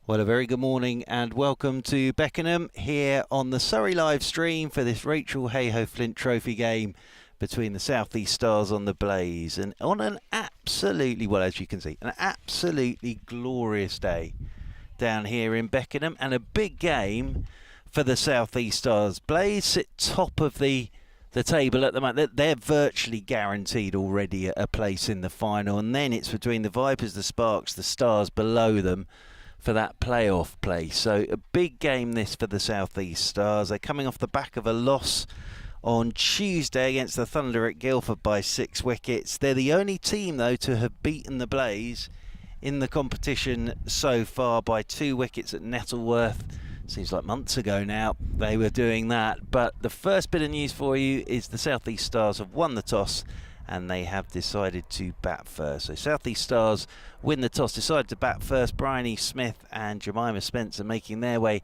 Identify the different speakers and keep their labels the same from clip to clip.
Speaker 1: Well, a very good morning and welcome to Beckenham here on the Surrey live stream for this Rachael Heyhoe Flint Trophy game between the South East Stars on the Blaze, and on an absolutely, well, as you can see, an absolutely glorious day down here in Beckenham, and a big game for the South East Stars. Blaze sit top of the table at the moment. They're virtually guaranteed already a place in the final, and then it's between the Vipers, the Sparks, the Stars below them for that playoff place. So a big game this for the South East Stars. They're coming off the back of a loss on Tuesday against the Thunder at Guildford by 6 wickets. They're the only team, though, to have beaten the Blaze in the competition so far by 2 wickets at Nettleworth. Seems like months ago now they were doing that. But the first bit of news for you is the South East Stars have won the toss and they have decided to bat first. So South East Stars win the toss, decided to bat first. Bryony Smith and Jemima Spencer making their way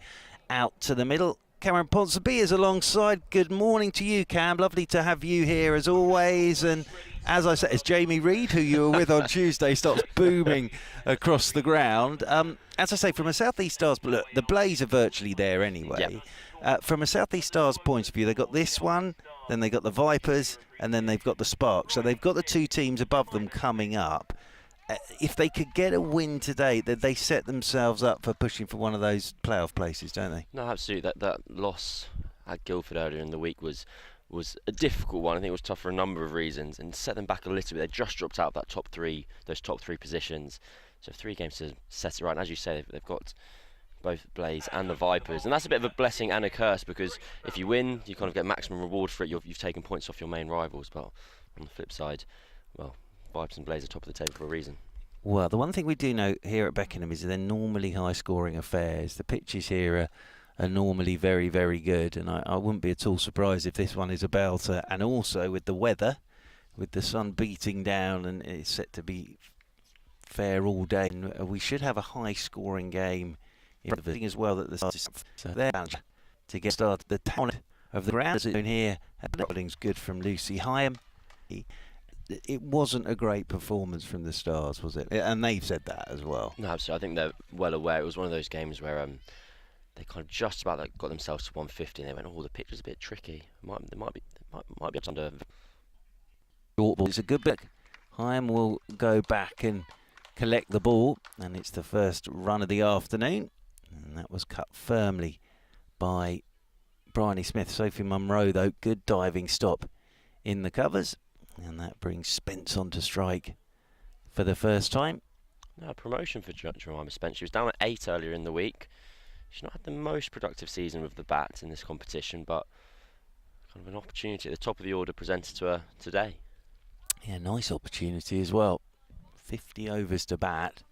Speaker 1: out to the middle. Cameron Ponsonby is alongside. Good morning to you, Cam. Lovely to have you here as always. And as I said, it's Jamie Reid, who you were with on Tuesday, starts booming across the ground. As I say, from a South East Stars, look, the Blaze are virtually there anyway. Yep. From a South East Stars point of view, they've got this one, then they've got the Vipers, and then they've got the Sparks. So they've got the 2 teams above them coming up. If they could get a win today, they set themselves up for pushing for one of those playoff places, don't they?
Speaker 2: No, absolutely. That loss at Guildford earlier in the week was a difficult one. I think it was tough for a number of reasons, and set them back a little bit. They just dropped out of that those top three positions. So 3 games to set it right. And as you say, they've got both Blaze and the Vipers, and that's a bit of a blessing and a curse, because if you win, you kind of get maximum reward for it. You've taken points off your main rivals, but on the flip side, well, Vipers and Blaze are top of the table for a reason.
Speaker 1: Well, the one thing we do know here at Beckenham is they're normally high-scoring affairs. The pitches here are normally very, very good, and I wouldn't be at all surprised if this one is a belter. And also with the weather, with the sun beating down, and it's set to be fair all day, and we should have a high-scoring game in the thing as well. That the start so they're to get started. The town of the ground zone here, everything's good from Lucy Hyam. It wasn't a great performance from the Stars, was it? And they've said that as well.
Speaker 2: No, absolutely. I think they're well aware. It was one of those games where they kind of just about got themselves to 150, and they went, "Oh, the pitch was a bit tricky. They might be under."
Speaker 1: Short ball. It's a good bit. Hyam will go back and collect the ball, and it's the first run of the afternoon, and that was cut firmly by Bryony Smith. Sophie Munro, though, good diving stop in the covers. And that brings Spence on to strike for the first time.
Speaker 2: No, promotion for Jemima Spence. She was down at 8 earlier in the week. She's not had the most productive season with the bat in this competition, but kind of an opportunity at the top of the order presented to her today.
Speaker 1: Yeah, nice opportunity as well. 50 overs to bat.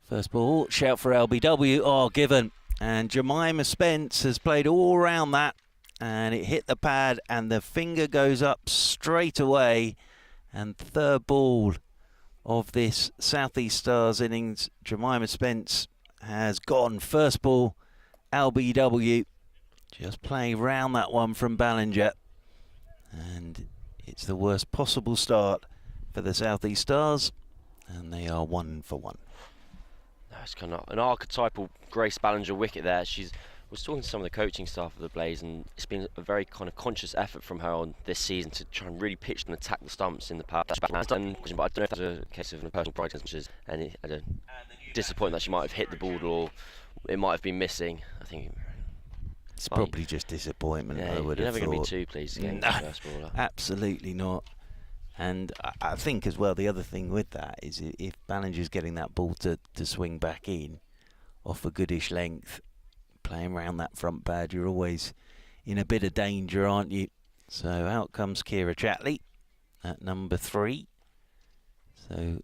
Speaker 1: First ball, shout for LBW. Oh, given. And Jemima Spence has played all around that. And it hit the pad, and the finger goes up straight away. And third ball of this South East Stars innings, Jemima Spence has gone. First ball, LBW, just playing round that one from Ballinger. And it's the worst possible start for the South East Stars, and they are 1 for 1.
Speaker 2: That's kind of an archetypal Grace Ballinger wicket there. I was talking to some of the coaching staff of the Blaze, and it's been a very kind of conscious effort from her on this season to try and really pitch and attack the stumps in the power. But I don't know if that's a case of a personal pride, and it had a disappointment that she might have hit the ball, or it might have been missing. I think
Speaker 1: it's probably just disappointment.
Speaker 2: Yeah,
Speaker 1: I would
Speaker 2: you're
Speaker 1: have
Speaker 2: never
Speaker 1: thought.
Speaker 2: Going to be too pleased against the first baller.
Speaker 1: Absolutely not. And I think as well, the other thing with that is if Ballinger's getting that ball to swing back in off a goodish length, playing around that front pad, you're always in a bit of danger, aren't you? So out comes Kira Chatley at number 3. So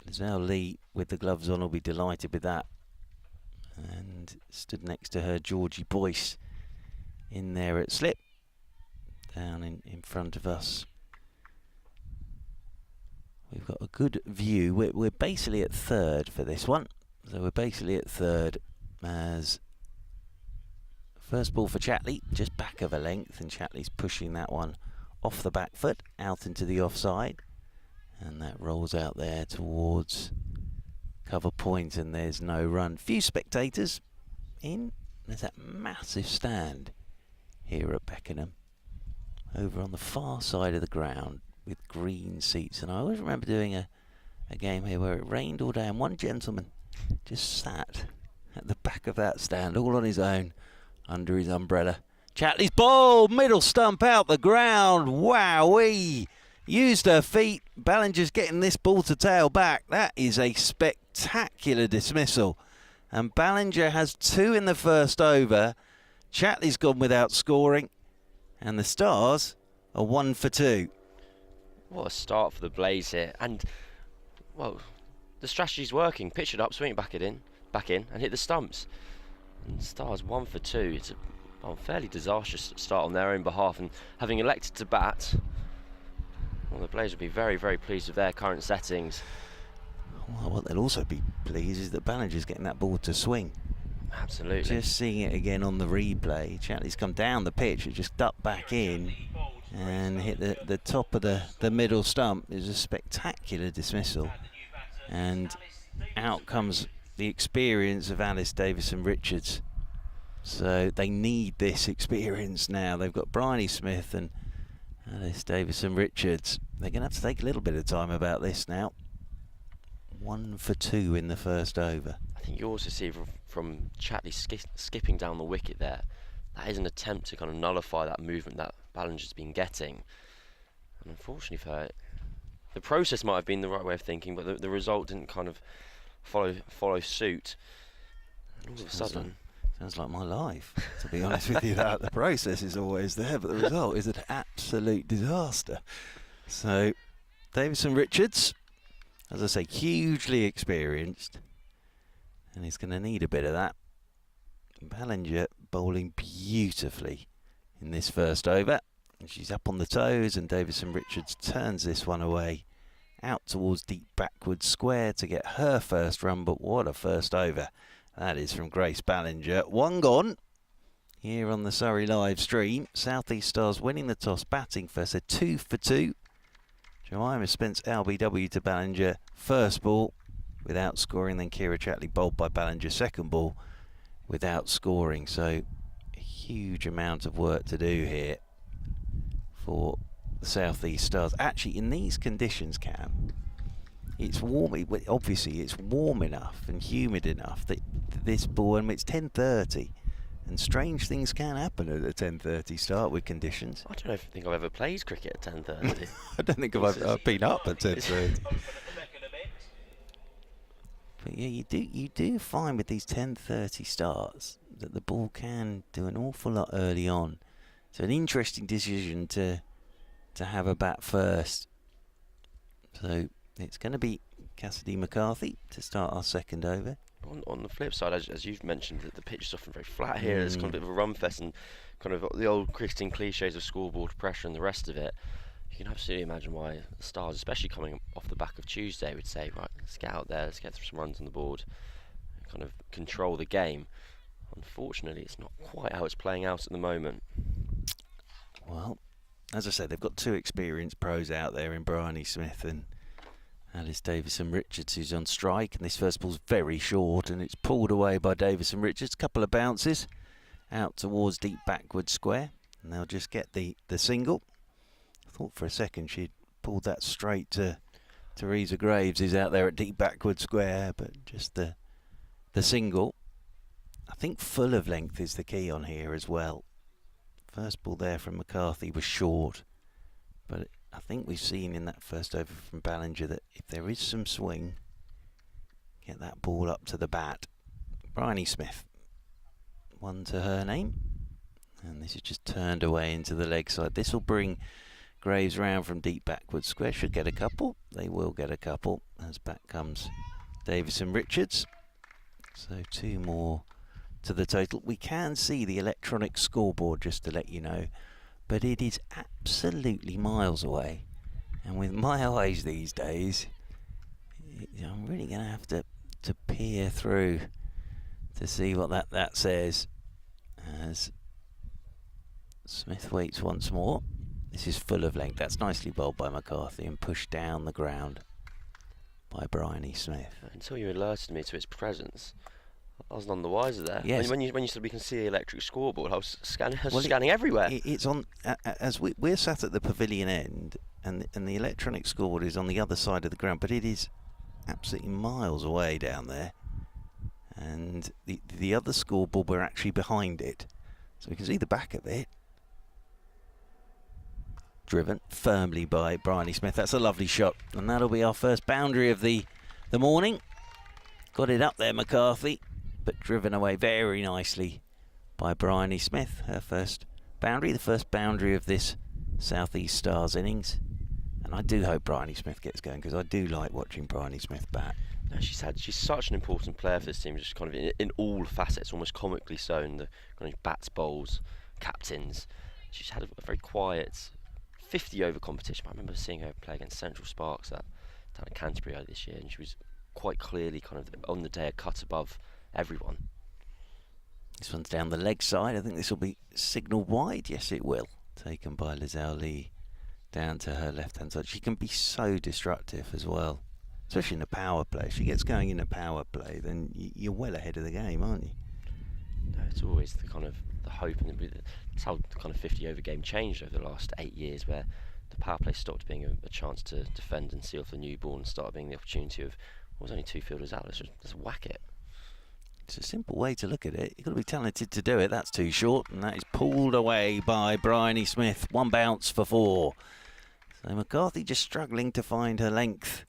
Speaker 1: Lizelle Lee with the gloves on will be delighted with that. And stood next to her Georgie Boyce in there at slip, down in front of us. We've got a good view. We're basically at third for this one. So we're basically at third as first ball for Chatley, just back of a length, and Chatley's pushing that one off the back foot, out into the offside. And that rolls out there towards cover point, and there's no run. Few spectators in. There's that massive stand here at Beckenham, over on the far side of the ground with green seats. And I always remember doing a game here where it rained all day, and one gentleman just sat at the back of that stand all on his own under his umbrella. Chatley's ball, middle stump out the ground. Wowee! Used her feet. Ballinger's getting this ball to tail back. That is a spectacular dismissal. And Ballinger has 2 in the first over. Chatley's gone without scoring. And the Stars are 1 for 2.
Speaker 2: What a start for the Blaze here. And, well, the strategy's working. Pitch it up, swing it back in, and hit the stumps. And Stars 1 for 2. It's a fairly disastrous start on their own behalf. And having elected to bat, well, the Blaze will be very, very pleased with their current settings.
Speaker 1: Well, what they'll also be pleased is that Ballinger's getting that ball to swing.
Speaker 2: Absolutely.
Speaker 1: Just seeing it again on the replay. Chatley's come down the pitch, it just ducked back in and hit the top of the middle stump. It was a spectacular dismissal. And out comes the experience of Alice Davison-Richards. So they need this experience now. They've got Bryony Smith and Alice Davison-Richards. They're going to have to take a little bit of time about this now. 1 for 2 in the first over.
Speaker 2: I think you also see from Chatley skipping down the wicket there, that is an attempt to kind of nullify that movement that Ballinger's been getting. And unfortunately for her, the process might have been the right way of thinking, but the result didn't kind of follow suit. And all of a sudden...
Speaker 1: Sounds like my life, to be honest with you. That the process is always there, but the result is an absolute disaster. So, Davison-Richards, as I say, hugely experienced, and he's going to need a bit of that. Ballinger bowling beautifully in this first over. And she's up on the toes, and Davison-Richards turns this one away out towards deep backward square to get her first run. But what a first over that is from Grace Ballinger. 1 gone here on the Surrey live stream. South East Stars winning the toss, batting first. They're 2 for 2. Jemima Spence LBW to Ballinger, first ball without scoring. Then Kira Chatley bowled by Ballinger, second ball without scoring. So a huge amount of work to do here for the South East Stars. Actually, in these conditions, Cam, it's warm. Obviously, it's warm enough and humid enough that this ball, and it's 10:30, and strange things can happen at a 10:30 start with conditions.
Speaker 2: I don't think I've ever played cricket at 10:30.
Speaker 1: I don't think I've been up at 10:30. But yeah, you do find with these 10:30 starts that the ball can do an awful lot early on. So an interesting decision to have a bat first. So it's going to be Cassidy McCarthy to start our second over.
Speaker 2: On the flip side, as you've mentioned, the pitch is often very flat here. It's kind of a bit of a run fest, and kind of the old Christian cliches of scoreboard pressure and the rest of it. You can absolutely imagine why the Stars, especially coming off the back of Tuesday, would say, right, let's get out there, let's get some runs on the board, and kind of control the game. Unfortunately, it's not quite how it's playing out at the moment.
Speaker 1: Well, as I said, they've got 2 experienced pros out there in Bryony Smith and Alice Davison-Richards, who's on strike, and this first ball's very short, and it's pulled away by Davison-Richards. Couple of bounces out towards deep backward square, and they'll just get the single. I thought for a second she'd pulled that straight to Teresa Graves, who's out there at deep backward square, but just the single. I think full of length is the key on here as well. First ball there from McCarthy was short, but I think we've seen in that first over from Ballinger that if there is some swing, get that ball up to the bat. Bryony Smith, 1 to her name, and this is just turned away into the leg side. This will bring Graves round from deep backward square. Should get a couple. They will get a couple as back comes Davison-Richards. So 2 more to the total. We can see the electronic scoreboard, just to let you know, but it is absolutely miles away. And with my eyes these days, I'm really going to have to peer through to see what that says. As Smith waits once more. This is full of length. That's nicely bowled by McCarthy and pushed down the ground by by Bryony Smith.
Speaker 2: Until you alerted me to its presence, I was none the wiser there.
Speaker 1: Yes.
Speaker 2: When you said we can see the electric scoreboard, I was scanning everywhere.
Speaker 1: It's on as we're sat at the pavilion end, and the electronic scoreboard is on the other side of the ground, but it is absolutely miles away down there. And the other scoreboard, we're actually behind it, so we can see the back of it. Driven firmly by Bryony Smith. That's a lovely shot, and that'll be our first boundary of the morning. Got it up there, McCarthy, but driven away very nicely by Bryony Smith. Her first boundary, the first boundary of this South East Stars innings. And I do hope Bryony Smith gets going, because I do like watching Bryony Smith bat.
Speaker 2: No, she's such an important player for this team, just kind of in all facets, almost comically so, in the kind of bats, bowls, captains. She's had a very quiet 50-over competition. I remember seeing her play against Central Sparks down at Canterbury earlier this year, and she was quite clearly kind of on the day a cut above everyone.
Speaker 1: This one's down the leg side. I think this will be signal wide. Yes, it will. Taken by Lizelle Lee down to her left-hand side. She can be so destructive as well, especially in a power play. If she gets going in a power play, then you're well ahead of the game, aren't you?
Speaker 2: No, it's always the kind of the hope, and that's how the kind of 50-over game changed over the last 8 years, where the power play stopped being a chance to defend and see off the newborn, and started being the opportunity of, well, there's only two fielders out, let's just whack it.
Speaker 1: It's a simple way to look at it. You've got to be talented to do it. That's too short, and that is pulled away by Bryony Smith. One bounce for 4. So McCarthy just struggling to find her length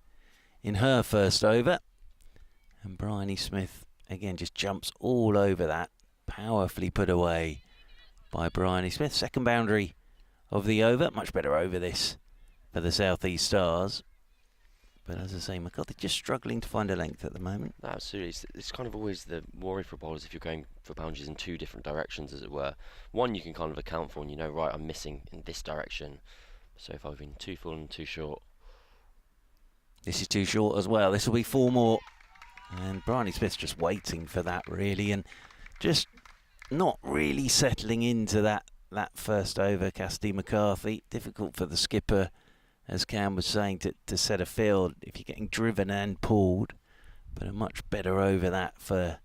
Speaker 1: in her first over. And Bryony Smith, again, just jumps all over that. Powerfully put away by Bryony Smith. Second boundary of the over. Much better over this for the South East Stars. But as I say, McCarthy just struggling to find a length at the moment.
Speaker 2: No, absolutely. It's kind of always the worry for bowlers if you're going for boundaries in two different directions, as it were. One you can kind of account for, and you know, right, I'm missing in this direction. So if I've been too full and too short.
Speaker 1: This is too short as well. This will be 4 more. And Bryony Smith's just waiting for that, really, and just not really settling into that first over. Cassidy McCarthy. Difficult for the skipper, as Cam was saying, to set a field if you're getting driven and pulled. But a much better over that for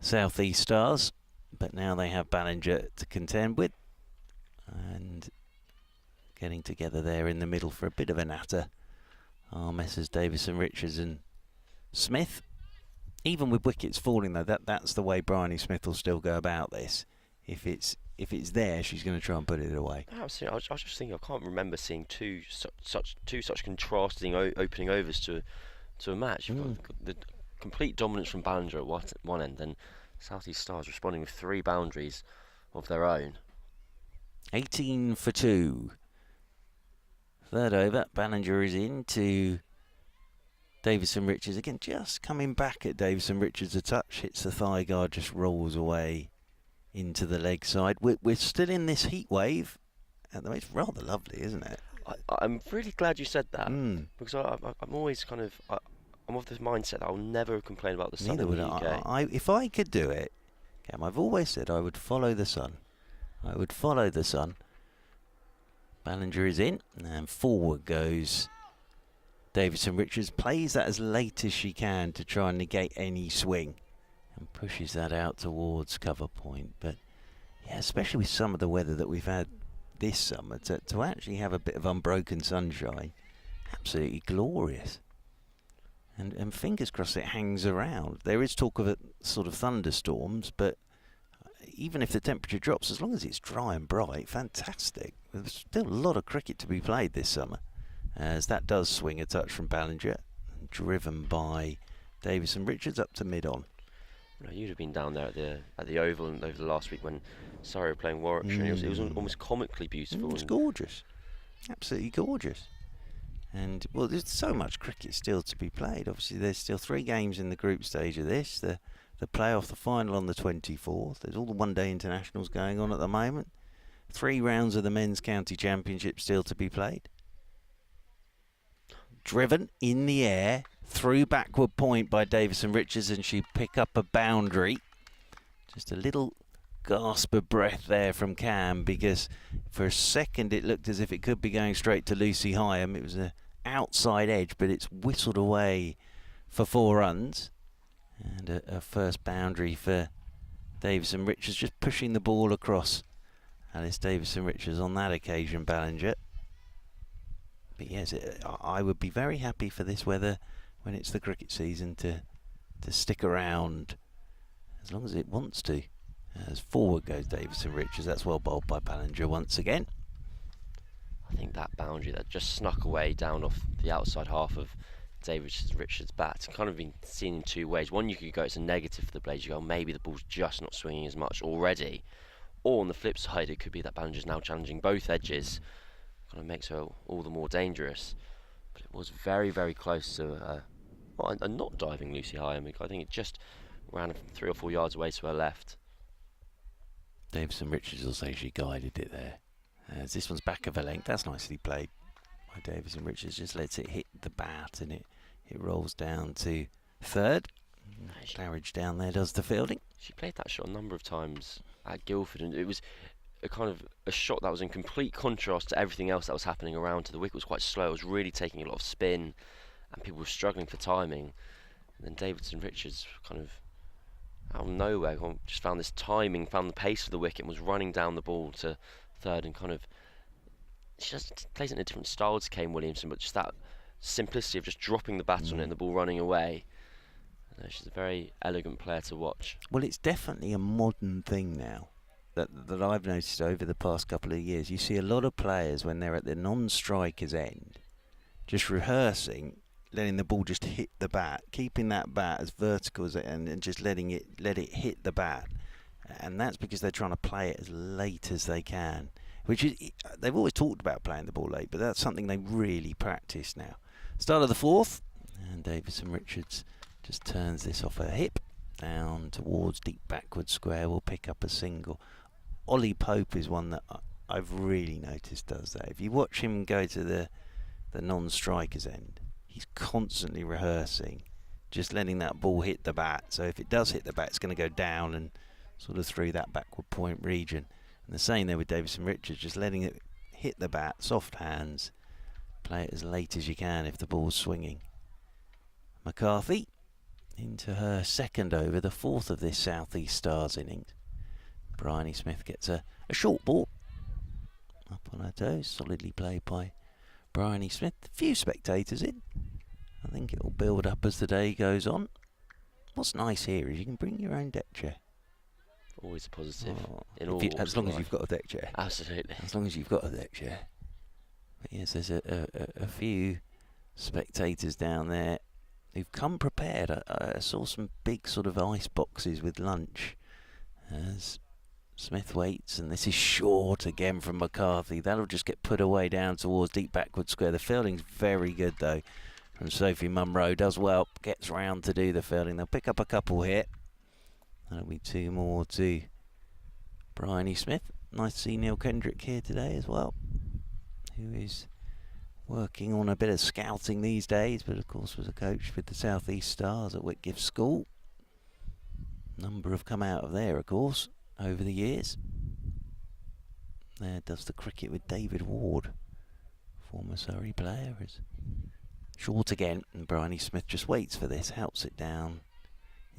Speaker 1: South East Stars. But now they have Ballinger to contend with. And getting together there in the middle for a bit of a natter are Messrs Davison, Richards and Smith. Even with wickets falling, though, that's the way Bryony Smith will still go about this. If it's there, she's going to try and put it away.
Speaker 2: Absolutely. I was just thinking, I can't remember seeing two such contrasting opening overs to a match. You've got the complete dominance from Ballinger at one end, and South East Stars responding with 3 boundaries of their own.
Speaker 1: 18 for 2. Third over, Ballinger is in to Davison Richards. Again, just coming back at Davison Richards. A touch, hits the thigh guard, just rolls away into the leg side. We're still in this heat wave. It's rather lovely, isn't it?
Speaker 2: I'm really glad you said that, because I'm always kind of... I'm of this mindset that I'll never complain about the sun
Speaker 1: Neither
Speaker 2: in
Speaker 1: would
Speaker 2: the UK.
Speaker 1: If I could do it, Cam, I've always said I would follow the sun. I would follow the sun. Ballinger is in, and forward goes Davison Richards. Plays that as late as she can to try and negate any swing, and pushes that out towards cover point. But yeah, especially with some of the weather that we've had this summer, to actually have a bit of unbroken sunshine, absolutely glorious. And fingers crossed it hangs around. There is talk of sort of thunderstorms, but even if the temperature drops, as long as it's dry and bright, fantastic. There's still a lot of cricket to be played this summer, as that does swing a touch from Ballinger, driven by Davison Richards up to mid-on.
Speaker 2: No, you'd have been down there at the Oval over the last week when Surrey were playing Warwickshire. And it was almost comically beautiful.
Speaker 1: It's gorgeous, absolutely gorgeous. And well, there's so much cricket still to be played. Obviously, there's still 3 games in the group stage of this. The playoff, the final on the 24th. There's all the one-day internationals going on at the moment. 3 rounds of the men's county championship still to be played. Driven in the air through backward point by Davison Richards, and she pick up a boundary. Just a little gasp of breath there from Cam, because for a second it looked as if it could be going straight to Lucy Hyam. It was an outside edge, but it's whistled away for 4 runs. And a first boundary for Davison Richards, just pushing the ball across Alice Davison Richards on that occasion, Ballinger. But yes, I would be very happy for this weather when it's the cricket season to stick around as long as it wants to. As forward goes Davison Richards, that's well bowled by Ballinger once again.
Speaker 2: I think that boundary that just snuck away down off the outside half of Davison Richards' bat kind of been seen in 2 ways. One, you could go it's a negative for the Blades. You go, maybe the ball's just not swinging as much already. Or on the flip side, it could be that Ballinger's now challenging both edges. Kind of makes her all the more dangerous. But it was very, very close to a not diving Lucy High. I think it just ran 3 or 4 yards away to her left.
Speaker 1: Davison Richards will say she guided it there. As this one's back of a length, that's nicely played by Davison Richards. Just lets it hit the bat and it rolls down to third. Claridge down there does the fielding.
Speaker 2: She played that shot a number of times at Guildford, and it was a kind of a shot that was in complete contrast to everything else that was happening around her. The wicket was quite slow, it was really taking a lot of spin, and people were struggling for timing. And then Davison Richards kind of out of nowhere just found this timing, found the pace of the wicket, and was running down the ball to third, and kind of she just plays it in a different style to Kane Williamson, but just that simplicity of just dropping the bat on it and the ball running away. She's a very elegant player to watch.
Speaker 1: Well, it's definitely a modern thing now that I've noticed over the past couple of years. You see a lot of players when they're at the non-striker's end just rehearsing, letting the ball just hit the bat, keeping that bat as vertical as it, and just let it hit the bat. And that's because they're trying to play it as late as they can, which is, they've always talked about playing the ball late, but that's something they really practice now. Start of the 4th, and Davison Richards just turns this off her hip down towards deep backward square. Will pick up a single. Ollie Pope is one that I've really noticed does that. If you watch him go to the non-striker's end, he's constantly rehearsing, just letting that ball hit the bat. So if it does hit the bat, it's going to go down and sort of through that backward point region. And the same there with Davison Richards, just letting it hit the bat, soft hands, play it as late as you can if the ball's swinging. McCarthy into her 2nd over, the 4th of this South East Stars innings. Bryony Smith gets a short ball up on her toes, solidly played by Bryony Smith. A few spectators in. I think it will build up as the day goes on. What's nice here is you can bring your own deck chair.
Speaker 2: Always a positive.
Speaker 1: As long as you've got a deck chair.
Speaker 2: Absolutely.
Speaker 1: As long as you've got a deck chair. But yes, there's a few spectators down there who've come prepared. I saw some big sort of ice boxes with lunch as Smith waits, and this is short again from McCarthy. That'll just get put away down towards deep backward square. The fielding's very good though from Sophie Munro. Does well, gets round to do the fielding. They'll pick up a couple here. That'll be 2 more to Bryony Smith. Nice to see Neil Kendrick here today as well, who is working on a bit of scouting these days, but of course was a coach with the South East Stars at Whitgift School. Number have come out of there, of course, over the years. There does the cricket with David Ward, former Surrey player. Is short again, and Bryony Smith just waits for this, helps it down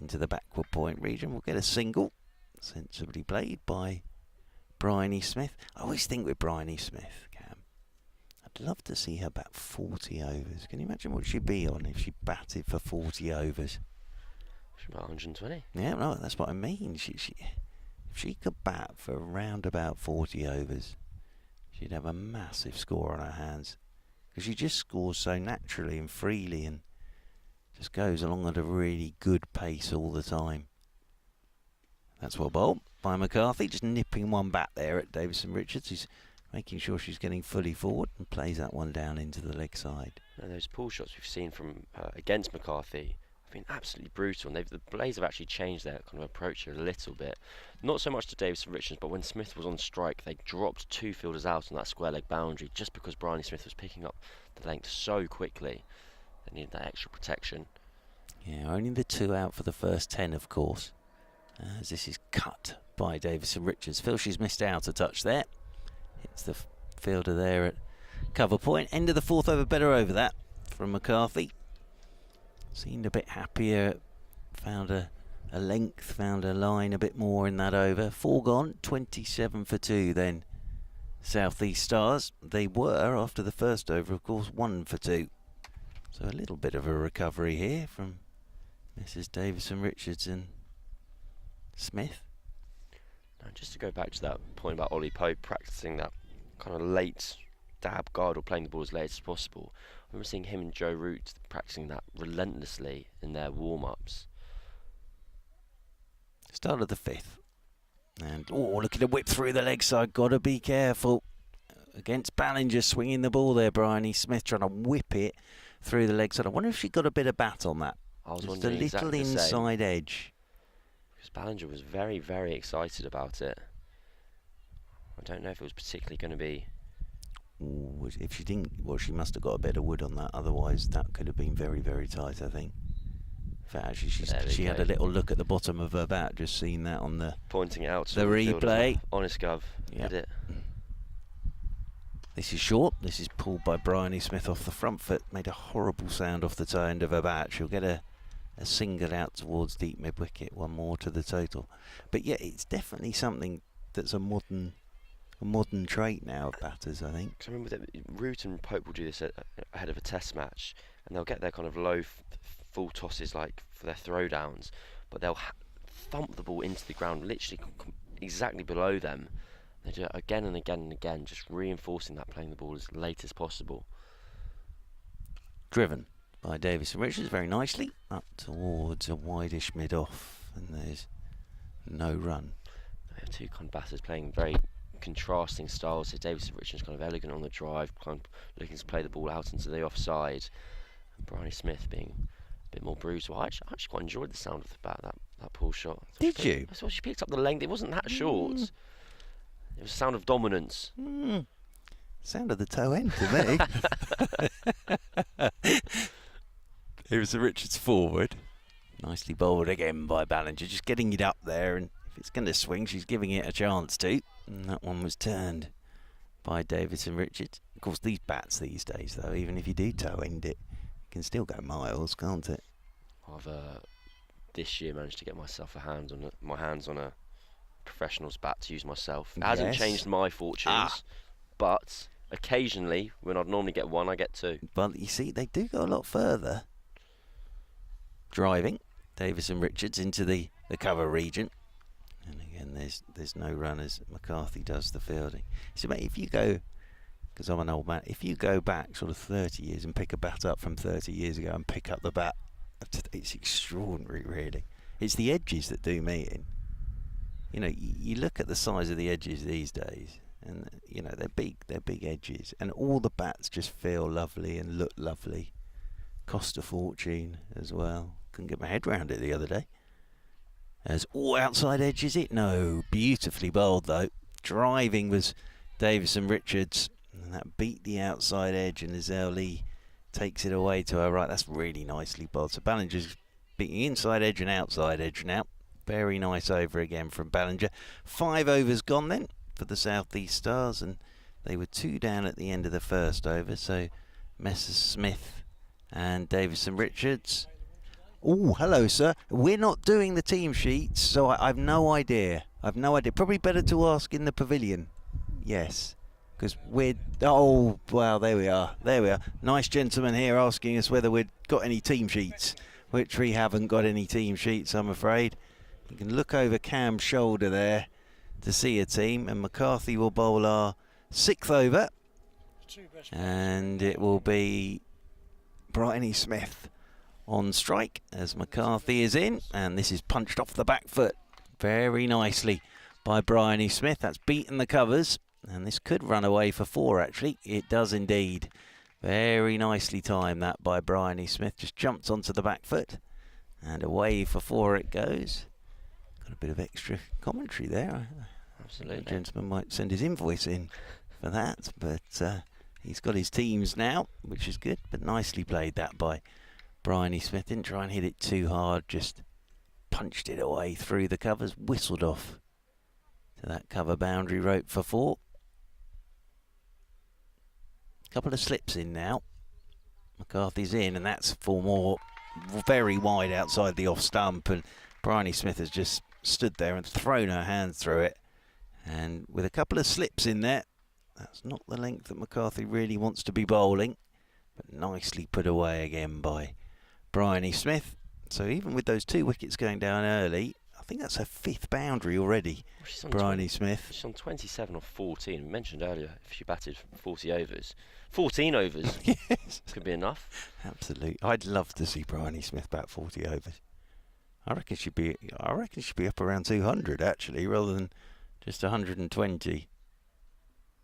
Speaker 1: into the backward point region. We'll get a single, sensibly played by Bryony Smith. I always think with Bryony Smith, Cam, I'd love to see her bat 40 overs. Can you imagine what she'd be on if she batted for 40 overs?
Speaker 2: She's about 120.
Speaker 1: Yeah, no, that's what I mean. If she could bat for around about 40 overs, she'd have a massive score on her hands. Because she just scores so naturally and freely and just goes along at a really good pace all the time. That's well bowled by McCarthy, just nipping one back there at Davison Richards, who's making sure she's getting fully forward and plays that one down into the leg side.
Speaker 2: Now, those pull shots we've seen from against McCarthy have been absolutely brutal, and the Blaze have actually changed their kind of approach here a little bit. Not so much to Davison Richards, but when Smith was on strike, they dropped 2 fielders out on that square leg boundary just because Bryony Smith was picking up the length so quickly. They needed that extra protection.
Speaker 1: Yeah, only the 2 out for the first 10, of course. As this is cut by Davison Richards. Feels she's missed out a touch there. Hits the fielder there at cover point. End of the 4th over, better over that from McCarthy. Seemed a bit happier, found a length, found a line a bit more in that over. 4 gone, 27 for 2 then. South East Stars, they were after the first over, of course, 1 for 2. So a little bit of a recovery here from Mrs. Davison, Richardson, Smith.
Speaker 2: Now, just to go back to that point about Ollie Pope practicing that kind of late dab guard or playing the ball as late as possible. I remember seeing him and Joe Root practicing that relentlessly in their warm-ups.
Speaker 1: Start of the 5th. And, look at the whip through the leg side. Got to be careful. Against Ballinger, swinging the ball there, Bryony Smith trying to whip it through the leg side. I wonder if she got a bit of bat on that.
Speaker 2: I was
Speaker 1: just
Speaker 2: wondering
Speaker 1: a little
Speaker 2: exactly
Speaker 1: inside edge.
Speaker 2: Because Ballinger was very, very excited about it. I don't know if it was particularly going to be...
Speaker 1: Ooh, if she didn't, well, she must have got a bit of wood on that. Otherwise, that could have been very, very tight, I think. In fact, actually, she had a little look at the bottom of her bat, just seen that on the
Speaker 2: pointing it out to
Speaker 1: the replay.
Speaker 2: Honest Gov,
Speaker 1: yep.
Speaker 2: Did it.
Speaker 1: This is short. This is pulled by Bryony Smith off the front foot. Made a horrible sound off the toe end of her bat. She'll get a single out towards deep mid wicket. 1 more to the total. But yeah, it's definitely something that's a modern trait now of batters, I think.
Speaker 2: Because I remember that Root and Pope will do this ahead of a test match, and they'll get their kind of low full tosses like for their throwdowns, but they'll thump the ball into the ground literally exactly below them. They do it again and again and again, just reinforcing that playing the ball as late as possible.
Speaker 1: Driven by Davis and Richards very nicely up towards a wideish mid off, and there's no run.
Speaker 2: They have 2 kind of batters playing very contrasting styles. So Davis and Richards kind of elegant on the drive, kind of looking to play the ball out into the offside, and Bryony Smith being a bit more bruised. Well, I actually quite enjoyed the sound of the bat, that pull shot.
Speaker 1: Did you?
Speaker 2: I thought she picked up the length. It wasn't that short. It was a sound of dominance.
Speaker 1: Sound of the toe end to me. Here's the Richards forward. Nicely bowled again by Ballinger, just getting it up there, and if it's going to swing, she's giving it a chance to. And that one was turned by Davidson Richards. Of course, these bats these days, though, even if you do toe end it, it can still go miles, can't it?
Speaker 2: I've this year managed to get myself my hands on a professional's bat to use myself. It hasn't changed my fortunes, but occasionally, when I'd normally get 1, I get 2.
Speaker 1: But you see, they do go a lot further. Driving, Davison Richards into the cover region. And again, there's no run as McCarthy does the fielding. So, mate, if you go, because I'm an old man, if you go back sort of 30 years and pick a bat up from 30 years ago and pick up the bat, it's extraordinary, really. It's the edges that do me in. You know, you look at the size of the edges these days, and you know they're big edges, and all the bats just feel lovely and look lovely. Cost a fortune as well. Couldn't get my head round it the other day. As outside edge is it? No, beautifully bowled though. Driving was Davison Richards, and that beat the outside edge, and Azelle Lee takes it away to her right. That's really nicely bowled. So Ballinger's beating inside edge and outside edge now. Very nice over again from Ballinger. 5 overs gone then for the South East Stars, and they were 2 down at the end of the first over. So Messrs Smith and Davison Richards. Oh, hello, sir. We're not doing the team sheets, so I've no idea. Probably better to ask in the pavilion. Yes, because we're... Oh, well, there we are. Nice gentleman here asking us whether we've got any team sheets, which we haven't got any team sheets, I'm afraid. You can look over Cam's shoulder there to see a team, and McCarthy will bowl our 6th over, and it will be Bryony Smith on strike as McCarthy is in, and this is punched off the back foot very nicely by Bryony Smith. That's beaten the covers, and this could run away for 4 actually. It does indeed. Very nicely timed that by Bryony Smith. Just jumps onto the back foot, and away for 4 it goes. Got a bit of extra commentary there.
Speaker 2: Absolutely.
Speaker 1: The gentleman might send his invoice in for that, but he's got his teams now, which is good. But nicely played that by Bryony Smith. Didn't try and hit it too hard, just punched it away through the covers, whistled off to that cover boundary rope for 4. Couple of slips in now. McCarthy's in, and that's 4 more, very wide outside the off stump, and Bryony Smith has just stood there and thrown her hand through it. And with a couple of slips in there, that's not the length that McCarthy really wants to be bowling, but nicely put away again by Bryony Smith. So even with those 2 wickets going down early, I think that's her 5th boundary already, Bryony Smith.
Speaker 2: She's on 27 or 14. We mentioned earlier if she batted 40 overs. 14 overs
Speaker 1: Yes.
Speaker 2: could be enough.
Speaker 1: Absolutely. I'd love to see Bryony Smith bat 40 overs. I reckon she'd be up around 200 actually, rather than just 120.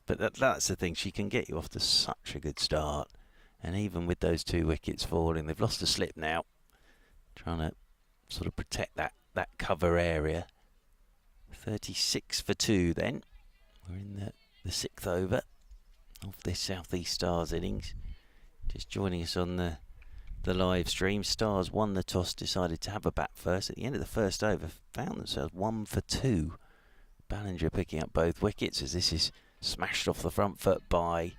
Speaker 1: But that's the thing, she can get you off to such a good start. And even with those 2 wickets falling, they've lost a slip now, trying to sort of protect that cover area. 36 for 2 then. We're in the 6th over of this South East Stars innings. Just joining us on the live stream, Stars won the toss, decided to have a bat first. At the end of the first over, found themselves 1 for 2. Ballinger picking up both wickets as this is smashed off the front foot by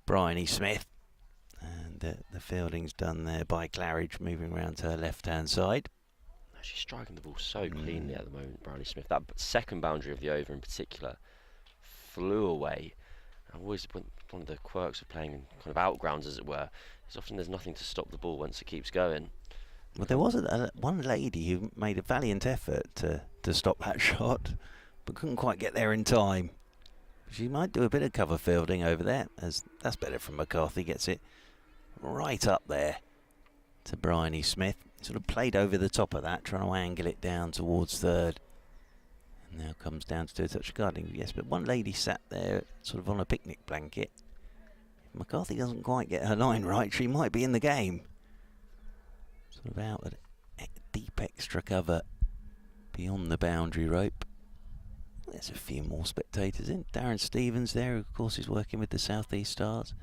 Speaker 1: Bryony Smith. And the fielding's done there by Claridge, moving around to her left-hand side.
Speaker 2: She's striking the ball so cleanly at the moment, Bryony Smith. That second boundary of the over in particular flew away. Always one of the quirks of playing in kind of outgrounds, as it were, is often there's nothing to stop the ball once it keeps going.
Speaker 1: Well, there was one lady who made a valiant effort to stop that shot, but couldn't quite get there in time. She might do a bit of cover fielding over there, as that's better from McCarthy. Gets it right up there to Bryony Smith. Sort of played over the top of that, trying to angle it down towards third. And now comes down to do a touch of guarding. Yes, but one lady sat there sort of on a picnic blanket. If McCarthy doesn't quite get her line right, she might be in the game. Sort of out at deep extra cover beyond the boundary rope. There's a few more spectators in. Darren Stevens there, who of course is working with the South East Stars.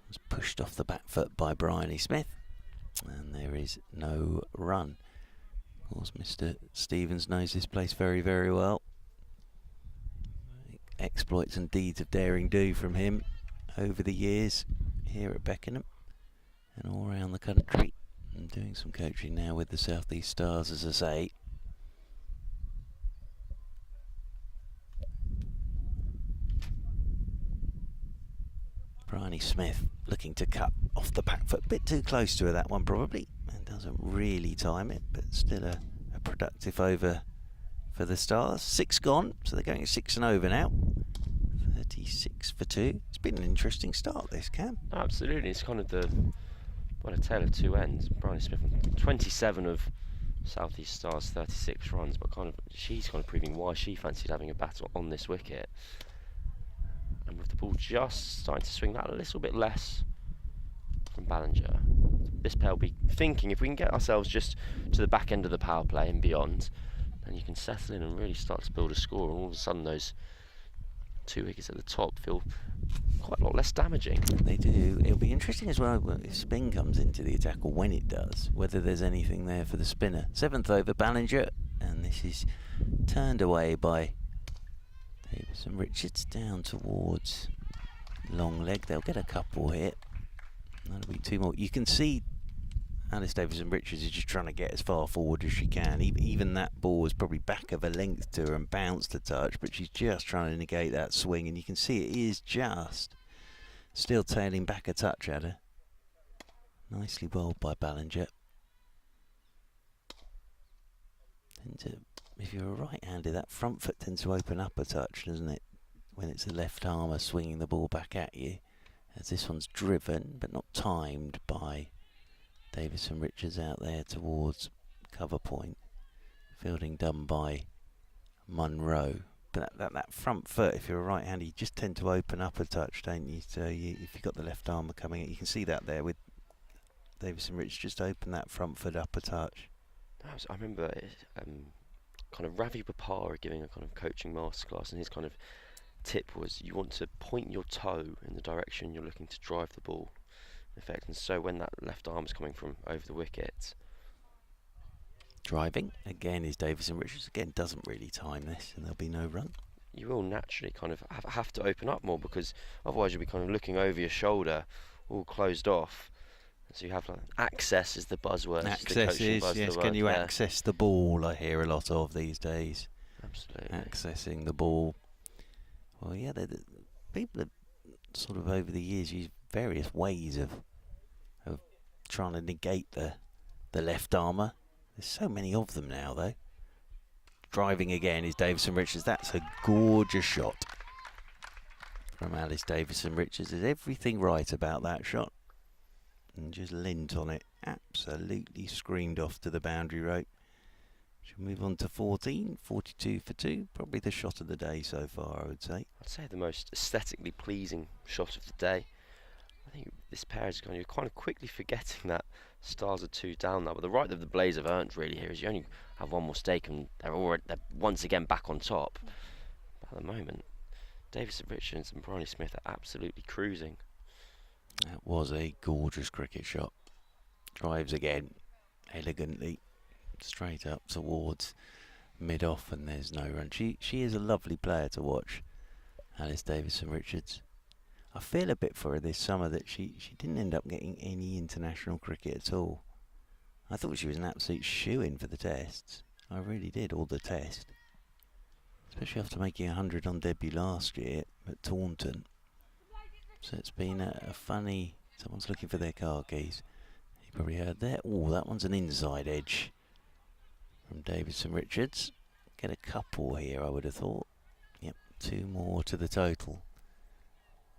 Speaker 1: Was pushed off the back foot by Bryony Smith. And there is no run. Of course, Mr. Stevens knows this place very, very well. Exploits and deeds of daring do from him over the years here at Beckenham and all around the country. And doing some coaching now with the South East Stars, as I say. Bryony Smith looking to cut off the back foot, a bit too close to her that one probably, and doesn't really time it, but still a productive over for the Stars. 6 gone, so they're going 6 and over now. 36 for 2. It's been an interesting start, this, Cam.
Speaker 2: Absolutely, it's kind of a tale of 2 ends. Bryony Smith on 27 of South East Stars 36 runs, but she's kind of proving why she fancied having a battle on this wicket. And with the ball just starting to swing that a little bit less from Ballinger, this pair will be thinking if we can get ourselves just to the back end of the power play and beyond, then you can settle in and really start to build a score, and all of a sudden those 2 wickets at the top feel quite a lot less damaging.
Speaker 1: They do. It'll be interesting as well if spin comes into the attack, or when it does, whether there's anything there for the spinner. 7th over, Ballinger, and this is turned away by Davis and Richards down towards long leg. They'll get a couple here. That'll be 2 more. You can see Alice Davis and Richards is just trying to get as far forward as she can. Even that ball was probably back of a length to her and bounced a touch, but she's just trying to negate that swing, and you can see it is just still tailing back a touch at her. Nicely bowled by Ballinger. If you're a right-hander, that front foot tends to open up a touch, doesn't it? When it's the left armer swinging the ball back at you. As this one's driven, but not timed by Davis and Richards out there towards cover point. Fielding done by Munro. But that front foot, if you're a right-hander, you just tend to open up a touch, don't you? So if you've got the left armer coming in, you can see that there with Davis and Richards just open that front foot up a touch.
Speaker 2: I remember kind of Ravi Bapara giving a kind of coaching masterclass, and his kind of tip was you want to point your toe in the direction you're looking to drive the ball, in effect. And so when that left arm's coming from over the wicket,
Speaker 1: driving again is Davis and Richards. Again, doesn't really time this, and there'll be no run.
Speaker 2: you will naturally kind of have to open up more, because otherwise you'll be kind of looking over your shoulder, all closed off. So you have like, access is the buzzword.
Speaker 1: Access is, yes. Can you
Speaker 2: there.
Speaker 1: access the ball? I hear a lot of these days.
Speaker 2: Absolutely.
Speaker 1: Accessing the ball. Well, yeah, people have sort of over the years used various ways of trying to negate the left armour. There's so many of them now, though. Driving again is Davison-Richards. That's a gorgeous shot from Alice Davison-Richards. There's everything right about that shot. And just lint on it. Absolutely screamed off to the boundary rope. She'll move on to 14, 42 for 2. Probably the shot of the day so far, I would say.
Speaker 2: I'd say the most aesthetically pleasing shot of the day. I think this pair is kind of quickly forgetting that Stars are 2 down now. But the right that the Blaze have earned really here is you only have one mistake and they're once again back on top. But at the moment, Davison-Richards and Bryony Smith are absolutely cruising.
Speaker 1: That was a gorgeous cricket shot. Drives again, elegantly, straight up towards mid-off, and there's no run. She is a lovely player to watch, Alice Davison-Richards. I feel a bit for her this summer that she didn't end up getting any international cricket at all. I thought she was an absolute shoo-in for the tests. I really did, all the tests. Especially after making 100 on debut last year at Taunton. So it's been a funny... Someone's looking for their car keys. You probably heard that. Oh, that one's an inside edge from Davison-Richards. Get a couple here, I would have thought. Yep, 2 more to the total.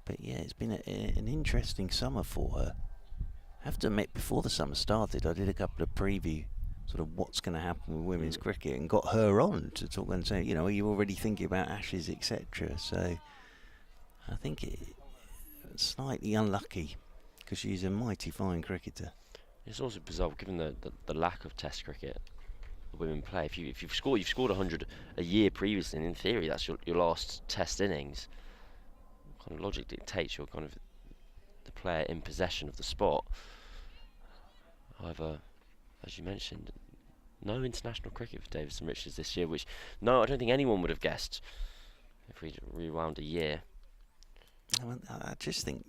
Speaker 1: But yeah, it's been an interesting summer for her. I have to admit, before the summer started, I did a couple of preview, sort of what's going to happen with women's cricket, and got her on to talk and say, you know, are you already thinking about Ashes, etc. So I think it's slightly unlucky because she's a mighty fine cricketer.
Speaker 2: It's also bizarre given the lack of Test cricket the women play. If you've scored 100 a year previously, and in theory that's your last Test innings. Kind of logic dictates you're kind of the player in possession of the spot. However, as you mentioned, no international cricket for Davison-Richards this year, which I don't think anyone would have guessed if we rewound a year.
Speaker 1: I just think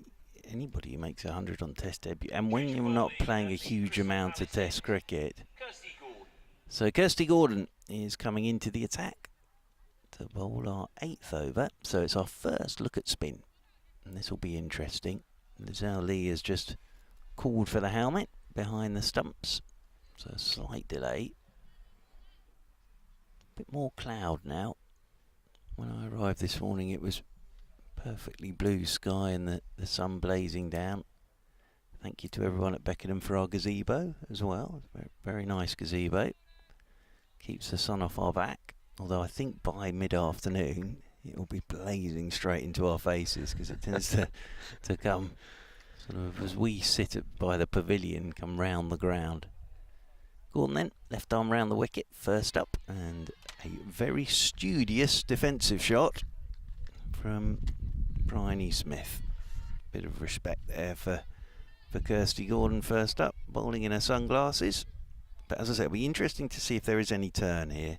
Speaker 1: anybody who makes 100 on Test debut, and when you're not playing a huge amount of Test cricket. So Kirsty Gordon is coming into the attack to bowl our 8th over. So it's our first look at spin, and this will be interesting. Lizelle Lee has just called for the helmet behind the stumps, so a slight delay. A bit more cloud now. When I arrived this morning it was perfectly blue sky and the sun blazing down. Thank you to everyone at Beckenham for our gazebo as well. Very, very nice gazebo. Keeps the sun off our back, although I think by mid-afternoon it will be blazing straight into our faces because it tends to come sort of as we sit by the pavilion, come round the ground. Gordon then, left arm round the wicket, first up, and a very studious defensive shot from Bryony Smith. Bit of respect there for Kirsty Gordon first up, bowling in her sunglasses. But as I said, it'll be interesting to see if there is any turn here.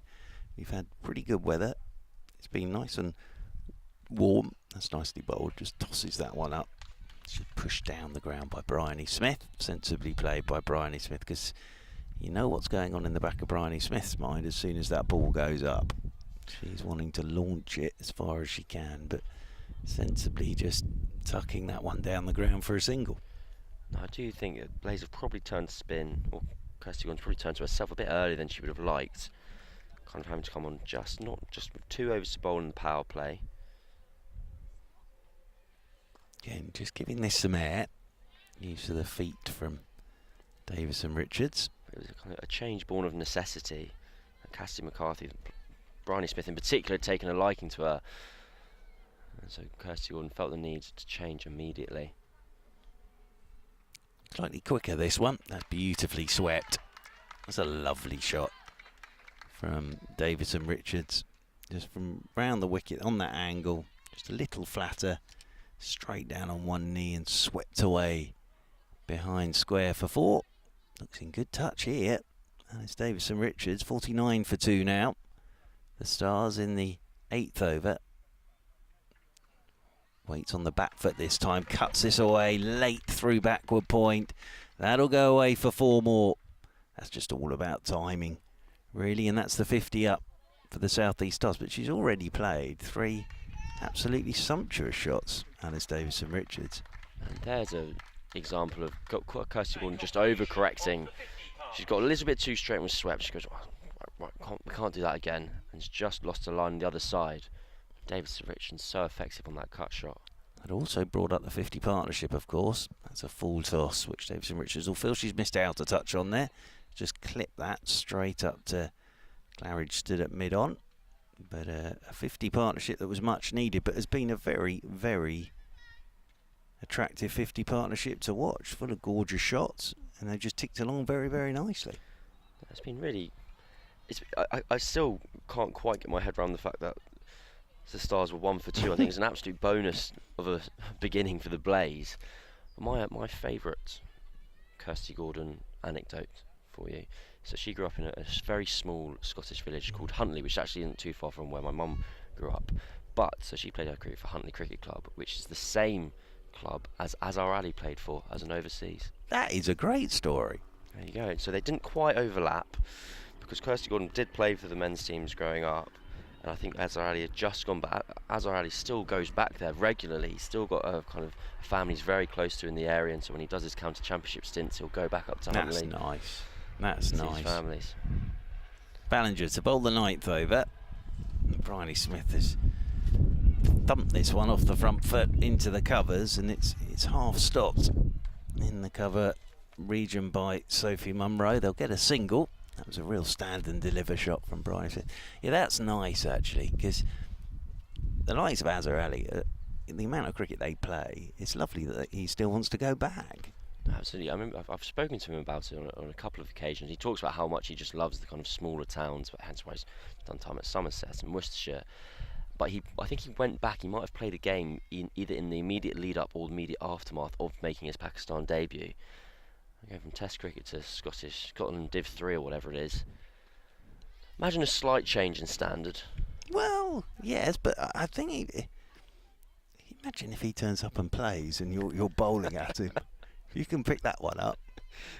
Speaker 1: We've had pretty good weather. It's been nice and warm. That's nicely bowled. Just tosses that one up. Just pushed down the ground by Bryony Smith. Sensibly played by Bryony Smith, because you know what's going on in the back of Bryony Smith's mind as soon as that ball goes up. She's wanting to launch it as far as she can, but sensibly just tucking that one down the ground for a single.
Speaker 2: No, I do think that Blaze have probably turned to spin, or Kirsty Gordon's probably turned to herself a bit earlier than she would have liked. Kind of having to come on not just with 2 overs to bowl in the power play.
Speaker 1: Again, just giving this some air. Use of the feet from Davison-Richards.
Speaker 2: It was a change born of necessity. Cassie McCarthy, Bryony Smith in particular, had taken a liking to her. And so Kirsty Gordon felt the need to change immediately.
Speaker 1: Slightly quicker this one. That's beautifully swept. That's a lovely shot from Davison-Richards. Just from round the wicket on that angle. Just a little flatter. Straight down on one knee and swept away behind square for 4. Looks in good touch here. And it's Davison-Richards, 49 for 2 now. The Stars in the 8th over. Waits on the back foot this time. Cuts this away. Late through backward point. That'll go away for 4 more. That's just all about timing, really. And that's the 50 up for the South East Stars. But she's already played 3 absolutely sumptuous shots, Alice Davison-Richards.
Speaker 2: And there's an example of Kirsty Gordon just overcorrecting. She's got a little bit too straight and was swept. She goes, right, we can't do that again. And she's just lost her line on the other side. Davison-Richards so effective on that cut shot.
Speaker 1: It also brought up the 50 partnership, of course. That's a full toss, which Davison-Richards will feel she's missed out a touch on there. Just clip that straight up to Claridge, stood at mid-on. But a 50 partnership that was much needed, but has been a very, very attractive 50 partnership to watch, full of gorgeous shots, and they just ticked along very, very nicely.
Speaker 2: It's been really... I still can't quite get my head around the fact that the Stars were 1 for 2. I think it's an absolute bonus of a beginning for the Blaze. My favourite Kirsty Gordon anecdote for you. So she grew up in a very small Scottish village called Huntly, which actually isn't too far from where my mum grew up. But so she played her cricket for Huntly Cricket Club, which is the same club as Azhar Ali played for as an overseas.
Speaker 1: That is a great story.
Speaker 2: There you go. So they didn't quite overlap, because Kirsty Gordon did play for the men's teams growing up, and I think Azhar Ali had just gone back. Azhar Ali still goes back there regularly. He's still got a kind of family he's very close to in the area, and so when he does his county championship stints, he'll go back up to Huntly.
Speaker 1: That's nice. That's nice.
Speaker 2: His families.
Speaker 1: Ballinger to bowl the 9th over. Bryony Smith has thumped this one off the front foot into the covers, and it's half stopped in the cover region by Sophie Munro. They'll get a single. That was a real stand and deliver shot from Bryony Smith. Yeah, that's nice actually, because the likes of Azhar Ali, the amount of cricket they play, it's lovely that he still wants to go back.
Speaker 2: Absolutely. I remember I've spoken to him about it on a couple of occasions. He talks about how much he just loves the kind of smaller towns, but hence why he's done time at Somerset and Worcestershire. But I think he went back. He might have played a game either in the immediate lead-up or the immediate aftermath of making his Pakistan debut. Going from Test cricket to Scotland Div 3 or whatever it is. Imagine a slight change in standard.
Speaker 1: Well, yes, but I think imagine if he turns up and plays and you're bowling at him. You can pick that one up.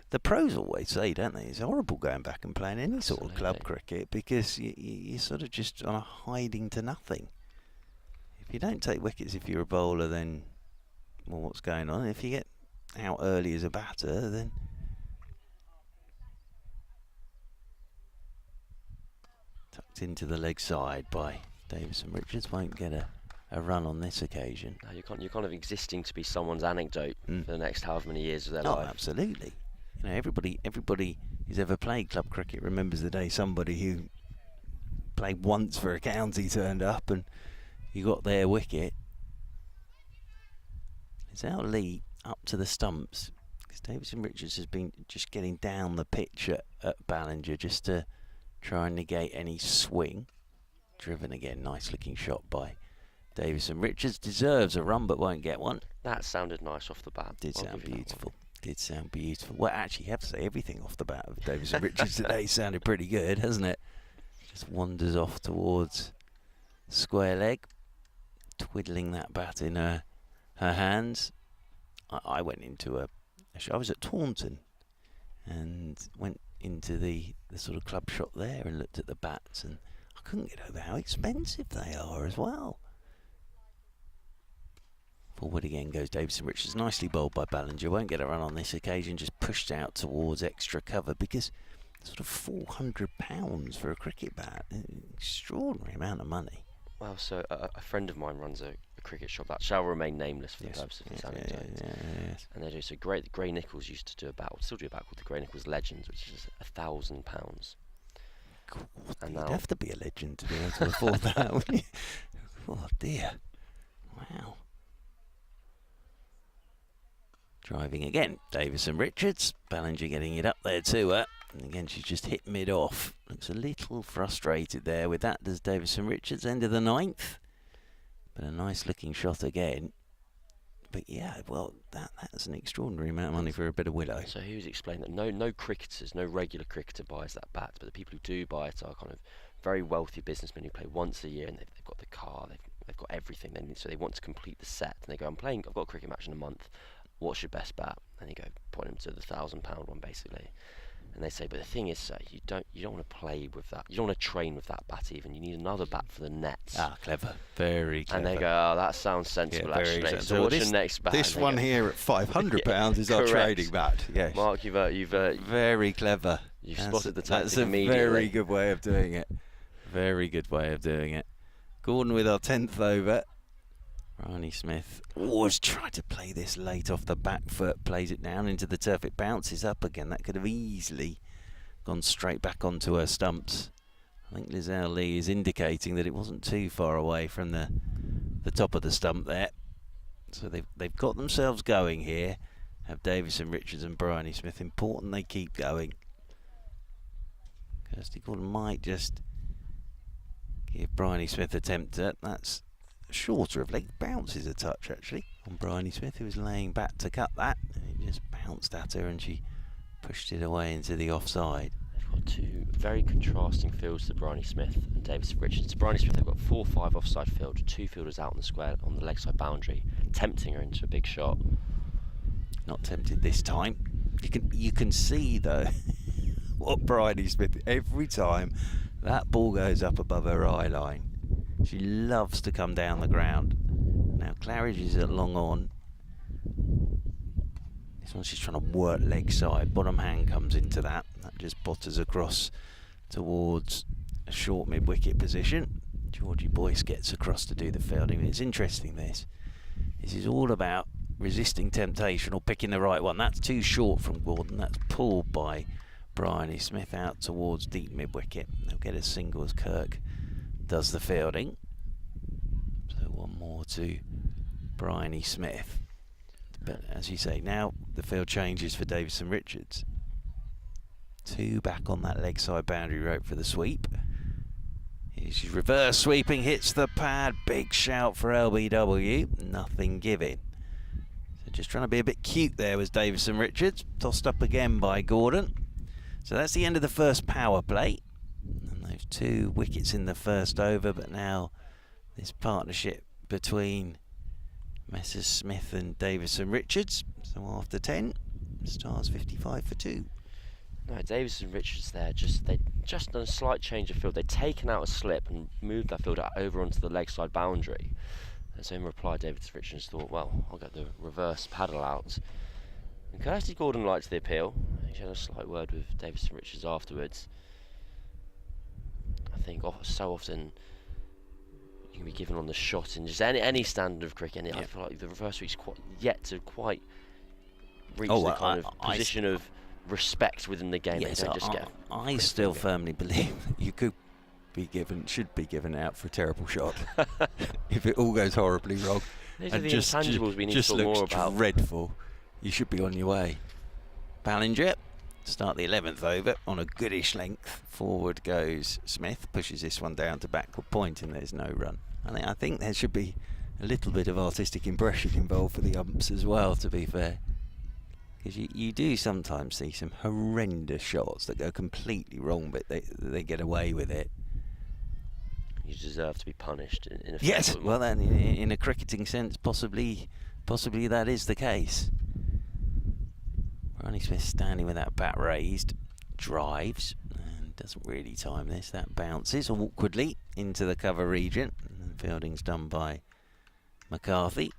Speaker 1: The pros always say, don't they, it's horrible going back and playing any sort of club cricket, because you're sort of just on a hiding to nothing. If you don't take wickets if you're a bowler, then, well, what's going on? If you get out early as a batter, then tucked into the leg side by Davison-Richards. Won't get a run on this occasion.
Speaker 2: No, you're kind of existing to be someone's anecdote for the next however many years of their life.
Speaker 1: Absolutely. You know, everybody who's ever played club cricket remembers the day somebody who played once for a county turned up and you got their wicket. It's our Lee up to the stumps, because Davison-Richards has been just getting down the pitch at Ballinger just to try and negate any swing. Driven again, nice looking shot by Davison-Richards. Deserves a run but won't get one.
Speaker 2: That sounded nice off the bat.
Speaker 1: Did sound beautiful. Did sound beautiful. Well, actually, you have to say everything off the bat of Davison-Richards today sounded pretty good, hasn't it? Just wanders off towards square leg, twiddling that bat in her hands. I went into I was at Taunton and went into the sort of club shop there and looked at the bats, and I couldn't get over how expensive they are as well. Forward again goes Davison-Richards, nicely bowled by Ballinger. Won't get a run on this occasion, just pushed out towards extra cover, because sort of £400 for a cricket bat, an extraordinary amount of money.
Speaker 2: Well, so a friend of mine runs a cricket shop that shall remain nameless for the purpose of this anecdote.
Speaker 1: Yes.
Speaker 2: And they do so great. Gray Nichols used to do still do a bat called the Gray Nichols Legends, which is £1,000.
Speaker 1: God,
Speaker 2: and
Speaker 1: you'd
Speaker 2: now
Speaker 1: have to be a legend to be able to afford that, wouldn't you? Oh dear. Wow. Driving again, Davison-Richards. Ballinger getting it up there to her. And again, she's just hit mid-off. Looks a little frustrated there with that, does Davison-Richards. End of the 9th. But a nice looking shot again. But yeah, well, that's an extraordinary amount of money for a bit of willow.
Speaker 2: So he was explaining that no cricketers, no regular cricketer buys that bat, but the people who do buy it are kind of very wealthy businessmen who play once a year, and they've got the car, they've they've got everything they need, so they want to complete the set. And they go, I've got a cricket match in a month. What's your best bat? And you go, point them to the £1,000 one, basically. And they say, but the thing is, sir, you don't want to play with that. You don't want to train with that bat even. You need another bat for the nets.
Speaker 1: Ah, clever. Very clever.
Speaker 2: And they go, oh, that sounds sensible, actually.
Speaker 1: Sensible.
Speaker 2: So what's your next bat?
Speaker 1: This one here at £500 is our trading bat. Yes.
Speaker 2: Mark, you've
Speaker 1: very clever.
Speaker 2: You've spotted the tactic
Speaker 1: That's a
Speaker 2: immediately.
Speaker 1: very good way of doing it. Very good way of doing it. Gordon with our 10th over. Bryony Smith always tried to play this late off the back foot, plays it down into the turf, it bounces up again. That could have easily gone straight back onto her stumps. I think Lizelle Lee is indicating that it wasn't too far away from the top of the stump there. So they've got themselves going here. Have Davison Richards and Bryony Smith. Important they keep going. Kirsty Gordon might just give Bryony Smith a attempt at that's shorter of leg, bounces a touch actually on Bryony Smith, who was laying back to cut that, and it just bounced at her and she pushed it away into the offside.
Speaker 2: They've got two very contrasting fields to Bryony Smith and Davison Richards. To Bryony Smith, they've got 4-5 offside field, two fielders out on the square on the leg side boundary, tempting her into a big shot.
Speaker 1: Not tempted this time. You can see though what Bryony Smith, every time that ball goes up above her eye line, she loves to come down the ground. Now Claridge is at long on. This one she's trying to work leg side. Bottom hand comes into that. That just botters across towards a short mid-wicket position. Georgie Boyce gets across to do the fielding. It's interesting this. This is all about resisting temptation or picking the right one. That's too short from Gordon. That's pulled by Bryony Smith out towards deep mid-wicket. They'll get a single as Kirk does the fielding. So one more to Bryony Smith. But as you say, now the field changes for Davison Richards. Two back on that leg side boundary rope for the sweep. She's reverse sweeping, hits the pad. Big shout for LBW. Nothing given. So just trying to be a bit cute there was Davison Richards. Tossed up again by Gordon. So that's the end of the first power play. And those 2 wickets in the first over, but now this partnership between Messrs Smith and Davison Richards. So after 10, Stars 55 for 2.
Speaker 2: No, Davison Richards there, they just done a slight change of field. They'd taken out a slip and moved that field over onto the leg side boundary. And so in reply, Davison Richards thought, well, I'll get the reverse paddle out. And Kirsty Gordon liked the appeal. She had a slight word with Davison Richards afterwards. I think so often you can be given on the shot in just any standard of cricket. And I feel like the reverse sweep's yet to quite reach the kind of position of respect within the game.
Speaker 1: Yes,
Speaker 2: they don't just get
Speaker 1: I still firmly believe that you should be given out for a terrible shot if it all goes horribly wrong.
Speaker 2: These are the intangibles we need to talk more about.
Speaker 1: Just looks dreadful. You should be on your way. Ballinger, start the 11th over on a goodish length. Forward goes Smith, pushes this one down to backward point, and there's no run. I think there should be a little bit of artistic impression involved for the umps as well, to be fair. Because you do sometimes see some horrendous shots that go completely wrong, but they get away with it.
Speaker 2: You deserve to be punished in a
Speaker 1: yes, well then, in a cricketing sense, possibly that is the case. Bryony Smith standing with that bat raised, drives, and doesn't really time this. That bounces awkwardly into the cover region, and fielding's done by McCarthy.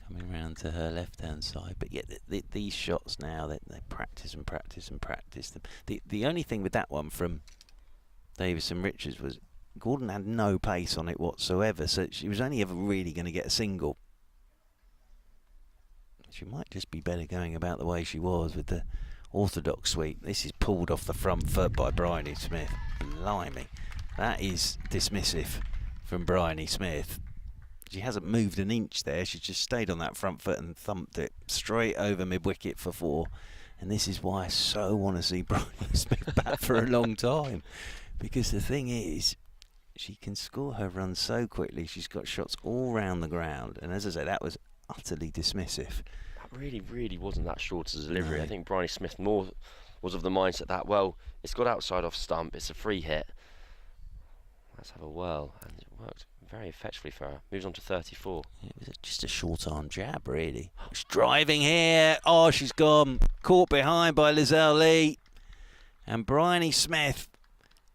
Speaker 1: Coming round to her left-hand side, but yet these shots now they practice and practice and practice them. The only thing with that one from Davison Richards was Gordon had no pace on it whatsoever, so she was only ever really going to get a single. She might just be better going about the way she was with the orthodox sweep. This is pulled off the front foot by Bryony Smith. Blimey, that is dismissive from Bryony Smith. She hasn't moved an inch there. She's just stayed on that front foot and thumped it straight over mid-wicket for 4. And this is why I so want to see Bryony Smith back for a long time. Because the thing is, she can score her runs so quickly. She's got shots all round the ground. And as I say, that was utterly dismissive.
Speaker 2: That really wasn't that short as a delivery.
Speaker 1: No.
Speaker 2: I think Bryony Smith more was of the mindset that, well, it's got outside off stump. It's a free hit. Let's have a whirl. And it worked very effectively for her. Moves on to 34.
Speaker 1: It was just a short arm jab, really. She's driving here. Oh, she's gone. Caught behind by Lizelle Lee. And Bryony Smith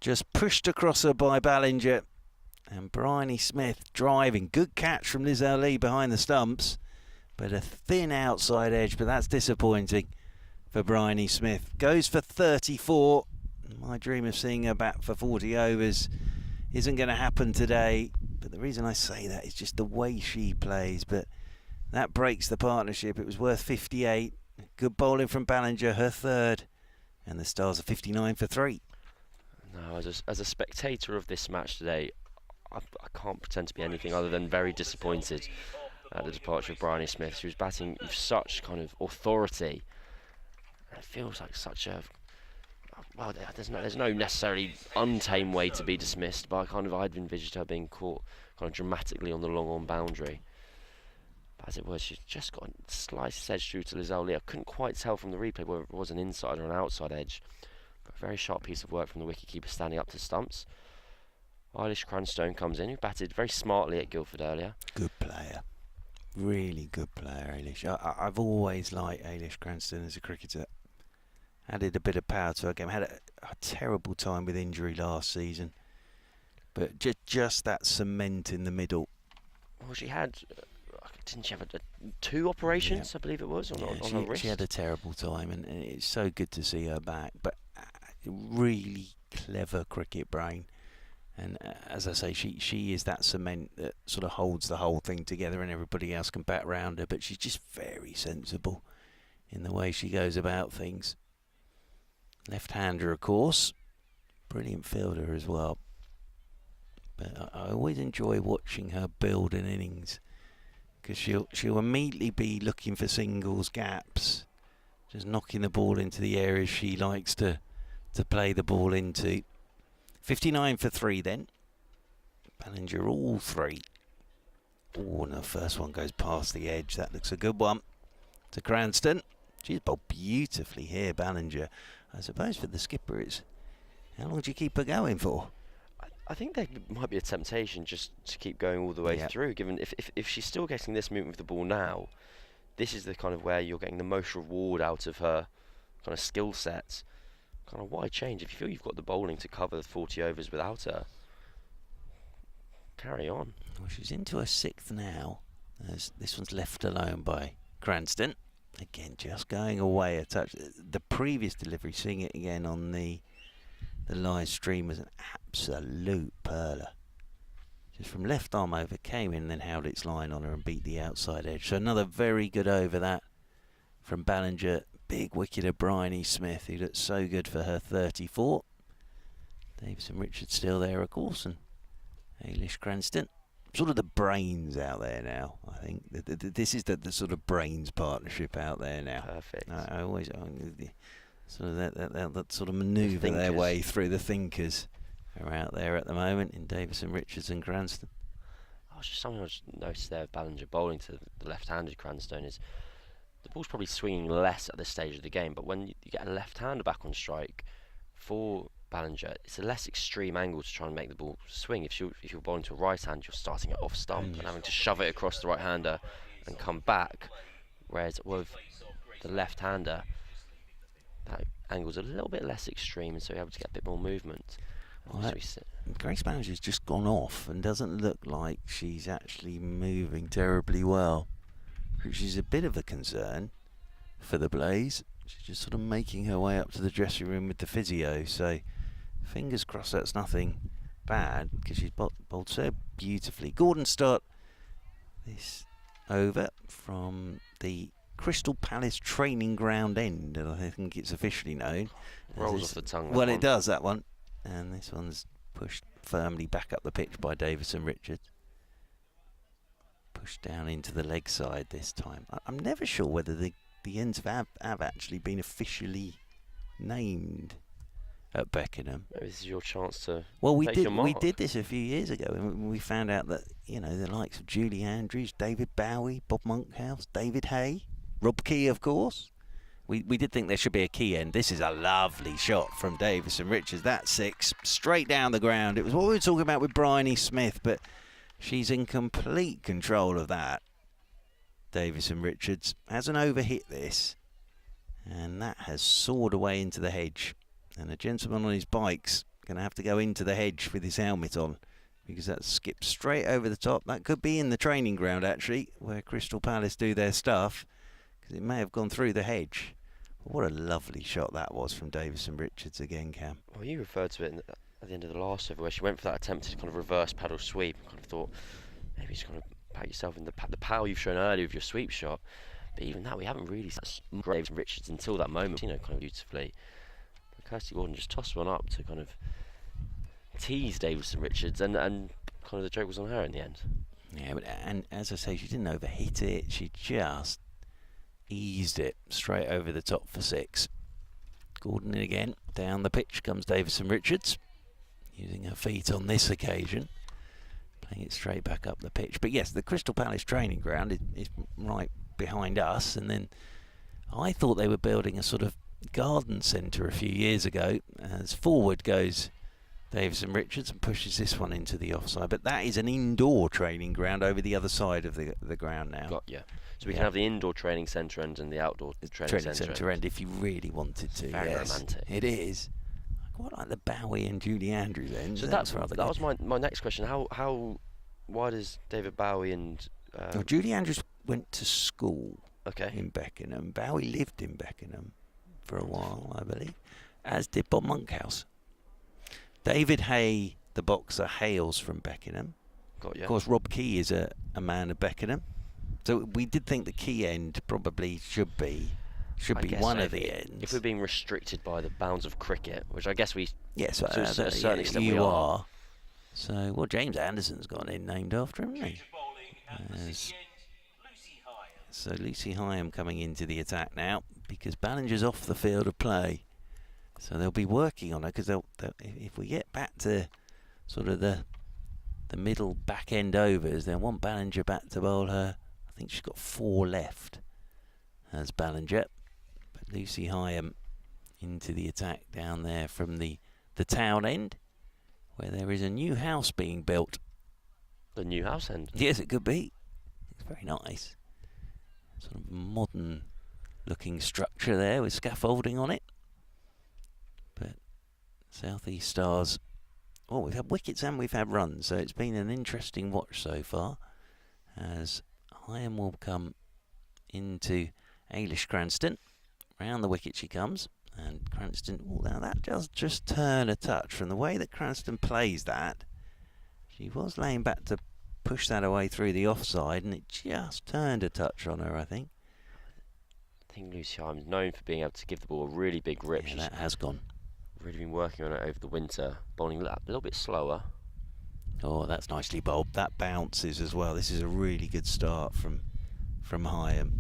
Speaker 1: just pushed across her by Ballinger. And Bryony Smith driving. Good catch from Lizelle Lee behind the stumps. But a thin outside edge, but that's disappointing for Bryony Smith. Goes for 34. My dream of seeing her back for 40 overs isn't going to happen today. But the reason I say that is just the way she plays. But that breaks the partnership. It was worth 58. Good bowling from Ballinger, her third. And the Stars are 59 for 3.
Speaker 2: No, as a spectator of this match today, I can't pretend to be anything other than very disappointed at the departure of Bryony Smith. She was batting with such kind of authority. It feels like such a... Well, there's no necessarily untamed way to be dismissed, but I'd envisaged her being caught kind of dramatically on the long on boundary. But as it was, she's just got a slight edge through to Lizelle Lee. I couldn't quite tell from the replay whether it was an inside or an outside edge. But a very sharp piece of work from the wicketkeeper standing up to stumps. Eilish Cranstone comes in, who batted very smartly at Guildford earlier.
Speaker 1: Good player. Really good player, Eilish. I've always liked Eilish Cranstone as a cricketer. Added a bit of power to her game. Had a terrible time with injury last season. But just that cement in the middle.
Speaker 2: Well, she had... didn't she have 2 operations, I believe it was, on her wrist?
Speaker 1: She had a terrible time, and it's so good to see her back. But really clever cricket brain. And as I say, she is that cement that sort of holds the whole thing together, and everybody else can bat around her. But she's just very sensible in the way she goes about things. Left-hander, of course. Brilliant fielder as well. But I always enjoy watching her build an innings, because she'll immediately be looking for singles, gaps, just knocking the ball into the areas she likes to play the ball into. 59 for 3 then. Ballinger all 3. Oh, and the first one goes past the edge. That looks a good one. To Cranston. She's bowled beautifully here, Ballinger. I suppose for the skipper, it's how long do you keep her going for?
Speaker 2: I think there might be a temptation just to keep going all the way through, given if she's still getting this movement with the ball now, this is the kind of where you're getting the most reward out of her kind of skill set. Kind of why change? If you feel you've got the bowling to cover the 40 overs without her, carry on.
Speaker 1: Well, she's into her 6th now. This one's left alone by Cranston. Again, just going away a touch. The previous delivery, seeing it again on the live stream, was an absolute perler. Just from left arm over, came in and then held its line on her and beat the outside edge. So another very good over that from Ballinger. Big wicket of Bryony Smith, who looked so good for her 34. Davison Richards still there, of course, and Eilish Cranston. Sort of the brains out there now, I think. This is the sort of brains partnership out there now.
Speaker 2: Perfect.
Speaker 1: I always sort of that sort of manoeuvre their way through. The thinkers are out there at the moment in Davison Richards and Cranston.
Speaker 2: Oh, just something I just noticed there of Ballinger bowling to the left-handed Cranstone is the ball's probably swinging less at this stage of the game, but when you get a left-hander back on strike for Ballinger, it's a less extreme angle to try and make the ball swing. If you're bowling to a right hand, you're starting it off stump and having to shove it across the right hander and come back. Whereas with the left hander, that angle's a little bit less extreme, so you're able to get a bit more movement.
Speaker 1: Well, Grace Ballinger's just gone off and doesn't look like she's actually moving terribly well, which is a bit of a concern for the Blaze. She's just sort of making her way up to the dressing room with the physio, so fingers crossed that's nothing bad, because she's bowled so beautifully. Gordon start this over from the Crystal Palace training ground end, and I think it's officially known.
Speaker 2: Rolls off the tongue.
Speaker 1: Well, it does, that one. And this one's pushed firmly back up the pitch by Davison Richards. Pushed down into the leg side this time. I'm never sure whether the ends have actually been officially named at Beckenham.
Speaker 2: Maybe this is your chance to.
Speaker 1: Well, we did this a few years ago, and we found out that, you know, the likes of Julie Andrews, David Bowie, Bob Monkhouse, David Hay, Rob Key, of course. We did think there should be a key end. This is a lovely shot from Davison Richards. That 6 straight down the ground. It was what we were talking about with Bryony Smith, but She's in complete control of that. Davison Richards hasn't overhit this, and that has soared away into the hedge. And a gentleman on his bike's going to have to go into the hedge with his helmet on, because that skipped straight over the top. That could be in the training ground, actually, where Crystal Palace do their stuff, because it may have gone through the hedge. But what a lovely shot that was from Davison Richards again, Cam.
Speaker 2: Well, you referred to it at the end of the last over, where she went for that attempted kind of reverse paddle sweep. Kind of thought maybe just kind of pat yourself in the power you've shown earlier with your sweep shot. But even that, we haven't really seen Davison Richards until that moment, kind of beautifully. But Kirsty Gordon just tossed one up to kind of tease Davison Richards, and kind of the joke was on her in the end.
Speaker 1: Yeah, but and as I say, she didn't overhit it. She just eased it straight over the top for 6. Gordon in again. Down the pitch comes Davison Richards, using her feet on this occasion, playing it straight back up the pitch. But yes, the Crystal Palace training ground is right behind us, and then I thought they were building a sort of garden centre a few years ago. As forward goes Davison Richards and pushes this one into the offside. But that is an indoor training ground over the other side of the ground now.
Speaker 2: Got you. So we can have the indoor training centre end and the outdoor training centre
Speaker 1: end if you really wanted to.
Speaker 2: Very romantic.
Speaker 1: It is. I quite like the Bowie and Julie Andrews end.
Speaker 2: So that was my next question. Why does David Bowie and
Speaker 1: well, Julie Andrews went to school
Speaker 2: okay
Speaker 1: in Beckenham. Bowie lived in Beckenham for a while, I believe, as did Bob Monkhouse. David Hay, the boxer, hails from Beckenham.
Speaker 2: Got you.
Speaker 1: Of course, Rob Key is a man of Beckenham. So we did think the Key end probably should be one of the ends.
Speaker 2: If we're being restricted by the bounds of cricket, which I guess we
Speaker 1: yes,
Speaker 2: to a certain extent
Speaker 1: you
Speaker 2: we are.
Speaker 1: So, well, James Anderson's got an end named after him, hasn't he? So Lucy Hyam coming into the attack now, because Ballinger's off the field of play. So they'll be working on her, because if we get back to sort of the middle back end overs, they'll want Ballinger back to bowl her. I think she's got 4 left as Ballinger. But Lucy Hyam into the attack down there from the town end, where there is a new house being built.
Speaker 2: The new house end?
Speaker 1: Yes, it could be. It's very nice. Sort of modern looking structure there with scaffolding on it. But South East Stars, well, we've had wickets and we've had runs, so it's been an interesting watch so far, as Hyam will come into Ailish Cranston. Round the wicket she comes, and Cranston, now that does just turn a touch. From the way that Cranston plays that, she was laying back to push that away through the offside, and it just turned a touch on her, I think.
Speaker 2: I think Lucy Hyam is known for being able to give the ball a really big rip.
Speaker 1: Yeah, that has gone.
Speaker 2: Really been working on it over the winter, bowling a little bit slower.
Speaker 1: Oh, that's nicely bowled. That bounces as well. This is a really good start from Hyam.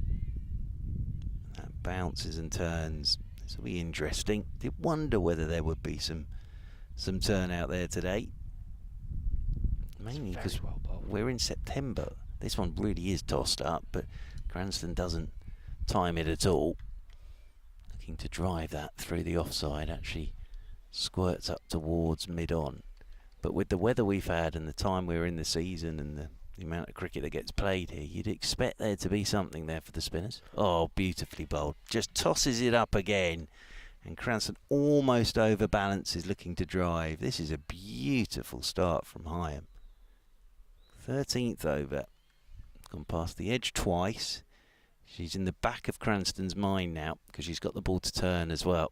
Speaker 1: That bounces and turns. This will be interesting. Did wonder whether there would be some turnout there today. Mainly because we're in September. This one really is tossed up, but Cranston doesn't time it at all. Looking to drive that through the offside, actually squirts up towards mid-on. But with the weather we've had and the time we're in the season and the amount of cricket that gets played here, you'd expect there to be something there for the spinners. Oh, beautifully bowled. Just tosses it up again, and Cranston almost overbalances, looking to drive. This is a beautiful start from Hyam. 13th over. Gone past the edge twice. She's in the back of Cranston's mind now, because she's got the ball to turn as well.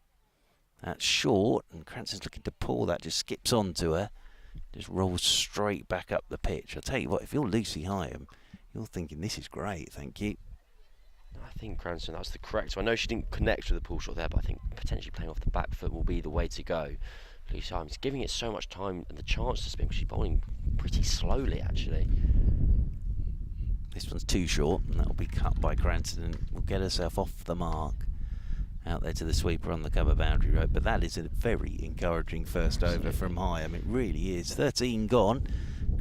Speaker 1: That's short, and Cranston's looking to pull that, just skips onto her, just rolls straight back up the pitch. I'll tell you what, if you're Lucy Hyam, you're thinking, this is great, thank you.
Speaker 2: I think Cranston, that's the correct one. I know she didn't connect with the pull shot there, but I think potentially playing off the back foot will be the way to go. Lucy Hyam's giving it so much time and the chance to spin, because she's bowling pretty slowly, actually.
Speaker 1: This one's too short, and that'll be cut by Cranston, and will get herself off the mark. Out there to the sweeper on the cover boundary rope, but that is a very encouraging first over from Hyam. It really is. 13 gone.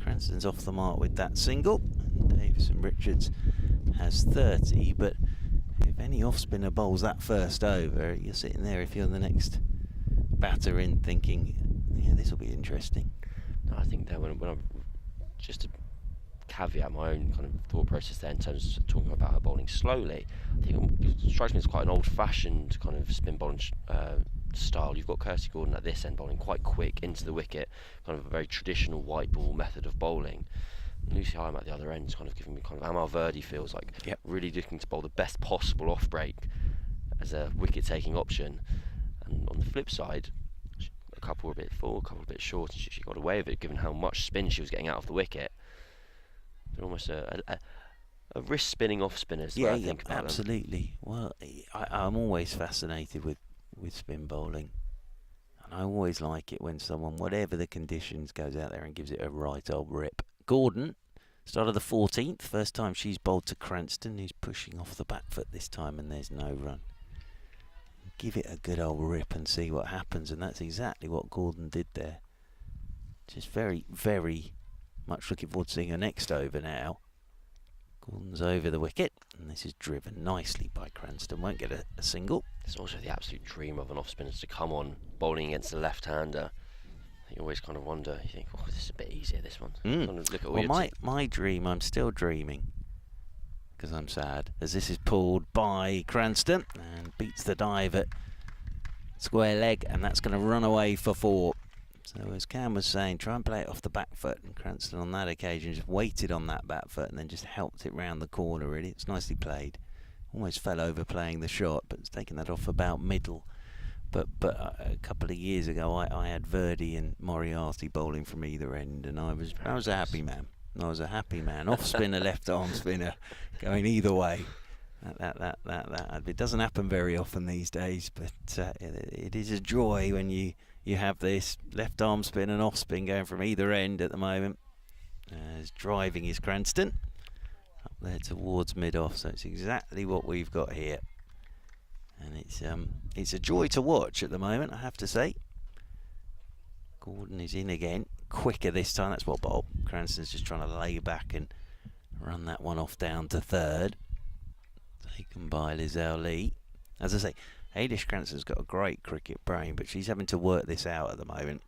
Speaker 1: Cranston's off the mark with that single, and Davison Richards has 30. But if any off-spinner bowls that first over, you're sitting there, if you're the next batter in, thinking, yeah, this will be interesting.
Speaker 2: No, I think that when I'm just to caveat my own kind of thought process there in terms of talking about her bowling slowly. I think it strikes me as quite an old-fashioned kind of spin bowling style. You've got Kirsty Gordon at this end bowling quite quick into the wicket, kind of a very traditional white ball method of bowling. Lucy Hyam at the other end is kind of giving me kind of Amal Verdi feels like, really looking to bowl the best possible off break as a wicket-taking option. And on the flip side, a couple were a bit full, a couple a bit short, and she got away with it given how much spin she was getting out of the wicket. They're almost a wrist spinning off spinners.
Speaker 1: Yeah,
Speaker 2: I think about
Speaker 1: absolutely. Well, I'm always fascinated with spin bowling, and I always like it when someone, whatever the conditions, goes out there and gives it a right old rip. Gordon, start of the 14th, first time she's bowled to Cranston, who's pushing off the back foot this time, and there's no run. Give it a good old rip and see what happens, and that's exactly what Gordon did there. Just very, very much looking forward to seeing her next over now. Gordon's over the wicket, and this is driven nicely by Cranston. Won't get a single.
Speaker 2: It's also the absolute dream of an off-spinner to come on bowling against a left-hander. You always kind of wonder, you think, oh, this is a bit easier, this one. Kind of look at
Speaker 1: well, my dream, I'm still dreaming, because I'm sad, as this is pulled by Cranston and beats the dive at square leg, and that's going to run away for 4. So as Cam was saying, try and play it off the back foot, and Cranston on that occasion just waited on that back foot and then just helped it round the corner. Really, it's nicely played. Almost fell over playing the shot, but it's taken that off about middle. But a couple of years ago, I had Verdi and Moriarty bowling from either end, and I was a happy man. I was a happy man. Off spinner, left arm spinner, going either way. That it doesn't happen very often these days, but it is a joy when you have this left arm spin and off spin going from either end at the moment. As driving is Cranston up there towards mid off, so it's exactly what we've got here, and it's a joy to watch at the moment, I have to say. Gordon is in again, quicker this time. That's what Bob Cranston's just trying to lay back and run that one off down to third. Taken by Lizelle Lee. As I say, Haidish Cranston's got a great cricket brain, but she's having to work this out at the moment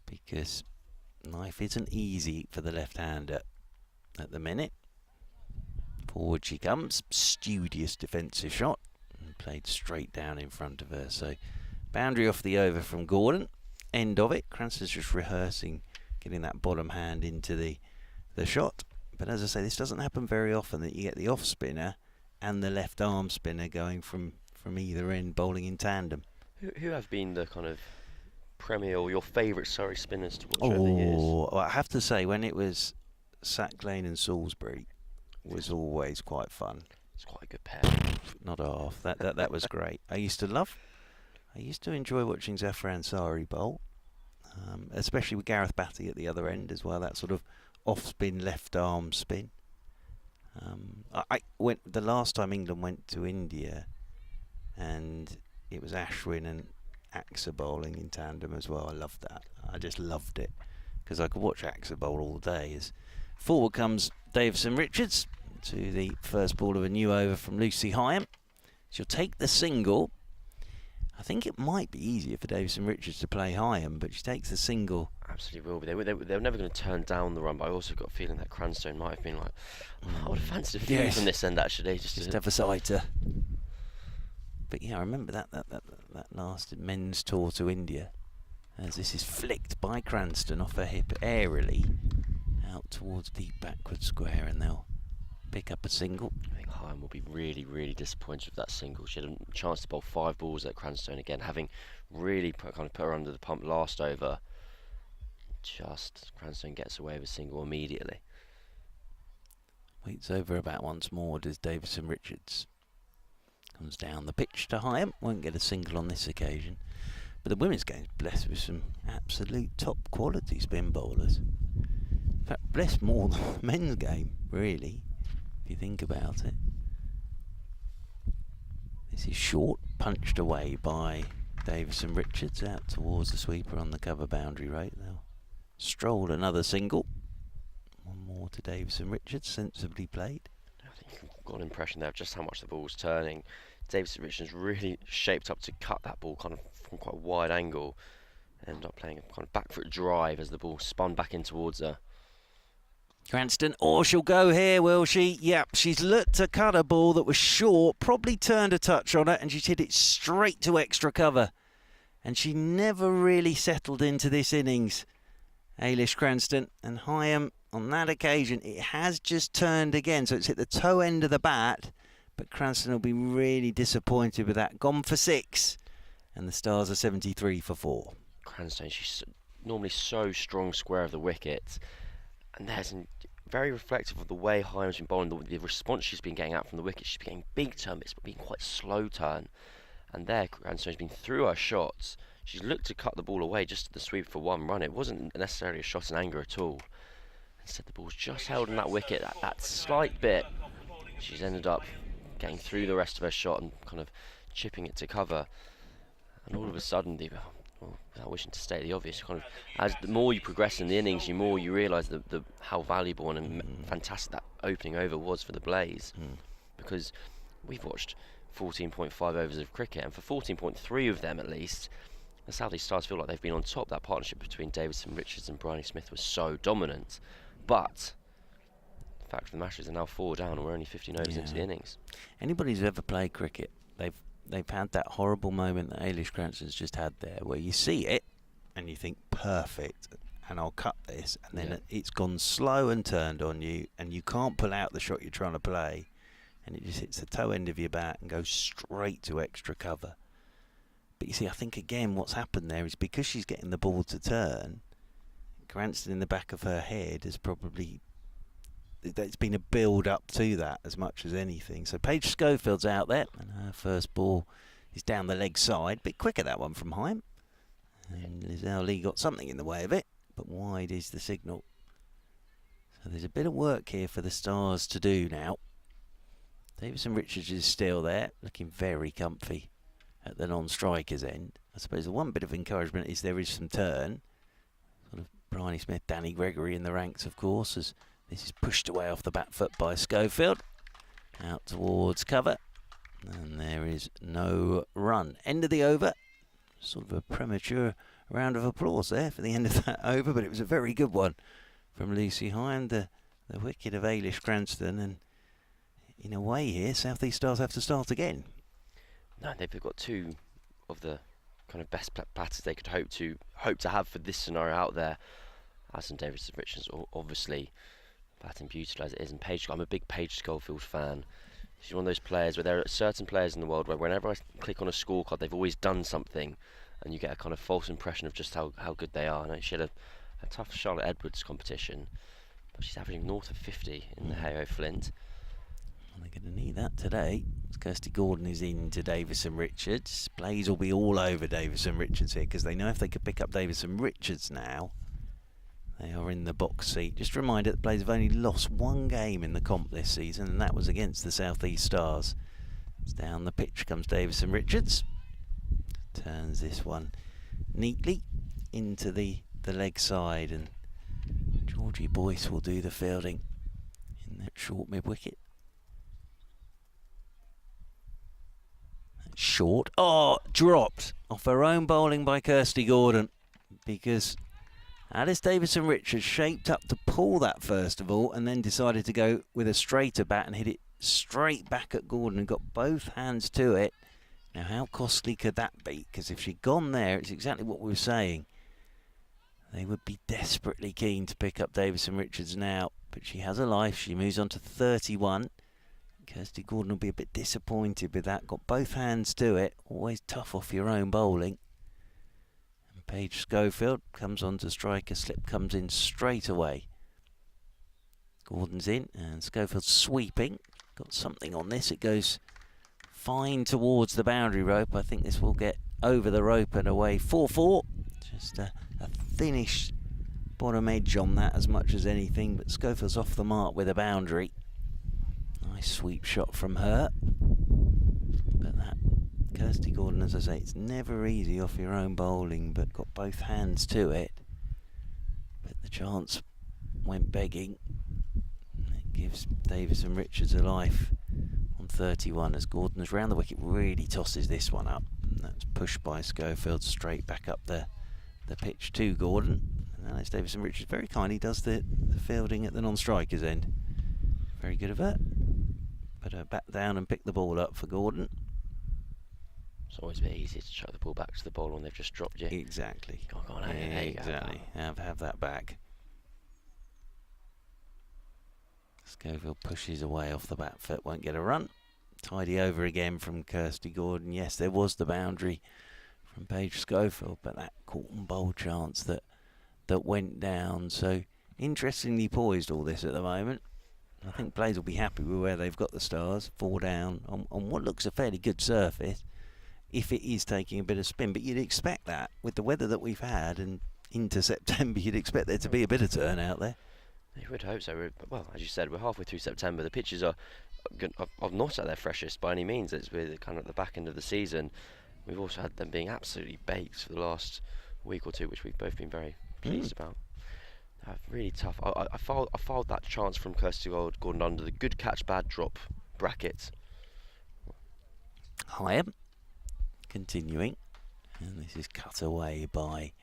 Speaker 1: because life isn't easy for the left-hander at the minute. Forward she comes, studious defensive shot, and played straight down in front of her. So boundary off the over from Gordon. End of it. Cranston's just rehearsing getting that bottom hand into the shot. But as I say, this doesn't happen very often, that you get the off spinner and the left arm spinner going from either end bowling in tandem.
Speaker 2: Who have been the kind of premier or your favourite Surrey spinners to watch over the years?
Speaker 1: Well, I have to say, when it was Sack Lane and Salisbury, was always quite fun.
Speaker 2: It's quite a good pair.
Speaker 1: Not half. That was great. I used to enjoy watching Zafar Ansari bowl, especially with Gareth Batty at the other end as well. That sort of off spin, left arm spin. I went the last time England went to India, and it was Ashwin and Axer bowling in tandem as well. I loved that. I just loved it because I could watch Axer bowl all day. As forward comes Davison Richards to the first ball of a new over from Lucy Hyam. She'll take the single. I think it might be easier for Davison Richards to play Hyam, but she takes the single.
Speaker 2: Absolutely will be. They were never going to turn down the run, but I also got a feeling that Cranstone might have been like, I would have fancied a few from this end actually. Just
Speaker 1: have a sighter. But yeah, I remember that last men's tour to India, as this is flicked by Cranston off her hip airily out towards deep backward square, and they'll pick up a single.
Speaker 2: I think Hyam will be really, really disappointed with that single. She had a chance to bowl 5 balls at Cranstone again, having really put her under the pump last over. Just Cranstone gets away with a single immediately.
Speaker 1: Waits over about once more, does Davison Richards. Comes down the pitch to Hyam. Won't get a single on this occasion. But the women's game's blessed with some absolute top quality spin bowlers. In fact, blessed more than the men's game, really, if you think about it. This is short, punched away by Davison Richards out towards the sweeper on the cover boundary rate. They'll stroll another single. One more to Davison Richards, sensibly played.
Speaker 2: I think you've got an impression there of just how much the ball's turning. Davison Richards really shaped up to cut that ball kind of from quite a wide angle. Ended up playing a kind of back foot drive as the ball spun back in towards her.
Speaker 1: Cranston, she'll go here, will she? Yep, she's looked to cut a ball that was short, probably turned a touch on it, and she's hit it straight to extra cover. And she never really settled into this innings, Ailish Cranston. And Heyhoe, on that occasion, it has just turned again, so it's hit the toe end of the bat. But Cranston will be really disappointed with that. Gone for 6, and the Stars are 73 for 4.
Speaker 2: Cranston, she's normally so strong square of the wicket, and there's very reflective of the way Heyhoe's been bowling, the response she's been getting out from the wicket. She's been getting big turn, but it's been quite slow turn. And there, Cranston's been through her shots. She's looked to cut the ball away just at the sweep for 1 run. It wasn't necessarily a shot in anger at all. Instead, the ball's just held on that wicket, that slight bit. She's ended up getting through the rest of her shot and kind of chipping it to cover. And all of a sudden, without wishing to state the obvious, kind of as the more you progress in the innings, the more you realise how valuable and fantastic that opening over was for the Blaze. Because we've watched 14.5 overs of cricket, and for 14.3 of them at least, the South East Stars feel like they've been on top. That partnership between Davison Richards and Bryony Smith was so dominant. But the fact of the matter is they're now 4 down and we're only 15 overs into the innings.
Speaker 1: Anybody who's ever played cricket, they've had that horrible moment that Ailish Cranston's just had there, where you see it and you think, perfect, and I'll cut this, and then it's gone slow and turned on you, and you can't pull out the shot you're trying to play, and it just hits the toe end of your bat and goes straight to extra cover. But you see, I think again what's happened there is because she's getting the ball to turn, Cranston in the back of her head has probably, it's been a build up to that as much as anything. So Paige Schofield's out there, and her first ball is down the leg side. Bit quicker that one from Heyhoe. And Lizelle Lee got something in the way of it, but wide is the signal. So there's a bit of work here for the Stars to do now. Davison Richards is still there, looking very comfy at the non-striker's end. I suppose the one bit of encouragement is there is some turn. Sort of Bryony Smith, Danny Gregory in the ranks, of course, as this is pushed away off the back foot by Schofield. Out towards cover. And there is no run. End of the over. Sort of a premature round of applause there for the end of that over, but it was a very good one from Lucy Heyhoe, the wicket of Ailish Cranston. And in a way here, South East Stars have to start again.
Speaker 2: No, they've got 2 of the kind of best batters they could hope to have for this scenario out there. Alison Davis Richards, obviously batting beautifully as it is, and Paige. I'm a big Paige Schofield fan. She's one of those players where there are certain players in the world where whenever I click on a scorecard, they've always done something, and you get a kind of false impression of just how good they are. And she had a tough Charlotte Edwards competition, but she's averaging north of 50 in the Heyhoe Flint.
Speaker 1: Well, they're going to need that today. Kirsty Gordon is in to Davison Richards. Blaze will be all over Davison Richards here, because they know if they could pick up Davison Richards now, they are in the box seat. Just a reminder that Blaze have only lost 1 game in the comp this season, and that was against the South East Stars. It's down the pitch comes Davison Richards. Turns this one neatly into the leg side, and Georgie Boyce will do the fielding in that short mid-wicket. Short. Dropped off her own bowling by Kirsty Gordon, because Alice Davison Richards shaped up to pull that first of all, and then decided to go with a straighter bat and hit it straight back at Gordon and got both hands to it. Now, how costly could that be? Because if she'd gone there, it's exactly what we were saying. They would be desperately keen to pick up Davison Richards now, but she has a life. She moves on to 31. Kirsty Gordon will be a bit disappointed with that. Got both hands to it. Always tough off your own bowling. And Paige Schofield comes on to strike. A slip comes in straight away. Gordon's in and Schofield's sweeping. Got something on this. It goes fine towards the boundary rope. I think this will get over the rope and away. 4-4. Just a thinnish bottom edge on that as much as anything. But Schofield's off the mark with a boundary. Nice sweep shot from her. But that Kirsty Gordon, as I say, it's never easy off your own bowling, but got both hands to it. But the chance went begging. It gives Davison Richards a life on 31 as Gordon's round the wicket, really tosses this one up. And that's pushed by Schofield straight back up the pitch to Gordon. And Alex Davison-Richards very kindly does the fielding at the non-striker's end. Very good of her. Put her back down and pick the ball up for Gordon.
Speaker 2: It's always a bit easier to chuck the ball back to the bowler when they've just dropped you.
Speaker 1: Exactly.
Speaker 2: Go on,
Speaker 1: exactly. Have that back. Schofield pushes away off the back foot, won't get a run. Tidy over again from Kirsty Gordon. Yes, there was the boundary from Paige Schofield, but that caught and bowl chance that went down. So interestingly poised all this at the moment. I think players will be happy with where they've got the stars. 4 down on what looks a fairly good surface, if it is taking a bit of spin. But you'd expect that with the weather that we've had and into September, you'd expect there to be a bit of turn out there.
Speaker 2: You would hope so. Well, as you said, we're halfway through September. The pitches are not at their freshest by any means. It's we're kind of at the back end of the season. We've also had them being absolutely baked for the last week or two, which we've both been very pleased about. Really tough. I filed that chance from Kirsty Gordon under the good catch, bad drop bracket.
Speaker 1: Heyhoe continuing, and this is cut away by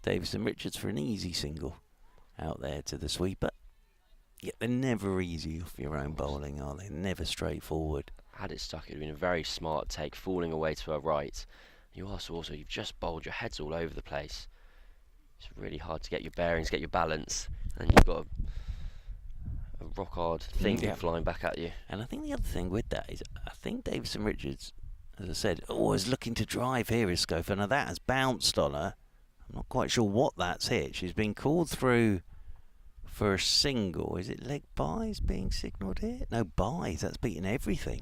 Speaker 1: Davison-Richards for an easy single out there to the sweeper. Yet they're never easy off your own bowling, are they? Never straightforward.
Speaker 2: Had it stuck, it would have been a very smart take, falling away to her right. You've just bowled your heads all over the place. It's really hard to get your bearings, get your balance, and you've got a rock hard thing flying back at you.
Speaker 1: And I think the other thing with that is, I think Davison-Richards, as I said, always looking to drive here is Schofield. Now that has bounced on her. I'm not quite sure what that's hit. She's been called through for a single. Is it leg byes being signalled here? No, byes. That's beaten everything.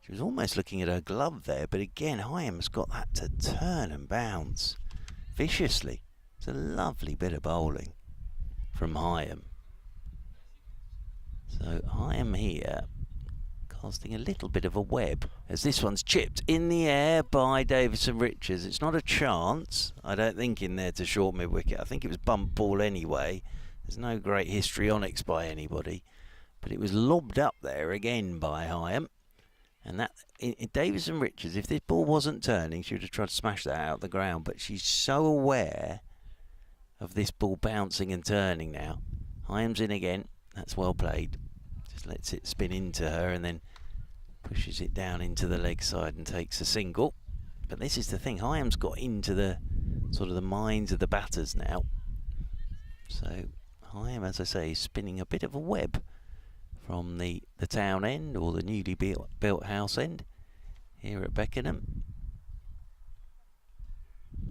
Speaker 1: She was almost looking at her glove there, but again, Heyhoe's got that to turn and bounce viciously. It's a lovely bit of bowling from Heyhoe. So Heyhoe here casting a little bit of a web as this one's chipped in the air by Davison-Richards. It's not a chance, I don't think, in there to short mid-wicket. I think it was bump ball anyway. There's no great histrionics by anybody, but it was lobbed up there again by Heyhoe. And that, in Davison-Richards, if this ball wasn't turning, she would have tried to smash that out of the ground, but she's so aware of this ball bouncing and turning now. Heyhoe's in again. That's well played. Just lets it spin into her and then pushes it down into the leg side and takes a single. But this is the thing, Heyhoe's got into the sort of the minds of the batters now. So Heyhoe, as I say, is spinning a bit of a web from the town end, or the newly built house end here at Beckenham.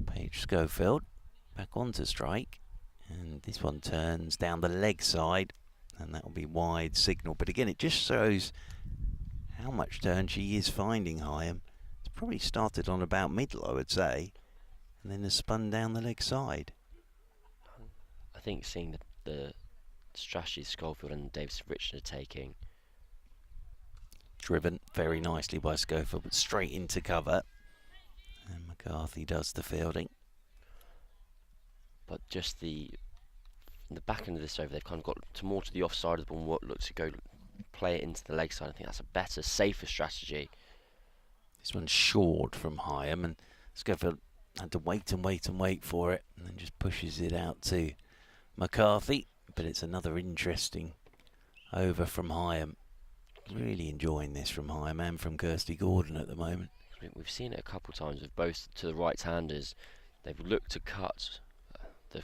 Speaker 1: Paige Schofield back onto strike, and this one turns down the leg side, and that will be wide signal. But again, it just shows how much turn she is finding, Heyhoe. It's probably started on about middle, I would say, and then has spun down the leg side.
Speaker 2: I think seeing the strategy Schofield and Davison-Richards are taking.
Speaker 1: Driven very nicely by Schofield, but straight into cover. And McCarthy does the fielding.
Speaker 2: But just in the back end of this over, they've kind of got more to the offside of the ball and what looks to go play it into the leg side. I think that's a better, safer strategy.
Speaker 1: This one's short from Heyhoe, and Schofield had to wait and wait and wait for it, and then just pushes it out to McCarthy. But it's another interesting over from Heyhoe. Really enjoying this from Heyhoe and from Kirsty Gordon at the moment.
Speaker 2: We've seen it a couple of times with both to the right-handers. They've looked to cut the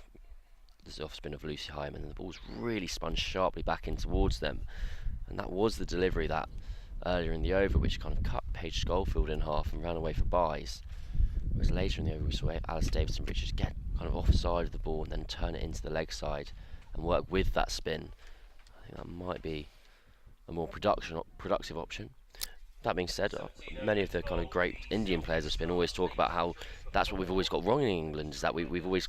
Speaker 2: off spin of Lucy Heyhoe, and the ball's really spun sharply back in towards them. And that was the delivery that earlier in the over, which kind of cut Paige Schofield in half and ran away for byes. Whereas later in the over, we saw Alice Davison-Richards get kind of offside of the ball and then turn it into the leg side and work with that spin. I think that might be a more productive option. That being said, many of the kind of great Indian players of spin always talk about how that's what we've always got wrong in England, is that we've always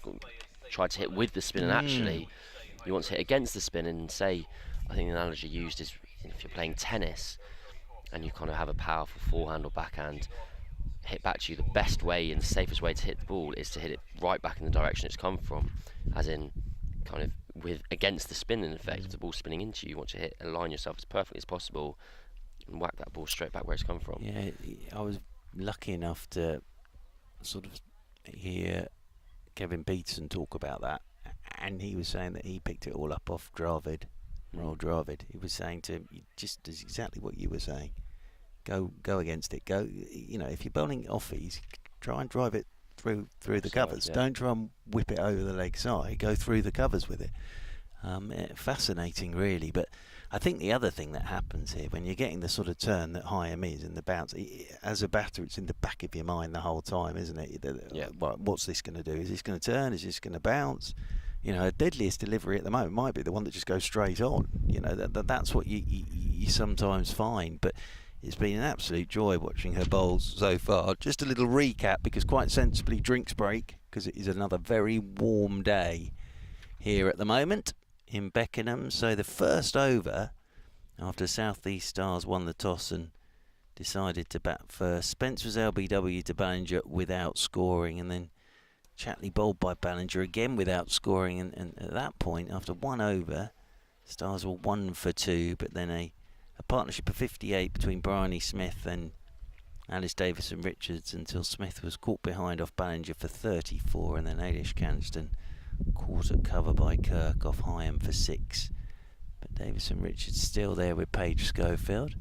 Speaker 2: tried to hit with the spin, and actually you want to hit against the spin. And say, I think the analogy used is if you're playing tennis and you kind of have a powerful forehand or backhand hit back to you, the best way and the safest way to hit the ball is to hit it right back in the direction it's come from, as in kind of with against the spin in effect. If the ball's spinning into you, you want to align yourself as perfectly as possible and whack that ball straight back where it's come from.
Speaker 1: Yeah, I was lucky enough to sort of hear Kevin Peterson talk about that, and he was saying that he picked it all up off Dravid, Royal Dravid. He was saying to him, just as exactly what you were saying. Go against it. Go. If you're bowling offies, try and drive it through the covers. Yeah. Don't try and whip it over the leg side. Go through the covers with it. Fascinating, really. But I think the other thing that happens here, when you're getting the sort of turn that Heyhoe is and the bounce, as a batter, it's in the back of your mind the whole time, isn't it?
Speaker 2: Yeah.
Speaker 1: What's this going to do? Is this going to turn? Is this going to bounce? A deadliest delivery at the moment might be the one that just goes straight on. That's what you sometimes find. But it's been an absolute joy watching her bowls so far. Just a little recap, because quite sensibly drinks break, because it is another very warm day here at the moment in Beckenham. So the first over, after South East Stars won the toss and decided to bat first, Spence was LBW to Ballinger without scoring, and then Chatley bowled by Ballinger again without scoring, and at that point, after 1 over, Stars were 1 for 2, but then a partnership of 58 between Bryony Smith and Alice Davison Richards, until Smith was caught behind off Ballinger for 34, and then Ailish Canston caught at cover by Kirk off Heyhoe for 6. But Davison Richards still there with Paige Schofield.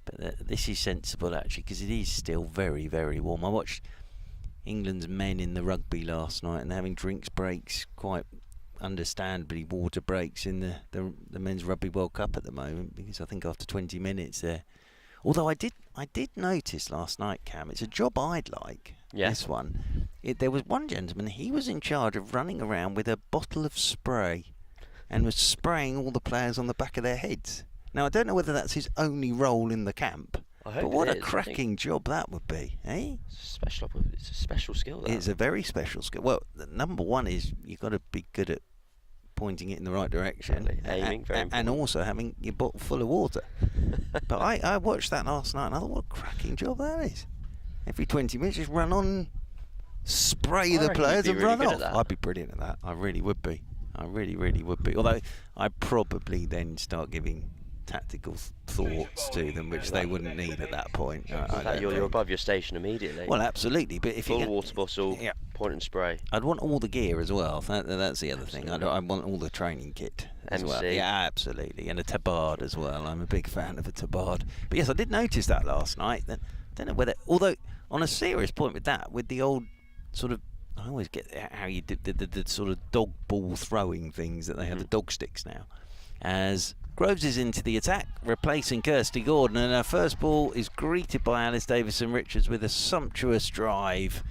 Speaker 1: But this is sensible, actually, because it is still very, very warm. I watched England's men in the rugby last night, and they're having drinks breaks, quite understandably water breaks, in the Men's Rugby World Cup at the moment, because I think after 20 minutes there. Although I did notice last night, Cam, it's a job I'd like. Yeah. This one. There was one gentleman, he was in charge of running around with a bottle of spray and was spraying all the players on the back of their heads. Now, I don't know whether that's his only role in the camp, but what a cracking job that would be, eh?
Speaker 2: It's a special skill, that.
Speaker 1: It's a very special skill. Well, number one is you've got to be good at pointing it in the right direction,
Speaker 2: aiming, very important,
Speaker 1: and also having your bottle full of water. But I watched that last night and I thought, what a cracking job that is. Every 20 minutes, just run on, spray the players and run off. I'd be brilliant at that. I really would be. I really, really would be. Although I'd probably then start giving tactical thoughts to them, which they wouldn't need at that point.
Speaker 2: You're above your station immediately.
Speaker 1: Well, absolutely. But if
Speaker 2: full water bottle, point and spray.
Speaker 1: I'd want all the gear as well. That's the other thing. I want all the training kit as well. Yeah, absolutely. And a tabard as well. I'm a big fan of a tabard. But yes, I did notice that last night. I don't know whether, although on a serious point with that, with the old sort of, I always get how you did the sort of dog ball throwing things that they have, the dog sticks now. As Groves is into the attack, replacing Kirsty Gordon, and her first ball is greeted by Alice Davison Richards with a sumptuous drive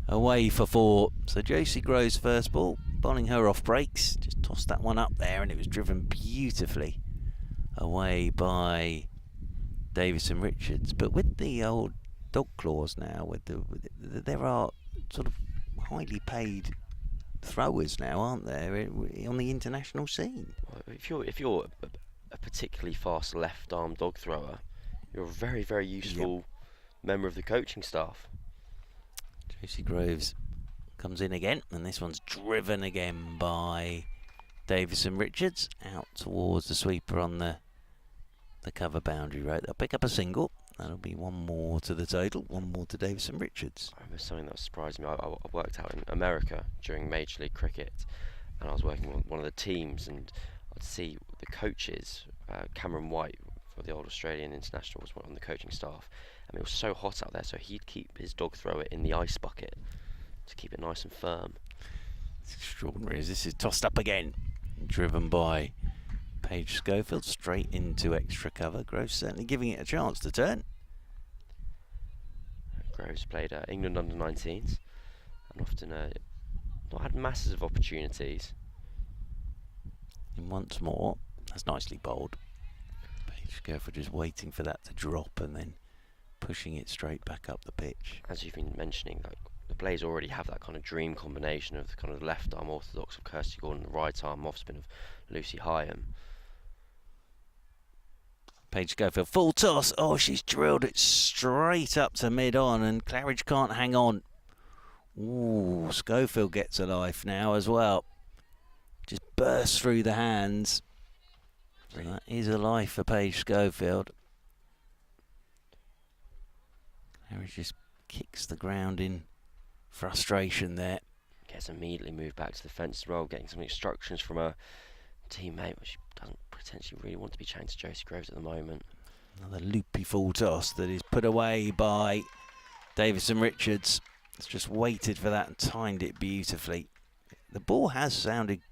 Speaker 1: away for 4. So Josie Groves' first ball, bowling her off breaks, just tossed that one up there, and it was driven beautifully away by Davison Richards. But with the old dog clause now, there are sort of highly paid throwers now, aren't there, on the international scene?
Speaker 2: Well, if you're a particularly fast left-arm dog thrower, you're a very, very useful member of the coaching staff.
Speaker 1: Josie Groves comes in again, and this one's driven again by Davison Richards out towards the sweeper on the cover boundary road. They'll pick up a single. That'll be 1 more to the total, 1 more to Davison Richards.
Speaker 2: I remember something that surprised me. I worked out in America during Major League Cricket, and I was working with one of the teams, and I'd see the coaches. Cameron White for the old Australian international was on the coaching staff, and it was so hot out there, so he'd keep his dog thrower in the ice bucket to keep it nice and firm.
Speaker 1: It's extraordinary as this is tossed up again, driven by Paige Schofield straight into extra cover. Groves certainly giving it a chance to turn.
Speaker 2: Groves played England under-19s and often not had masses of opportunities.
Speaker 1: And once more, that's nicely bowled. Paige Schofield just waiting for that to drop and then pushing it straight back up the pitch.
Speaker 2: As you've been mentioning, like, the Blaze already have that kind of dream combination of the kind of left arm orthodox of Kirsty Gordon and the right arm off spin of Lucy Heyhoe.
Speaker 1: Paige Schofield, full toss. Oh, she's drilled it straight up to mid-on, and Claridge can't hang on. Ooh, Schofield gets a life now as well. Just bursts through the hands. So that is a life for Paige Schofield. Claridge just kicks the ground in frustration there.
Speaker 2: Again, gets immediately moved back to the fence as well, getting some instructions from a teammate, which doesn't potentially really want to be chatting to Josie Groves at the moment.
Speaker 1: Another loopy full toss that is put away by Davison Richards. It's just waited for that and timed it beautifully. The ball has sounded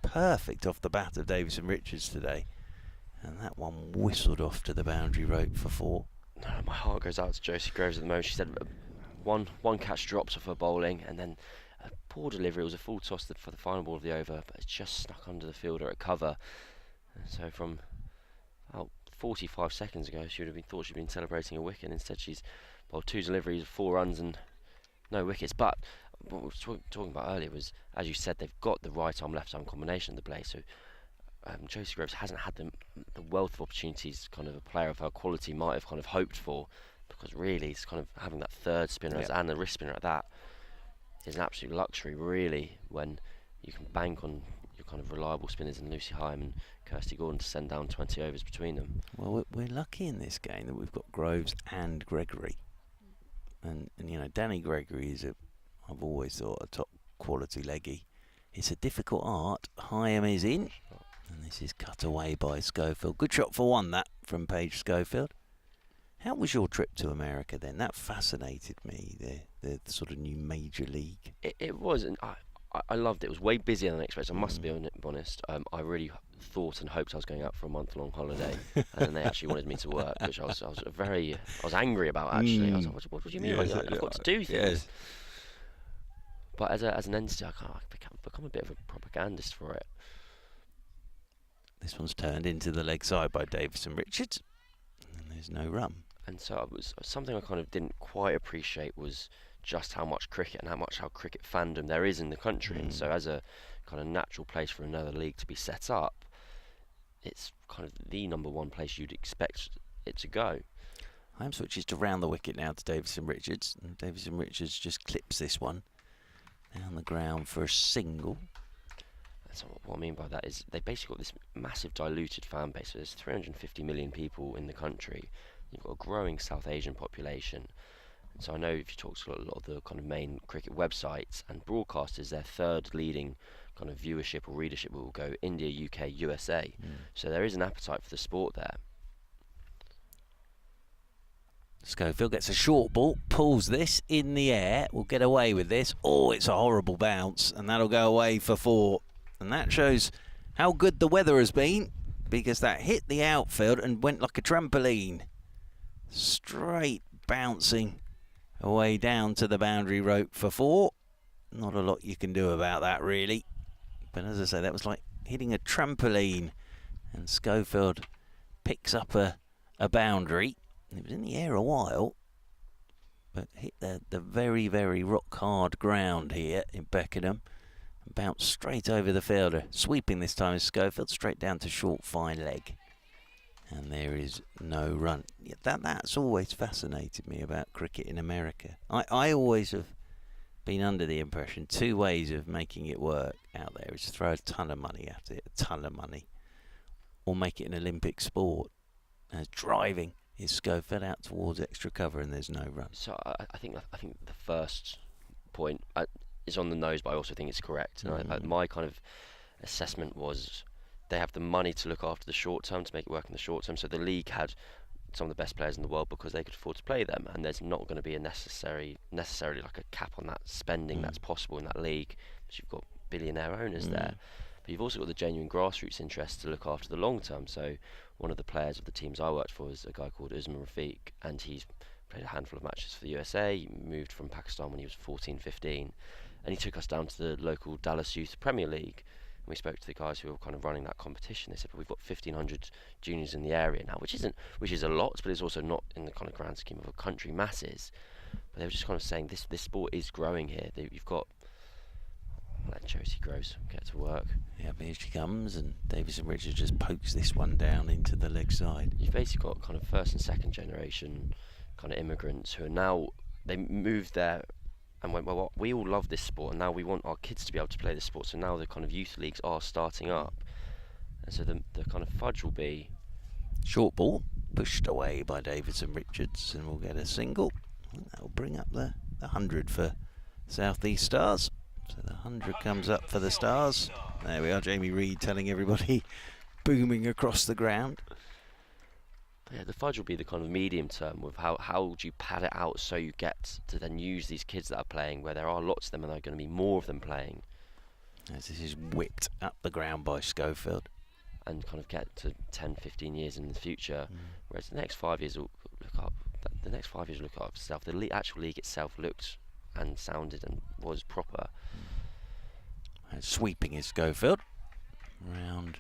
Speaker 1: perfect off the bat of Davison Richards today. And that one whistled off to the boundary rope for 4.
Speaker 2: No, my heart goes out to Josie Groves at the moment. She said one catch dropped off her bowling, and then a poor delivery. It was a full toss for the final ball of the over, but it just snuck under the fielder at cover. And so from about 45 seconds ago, she would have thought she'd been celebrating a wicket. Instead, she's bowled 2 deliveries, 4 runs, and no wickets. But what we were talking about earlier was, as you said, they've got the right arm, left arm combination of the play. So Josie Groves hasn't had the wealth of opportunities kind of a player of her quality might have kind of hoped for, because really it's kind of having that third spinner and the wrist spinner at that is an absolute luxury, really, when you can bank on your kind of reliable spinners in Lucy Hyam and Kirsty Gordon to send down 20 overs between them.
Speaker 1: Well, we're lucky in this game that we've got Groves and Gregory. And you know, Danny Gregory is I've always thought, a top quality leggy. It's a difficult art. Hyam is in. And this is cut away by Schofield. Good shot for 1, that, from Paige Schofield. How was your trip to America then? That fascinated me, the sort of new major league.
Speaker 2: It was, and I loved it. It was way busier than I expected, I must be honest. I really thought and hoped I was going out for a month-long holiday, and then they actually wanted me to work, which I was angry about, actually. I was like, what do you mean? I've got to do things.
Speaker 1: Yes.
Speaker 2: But as an entity, I kind of become a bit of a propagandist for it.
Speaker 1: This one's turned into the leg side by Davison Richards, and there's no run.
Speaker 2: And so it was something I kind of didn't quite appreciate, was just how much cricket and how cricket fandom there is in the country. And so as a kind of natural place for another league to be set up, it's kind of the number one place you'd expect it to go.
Speaker 1: Hyam switches to round the wicket now to Davison Richards, and Davison Richards just clips this one down the ground for a single.
Speaker 2: So what I mean by that is they basically got this massive diluted fan base. So there's 350 million people in the country. You've got a growing South Asian population. And so I know if you talk to a lot of the kind of main cricket websites and broadcasters, their third leading kind of viewership or readership will go India, UK, USA. So there is an appetite for the sport there.
Speaker 1: Schofield gets a short ball, pulls this in the air, will get away with this. Oh, it's a horrible bounce, and that'll go away for 4. And that shows how good the weather has been, because that hit the outfield and went like a trampoline. Straight bouncing away down to the boundary rope for 4. Not a lot you can do about that, really. But as I say, that was like hitting a trampoline. And Schofield picks up a boundary. It was in the air a while, but hit the very, very rock-hard ground here in Beckenham. Bounced straight over the fielder. Sweeping this time is Schofield, straight down to short fine leg. And there is no run. Yeah, that's always fascinated me about cricket in America. I always have been under the impression 2 ways of making it work out there is throw a ton of money at it, a ton of money, or make it an Olympic sport. As driving is Schofield out towards extra cover and there's no run.
Speaker 2: So I think the first point is on the nose, but I also think it's correct. And my kind of assessment was they have the money to look after the short term, to make it work in the short term. So the league had some of the best players in the world because they could afford to play them, and there's not going to be a necessarily like a cap on that spending that's possible in that league, because you've got billionaire owners there. But you've also got the genuine grassroots interest to look after the long term. So one of the players of the teams I worked for is a guy called Usman Rafiq, and he's played a handful of matches for the USA. He moved from Pakistan when he was 14, 15, and he took us down to the local Dallas Youth Premier League. And we spoke to the guys who were kind of running that competition. They said, well, we've got 1,500 juniors in the area now, which is a lot, but it's also not in the kind of grand scheme of a country masses. But they were just kind of saying this sport is growing here. You've got, let Josie Groves get to work.
Speaker 1: Yeah, but here she comes, and Davison Richards just pokes this one down into the leg side.
Speaker 2: You've basically got kind of first and second generation kind of immigrants who are now, they moved there and went, well, we all love this sport, and now we want our kids to be able to play this sport. So now the kind of youth leagues are starting up, and so the kind of fudge will be
Speaker 1: short ball pushed away by Davison Richards, and we'll get a single. And that'll bring up the 100 for South East Stars. So the 100 comes up for the Stars. There we are, Jamie Reid telling everybody, booming across the ground.
Speaker 2: Yeah, the fudge will be the kind of medium term with how do you pad it out so you get to then use these kids that are playing, where there are lots of them and there are going to be more of them playing.
Speaker 1: As this is whipped up the ground by Schofield.
Speaker 2: And kind of get to 10, 15 years in the future, whereas the next 5 years will look up. The next 5 years will look up itself. The actual league itself looked and sounded and was proper.
Speaker 1: And sweeping is Schofield. Round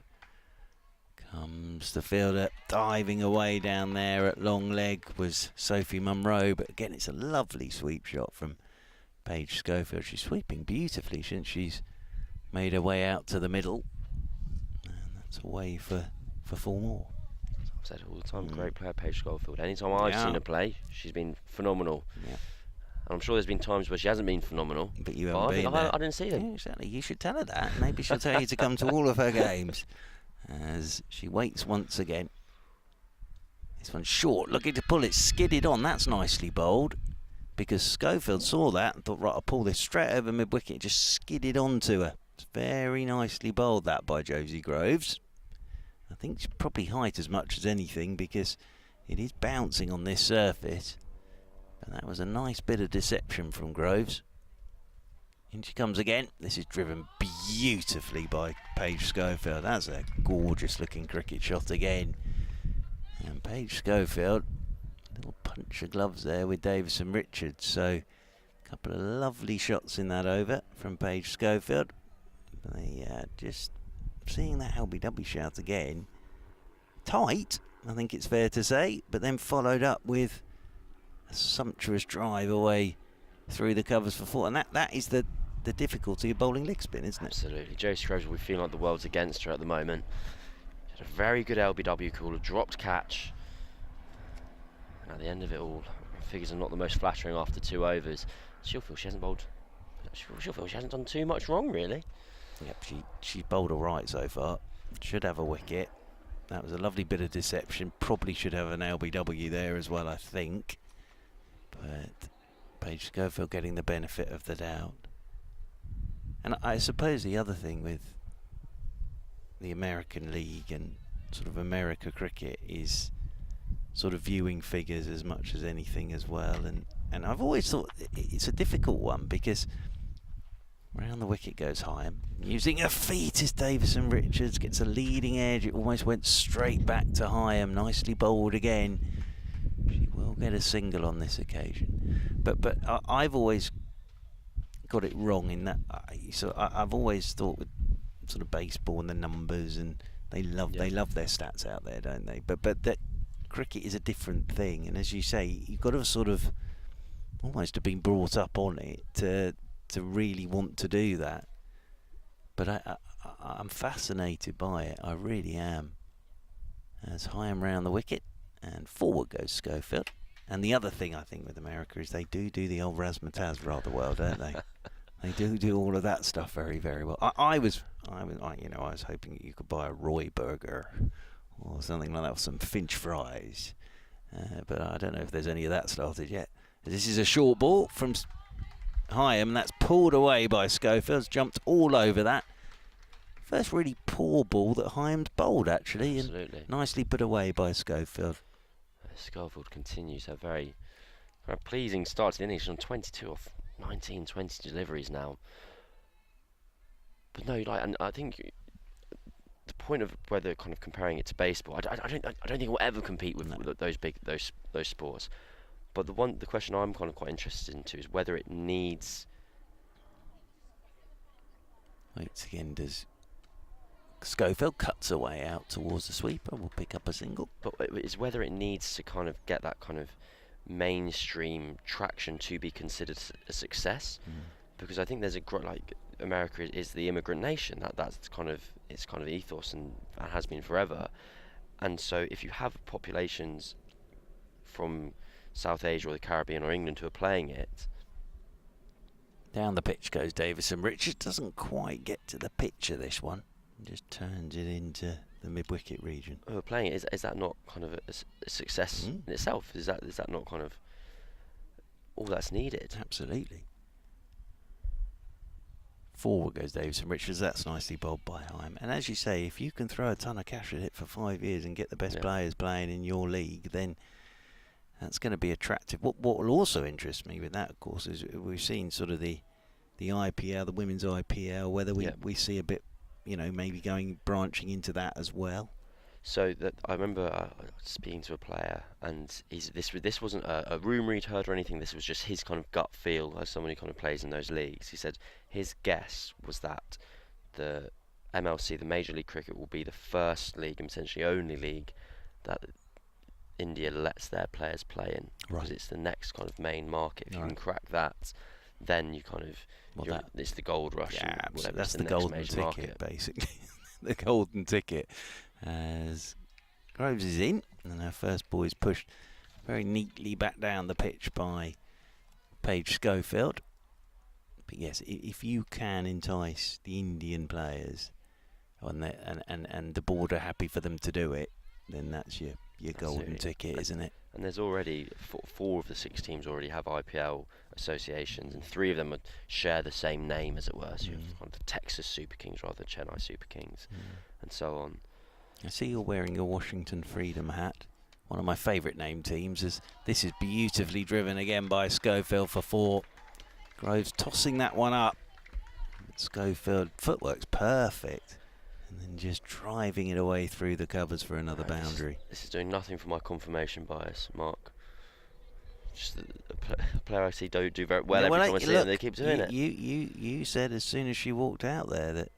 Speaker 1: comes the fielder, diving away down there at long leg was Sophie Munro, but again it's a lovely sweep shot from Paige Schofield. She's sweeping beautifully since she's made her way out to the middle, and that's away for 4 more.
Speaker 2: I've said it all the time, great player Paige Schofield. Anytime I've seen her play, she's been phenomenal.
Speaker 1: Yeah.
Speaker 2: And I'm sure there's been times where she hasn't been phenomenal.
Speaker 1: But you haven't been there.
Speaker 2: I didn't see it.
Speaker 1: Yeah, exactly. You should tell her that. Maybe she'll tell you to come to all of her games. As she waits once again. This one's short, looking to pull it, skidded on. That's nicely bowled, because Schofield saw that and thought, right, I'll pull this straight over mid-wicket. Just skidded onto her. It's very nicely bowled, that, by Josie Groves. I think it's probably height as much as anything, because it is bouncing on this surface. But that was a nice bit of deception from Groves. In she comes again. This is driven beautifully by Paige Schofield. That's a gorgeous looking cricket shot again. And Paige Schofield, a little punch of gloves there with Davison Richards. So a couple of lovely shots in that over from Paige Schofield. Just seeing that LBW shout again. Tight, I think it's fair to say, but then followed up with a sumptuous drive away through the covers for 4. And that is the difficulty of bowling leg spin, isn't it?
Speaker 2: Absolutely. Josie Groves will be feeling like the world's against her at the moment. She had a very good LBW call, a dropped catch. And at the end of it all, figures are not the most flattering after 2 overs. She'll feel she hasn't bowled. She'll feel she hasn't done too much wrong, really.
Speaker 1: Yep, she's bowled all right so far. Should have a wicket. That was a lovely bit of deception. Probably should have an LBW there as well, I think. But Paige Schofield getting the benefit of the doubt. And I suppose the other thing with the American League and sort of America cricket is sort of viewing figures as much as anything as well. And I've always thought it's a difficult one, because round the wicket goes Heyhoe. Using her feet is Davison Richards, gets a leading edge. It almost went straight back to Heyhoe. Nicely bowled again. She will get a single on this occasion. But I've always got it wrong in that. I've always thought with sort of baseball and the numbers, and they love their stats out there, don't they? But that cricket is a different thing, and as you say, you've got to sort of almost have been brought up on it to really want to do that. But I'm fascinated by it. I really am. As Heyhoe round the wicket, and forward goes Schofield. And the other thing I think with America is they do the old razzmatazz rather well, don't they? They do all of that stuff very, very well. I was hoping you could buy a Roy burger or something like that, with some Finch fries. But I don't know if there's any of that started yet. This is a short ball from Heyhoe, and that's pulled away by Schofield. Jumped all over that. First really poor ball that Heyhoe's bowled, actually.
Speaker 2: Absolutely.
Speaker 1: And nicely put away by Schofield.
Speaker 2: Schofield continues her very pleasing start to the innings. She's on 22 off 19, 20 deliveries now. But no, and I think the point of whether kind of comparing it to baseball, I don't think it will ever compete with those sports. But the question I'm kind of quite interested into is whether it needs.
Speaker 1: Waits again, does Schofield cuts away out towards the sweeper, will pick up a single.
Speaker 2: But it's whether it needs to kind of get that kind of mainstream traction to be considered a success. Because I think there's America is the immigrant nation. That's kind of its kind of ethos, and has been forever. And so if you have populations from South Asia or the Caribbean or England who are playing it.
Speaker 1: Down the pitch goes Davison Richards. Doesn't quite get to the pitcher, this one. Just turns it into the mid-wicket region.
Speaker 2: Oh, playing it, is that not kind of a success in itself? Is that not kind of all that's needed?
Speaker 1: Absolutely. Forward goes Davison Richards. That's nicely bowled by Heim. And as you say, if you can throw a ton of cash at it for 5 years and get the best players playing in your league, then that's going to be attractive. What will also interest me with that, of course, is we've seen sort of the IPL, the women's IPL, whether we see a bit, maybe branching into that as well.
Speaker 2: So that I remember speaking to a player, and this wasn't a rumour he'd heard or anything. This was just his kind of gut feel as someone who kind of plays in those leagues. He said his guess was that the MLC, the Major League Cricket, will be the first league and potentially only league that India lets their players play in, because it's the next kind of main market. If you can crack that, then you kind of it's the gold rush.
Speaker 1: Yeah,
Speaker 2: and whatever,
Speaker 1: that's
Speaker 2: the
Speaker 1: golden
Speaker 2: major
Speaker 1: ticket,
Speaker 2: market.
Speaker 1: basically. The golden ticket. As Groves is in, and our first ball is pushed very neatly back down the pitch by Paige Schofield. But yes, if you can entice the Indian players, and the board are happy for them to do it, then that's your golden ticket, isn't it?
Speaker 2: And there's already four of the 6 teams already have IPL associations, and 3 of them share the same name, as it were. So you have the Texas Super Kings rather than Chennai Super Kings, and so on.
Speaker 1: I see you're wearing your Washington Freedom hat. One of my favourite name teams. This is beautifully driven again by Schofield for 4. Groves tossing that one up. Schofield, footwork's perfect. And then just driving it away through the covers for another boundary.
Speaker 2: This is doing nothing for my confirmation bias, Mark. Just a player I see do very well every time I see them, they keep doing it.
Speaker 1: You said as soon as she walked out there that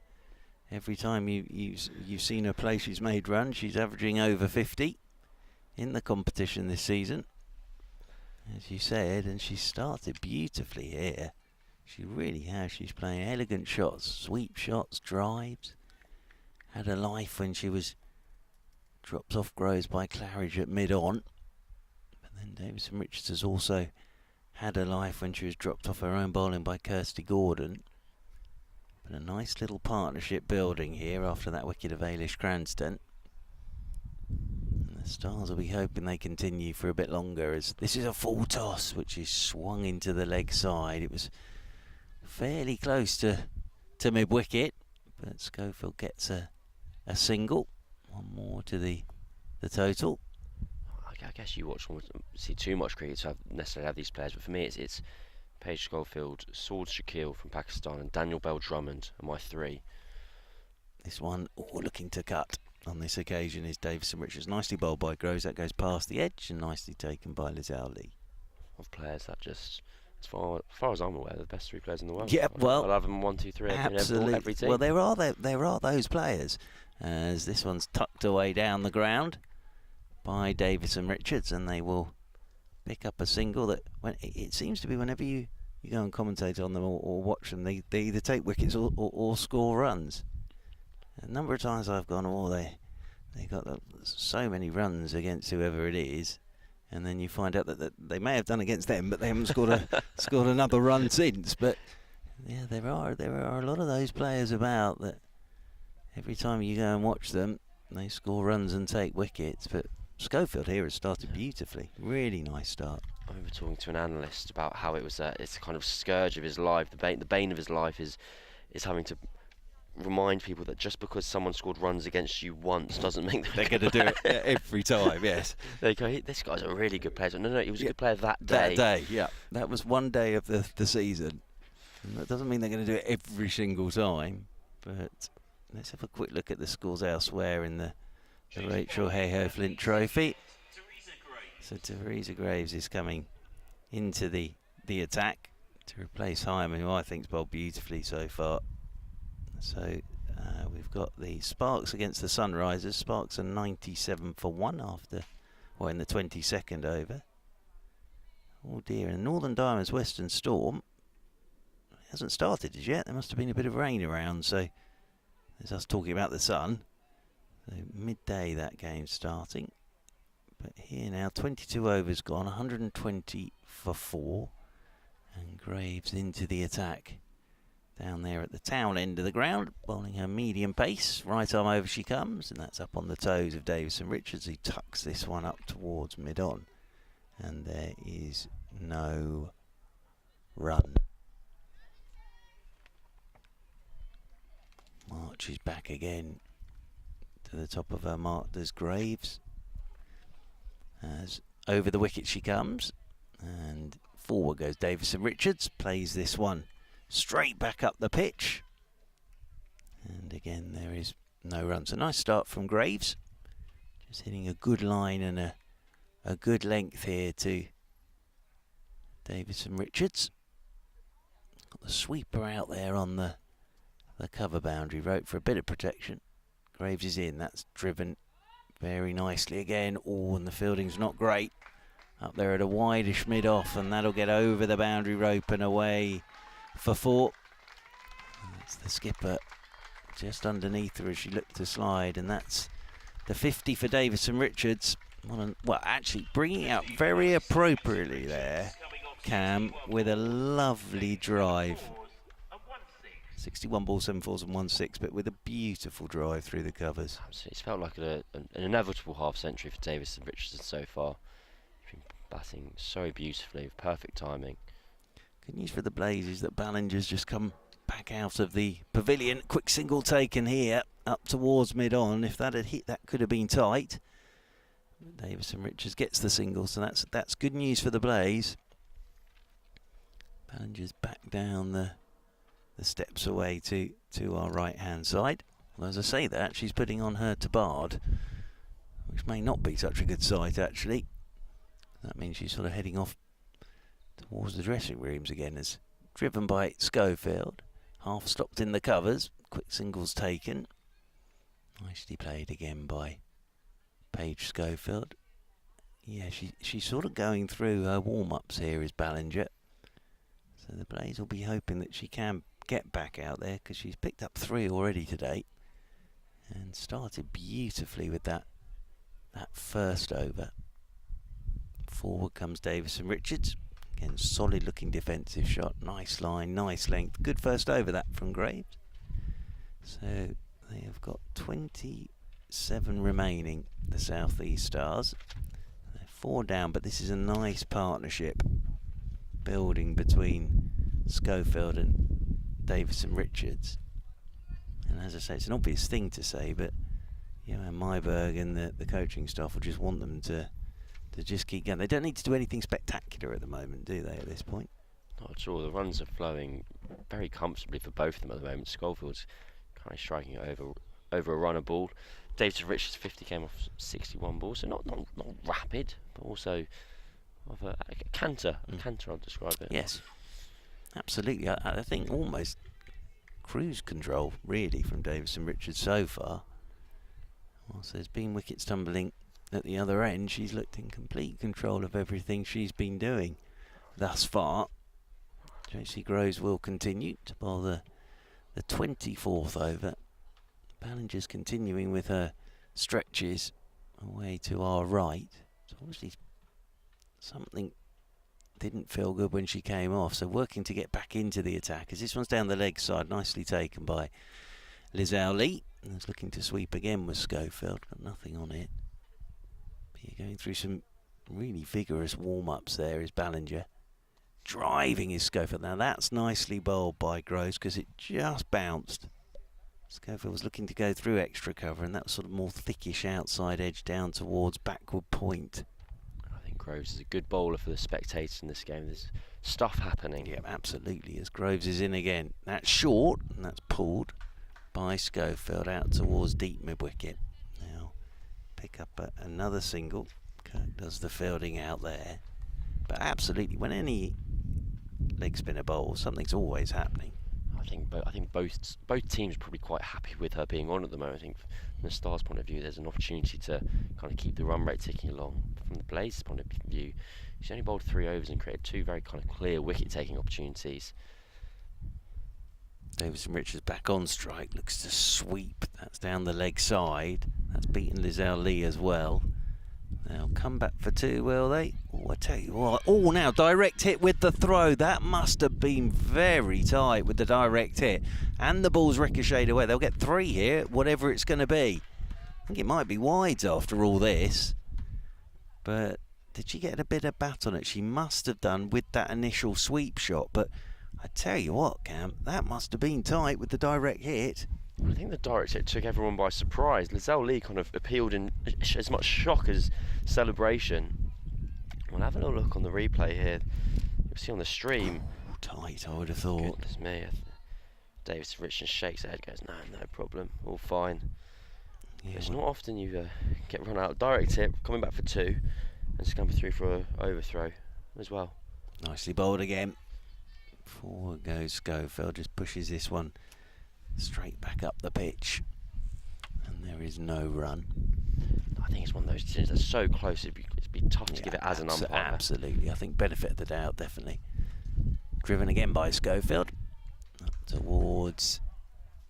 Speaker 1: every time you've seen her play, she's made runs. She's averaging over 50 in the competition this season, as you said, and she started beautifully here. She really has. She's playing elegant shots, sweep shots, drives. Had a life when she was dropped off Groves by Claridge at mid-on. But then Davison Richards has also had a life when she was dropped off her own bowling by Kirsty Gordon. But a nice little partnership building here after that wicket of Ailish Cranston. And the Stars will be hoping they continue for a bit longer, as this is a full toss which is swung into the leg side. It was fairly close to mid-wicket, but Schofield gets a single. One more to the total.
Speaker 2: I guess you see too much cricket to necessarily have these players, but for me it's Paige Schofield, Saud Shakil from Pakistan, and Daniel Bell Drummond are my 3.
Speaker 1: This one looking to cut on this occasion is Davison Richards. Nicely bowled by Groves. That goes past the edge and nicely taken by Lizelle Lee.
Speaker 2: Of players that just, as far as I'm aware, the best 3 players in the world.
Speaker 1: Yeah, well,
Speaker 2: I'll have them 1, 2, 3
Speaker 1: absolutely.
Speaker 2: Every team.
Speaker 1: Well, there are those players, as this one's tucked away down the ground by Davison Richards, and they will pick up a single that, when it seems to be whenever you go and commentate on them or watch them, they either take wickets or score runs. A number of times I've gone, they got so many runs against whoever it is, and then you find out that they may have done against them, but they haven't scored another run since. But yeah, there are a lot of those players about that. Every time you go and watch them, they score runs and take wickets. But Schofield here has started beautifully. Really nice start.
Speaker 2: I remember talking to an analyst about how it's a kind of scourge of his life. The bane of his life is having to remind people that just because someone scored runs against you once doesn't make them
Speaker 1: they're going to do it every time. Yes.
Speaker 2: They go, this guy's a really good player. No, he was a good player that day.
Speaker 1: That day, yeah. That was one day of the season. And that doesn't mean they're going to do it every single time. But let's have a quick look at the scores elsewhere in the Rachael Heyhoe Flint Trophy. So Teresa Graves is coming into the attack to replace Hyman, who I think's bowled beautifully so far. So we've got the Sparks against the Sunrisers. Sparks are 97 for 1 in the 22nd over. Oh dear, and Northern Diamonds Western Storm hasn't started as yet. There must have been a bit of rain around, so there's us talking about the sun. So midday that game starting. But here now, 22 overs gone, 120 for 4. And Graves into the attack. Down there at the town end of the ground, bowling her medium pace. Right arm over she comes, and that's up on the toes of Davison Richards, who tucks this one up towards mid-on. And there is no run. Archie's back again to the top of her mark. There's Graves. As over the wicket she comes, and forward goes Davison Richards. Plays this one straight back up the pitch, and again there is no runs. A nice start from Graves, just hitting a good line and a good length here to Davison Richards. Got the sweeper out there on the cover boundary rope for a bit of protection. Graves is in. That's driven very nicely again. Oh, and the fielding's not great. Up there at a wideish mid-off, and that'll get over the boundary rope and away for 4. That's the skipper just underneath her as she looked to slide, and that's the 50 for Davison Richards. Well, actually bringing out very appropriately there, Cam, with a lovely drive. 61 balls, 7 fours and 1 6, but with a beautiful drive through the covers.
Speaker 2: Absolutely. It's felt like an inevitable half-century for Davison Richardson so far. He's been batting so beautifully, with perfect timing.
Speaker 1: Good news for the Blazes that Ballinger's just come back out of the pavilion. Quick single taken here, up towards mid-on. If that had hit, that could have been tight. Davison Richards gets the single, so that's good news for the Blaze. Ballinger's back down the steps away to our right-hand side. Well, as I say that, she's putting on her tabard, which may not be such a good sight, actually. That means she's sort of heading off towards the dressing rooms again, as driven by Schofield. Half stopped in the covers. Quick singles taken. Nicely played again by Paige Schofield. Yeah, she's sort of going through her warm-ups here, is Ballinger. So the Blaze will be hoping that she can get back out there, because she's picked up 3 already today and started beautifully with that first over. Forward comes Davison Richards. Again, solid looking defensive shot. Nice line, nice length. Good first over that from Graves. So they have got 27 remaining, the South East Stars. They're 4 down, but this is a nice partnership building between Schofield and Davison Richards. And as I say, it's an obvious thing to say, but you know, Myberg and the coaching staff will just want them to just keep going. They don't need to do anything spectacular at the moment, do they, at this point?
Speaker 2: Not at all. The runs are flowing very comfortably for both of them at the moment. Schofield's kind of striking it over a runner ball. Davison Richards' 50 came off 61 balls, so not rapid, but also of a canter. A canter, I'll describe it.
Speaker 1: Yes, absolutely. I think almost cruise control, really, from Davison Richards so far. Whilst there's been wickets tumbling at the other end, she's looked in complete control of everything she's been doing thus far. JC Groves will continue to bowl the 24th over. Ballinger's continuing with her stretches away to our right. So obviously something didn't feel good when she came off, so working to get back into the attack, as this one's down the leg side, nicely taken by Lizelle Lee. And is looking to sweep again with Schofield, got nothing on it. But you're going through some really vigorous warm-ups there, is Ballinger. Driving is Schofield. Now that's nicely bowled by Groves, because it just bounced. Schofield was looking to go through extra cover, and that was sort of more thickish outside edge down towards backward point.
Speaker 2: Groves is a good bowler for the spectators in this game. There's stuff happening.
Speaker 1: Yeah, absolutely, as Groves is in again. That's short, and that's pulled by Schofield out towards deep mid-wicket. Now, pick up another single. Kirk does the fielding out there. But absolutely, when any leg spinner bowls, something's always happening.
Speaker 2: I think both teams are probably quite happy with her being on at the moment. I think from the Stars' point of view, there's an opportunity to kind of keep the run rate ticking along. From the Blaze's point of view, she's only bowled 3 overs and created 2 very kind of clear wicket-taking opportunities.
Speaker 1: Davison Richards back on strike, looks to sweep. That's down the leg side. That's beaten Lizelle Lee as well. They'll come back for 2, will they? Oh, I tell you what. Oh, now direct hit with the throw. That must have been very tight with the direct hit. And the ball's ricocheted away. They'll get 3 here, whatever it's going to be. I think it might be wides after all this. But did she get a bit of bat on it? She must have done with that initial sweep shot. But I tell you what, Cam, that must have been tight with the direct hit.
Speaker 2: I think the direct hit took everyone by surprise. Lizelle Lee kind of appealed in as much shock as celebration. We'll have a little look on the replay here. You'll see on the stream.
Speaker 1: Ooh, tight, I would have thought.
Speaker 2: Goodness me. Davis Richardson shakes his head, goes, no problem, all fine.
Speaker 1: Yeah,
Speaker 2: It's not often you get run out. Direct hit, coming back for 2, and scamper through for an overthrow as well.
Speaker 1: Nicely bowled again. Forward goes Schofield, just pushes this one straight back up the pitch. And there is no run.
Speaker 2: I think it's one of those decisions that's so close, it'd be tough to give it as an umpire.
Speaker 1: Absolutely, I think benefit of the doubt, definitely. Driven again by Schofield. Up towards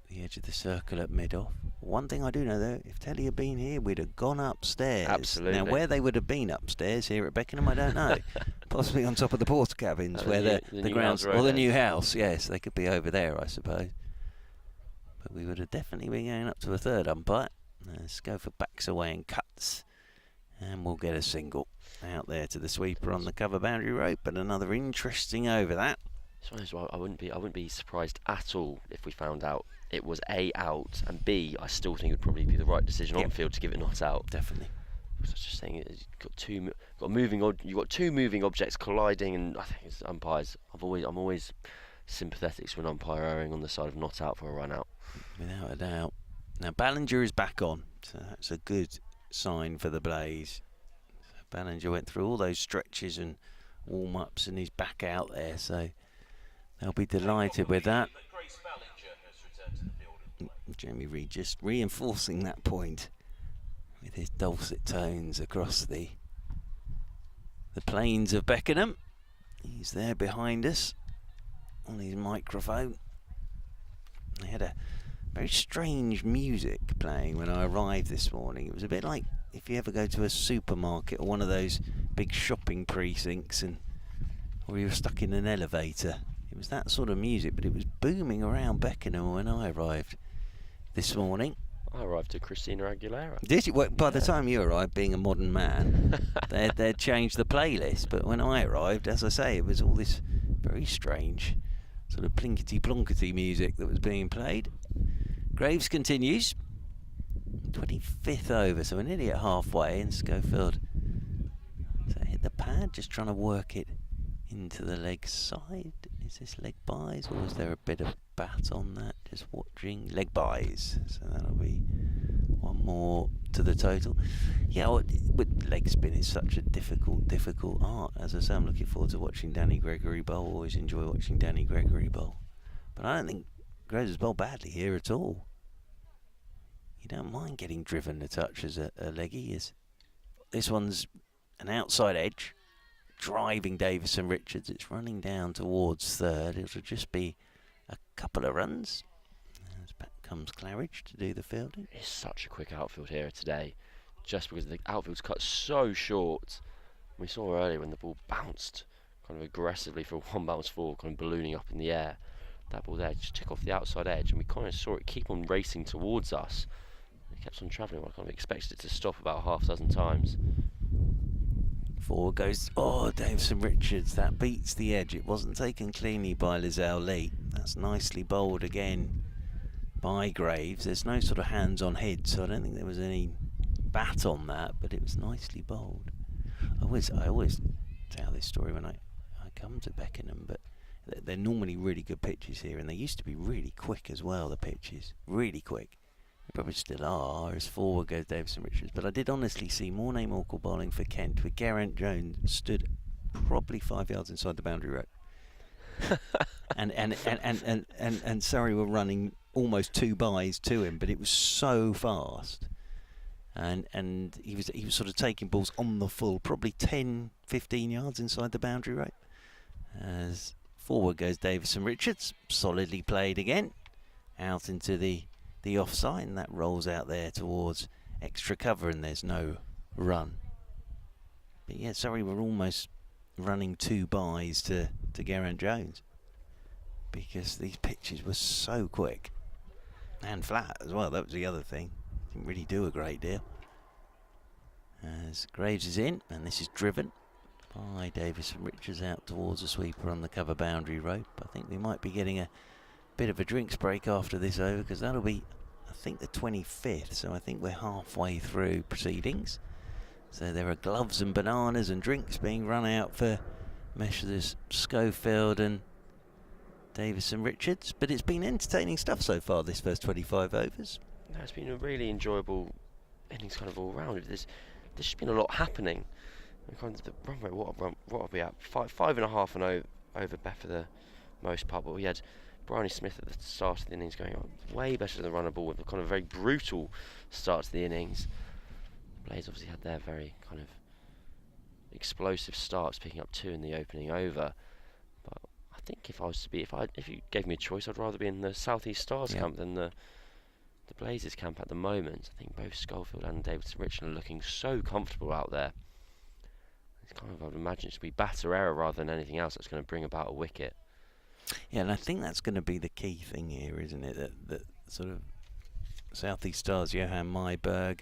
Speaker 1: the edge of the circle at mid-off. One thing I do know though, if Telly had been here, we'd have gone upstairs.
Speaker 2: Absolutely.
Speaker 1: Now where they would have been upstairs here at Beckenham, I don't know. Possibly on top of the porter cabins where the grounds, or the new house. Yes, they could be over there, I suppose. But we would have definitely been going up to a third umpire. Schofield backs away and cuts, and we'll get a single out there to the sweeper on the cover boundary rope. But another interesting over that.
Speaker 2: So I wouldn't be surprised at all if we found out it was A, out, and B, I still think it would probably be the right decision on field to give it not out.
Speaker 1: Definitely.
Speaker 2: I was just saying, you've got two moving objects colliding, and I think it's umpires. I'm always sympathetic to an umpire erring on the side of not out for a run out.
Speaker 1: Without a doubt. Now Ballinger is back on, so that's a good sign for the Blaze. So Ballinger went through all those stretches and warm-ups, and he's back out there, so they'll be delighted with that. Jamie Reid just reinforcing that point with his dulcet tones across the plains of Beckenham. He's there behind us on his microphone. They had a very strange music playing when I arrived this morning. It was a bit like if you ever go to a supermarket or one of those big shopping precincts or you were stuck in an elevator. It was that sort of music, but it was booming around Beckenham when I arrived this morning.
Speaker 2: I arrived at Christina Aguilera.
Speaker 1: Did you? Well, by the time you arrived, being a modern man, they'd changed the playlist. But when I arrived, as I say, it was all this very strange sort of plinkety-plonkety music that was being played. Graves continues. 25th over, so we're nearly at halfway, and Schofield hit the pad, just trying to work it into the leg side. Is this leg buys, or is there a bit of bat on that? Just watching leg buys, so that'll be one more to the total. Yeah, with leg spin is such a difficult art. As I say, I'm looking forward to watching Danny Gregory bowl. Always enjoy watching Danny Gregory bowl, but I don't think Graves has bowled badly here at all. You don't mind getting driven a touch as a leggy. This one's an outside edge, driving Davis and Richards. It's running down towards third. It'll just be a couple of runs. As back comes Claridge to do the fielding.
Speaker 2: It's such a quick outfield here today, just because the outfield's cut so short. We saw earlier when the ball bounced kind of aggressively for one bounce forward, kind of ballooning up in the air. That ball there just took off the outside edge, and we kind of saw it keep on racing towards us. It kept on travelling. I kind of expected it to stop about half a dozen times.
Speaker 1: Forward goes, Davison Richards, that beats the edge. It wasn't taken cleanly by Lizelle Lee. That's nicely bowled again by Graves. There's no sort of hands on head, so I don't think there was any bat on that, but it was nicely bowled. I always tell this story when I come to Beckenham, but they're normally really good pitches here, and they used to be really quick as well, the pitches. Really quick. They probably still are, as forward goes Davison Richards. But I did honestly see Mornay Morkel bowling for Kent with Geraint Jones stood probably 5 yards inside the boundary rope. and Surrey were running almost 2 byes to him, but it was so fast. And he was sort of taking balls on the full, probably 10, 15 yards inside the boundary rope. As forward goes Davison Richards, solidly played again, out into the offside, and that rolls out there towards extra cover, and there's no run. But yeah, Surrey were almost running 2 byes to Geraint Jones because these pitches were so quick and flat as well. That was the other thing. Didn't really do a great deal. As Graves is in, and this is driven by Davis and Richards out towards a sweeper on the cover boundary rope. I think we might be getting a bit of a drinks break after this over, because that'll be think the 25th, so I think we're halfway through proceedings. So there are gloves and bananas and drinks being run out for Messrs Schofield and Davis and Richards, but it's been entertaining stuff so far, this first 25 overs.
Speaker 2: No, it's been a really enjoyable innings kind of all round. There's just been a lot happening. Kind of the run rate, what are we at? Five and a half and over bet for the most part, but we had Bryony Smith at the start of the innings going on way better than the runner ball with a kind of very brutal start to the innings. Blaze obviously had their very kind of explosive starts, picking up 2 in the opening over. But I think if you gave me a choice, I'd rather be in the South East Stars camp than the Blazers camp at the moment. I think both Schofield and Davidson Richard are looking so comfortable out there. It's kind of, I would imagine, it should be batter error rather than anything else that's going to bring about a wicket.
Speaker 1: Yeah, and I think that's going to be the key thing here, isn't it? That sort of South East Stars, Johan Myberg,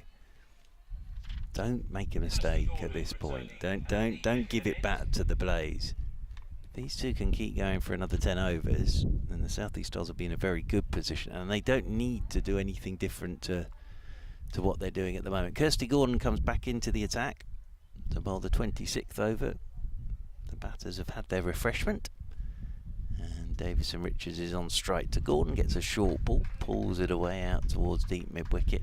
Speaker 1: don't make a mistake at this point. Don't give it back to the Blaze. These two can keep going for another 10 overs, and the South East Stars will be in a very good position, and they don't need to do anything different to what they're doing at the moment. Kirsty Gordon comes back into the attack to bowl the 26th over. The batters have had their refreshment, and Davison Richards is on strike to Gordon, gets a short ball, pulls it away out towards deep mid-wicket.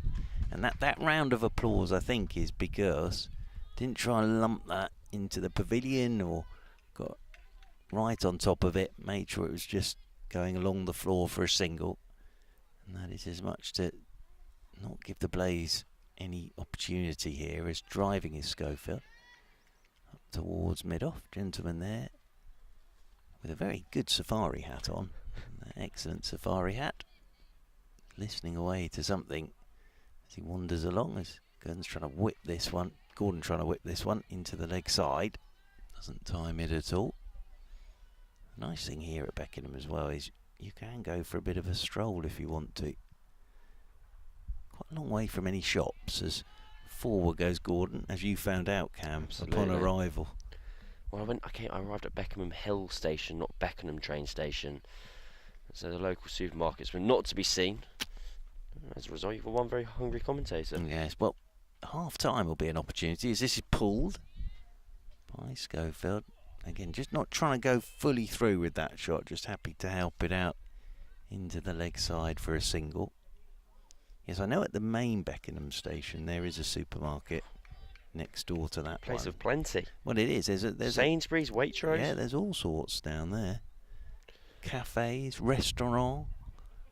Speaker 1: And that round of applause, I think, is because didn't try and lump that into the pavilion or got right on top of it, made sure it was just going along the floor for a single. And that is as much to not give the Blaze any opportunity here as driving his Schofield up towards mid-off. Gentleman there with a very good safari hat on, an excellent safari hat, listening away to something as he wanders along, as Gordon's trying to whip this one into the leg side. Doesn't time it at all. The nice thing here at Beckenham as well is you can go for a bit of a stroll if you want to. Quite a long way from any shops, as forward goes Gordon, as you found out, Cam. Absolutely. Upon arrival.
Speaker 2: Well, I arrived at Beckenham Hill Station, not Beckenham train station. So the local supermarkets were not to be seen. As a result, you've got one very hungry commentator.
Speaker 1: Yes, well, half time will be an opportunity as this is pulled by Schofield. Again, just not trying to go fully through with that shot, just happy to help it out into the leg side for a single. Yes, I know at the main Beckenham station there is a supermarket next door to that
Speaker 2: Place
Speaker 1: one.
Speaker 2: of plenty.
Speaker 1: Well, it is. There's
Speaker 2: Sainsbury's, Waitrose.
Speaker 1: Yeah, there's all sorts down there. Cafes, restaurant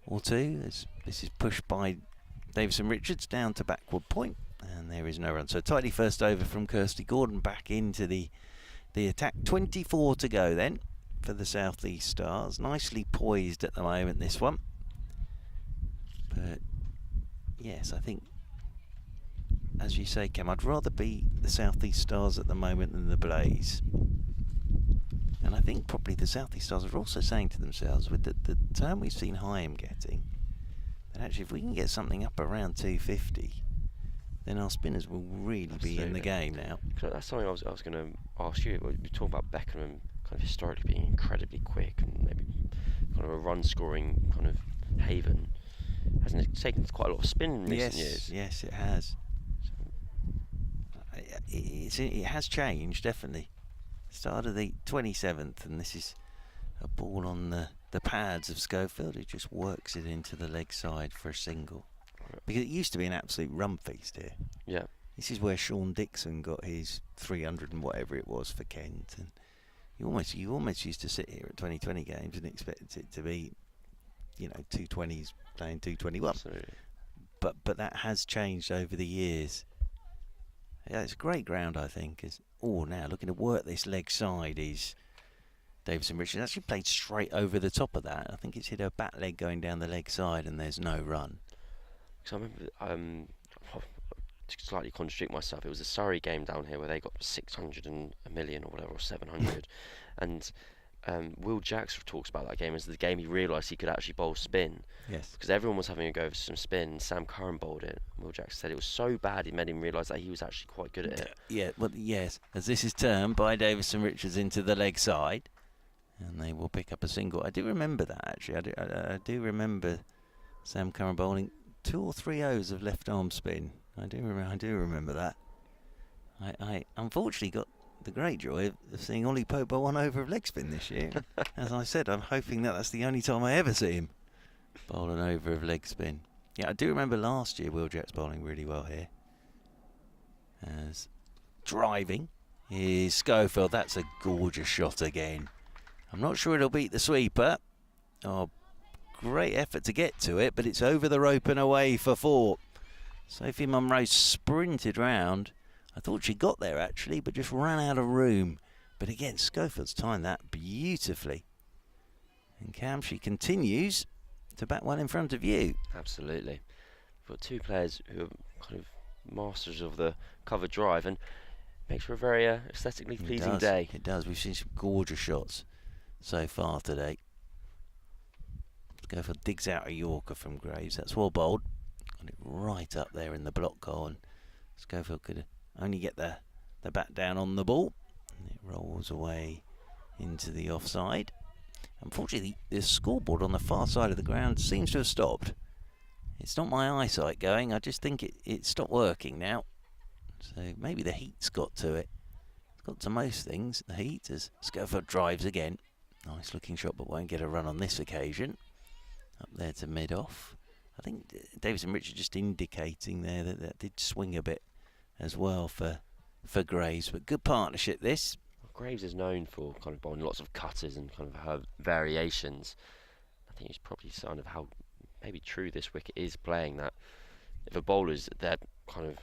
Speaker 1: or two. This is pushed by Davison Richards down to backward point, and there is no run. So tidy first over from Kirsty Gordon back into the attack. 24 to go then for the South East Stars. Nicely poised at the moment, this one. But yes, I think, as you say, Cam, I'd rather be the South East Stars at the moment than the Blaze. And I think probably the South East Stars are also saying to themselves, with the turn we've seen Heyhoe getting, that actually if we can get something up around 250, then our spinners will really be in the game now.
Speaker 2: That's something I was going to ask you. We talk about Beckenham kind of historically being incredibly quick and maybe kind of a run-scoring kind of haven. Hasn't it taken quite a lot of spin in recent years?
Speaker 1: Yes, it has. It has changed, definitely. Start of the 27th, and this is a ball on the pads of Schofield, who just works it into the leg side for a single. Because it used to be an absolute run feast here.
Speaker 2: Yeah.
Speaker 1: This is where Sean Dixon got his 300 and whatever it was for Kent, and you almost used to sit here at 2020 games and expect it to be, 220s playing 221.
Speaker 2: Absolutely.
Speaker 1: But that has changed over the years. Yeah, it's a great ground, I think. Now looking to work this leg side is Davison Richards. Actually played straight over the top of that. I think it's hit her back leg going down the leg side, and there's no run.
Speaker 2: So I remember, to slightly contradict myself, it was a Surrey game down here where they got 600 and a million or whatever, or 700, and Will Jacks talks about that game as the game he realised he could actually bowl spin.
Speaker 1: Yes.
Speaker 2: Because everyone was having a go for some spin, and Sam Curran bowled it. Will Jacks said it was so bad it made him realise that he was actually quite good at it.
Speaker 1: Yeah, well, yes, as this is turned by Davison Richards into the leg side, and they will pick up a single. I do remember that, actually. I do remember Sam Curran bowling 2 or 3 overs of left arm spin. I do remember that. I unfortunately got the great joy of seeing Ollie Pope bowl 1 over of leg spin this year. As I said, I'm hoping that that's the only time I ever see him bowl an over of leg spin. Yeah, I do remember last year Wheeljack's bowling really well here. As driving is Schofield. That's a gorgeous shot again. I'm not sure it'll beat the sweeper. Oh, great effort to get to it, but it's over the rope and away for 4. Sophie Munro sprinted round. I thought she got there actually, but just ran out of room. But again, Schofield's timed that beautifully. And Cam, she continues to bat well in front of you.
Speaker 2: Absolutely. We've got 2 players who are kind of masters of the cover drive, and makes for a very aesthetically pleasing day.
Speaker 1: It does. We've seen some gorgeous shots so far today. Schofield digs out a Yorker from Graves. That's well bowled. Got it right up there in the block hole, and Schofield could only get the bat down on the ball. And it rolls away into the offside. Unfortunately, the scoreboard on the far side of the ground seems to have stopped. It's not my eyesight going. I just think it stopped working now. So maybe the heat's got to it. It's got to most things. The heat as Schofield drives again. Nice looking shot, but won't get a run on this occasion. Up there to mid-off. I think Davison Richard just indicating there that did swing a bit as well for Graves. But good partnership this.
Speaker 2: Well, Graves is known for kind of bowling lots of cutters and kind of her variations. I think it's probably a sign of how maybe true this wicket is playing that. If a bowler's their kind of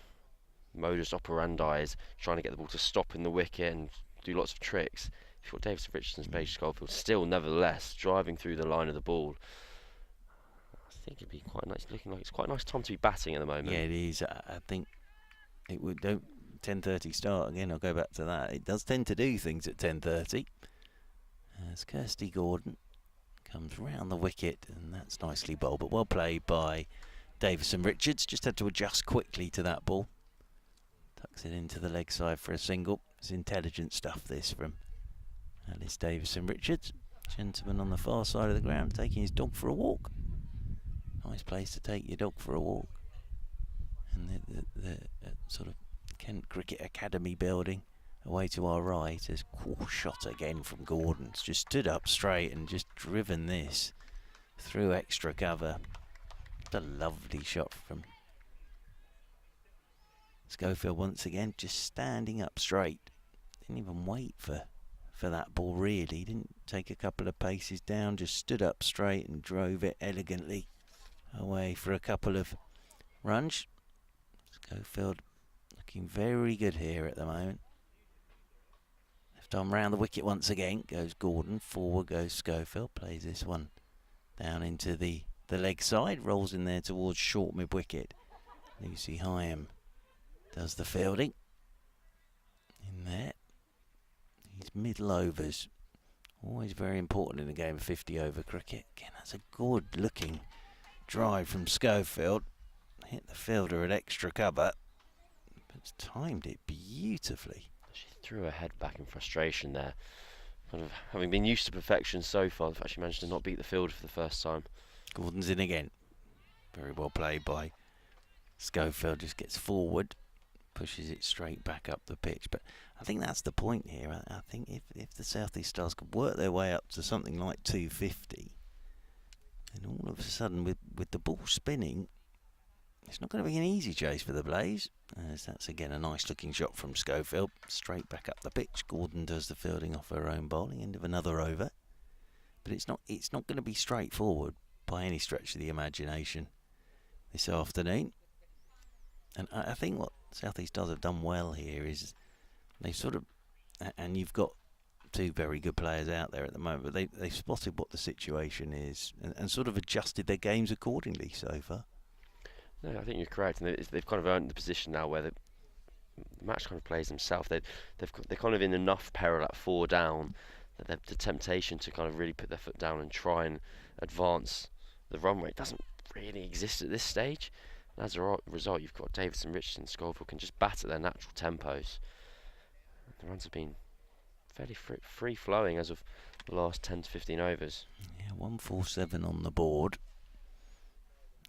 Speaker 2: modus operandi is trying to get the ball to stop in the wicket and do lots of tricks, if you've got Davison Richards and Paige Schofield still nevertheless driving through the line of the ball, I think it'd be quite nice. Looking like it's quite a nice time to be batting at the moment.
Speaker 1: Yeah, it is. I think it would. Don't 10:30 start again. I'll go back to that. It does tend to do things at 10:30. As Kirsty Gordon comes round the wicket, and that's nicely bowled, but well played by Davison Richards. Just had to adjust quickly to that ball. Tucks it into the leg side for a single. It's intelligent stuff this from Alice Davison Richards. Gentleman on the far side of the ground taking his dog for a walk. Nice place to take your dog for a walk. And the sort of Kent Cricket Academy building away to our right is cool shot again from Gordon. It's just stood up straight and just driven this through extra cover. It's a lovely shot from Schofield once again, just standing up straight. Didn't even wait for that ball really. Didn't take a couple of paces down, just stood up straight and drove it elegantly away for a couple of runs. Schofield looking very good here at the moment. Left arm round the wicket once again. Goes Gordon. Forward goes Schofield. Plays this one down into the leg side. Rolls in there towards short mid-wicket. Lucy Hyam does the fielding. In there. These middle overs. Always very important in a game of 50 over cricket. Again, that's a good looking drive from Schofield. Hit the fielder at extra cover. But timed it beautifully.
Speaker 2: She threw her head back in frustration there. Kind of having been used to perfection so far, the fact she managed to not beat the fielder for the first time.
Speaker 1: Gordon's in again. Very well played by Schofield. Just gets forward. Pushes it straight back up the pitch. But I think that's the point here. I think if the South East Stars could work their way up to something like 250, and all of a sudden with the ball spinning, it's not going to be an easy chase for the Blaze. As that's again a nice looking shot from Schofield. Straight back up the pitch. Gordon does the fielding off her own bowling. End of another over. But it's not going to be straightforward by any stretch of the imagination this afternoon. And I think what South East Stars have done well here is they sort of, and you've got 2 very good players out there at the moment, but they've spotted what the situation is and sort of adjusted their games accordingly so far.
Speaker 2: No, I think you're correct, and they've kind of earned the position now where the match kind of plays themselves. They're kind of in enough peril at 4 down that the temptation to kind of really put their foot down and try and advance the run rate doesn't really exist at this stage. And as a result, you've got Davison, Richardson and Schofield can just bat at their natural tempos. The runs have been fairly free-flowing as of the last 10 to 15 overs.
Speaker 1: Yeah, 147 on the board.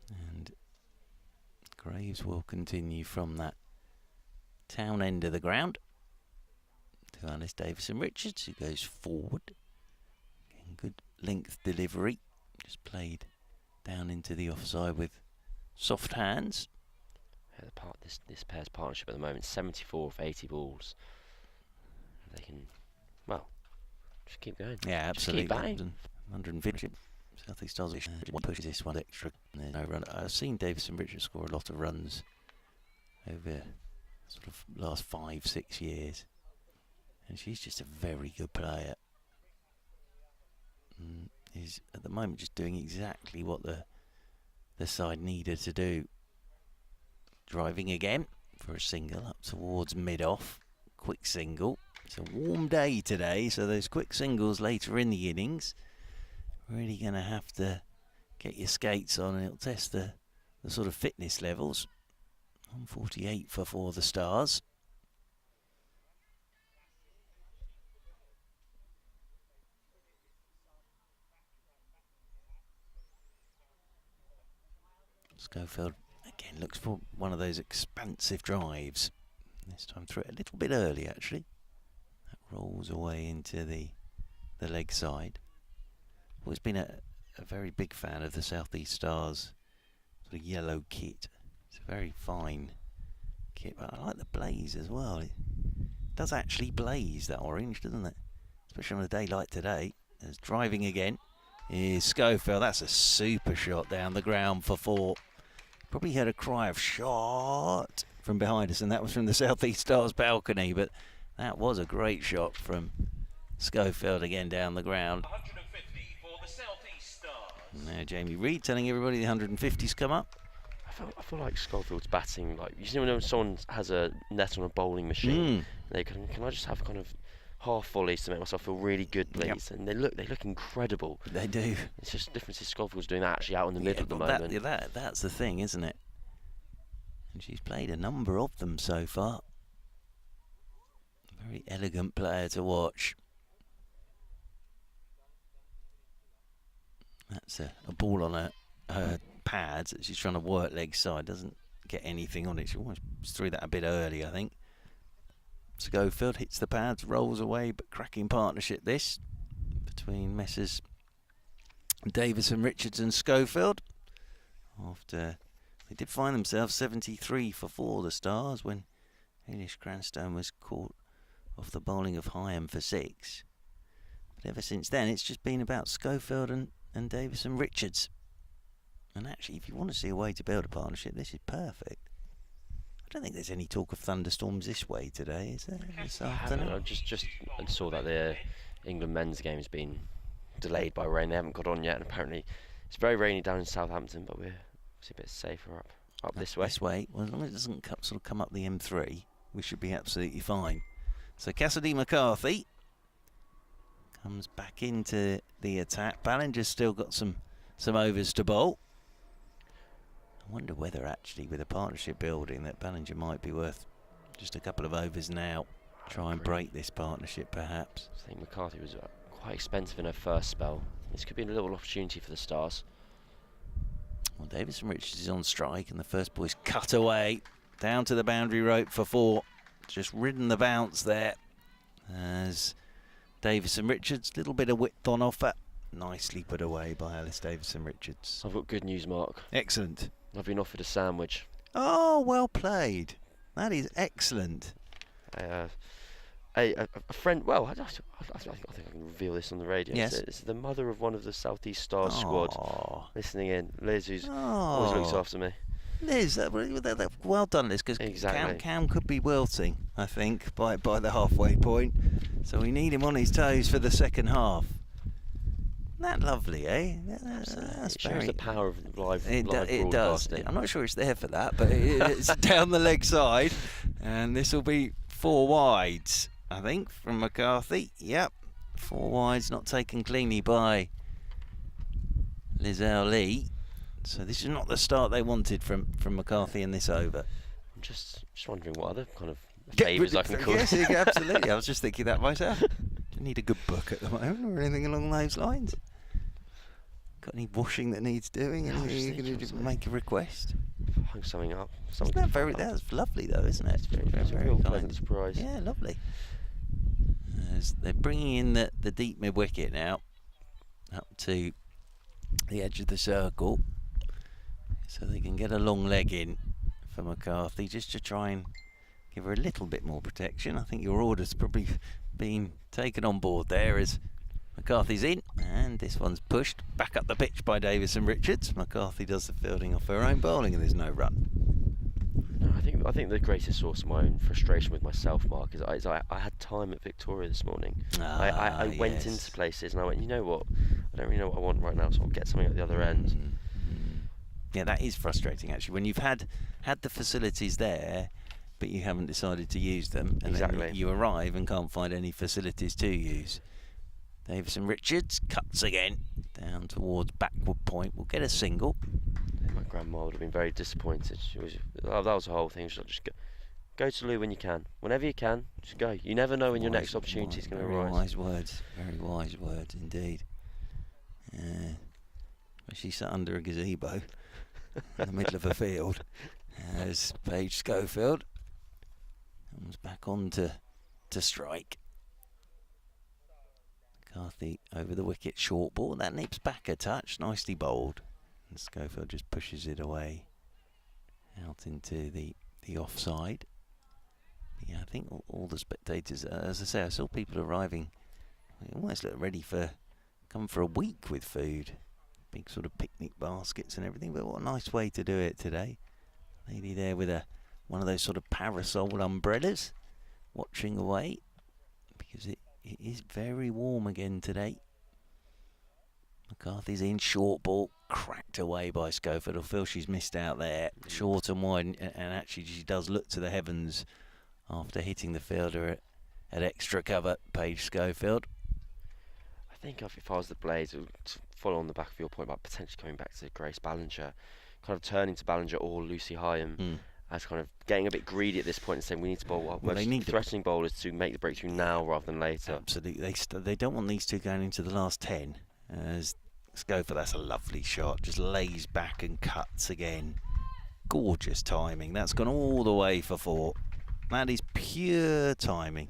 Speaker 1: And Graves will continue from that town end of the ground to Alice Davison-Richards, who goes forward. Again, good length delivery. Just played down into the offside with soft hands.
Speaker 2: Yeah, this pair's partnership at the moment, 74 of 80 balls. They can, well, just keep going.
Speaker 1: Yeah, absolutely.
Speaker 2: Just keep bang.
Speaker 1: 150. South East Stars one pushes this one extra. There's no run. I've seen Davison-Richards score a lot of runs over sort of last 5-6 years, and she's just a very good player. Is at the moment just doing exactly what the side needed to do. Driving again for a single up towards mid-off. Quick single. It's a warm day today, so those quick singles later in the innings, really going to have to get your skates on, and it'll test the sort of fitness levels. 148 for the Stars. Schofield again looks for one of those expansive drives. This time through it a little bit early, actually. That rolls away into the leg side. Always been a very big fan of the South East Stars sort of yellow kit. It's a very fine kit, but I like the blaze as well. It does actually blaze, that orange, doesn't it? Especially on a day like today. There's driving again. Is Schofield. That's a super shot down the ground for 4. Probably heard a cry of shot from behind us, and that was from the South East Stars balcony, but that was a great shot from Schofield again down the ground.
Speaker 3: 150 for the South East Stars.
Speaker 1: Now Jamie Reid telling everybody the 150's come up.
Speaker 2: I feel like Schofield's batting, like, you see when someone has a net on a bowling machine, they can I just have kind of half volleys to make myself feel really good, please? Yep. And they look incredible.
Speaker 1: They do.
Speaker 2: It's just the difference is Schofield's doing that actually out in the middle at the moment.
Speaker 1: That's the thing, isn't it? And she's played a number of them so far. Very elegant player to watch. That's a ball on her pads that she's trying to work leg side. Doesn't get anything on it. She almost threw that a bit early, I think. Schofield hits the pads, rolls away, but cracking partnership this between Messrs Davison-Richards and Schofield. After they did find themselves 73 for 4, the Stars, when Hamish Cranstone was caught off the bowling of Hyam for 6. But ever since then, it's just been about Schofield and Davison-Richards. And actually, if you want to see a way to build a partnership, this is perfect. I don't think there's any talk of thunderstorms this way today, is there? This afternoon?
Speaker 2: I just saw that the England men's game has been delayed by rain. They haven't got on yet, and apparently it's very rainy down in Southampton, but we're a bit safer up this way.
Speaker 1: This way, well, as long as it doesn't sort of come up the M3, we should be absolutely fine. So Cassidy McCarthy comes back into the attack. Ballinger's still got some overs to bowl. I wonder whether actually with a partnership building that Ballinger might be worth just a couple of overs now. Try and break this partnership perhaps.
Speaker 2: I think McCarthy was quite expensive in her first spell. This could be a little opportunity for the Stars.
Speaker 1: Well, Davison-Richards is on strike and the first boy's cut away down to the boundary rope for 4. Just ridden the bounce there as Davison-Richards, little bit of width on offer. Nicely put away by Alice Davison-Richards.
Speaker 2: I've got good news, Mark.
Speaker 1: Excellent.
Speaker 2: I've been offered a sandwich.
Speaker 1: Oh, well played. That is excellent.
Speaker 2: A friend, well, I think I can reveal this on the radio.
Speaker 1: Yes.
Speaker 2: It's the mother of one of the South East Stars squad listening in. Liz, who's always looks after me.
Speaker 1: Liz, well done, Liz, because
Speaker 2: exactly.
Speaker 1: Cam could be wilting, I think, by the halfway point. So we need him on his toes for the second half. Isn't that lovely, eh?
Speaker 2: It shows the power of live
Speaker 1: it
Speaker 2: broadcasting.
Speaker 1: Does. I'm not sure it's there for that, but it's down the leg side. And this will be 4 wides, I think, from McCarthy. Yep, 4 wides, not taken cleanly by Lizelle Lee. So this is not the start they wanted from McCarthy in this over.
Speaker 2: I'm just wondering what other kind of favours I can call.
Speaker 1: Yes, absolutely. I was just thinking that myself. Do you need a good book at the moment or anything along those lines? Got any washing that needs doing? Anything you can make a request?
Speaker 2: hung something up.
Speaker 1: Isn't that very? That's lovely, though, isn't it?
Speaker 2: It's a real pleasant surprise.
Speaker 1: Yeah, lovely. As they're bringing in the deep mid wicket now, up to the edge of the circle, so they can get a long leg in for McCarthy, just to try and give her a little bit more protection. I think your order's probably been taken on board there as McCarthy's in, and this one's pushed back up the pitch by Davis and Richards. McCarthy does the fielding off her own bowling, and there's no run.
Speaker 2: No, I think the greatest source of my own frustration with myself, Mark, is I had time at Victoria this morning. I went into places and I went, you know what, I don't really know what I want right now, so I'll get something at the other end.
Speaker 1: Yeah, that is frustrating actually, when you've had the facilities there, but you haven't decided to use them, and then you arrive and can't find any facilities to use. Davis and Richards cuts again down towards backward point. We'll get a single.
Speaker 2: My grandma would have been very disappointed. That was the whole thing. She'll just go to loo when you can. Whenever you can, just go. You never know when your next opportunity is going to arise.
Speaker 1: Very wise words indeed. She sat under a gazebo in the middle of a field as Paige Schofield comes back on to strike. McCarthy over the wicket, short ball. That nips back a touch, nicely bowled. And Schofield just pushes it away out into the offside. But yeah, I think all the spectators, as I say, I saw people arriving. They almost look ready for come for a week with food. Big sort of picnic baskets and everything. But what a nice way to do it today. Lady there with one of those sort of parasol umbrellas, watching away, because it is very warm again today. McCarthy's in, short ball, cracked away by Schofield. I feel she's missed out there, short and wide, and actually she does look to the heavens after hitting the fielder at extra cover, Paige Schofield.
Speaker 2: I think if I was the Blades, to follow on the back of your point about potentially coming back to Grace Ballinger, kind of turning to Ballinger or Lucy Hyam as kind of getting a bit greedy at this point and saying we need to bowl our most threatening bowlers to make the breakthrough now rather than later.
Speaker 1: Absolutely. They don't want these two going into the last 10. As Schofield, that's a lovely shot, just lays back and cuts again. Gorgeous timing. That's gone all the way for 4. That is pure timing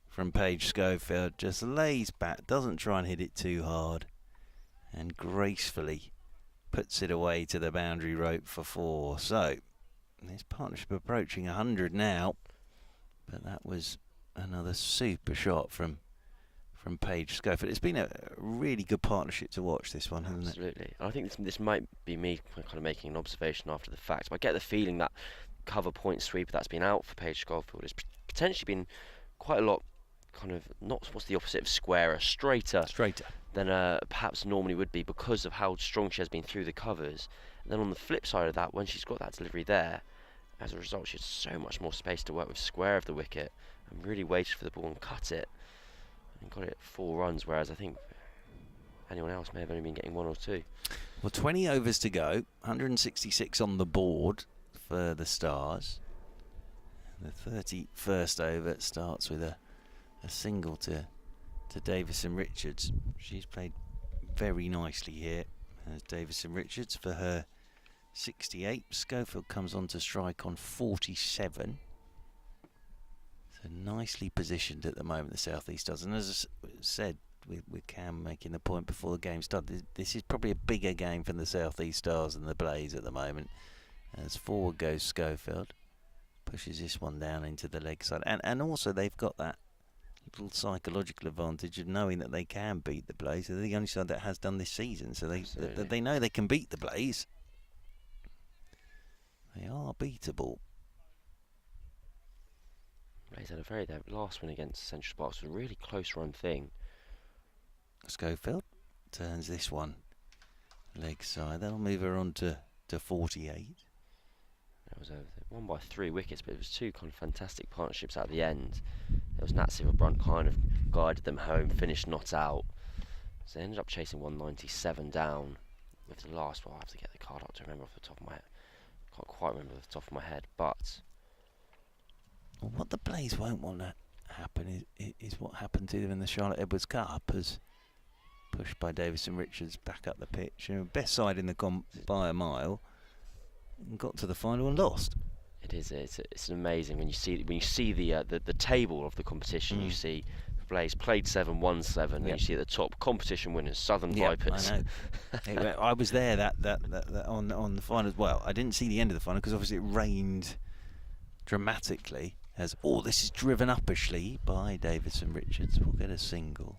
Speaker 1: from Paige Schofield. Just lays back, doesn't try and hit it too hard, and gracefully puts it away to the boundary rope for 4. So this partnership approaching 100 now, but that was another super shot from Paige Schofield. It's been a really good partnership to watch, this one, hasn't it?
Speaker 2: Absolutely. I think this might be me kind of making an observation after the fact, but I get the feeling that cover point sweeper that's been out for Paige Schofield has potentially been quite a lot kind of, not what's the opposite of squarer, straighter than perhaps normally would be, because of how strong she has been through the covers. And then on the flip side of that, when she's got that delivery there, as a result she has so much more space to work with square of the wicket and really waited for the ball and cut it and got it 4 runs, whereas I think anyone else may have only been getting 1 or 2.
Speaker 1: Well, 20 overs to go, 166 on the board for the Stars. The 31st over starts with a single to Davis and Richards. She's played very nicely here as Davis and Richards for her 68. Schofield comes on to strike on 47. So nicely positioned at the moment, the South East Stars. And as I said, with Cam making the point before the game started, this is probably a bigger game for the South East Stars than the Blaze at the moment. As forward goes Schofield, pushes this one down into the leg side, and also they've got that little psychological advantage of knowing that they can beat the Blaze. They're the only side that has done this season, so they know they can beat the Blaze. They are beatable.
Speaker 2: Blaze had their last win against Central Sparks was a really close run thing.
Speaker 1: Schofield turns this one leg side. That'll move her on to 48.
Speaker 2: It was won by 3 wickets, but it was 2 kind of fantastic partnerships at the end. It was Nat Silverbrunt kind of guided them home, finished not out. So they ended up chasing 197 down with the last one. I have to get the card up to remember off the top of my head. Can't quite remember off the top of my head, but
Speaker 1: what the Blaze won't want to happen is what happened to them in the Charlotte Edwards Cup, as pushed by Davis and Richards back up the pitch. Best side in the comp by a mile. and got to the final and lost.
Speaker 2: It is. It's amazing when you see the table of the competition. You see Blaze played 7, won 7, and you see at the top competition winners Southern Vipers.
Speaker 1: I know. I was there that on the final. Well, I didn't see the end of the final because obviously it rained dramatically. As this is driven uppishly by Davison Richards. We'll get a single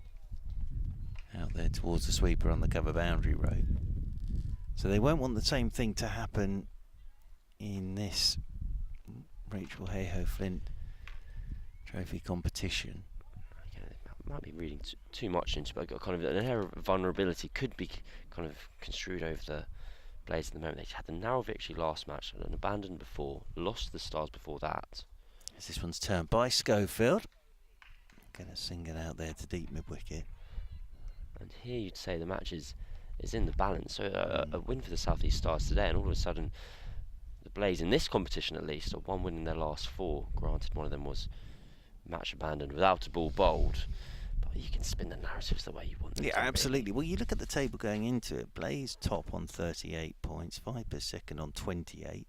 Speaker 1: out there towards the sweeper on the cover boundary road. So they won't want the same thing to happen in this Rachael Heyhoe Flint Trophy competition.
Speaker 2: I might be reading too much into it. I've got kind of an air of vulnerability could be kind of construed over the Blaze at the moment. They had the narrow victory last match and abandoned before, lost the Stars before that.
Speaker 1: As this one's turned by Schofield. Going to sing it out there to deep mid-wicket.
Speaker 2: And here you'd say the match is in the balance. So a win for the South East Stars today, and all of a sudden the Blaze in this competition at least, or one win in their last 4. Granted, one of them was match abandoned without a ball bowled, but you can spin the narratives the way you want them to.
Speaker 1: Yeah, absolutely. Well, you look at the table going into it. Blaze top on 38 points, Vipers second on 28.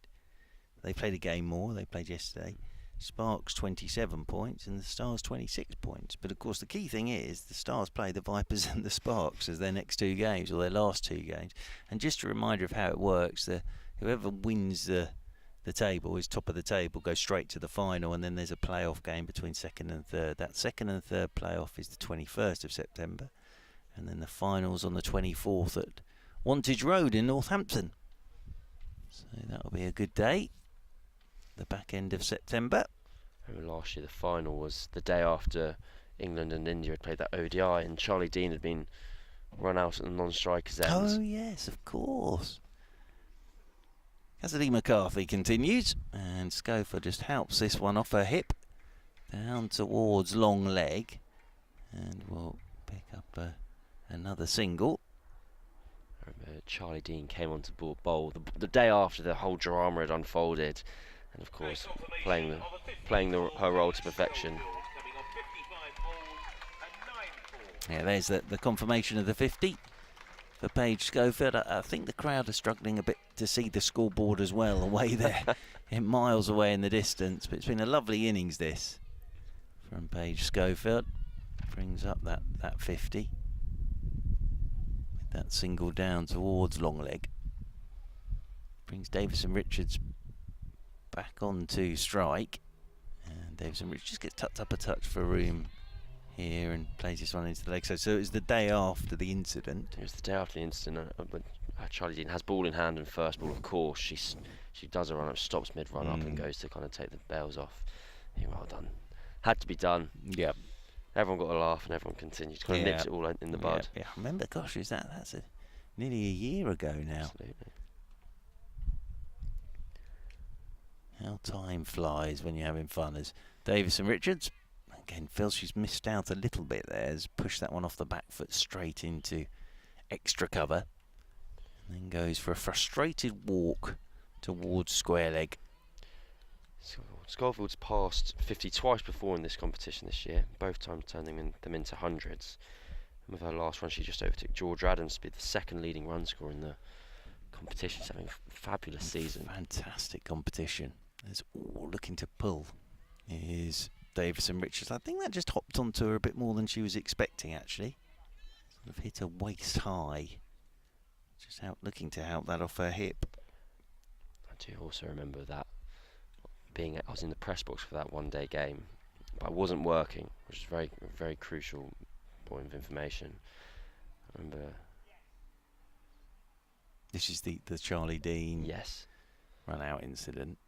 Speaker 1: They played a game more. They played yesterday. Sparks 27 points and the Stars 26 points. But of course the key thing is the Stars play the Vipers and the Sparks as their next 2 games, or their last 2 games. And just a reminder of how it works, whoever wins the table is top of the table, goes straight to the final, and then there's a playoff game between second and third. That second and third playoff is the 21st of September, and then the finals on the 24th at Wantage Road in Northampton. So that'll be a good day. The back end of September.
Speaker 2: I remember last year the final was the day after England and India had played that ODI, and Charlie Dean had been run out at the non-strikers end.
Speaker 1: Oh yes, of course. Cassidy McCarthy continues, and Scofer just helps this one off her hip down towards long leg, and we'll pick up another single.
Speaker 2: I remember Charlie Dean came on to bowl the day after the whole drama had unfolded, and of course playing her role to perfection.
Speaker 1: Yeah, there's the confirmation of the 50 for Paige Schofield. I think the crowd are struggling a bit to see the scoreboard as well, away there, miles away in the distance. But it's been a lovely innings this from Paige Schofield. Brings up that 50 with that single down towards long leg. Brings Davison Richards back onto strike, and Davison Richards gets tucked up a touch for room here and plays this one into the leg. So it was the day after the incident.
Speaker 2: It was the day after the incident. Charlie Dean has ball in hand and first ball, of course. She does a run up, stops mid run up, and goes to kind of take the bails off. Well done. Had to be done.
Speaker 1: Yep.
Speaker 2: Everyone got a laugh and everyone continued to kind of nips it all in the bud.
Speaker 1: Yeah, remember, gosh, that's nearly a year ago now.
Speaker 2: Absolutely.
Speaker 1: How time flies when you're having fun. As Davison Richards again feels she's missed out a little bit there, has pushed that one off the back foot straight into extra cover, and then goes for a frustrated walk towards square leg.
Speaker 2: Scofield's passed 50 twice before in this competition this year, both times turning them into hundreds. And with her last run, she just overtook George Adams to be the second leading run scorer in the competition. She's having a fabulous season.
Speaker 1: Fantastic competition. There's all looking to pull is Davison Richards. I think that just hopped onto her a bit more than she was expecting, actually. Sort of hit her waist high. Just out looking to help that off her hip.
Speaker 2: I do also remember that I was in the press box for that one-day game, but I wasn't working, which is a very, very crucial point of information. I remember.
Speaker 1: This is the Charlie Dean run out incident.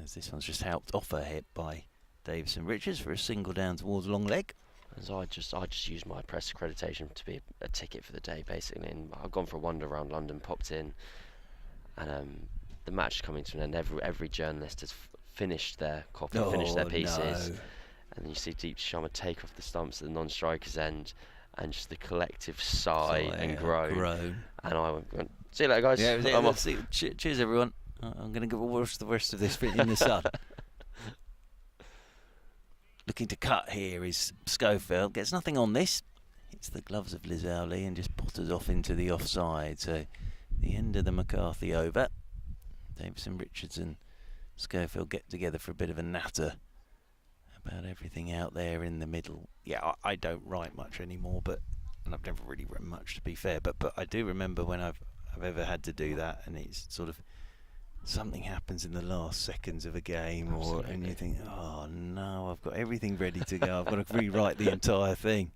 Speaker 1: As this one's just helped off her hip by Davison Richards for a single down towards long leg.
Speaker 2: As I just used my press accreditation to be a ticket for the day, basically, and I've gone for a wander around London, popped in, and the match is coming to an end. Every journalist has finished their copy, finished their pieces, and you see Deep Sharma take off the stumps at the non-strikers end, and just the collective sigh and groan. And I went, see you later, guys. I'm off.
Speaker 1: Cheers, everyone. I'm going to watch the rest of this in the sun. Looking to cut here is Schofield. Gets nothing on this. Hits the gloves of Liz Owley and just potters off into the offside. So the end of the McCarthy over. Davison, Richards and Schofield get together for a bit of a natter about everything out there in the middle. Yeah, I don't write much anymore, and I've never really written much, to be fair, but I do remember when I've ever had to do that, and it's sort of something happens in the last seconds of a game, and you think, oh no, I've got everything ready to go. I've got to rewrite the entire thing,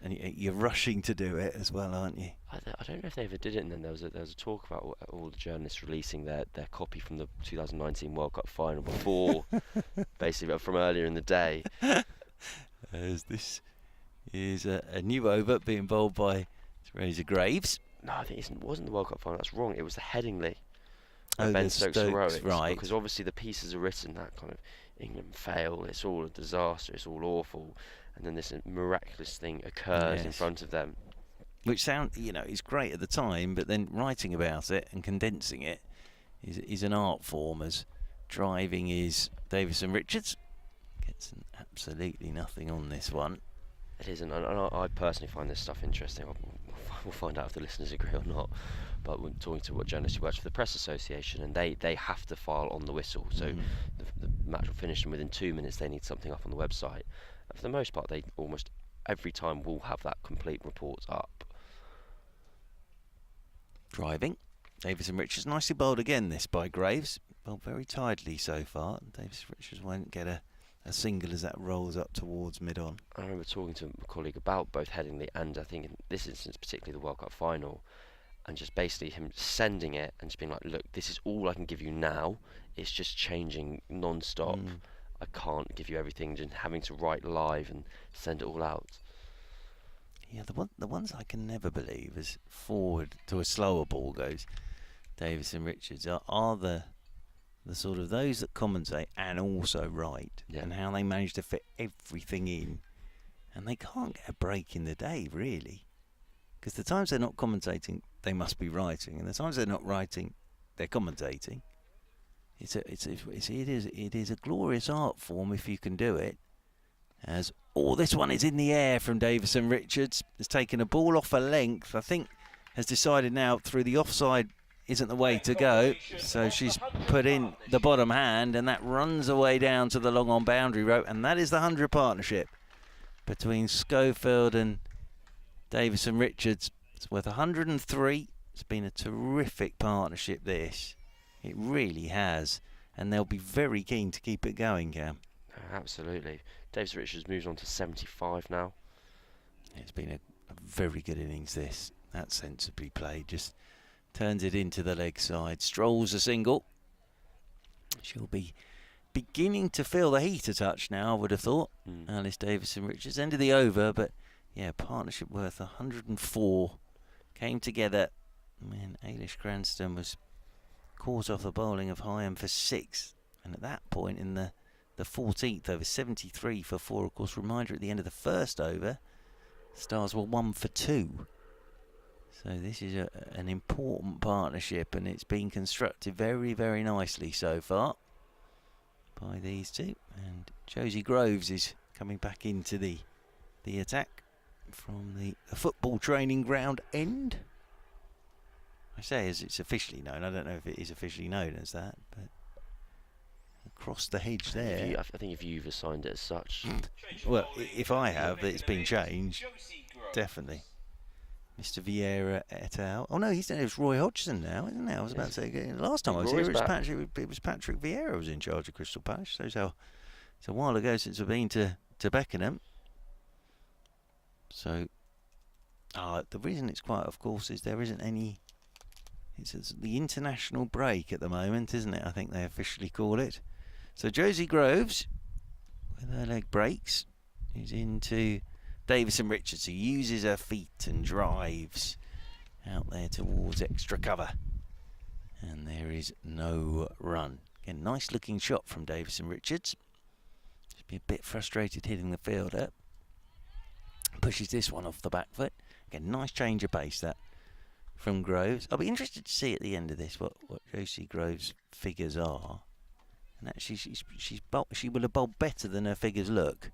Speaker 1: and you're rushing to do it as well, aren't you?
Speaker 2: I don't know if they ever did it, and then there was a talk about all the journalists releasing their copy from the 2019 World Cup final before, basically from earlier in the day.
Speaker 1: As this is a new over being bowled by Teresa Graves.
Speaker 2: No, I think it wasn't the World Cup final. That's wrong. It was the Headingley.
Speaker 1: Oh,
Speaker 2: Ben Stokes heroics,
Speaker 1: right?
Speaker 2: Because obviously the pieces are written that kind of England fail. It's all a disaster. It's all awful, and then this miraculous thing occurs in front of them.
Speaker 1: Which is great at the time, but then writing about it and condensing it is an art form. As driving is Davison Richards gets absolutely nothing on this one.
Speaker 2: It isn't, and I personally find this stuff interesting. We'll find out if the listeners agree or not. But we're talking to what journalists who work for the Press Association, and they have to file on the whistle. So the match will finish, and within 2 minutes they need something up on the website. And for the most part, they almost every time will have that complete report up.
Speaker 1: Driving, Davison Richards nicely bowled again. This by Graves, bowled very tidily so far. Davison Richards won't get a single as that rolls up towards mid-on.
Speaker 2: I remember talking to a colleague about both Headingley and I think in this instance particularly the World Cup final, and just basically him sending it and just being like, look, this is all I can give you now. It's just changing non-stop. I can't give you everything, just having to write live and send it all out.
Speaker 1: Yeah, the ones I can never believe as forward to a slower ball goes Davison Richards are the sort of those that commentate and also write, and how they manage to fit everything in, and they can't get a break in the day really, because the times they're not commentating they must be writing, and the times they're not writing they're commentating. It is a glorious art form if you can do it. As this one is in the air from Davison Richards. Has taken a ball off a length. I think has decided now through the offside isn't the way to go. So she's put in the bottom hand, and that runs away down to the long on boundary rope. And that is the 100 partnership between Schofield and Davison Richards. It's worth 103. It's been a terrific partnership, this. It really has. And they'll be very keen to keep it going, Cam.
Speaker 2: Absolutely. Davison Richards moves on to 75 now.
Speaker 1: It's been a very good innings, this. That's sensibly played. Just turns it into the leg side. Strolls a single. She'll be beginning to feel the heat a touch now, I would have thought. Alice Davison Richards. End of the over, but yeah, partnership worth 104. Came together when Ailish Cranston was caught off the bowling of Hyam for 6. And at that point in the 14th over, 73 for 4. Of course, reminder at the end of the first over, Stars were 1 for 2. So this is an important partnership, and it's been constructed very, very nicely so far by these two. And Josie Groves is coming back into the attack from the football training ground end. I say as it's officially known. I don't know if it is officially known as that, but across the hedge there.
Speaker 2: I think if you've assigned it as such.
Speaker 1: Well, if I have, it's been changed. Definitely. Mr. Vieira et al. Oh no, it's Roy Hodgson now, isn't it? I was about to say last time I was here, it was Patrick Vieira who was in charge of Crystal Palace. So it's a while ago since we've been to Beckenham. So the reason it's quiet, of course, is there isn't any. It's the international break at the moment, isn't it? I think they officially call it. So Josie Groves, with her leg breaks, is into Davison Richards, who uses her feet and drives out there towards extra cover. And there is no run. Again, nice looking shot from Davison Richards. Just be a bit frustrated hitting the fielder. Pushes this one off the back foot. Again, nice change of pace that from Groves. I'll be interested to see at the end of this what Josie Groves' figures are. And actually, she will have bowled better than her figures look.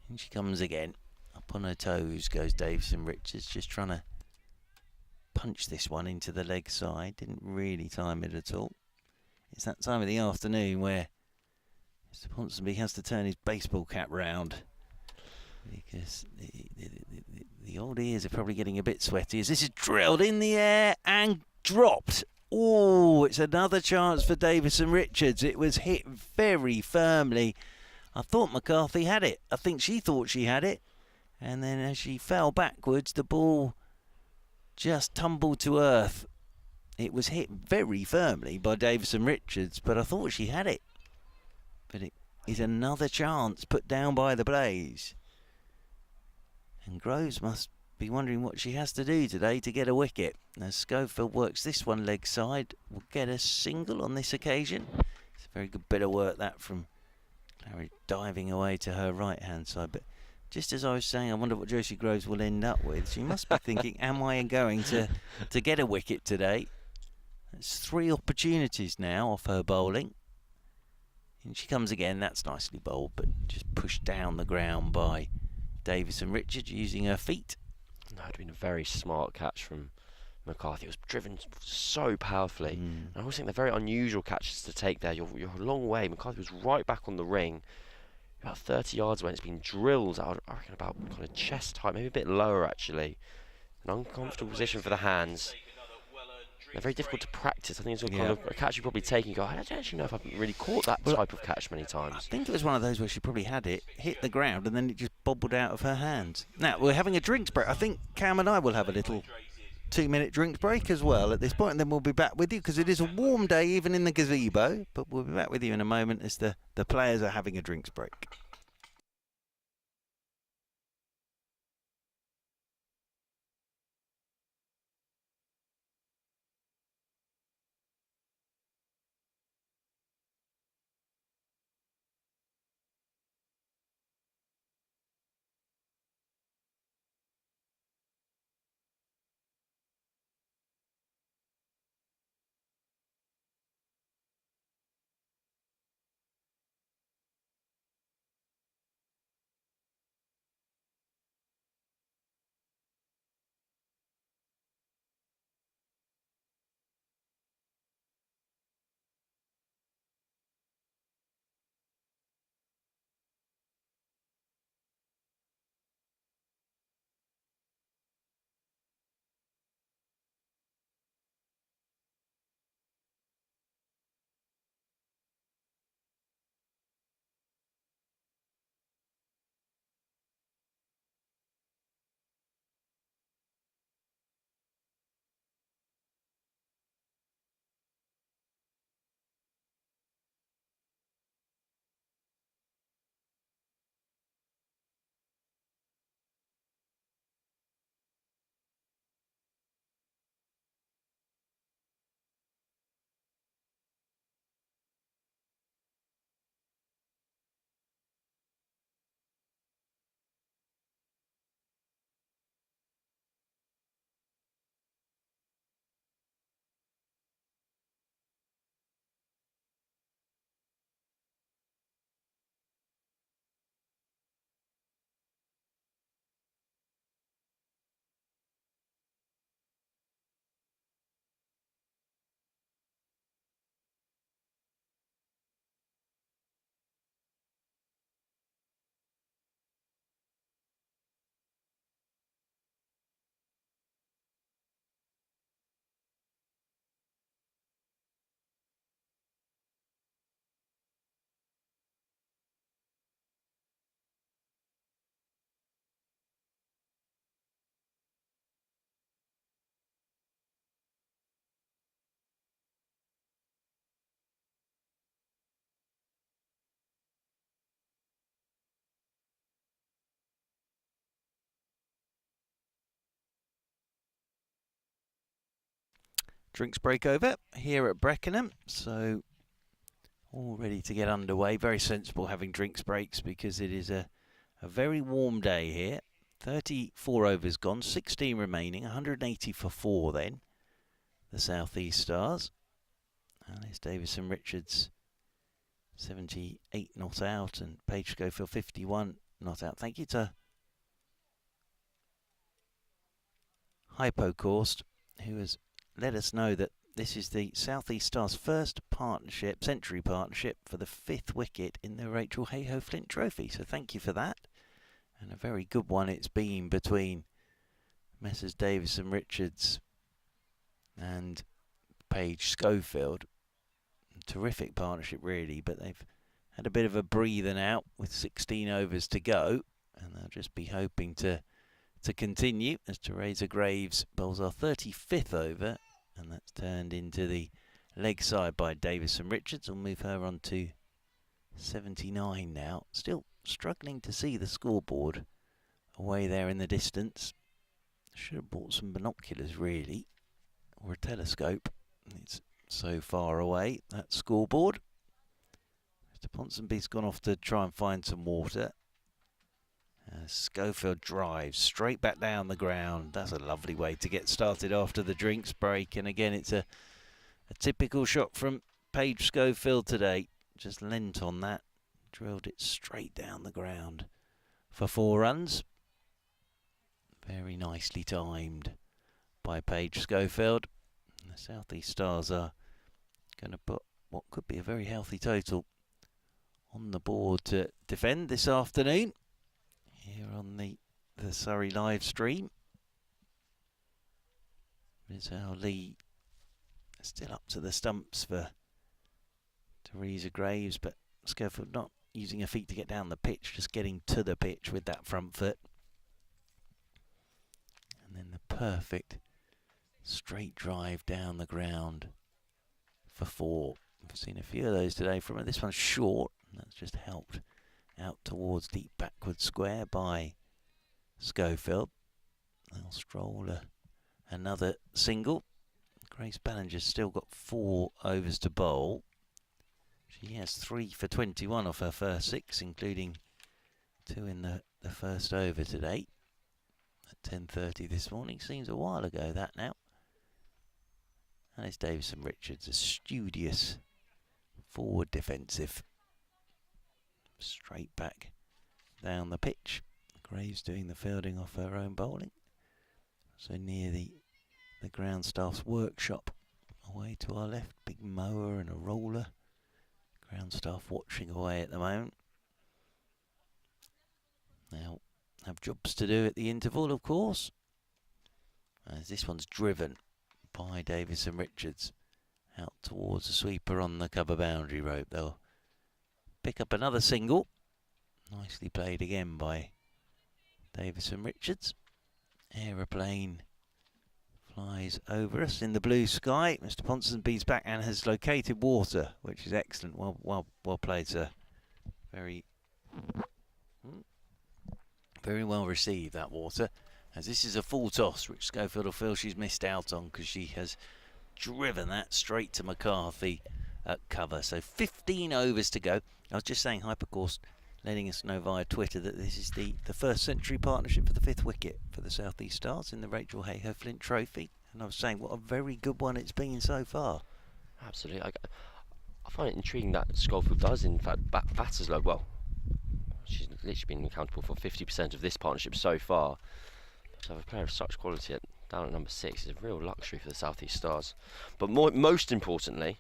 Speaker 1: And she comes again. Up on her toes goes Davison Richards, just trying to punched this one into the leg side. Didn't really time it at all. It's that time of the afternoon where Mr. Ponsonby has to turn his baseball cap round, because the old ears are probably getting a bit sweaty as this is drilled in the air and dropped. Oh, it's another chance for Davison Richards. It was hit very firmly. I thought McCarthy had it. I think she thought she had it. And then as she fell backwards, the ball just tumbled to earth. It was hit very firmly by Davison Richards, but I thought she had it. But it is another chance put down by the Blaze. And Groves must be wondering what she has to do today to get a wicket. As Schofield works this one leg side, will get a single on this occasion. It's a very good bit of work that from Clary, diving away to her right hand side. But just as I was saying, I wonder what Josie Groves will end up with. She must be thinking, am I going to get a wicket today? That's 3 opportunities now off her bowling. And she comes again. That's nicely bowled, but just pushed down the ground by Davison Richards using her feet.
Speaker 2: That would have been a very smart catch from McCarthy. It was driven so powerfully. And I always think they're very unusual catches to take there. You're a long way. McCarthy was right back on the ring, about 30 yards away. It's been drilled out, I reckon, about kind of chest height, maybe a bit lower actually. An uncomfortable position for the hands. They're very difficult to practice. I think it's kind of a catch you probably take and go, I don't actually know if I've really caught that type of catch many times.
Speaker 1: I think it was one of those where she probably had it, hit the ground, and then it just bobbled out of her hands. Now, we're having a drinks break. I think Cam and I will have a little 2-minute drinks break as well at this point, and then we'll be back with you, because it is a warm day even in the gazebo, but we'll be back with you in a moment as the players are having a drinks break. Drinks break over here at Beckenham, so all ready to get underway. Very sensible having drinks breaks because it is a very warm day here. 34 overs gone, 16 remaining, 180 for 4 then. The South East Stars. And there's Davison Richards, 78 not out, and Paige Schofield, 51 not out. Thank you to Hypocaust who has let us know that this is the South East Stars' first century partnership for the 5th wicket in the Rachael Heyhoe Flint Trophy. So thank you for that. And a very good one it's been between Messrs Davis and Richards and Paige Schofield. Terrific partnership really, but they've had a bit of a breather now with 16 overs to go, and they'll just be hoping to continue as Teresa Graves bowls our 35th over, and that's turned into the leg side by Davis and Richards. We'll move her on to 79 now. Still struggling to see the scoreboard away there in the distance. Should have bought some binoculars really, or a telescope. It's so far away, that scoreboard. Mr. Ponsonby's gone off to try and find some water. Schofield drives straight back down the ground. That's a lovely way to get started after the drinks break. And again, it's a typical shot from Paige Schofield today. Just leant on that, drilled it straight down the ground for 4 runs. Very nicely timed by Paige Schofield. And the South East Stars are going to put what could be a very healthy total on the board to defend this afternoon here on the Surrey live stream. Rizal Lee still up to the stumps for Teresa Graves, but Schofield not using her feet to get down the pitch, just getting to the pitch with that front foot. And then the perfect straight drive down the ground for 4. We've seen a few of those today from her. This one's short, and that's just helped out towards deep backward square by Schofield. They'll stroll another single. Grace Ballinger's still got 4 overs to bowl. She has 3 for 21 off her first 6, including 2 in the first over today at 10:30 this morning. Seems a while ago that now. And it's Davis and Richards, a studious forward defensive. Straight back down the pitch. Graves doing the fielding off her own bowling. So near the ground staff's workshop. Away to our left, big mower and a roller. Ground staff watching away at the moment. Now have jobs to do at the interval, of course. As this one's driven by Davis and Richards out towards the sweeper on the cover boundary rope. They'll pick up another single. Nicely played again by Davis and Richards. Aeroplane flies over us in the blue sky. Mr. Ponsonby's back and has located water, which is excellent. Well played, sir. Very well received, that water. As this is a full toss, which Schofield will feel she's missed out on because she has driven that straight to McCarthy at cover. So 15 overs to go. I was just saying, Hypercourse letting us know via Twitter that this is the first century partnership for the 5th wicket for the South East Stars in the Rachael Heyhoe Flint Trophy. And I was saying what a very good one it's been so far.
Speaker 2: Absolutely. I find it intriguing that Schofield does, in fact, bat as low. Well, she's literally been accountable for 50% of this partnership so far. To have a player of such quality down at number 6 is a real luxury for the South East Stars. But most importantly,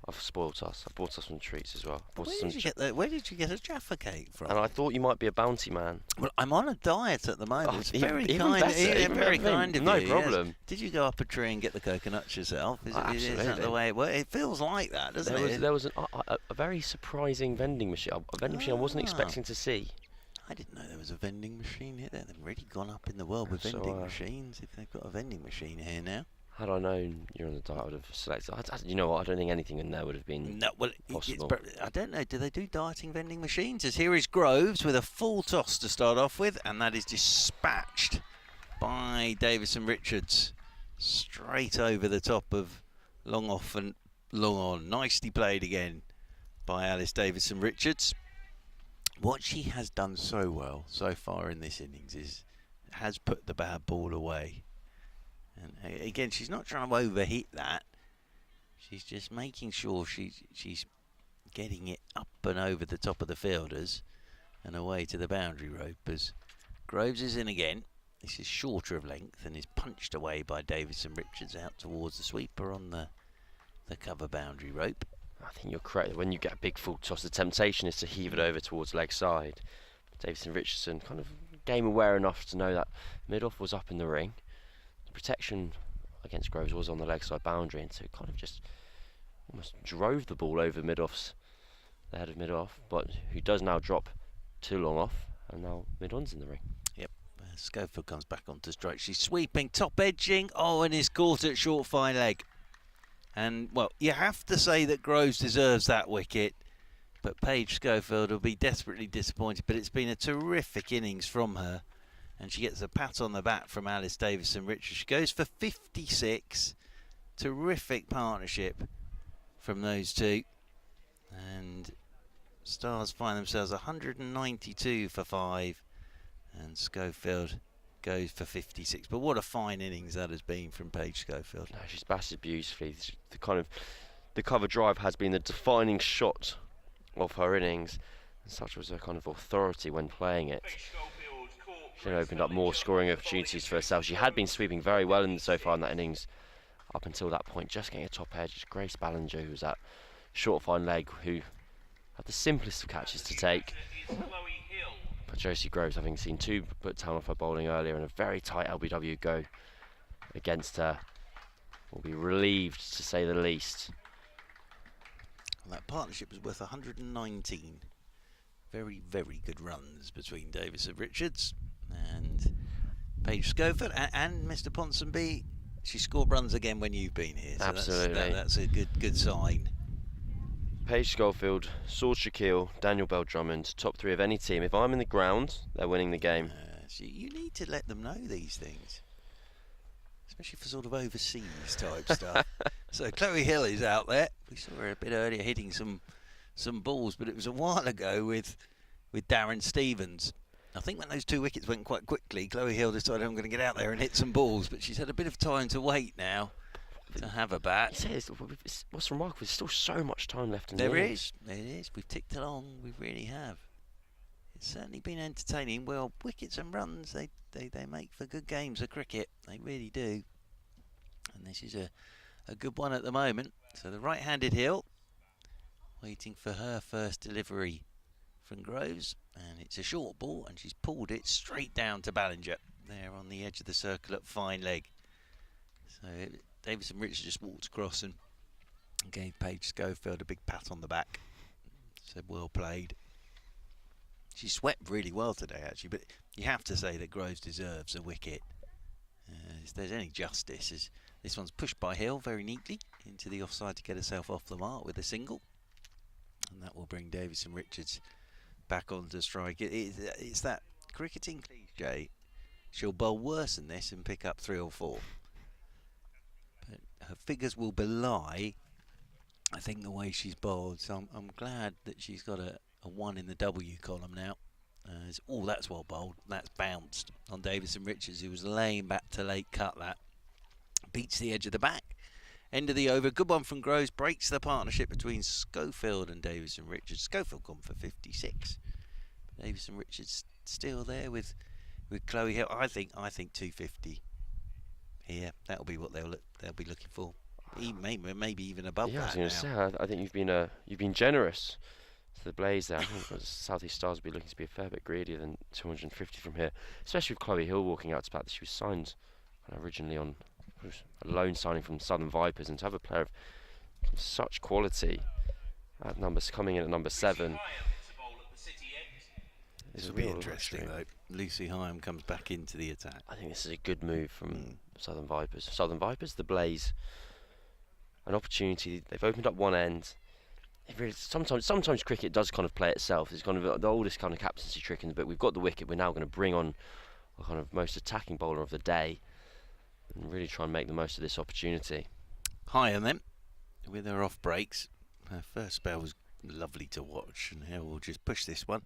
Speaker 2: I've spoilt us. I've bought us some treats as well.
Speaker 1: Where did you get a Jaffa cake from?
Speaker 2: And I thought you might be a bounty man.
Speaker 1: Well, I'm on a diet at the moment.
Speaker 2: Oh,
Speaker 1: it's
Speaker 2: even
Speaker 1: very
Speaker 2: better,
Speaker 1: very kind of you.
Speaker 2: No problem.
Speaker 1: Yes. Did you go up a tree and get the coconuts yourself?
Speaker 2: Absolutely.
Speaker 1: Is that the way it works? It feels like that, doesn't it?
Speaker 2: There was a very surprising vending machine. A vending machine I wasn't expecting to see.
Speaker 1: I didn't know there was a vending machine here. They've really gone up in the world with vending machines. If they've got a vending machine here now.
Speaker 2: Had I known you're on the diet, I would have selected. You know what? I don't think anything in there would have been possible.
Speaker 1: I don't know. Do they do dieting vending machines? As here is Groves with a full toss to start off with, and that is dispatched by Davis and Richards straight over the top of long off and long on. Nicely played again by Alice Davis and Richards. What she has done so well so far in this innings has put the bad ball away. And again, she's not trying to overhit that. She's just making sure she's getting it up and over the top of the fielders and away to the boundary rope as Groves is in again. This is shorter of length and is punched away by Davison Richards out towards the sweeper on the cover boundary rope.
Speaker 2: I think you're correct. When you get a big full toss, the temptation is to heave it over towards leg side. Davison Richardson kind of game aware enough to know that mid-off was up in the ring. The protection against Groves was on the leg side boundary, and so kind of just almost drove the ball over the head of mid-off, but who does now drop too long off, and now mid-on's in the ring.
Speaker 1: Yep, Schofield comes back onto strike. She's sweeping, top edging, and is caught at short fine leg. And, well, you have to say that Groves deserves that wicket, but Paige Schofield will be desperately disappointed. But it's been a terrific innings from her, and she gets a pat on the back from Alice Davison Richards. She goes for 56. Terrific partnership from those two. And Stars find themselves 192 for 5, and Schofield goes for 56. But what a fine innings that has been from Paige Schofield.
Speaker 2: No, she's batted beautifully. The cover drive has been the defining shot of her innings, and such was her kind of authority when playing it. She opened up more scoring opportunities for herself. She had been sweeping very well so far in that innings up until that point, just getting a top edge. Grace Ballinger, who was at short fine leg, who had the simplest of catches to take. But Josie Groves, having seen 2 put down off her bowling earlier and a very tight LBW go against her, will be relieved to say the least.
Speaker 1: And that partnership was worth 119. Very, very good runs between Davison Richards and Paige Schofield and Mr. Ponsonby. She scored runs again when you've been here. So
Speaker 2: absolutely.
Speaker 1: That's a good sign.
Speaker 2: Paige Schofield, Saud Shakil, Daniel Bell Drummond, top 3 of any team. If I'm in the ground, they're winning the game.
Speaker 1: So you need to let them know these things, especially for sort of overseas type stuff. So Chloe Hill is out there. We saw her a bit earlier hitting some balls, but it was a while ago with Darren Stevens. I think when those 2 wickets went quite quickly, Chloe Hill decided, I'm going to get out there and hit some balls, but she's had a bit of time to wait now to have a bat.
Speaker 2: What's remarkable, there's still so much time left in
Speaker 1: the
Speaker 2: innings.
Speaker 1: There is. We've ticked along. We really have. It's certainly been entertaining. Well, wickets and runs, they make for good games of cricket. They really do. And this is a good one at the moment. So the right-handed Hill, waiting for her first delivery from Groves. And it's a short ball, and she's pulled it straight down to Ballinger. There on the edge of the circle at fine leg. So Davison Richards just walked across and gave Paige Schofield a big pat on the back. Said, well played. She swept really well today, actually, but you have to say that Groves deserves a wicket. If there's any justice, as this one's pushed by Hill very neatly into the offside to get herself off the mark with a single. And that will bring Davison Richards back onto strike. It's that cricketing cliche. She'll bowl worse than this and pick up 3 or 4. But her figures will belie, I think, the way she's bowled. So I'm glad that she's got a 1 in the W column now. That's well bowled. That's bounced on Davison Richards, who was laying back to late cut that. Beats the edge of the back. End of the over. Good one from Groves. Breaks the partnership between Schofield and Davison Richards. Schofield gone for 56. Davison Richards still there with Chloe Hill. I think 250 here. That'll be what they'll be looking for. Maybe even above that.
Speaker 2: I was going to say, I think you've been generous to the Blaze there. I think the South East Stars will be looking to be a fair bit greedier than 250 from here, especially with Chloe Hill walking out to bat. She was signed originally on a loan signing from Southern Vipers, and to have a player of such quality at coming in at number 7.
Speaker 1: This will be interesting though. Lucy Hyam comes back into the attack.
Speaker 2: I think this is a good move from Southern Vipers. Southern Vipers, the Blaze, an opportunity. They've opened up one end. Really, sometimes cricket does kind of play itself. It's kind of the oldest kind of captaincy trick, but we've got the wicket. We're now going to bring on a kind of most attacking bowler of the day and really try and make the most of this opportunity.
Speaker 1: Hyam then, with her off breaks. Her first spell was lovely to watch, and here we'll just push this one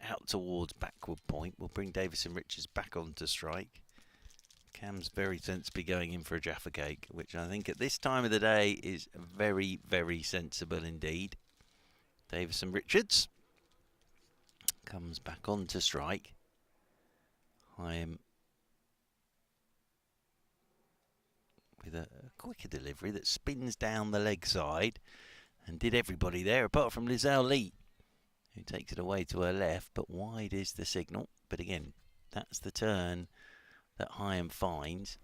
Speaker 1: out towards backward point. We'll bring Davison Richards back onto strike. Cam's very sensibly going in for a Jaffa Cake, which I think at this time of the day is very, very sensible indeed. Davison Richards comes back onto strike. Hyam with a quicker delivery that spins down the leg side and did everybody there apart from Lizelle Lee, who takes it away to her left, but wide is the signal. But again, that's the turn that Heyhoe finds.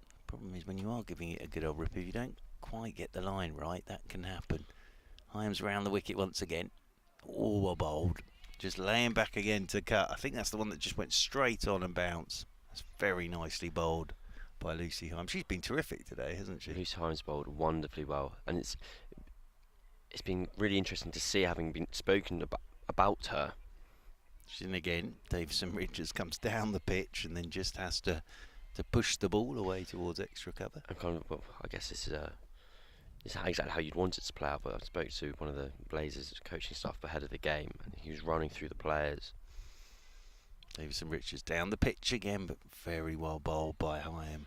Speaker 1: The problem is when you are giving it a good old rip, if you don't quite get the line right, that can happen. Heyhoe's round the wicket once again. Oh, a bowled. Just laying back again to cut. I think that's the one that just went straight on and bounced. That's very nicely bowled by Lucy Heyhoe. She's been terrific today, hasn't she?
Speaker 2: Lucy Heyhoe's bowled wonderfully well, and it's been really interesting to see, having been spoken about her.
Speaker 1: And again, Davison Richards comes down the pitch and then just has to push the ball away towards extra cover.
Speaker 2: And kind of, well, I guess this is exactly how you'd want it to play out. But I spoke to one of the Blazers coaching staff ahead of the game, and he was running through the players.
Speaker 1: Davison Richards down the pitch again, but very well bowled by Heyhoe.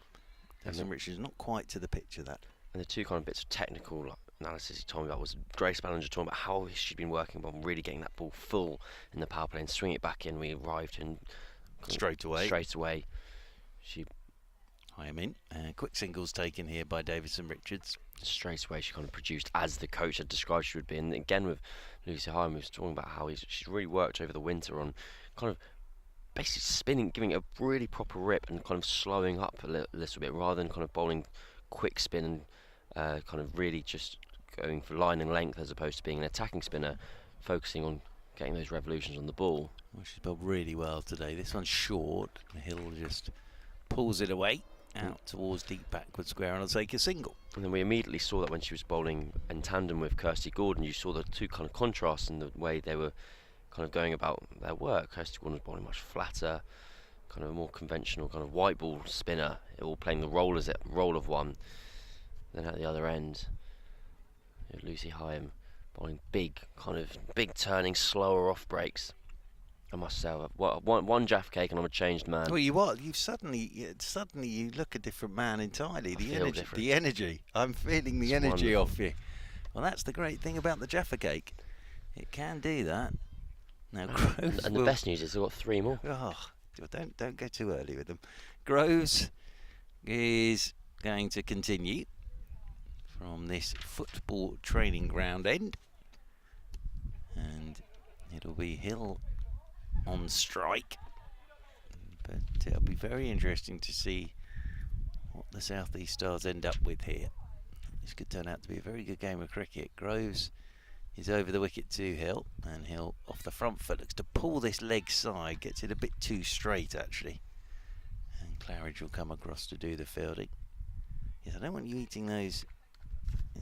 Speaker 1: Davison Richards not quite to the pitch of that.
Speaker 2: And the two kind of bits of technical analysis he told me about was Grace Ballinger talking about how she'd been working on really getting that ball full in the power play and swing it back in. We arrived and
Speaker 1: straight away.
Speaker 2: She
Speaker 1: Heyhoe in. Quick singles taken here by Davison Richards.
Speaker 2: Straight away she kind of produced as the coach had described she would be. And again with Lucy Heyhoe, we was talking about how she's really worked over the winter on kind of basically spinning, giving it a really proper rip and kind of slowing up a little bit rather than kind of bowling quick spin and kind of really just going for line and length as opposed to being an attacking spinner, focusing on getting those revolutions on the ball.
Speaker 1: Well, she's bowled really well today. This one's short. Hill just pulls it away out towards deep backward square and I'll take a single.
Speaker 2: And then we immediately saw that when she was bowling in tandem with Kirsty Gordon, you saw the two kind of contrasts in the way they were kind of going about their work. Kirsty Gordon was bowling much flatter, kind of a more conventional kind of white ball spinner, all playing the role of one. Then at the other end, Lucy Heyhoe bowling big turning, slower off breaks. I must say, one Jaffa cake and I'm a changed man.
Speaker 1: Well, you suddenly you look a different man entirely. The energy. I'm feeling the energy off you. Well, that's the great thing about the Jaffa cake. It can do that. Now Groves
Speaker 2: and the best news is they've got 3 more.
Speaker 1: Oh, don't go too early with them. Groves is going to continue from this football training ground end, and it'll be Hill on strike. But it'll be very interesting to see what the South East Stars end up with here. This could turn out to be a very good game of cricket. Groves is over the wicket to Hill, and Hill off the front foot looks to pull this leg side, gets it a bit too straight actually, and Claridge will come across to do the fielding. Yes, I don't want you eating those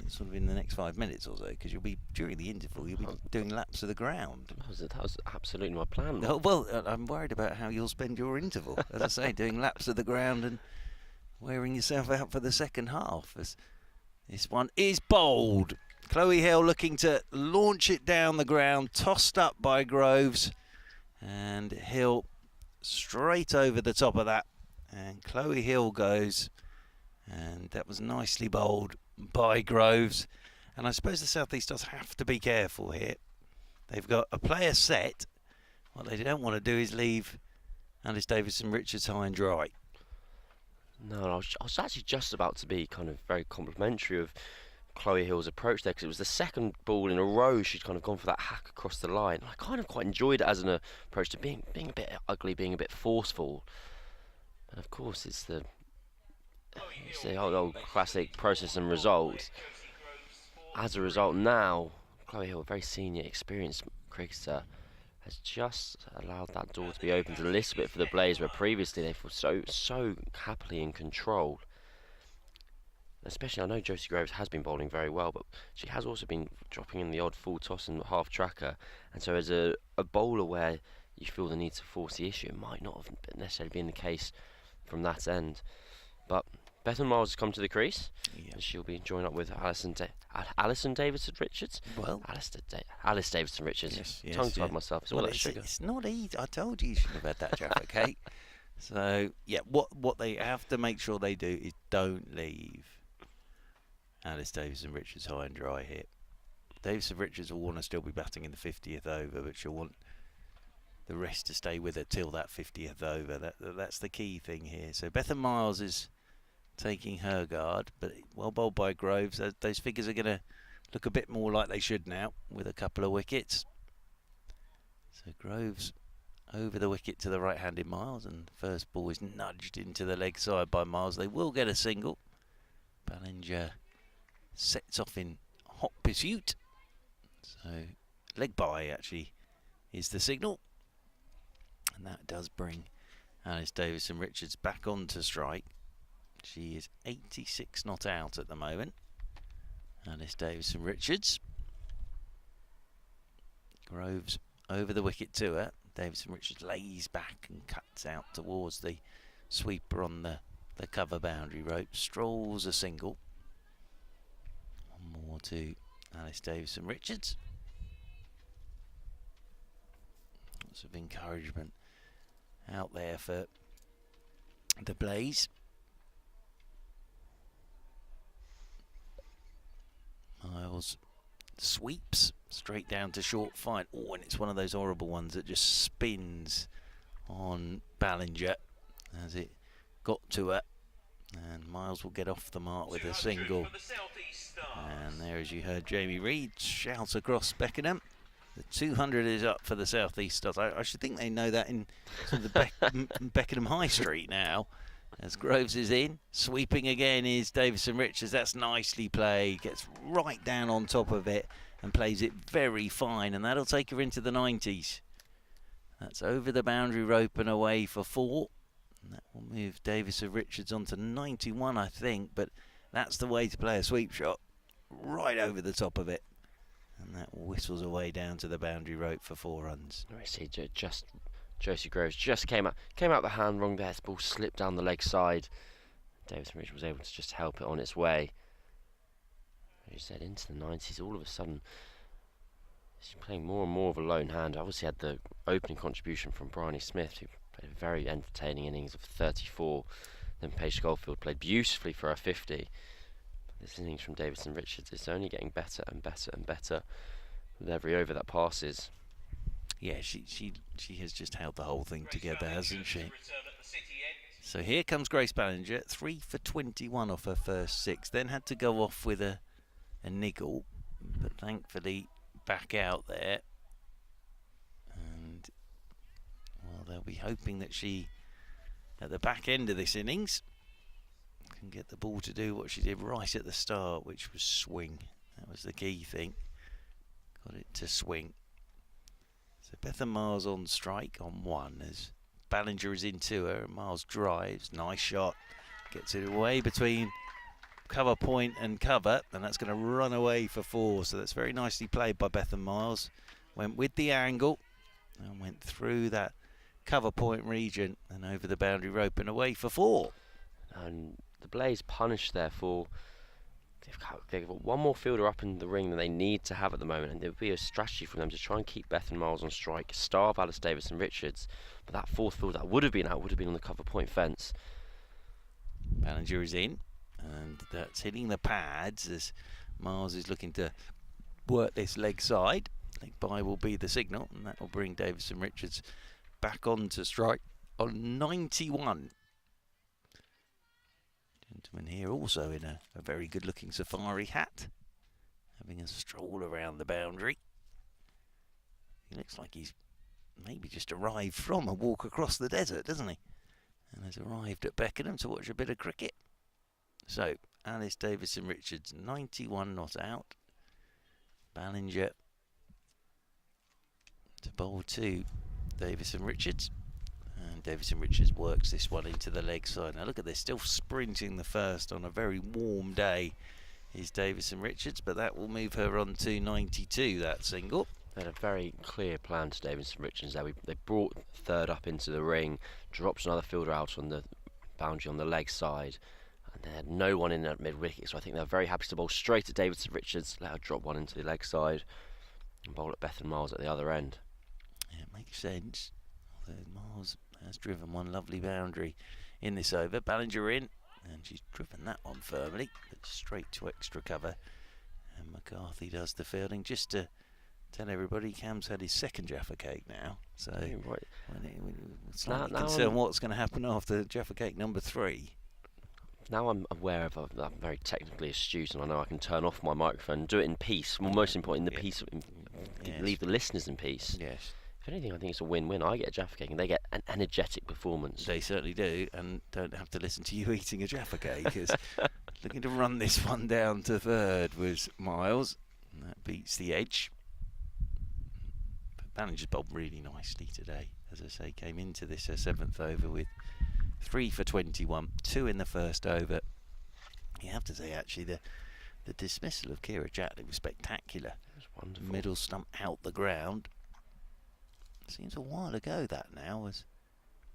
Speaker 1: sort of in the next 5 minutes or so, because you'll be, during the interval, you'll be doing laps of the ground.
Speaker 2: That was absolutely my plan.
Speaker 1: Oh, well, I'm worried about how you'll spend your interval. As I say, doing laps of the ground and wearing yourself out for the second half. As this one is bowled. Chloe Hill looking to launch it down the ground, tossed up by Groves, and Hill straight over the top of that. And Chloe Hill goes, and that was nicely bowled by Groves. And I suppose the South East Stars have to be careful here. They've got a player set. What they don't want to do is leave Alice Davison Richards high and dry.
Speaker 2: No, I was actually just about to be kind of very complimentary of Chloe Hill's approach there, because it was the second ball in a row she'd kind of gone for that hack across the line. I kind of quite enjoyed it as an approach to being a bit ugly, being a bit forceful. And of course it's the old classic process and results. As a result now, Chloe Hill, a very senior, experienced cricketer, has just allowed that door to be opened a little bit for the Blaze, where previously they were so happily in control. Especially, I know Josie Groves has been bowling very well, but she has also been dropping in the odd full toss and half tracker. And so as a bowler where you feel the need to force the issue, it might not have necessarily been the case from that end. But Bethan Miles has come to the crease, and she'll be joined up with Alison Davidson Richards.
Speaker 1: Well,
Speaker 2: Alice Davidson Richards.
Speaker 1: Yes,
Speaker 2: Tongue-tied myself. It's all that sugar.
Speaker 1: It's not easy. I told you shouldn't have had that Jaffa cake. So yeah, what they have to make sure they do is don't leave Alice Davison Richards high and dry here. Davison Richards will want to still be batting in the 50th over, but she'll want the rest to stay with her till that 50th over. That's the key thing here. So Bethan Miles is taking her guard, but well bowled by Groves. Those figures are going to look a bit more like they should now with a couple of wickets. So Groves over the wicket to the right-handed Miles, and the first ball is nudged into the leg side by Miles. They will get a single. Ballinger sets off in hot pursuit. So leg by actually is the signal, and that does bring Alice Davison-Richards back onto strike. She is 86 not out at the moment. Alice Davison-Richards. Groves over the wicket to her. Davison-Richards lays back and cuts out towards the sweeper on the cover boundary rope. Strolls a single. One more to Alice Davison-Richards. Lots of encouragement out there for the Blaze. Miles sweeps straight down to short fine. Oh, and it's one of those horrible ones that just spins on Ballinger as it got to her. And Miles will get off the mark with a single. And there, as you heard Jamie Reid shout across Beckenham, the 200 is up for the South East Stars. I should think they know that in sort of the Beckenham High Street now. As Groves is in, sweeping again is Davison-Richards. That's nicely played. Gets right down on top of it and plays it very fine, and that'll take her into the 90s. That's over the boundary rope and away for 4. And that will move Davison-Richards on to 91, I think, but that's the way to play a sweep shot. Right over the top of it. And that whistles away down to the boundary rope for 4 runs.
Speaker 2: I see, Josie Groves just came out the hand wrong there. The ball slipped down the leg side. Davison-Richards was able to just help it on its way. As you said, into the 90s. All of a sudden, she's playing more and more of a lone hand. Obviously had the opening contribution from Bryony Smith, who played a very entertaining innings of 34. Then Paige Schofield played beautifully for her 50. This innings from Davison-Richards is only getting better and better and better with every over that passes.
Speaker 1: Yeah, she has just held the whole thing together, hasn't she? So here comes Grace Ballinger, 3 for 21 off her first 6. Then had to go off with a niggle, but thankfully back out there. And well, they'll be hoping that she, at the back end of this innings, can get the ball to do what she did right at the start, which was swing. That was the key thing. Got it to swing. So Bethan Miles on strike on 1 as Ballinger is into her and Miles drives. Nice shot. Gets it away between cover point and cover, and that's going to run away for 4. So that's very nicely played by Bethan Miles. Went with the angle and went through that cover point region and over the boundary rope and away for 4.
Speaker 2: And the Blaze punished therefore. They've got one more fielder up in the ring than they need to have at the moment, and there would be a strategy for them to try and keep Bethan Miles on strike, starve Alice Davison-Richards. But that 4th fielder that would have been out would have been on the cover point fence.
Speaker 1: Ballinger is in, and that's hitting the pads as Miles is looking to work this leg side. Leg by will be the signal, and that will bring Davison-Richards back onto strike on 91. Gentleman here also in a very good looking safari hat, having a stroll around the boundary. He looks like he's maybe just arrived from a walk across the desert, doesn't he? And has arrived at Beckenham to watch a bit of cricket. So Alice Davison-Richards 91 not out. Ballinger to bowl to Davison-Richards. And Davison-Richards works this one into the leg side. Now look at this, still sprinting the first on a very warm day is Davison-Richards, but that will move her on to 92, that single.
Speaker 2: They had a very clear plan to Davison-Richards there. They brought 3rd up into the ring, dropped another fielder out on the boundary on the leg side, and they had no one in at mid-wicket, so I think they're very happy to bowl straight at Davison-Richards, let her drop one into the leg side, and bowl at Bethan Miles at the other end.
Speaker 1: Yeah, it makes sense. Although Miles has driven one lovely boundary in this over. Ballinger in, and she's driven that one firmly, but straight to extra cover. And McCarthy does the fielding. Just to tell everybody, Cam's had his 2nd Jaffa Cake now, so
Speaker 2: Right.
Speaker 1: slightly concerned what's going to happen after Jaffa Cake number 3.
Speaker 2: Now I'm aware of, I'm very technically astute, and I know I can turn off my microphone and do it in peace. Well, most important, in the peace,
Speaker 1: Yes.
Speaker 2: leave the listeners in peace.
Speaker 1: Yes.
Speaker 2: If anything, I think it's a win-win. I get a Jaffa cake, and they get an energetic performance.
Speaker 1: They certainly do, and don't have to listen to you eating a Jaffa cake, because looking to run this one down to third was Miles, and that beats the edge. But Ballinger's bowled really nicely today. As I say, came into this her 7th over with 3 for 21, 2 in the first over. You have to say, actually, the dismissal of Kira Jatley was spectacular.
Speaker 2: It was wonderful.
Speaker 1: Middle stump out the ground. Seems a while ago that now. As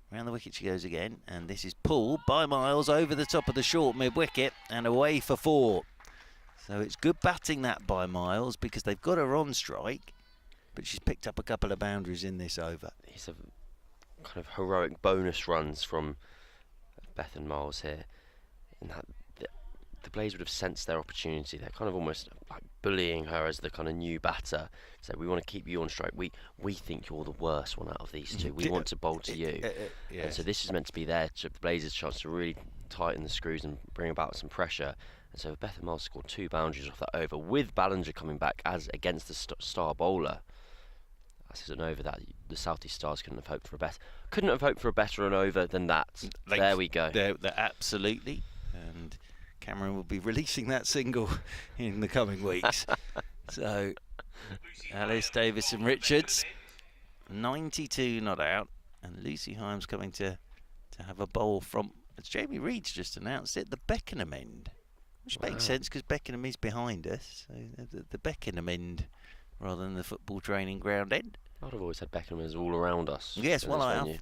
Speaker 1: round the wicket she goes again, and this is pulled by Miles over the top of the short mid-wicket and away for 4. So it's good batting that by Miles, because they've got her on strike, but she's picked up a couple of boundaries in this over.
Speaker 2: It's a kind of heroic bonus runs from Beth and Miles here, in that the Blaze would have sensed their opportunity. They're kind of almost like bullying her as the kind of new batter. So we want to keep you on strike. We think you're the worst one out of these two. We want to bowl to you.
Speaker 1: Yes.
Speaker 2: And so this is meant to be the Blazers' chance to really tighten the screws and bring about some pressure. And so Beth and Miles scored 2 boundaries off that over, with Ballinger coming back as against the star bowler. This is an over that the South East Stars couldn't have hoped for a better an over than that. There we go.
Speaker 1: They're absolutely. And Cameron will be releasing that single in the coming weeks. So Alice Davison-Richards, 92 not out, and Lucy Himes coming to have a bowl from, as Jamie Reed's just announced it, the Beckenham end, which makes sense because Beckenham is behind us. So the Beckenham end rather than the football training ground end.
Speaker 2: I'd have always had Beckenham as all around us.
Speaker 1: Yes, well,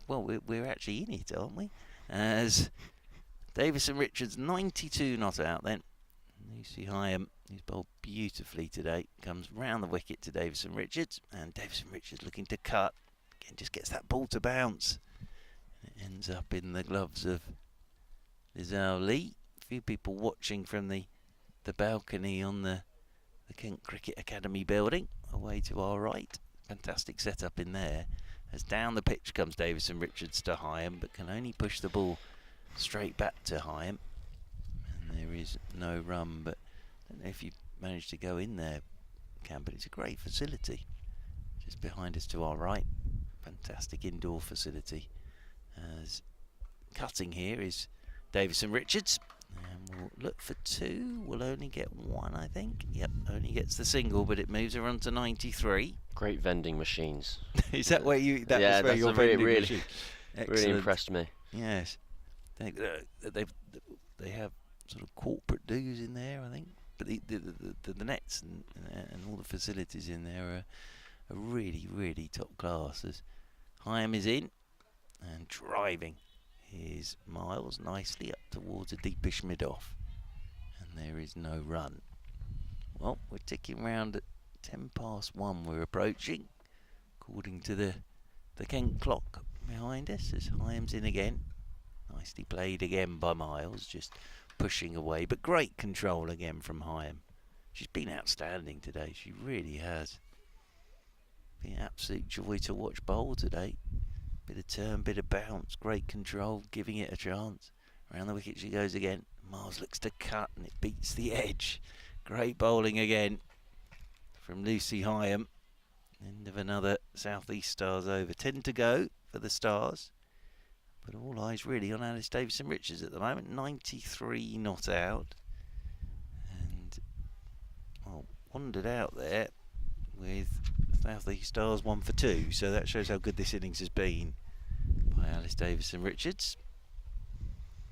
Speaker 1: we're actually in it, aren't we? As Davison-Richards, 92 not out then. Lucy Higham, who's bowled beautifully today, comes round the wicket to Davison-Richards, and Davison-Richards looking to cut. Again, just gets that ball to bounce. And it ends up in the gloves of Lizelle Lee. A few people watching from the balcony on the Kent Cricket Academy building, away to our right. Fantastic setup in there. As down the pitch comes Davison-Richards to Higham, but can only push the ball straight back to Higham. And there is no run, but I don't know if you managed to go in there, Cam, but it's a great facility. Just behind us to our right. Fantastic indoor facility. As cutting here is Davison-Richards. And we'll look for 2. We'll only get 1, I think. Yep, only gets the single, but it moves her on to 93.
Speaker 2: Great vending machines.
Speaker 1: Is that where you? That
Speaker 2: yeah,
Speaker 1: was where
Speaker 2: that's
Speaker 1: your
Speaker 2: really,
Speaker 1: vending
Speaker 2: really,
Speaker 1: machine.
Speaker 2: really
Speaker 1: Excellent.
Speaker 2: impressed me.
Speaker 1: Yes, they have sort of corporate dues in there, I think. But the nets and all the facilities in there are really, really top class. As Higham is in and driving his Miles nicely up towards a deepish mid-off, and there is no run. Well, we're ticking round at 1:10 we're approaching, according to the Kent clock behind us, as Highams in again. Nicely played again by Miles, just pushing away, but great control again from Higham. She's been outstanding today, she really has. Been an absolute joy to watch bowl today. Bit of turn, bit of bounce, great control, giving it a chance. Around the wicket she goes again. Miles looks to cut and it beats the edge. Great bowling again from Lucy Higham. End of another South East Stars over. 10 to go for the Stars. But all eyes really on Alice Davison-Richards at the moment. 93 not out. And, well, wandered out there with South East Stars 1 for 2. So that shows how good this innings has been by Alice Davison-Richards.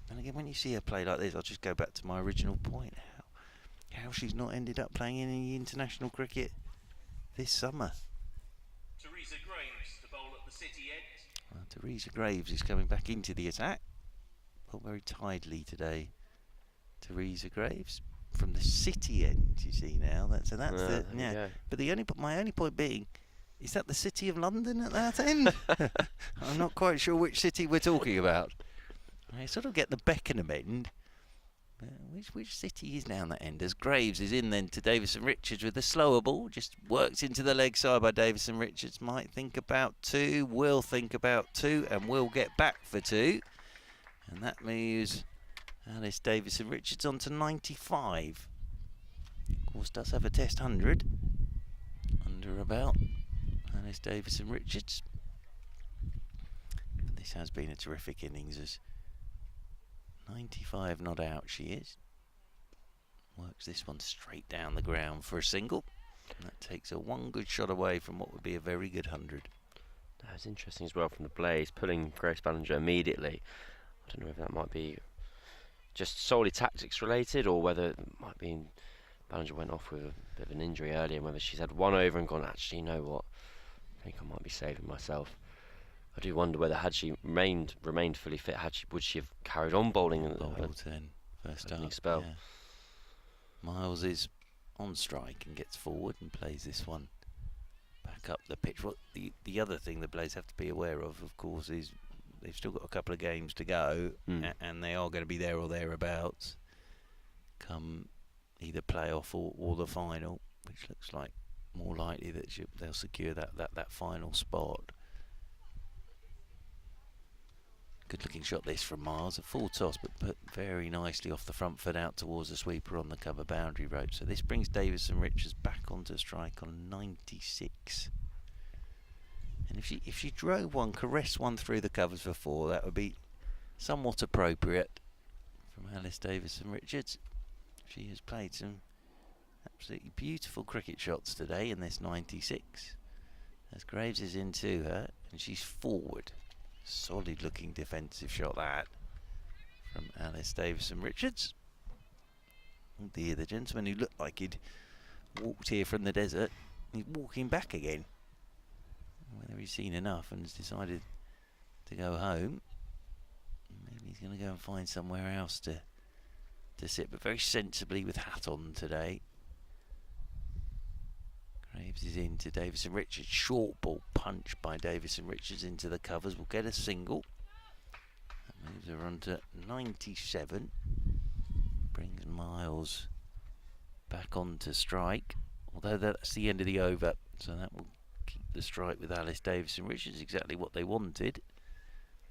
Speaker 1: And again, when you see her play like this, I'll just go back to my original point. How she's not ended up playing in any international cricket this summer.
Speaker 3: Teresa Graves to bowl at the City end.
Speaker 1: Well, Teresa Graves is coming back into the attack. Well, very tidily today. Teresa Graves from the City end, you see now. That's
Speaker 2: Yeah.
Speaker 1: But my only point being, is that the City of London at that end? I'm not quite sure which city we're talking about. I sort of get the Beckenham end. Which city is down that end? As Graves is in then to Davison-Richards with a slower ball, just worked into the leg side by Davison-Richards. Might think about 2, will think about 2, and will get back for 2. And that moves Alice Davison-Richards on to 95. Of course, does have a test 100 under about Alice Davison-Richards. This has been a terrific innings, as 95 not out she is. Works this one straight down the ground for a single. And that takes her one good shot away from what would be a very good 100.
Speaker 2: That was interesting as well from the Blaze, pulling Grace Ballinger immediately. I don't know if that might be just solely tactics related, or whether it might be Ballinger went off with a bit of an injury earlier, and whether she's had one over and gone, actually, you know what, I think I might be saving myself. I do wonder whether, had she remained fully fit, would she have carried on bowling in
Speaker 1: Bowled 10 first up,
Speaker 2: spell?
Speaker 1: yeah. Miles is on strike and gets forward and plays this one back up the pitch. What the other thing the Blaze have to be aware of course, is they've still got a couple of games to go, and they are going to be there or thereabouts come either playoff or the final, which looks like more likely that they'll secure that final spot. Good looking shot this from Miles, a full toss but put very nicely off the front foot out towards the sweeper on the cover boundary rope. So this brings Davison-Richards back onto strike on 96. And if she drove one, caressed one through the covers for 4, that would be somewhat appropriate from Alice Davison-Richards. She has played some absolutely beautiful cricket shots today in this 96. As Graves is into her and she's forward. Solid looking defensive shot that from Alice Davison-Richards. Oh dear, the gentleman who looked like he'd walked here from the desert, he's walking back again. Whether he's seen enough and has decided to go home, maybe he's going to go and find somewhere else to sit, but very sensibly with hat on today. Graves is into Davison-Richards. Short ball punch by Davison-Richards into the covers will get a single. That moves her on to 97. Brings Miles back onto strike. Although that's the end of the over, so that will keep the strike with Alice Davison-Richards, exactly what they wanted.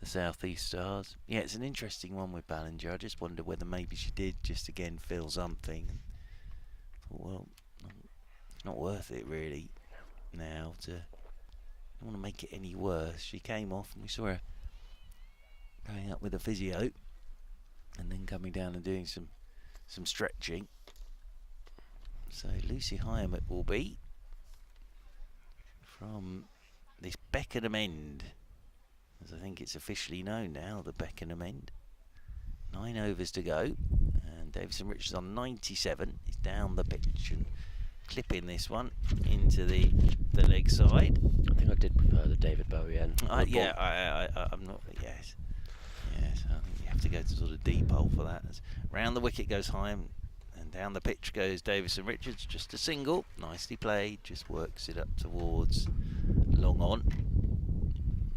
Speaker 1: The South East Stars. Yeah, it's an interesting one with Ballinger. I just wonder whether maybe she did just again feel something. Well, not worth it really now to, don't want to make it any worse. She came off and we saw her going up with a physio and then coming down and doing some stretching. So Lucy Hyam it will be from this Beckenham end, as I think it's officially known now, the Beckenham end. 9 overs to go and Davison-Richards on 97 is down the pitch and clipping this one into the leg side.
Speaker 2: I think I did prefer the David Bowie end.
Speaker 1: Yeah, I'm not. Yes. I think you have to go to sort of deep hole for that. As round the wicket goes high and down the pitch goes Davison-Richards. Just a single, nicely played. Just works it up towards long on.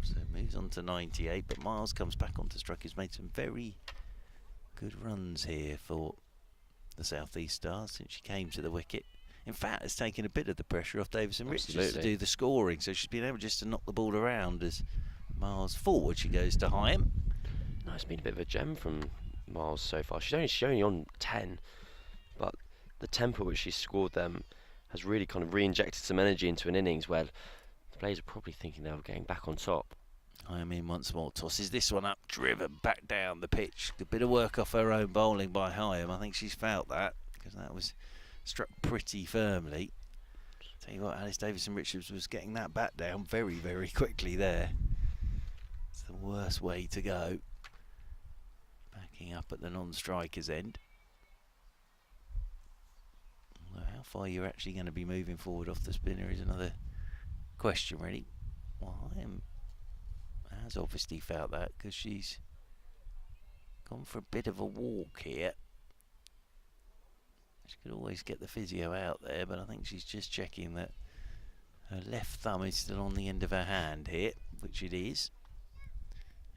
Speaker 1: So it moves on to 98. But Miles comes back onto strike. He's made some very good runs here for the South East Stars since she came to the wicket. In fact, it's taken a bit of the pressure off Davison-Richards to do the scoring, so she's been able just to knock the ball around as Miles forward. She goes to Hyam.
Speaker 2: No, it's been a bit of a gem from Miles so far. She's only on 10, but the tempo which she's scored them has really kind of re-injected some energy into an innings where the players are probably thinking they were getting back on top.
Speaker 1: Hyam in once more, tosses this one up, driven back down the pitch. A bit of work off her own bowling by Hyam. I think she's felt that, because that was struck pretty firmly. Tell you what, Alice Davison-Richards was getting that bat down very, very quickly there. It's the worst way to go. Backing up at the non-striker's end. Although how far you're actually going to be moving forward off the spinner is another question, really. Well, Hyam has obviously felt that, because she's gone for a bit of a walk here. She could always get the physio out there, but I think she's just checking that her left thumb is still on the end of her hand here, which it is.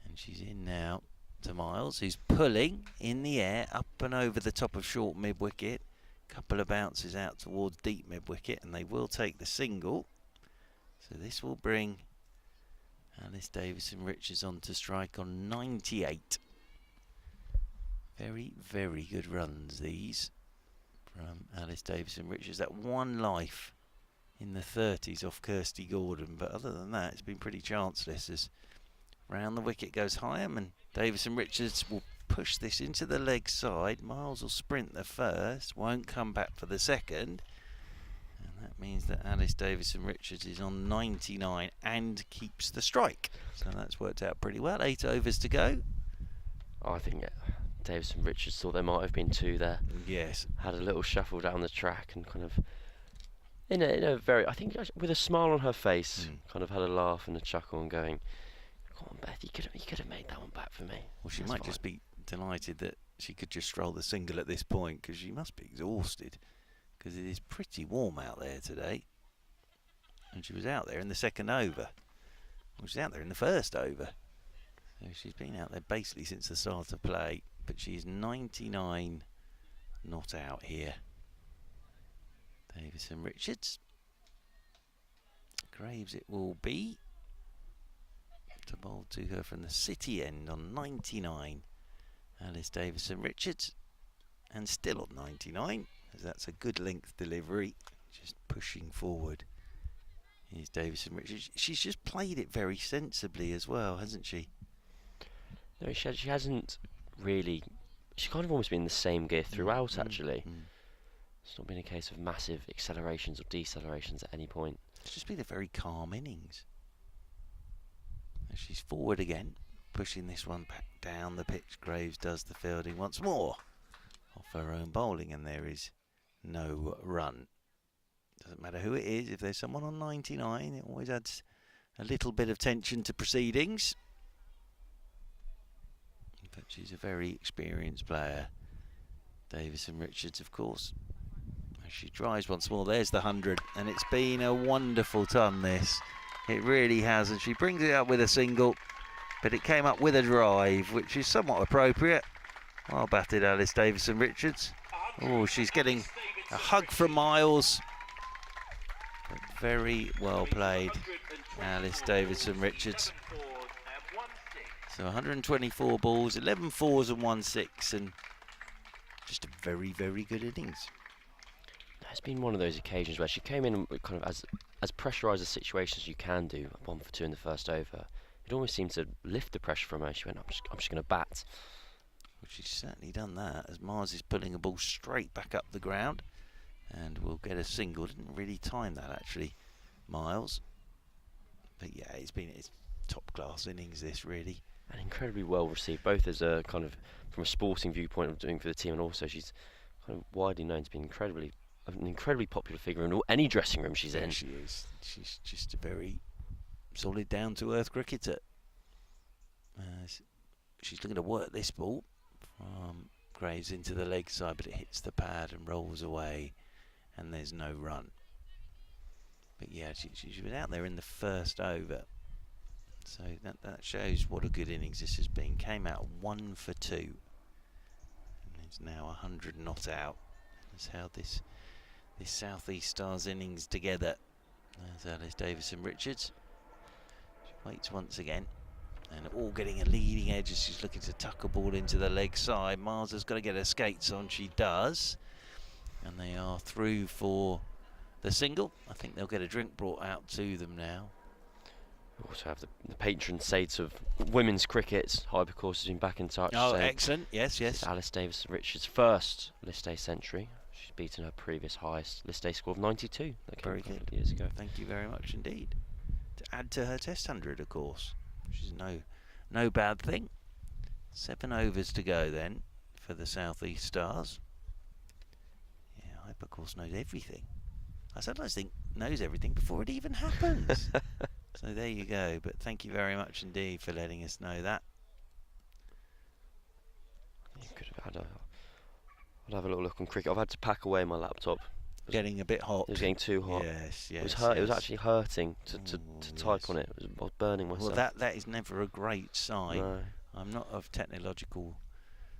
Speaker 1: And she's in now to Miles, who's pulling in the air up and over the top of short mid-wicket. Couple of bounces out towards deep mid-wicket, and they will take the single. So this will bring Alice Davison-Richards on to strike on 98. Very, very good runs, these, from Alice Davison-Richards. That one life in the 30s off Kirsty Gordon, but other than that, it's been pretty chanceless as round the wicket goes Heyhoe, and Davison-Richards will push this into the leg side. Miles will sprint the first, won't come back for the second, and that means that Alice Davison-Richards is on 99 and keeps the strike. So that's worked out pretty well. 8 overs to go.
Speaker 2: I think Davison-Richards thought there might have been 2 there.
Speaker 1: Yes.
Speaker 2: Had a little shuffle down the track and kind of, in a very, I think with a smile on her face, kind of had a laugh and a chuckle and going, "Come on, Beth, you could have made that one back for me."
Speaker 1: Well, she
Speaker 2: That's
Speaker 1: might
Speaker 2: fine.
Speaker 1: just be delighted that she could just stroll the single at this point, because she must be exhausted, because it is pretty warm out there today. And she was out there in the second over. Well, she's out there in the first over. So she's been out there basically since the start of play, but she's 99 not out here. Davison-Richards. Graves it will be. To bowl to her from the city end on 99. Alice Davison-Richards. And still on 99, as that's a good length delivery. Just pushing forward. Here's Davison-Richards. She's just played it very sensibly as well, hasn't she?
Speaker 2: No, she hasn't really. She's kind of almost been in the same gear throughout, actually. It's not been a case of massive accelerations or decelerations at any point.
Speaker 1: It's just been a very calm innings. And she's forward again, pushing this one back down the pitch. Graves does the fielding once more off her own bowling, and there is no run. Doesn't matter who it is, if there's someone on 99, it always adds a little bit of tension to proceedings. But she's a very experienced player. Davison-Richards, of course. As she tries once more, there's the 100, and it's been a wonderful ton, this. It really has, and she brings it up with a single, but it came up with a drive, which is somewhat appropriate. Well batted, Alice Davison-Richards. Oh, she's getting a hug from Miles. But very well played, Alice Davison-Richards. So 124 balls, 11 fours and 1 6, and just a very, very good innings.
Speaker 2: It's been one of those occasions where she came in kind of as pressurised a situation as you can do, 1 for 2 in the first over. It almost seemed to lift the pressure from her. She went, I'm just going to bat.
Speaker 1: Well, she's certainly done that, as Mars is pulling a ball straight back up the ground, and will get a single. Didn't really time that, actually, Miles. But yeah, it's top class innings, this, really.
Speaker 2: And incredibly well received, both as a kind of from a sporting viewpoint of doing for the team, and also she's kind of widely known to be an incredibly popular figure in any dressing room she's in.
Speaker 1: She is. She's just a very solid, down-to-earth cricketer. She's looking to work this ball from Graves into the leg side, but it hits the pad and rolls away, and there's no run. But yeah, she was out there in the first over. So that shows what a good innings this has been. Came out 1 for 2. And it's now 100 not out. Has held this South East Stars innings together. There's Alice Davison-Richards. She waits once again. And all getting a leading edge as she's looking to tuck a ball into the leg side. Mars has got to get her skates on. She does. And they are through for the single. I think they'll get a drink brought out to them now.
Speaker 2: We also have the patron saints of women's cricket. Hyper Course has been back in touch.
Speaker 1: Oh, excellent. Yes.
Speaker 2: This is Alice Davison-Richards' first list A century. She's beaten her previous highest list A score of 92. That came
Speaker 1: Very
Speaker 2: a couple
Speaker 1: good.
Speaker 2: of years ago.
Speaker 1: Thank you very much indeed. To add to her Test 100, of course, which is no bad thing. 7 overs to go then for the South East Stars. Yeah, Hyper Course knows everything. I sometimes think knows everything before it even happens. So there you go. But thank you very much indeed for letting us know that.
Speaker 2: You could have had I'll have a little look on cricket. I've had to pack away my laptop.
Speaker 1: Getting a bit hot.
Speaker 2: It was getting too hot.
Speaker 1: Yes.
Speaker 2: It was actually hurting to type on it. I was burning myself.
Speaker 1: Well, that is never a great sign.
Speaker 2: No.
Speaker 1: I'm not of technological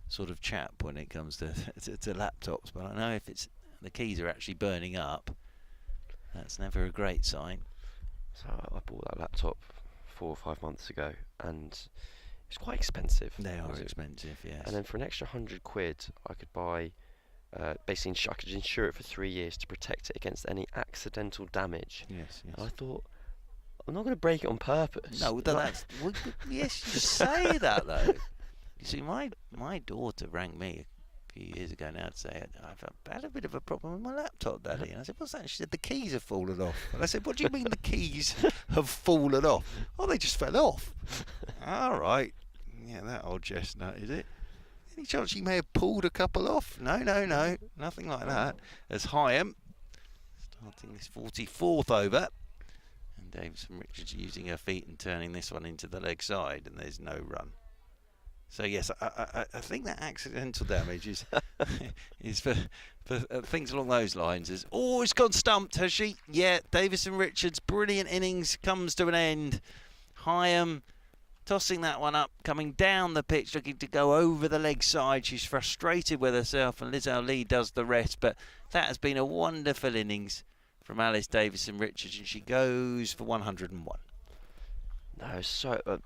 Speaker 1: sort of chap when it comes to laptops, but I know if the keys are actually burning up, that's never a great sign.
Speaker 2: So I bought that laptop 4 or 5 months ago, and It's quite expensive.
Speaker 1: They are expensive, yes.
Speaker 2: And then for an extra £100, I could buy. Basically, I could insure it for 3 years to protect it against any accidental damage.
Speaker 1: Yes, yes.
Speaker 2: And I thought, I'm not going to break it on purpose.
Speaker 1: No, that's yes, you say that though. You see, my daughter rang me a few years ago now to say I've had a bit of a problem with my laptop, Daddy. And I said, what's that? She said the keys have fallen off. And I said, what do you mean the keys have fallen off? Oh, they just fell off. All right. Yeah, that old chestnut, is it? Any chance she may have pulled a couple off? No, nothing like that. As Heyhoe starting this 44th over, and Davison Richards using her feet and turning this one into the leg side, and there's no run. So yes, I think that accidental damage is is for things along those lines. It's gone stumped, has she? Yeah, Davison Richards' brilliant innings comes to an end. Heyhoe tossing that one up, coming down the pitch, looking to go over the leg side. She's frustrated with herself, and Liz Ali does the rest. But that has been a wonderful innings from Alice Davison Richards, and she goes for 101.
Speaker 2: No, so I'm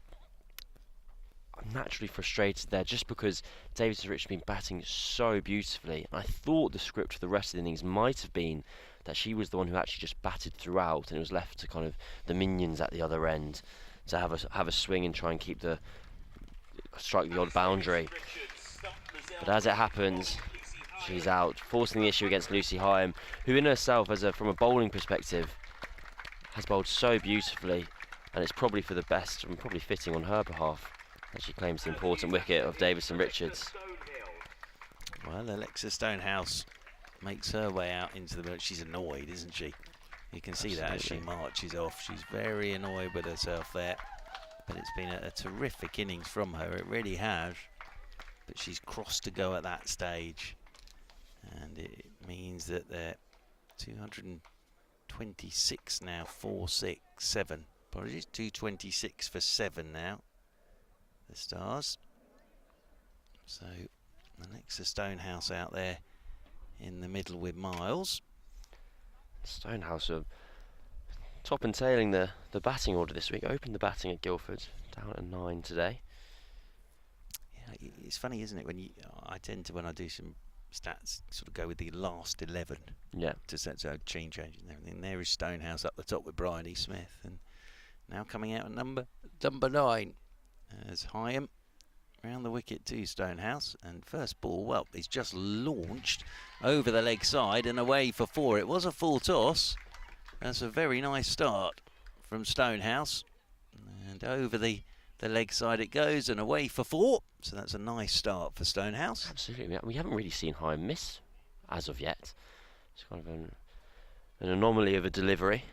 Speaker 2: naturally frustrated there, just because Davison Richards has been batting so beautifully. And I thought the script for the rest of the innings might have been that she was the one who actually just batted throughout, and it was left to kind of the minions at the other end to have a swing and try and strike the odd boundary. But as it happens, she's out, forcing the issue against Lucy Heyhoe, who in herself, from a bowling perspective, has bowled so beautifully, and it's probably for the best and probably fitting on her behalf that she claims the important wicket of Davison Richards.
Speaker 1: Well, Alexa Stonehouse makes her way out into the middle. She's annoyed, isn't she? You can see that as she marches off. She's very annoyed with herself there. But it's been a terrific innings from her. It really has. But she's crossed to go at that stage. And it means that they're 226 now. 4, 6, 7. Apologies. 226 for 7 now. The Stars. So Alexa Stonehouse out there in the middle with Miles.
Speaker 2: Stonehouse are top and tailing the batting order this week. Opened the batting at Guildford, down at 9 today.
Speaker 1: Yeah, it's funny, isn't it? I tend to, when I do some stats, sort of go with the last 11.
Speaker 2: Yeah.
Speaker 1: To set so changes and everything. There is Stonehouse up the top with Brian E. Smith, and now coming out at number 9 as Heyhoe round the wicket to Stonehouse, and first ball, well, he's just launched over the leg side and away for 4. It was a full toss. That's a very nice start from Stonehouse, and over the leg side it goes and away for 4. So that's a nice start for Stonehouse.
Speaker 2: Absolutely. We haven't really seen Heyhoe miss as of yet. It's kind of an anomaly of a delivery.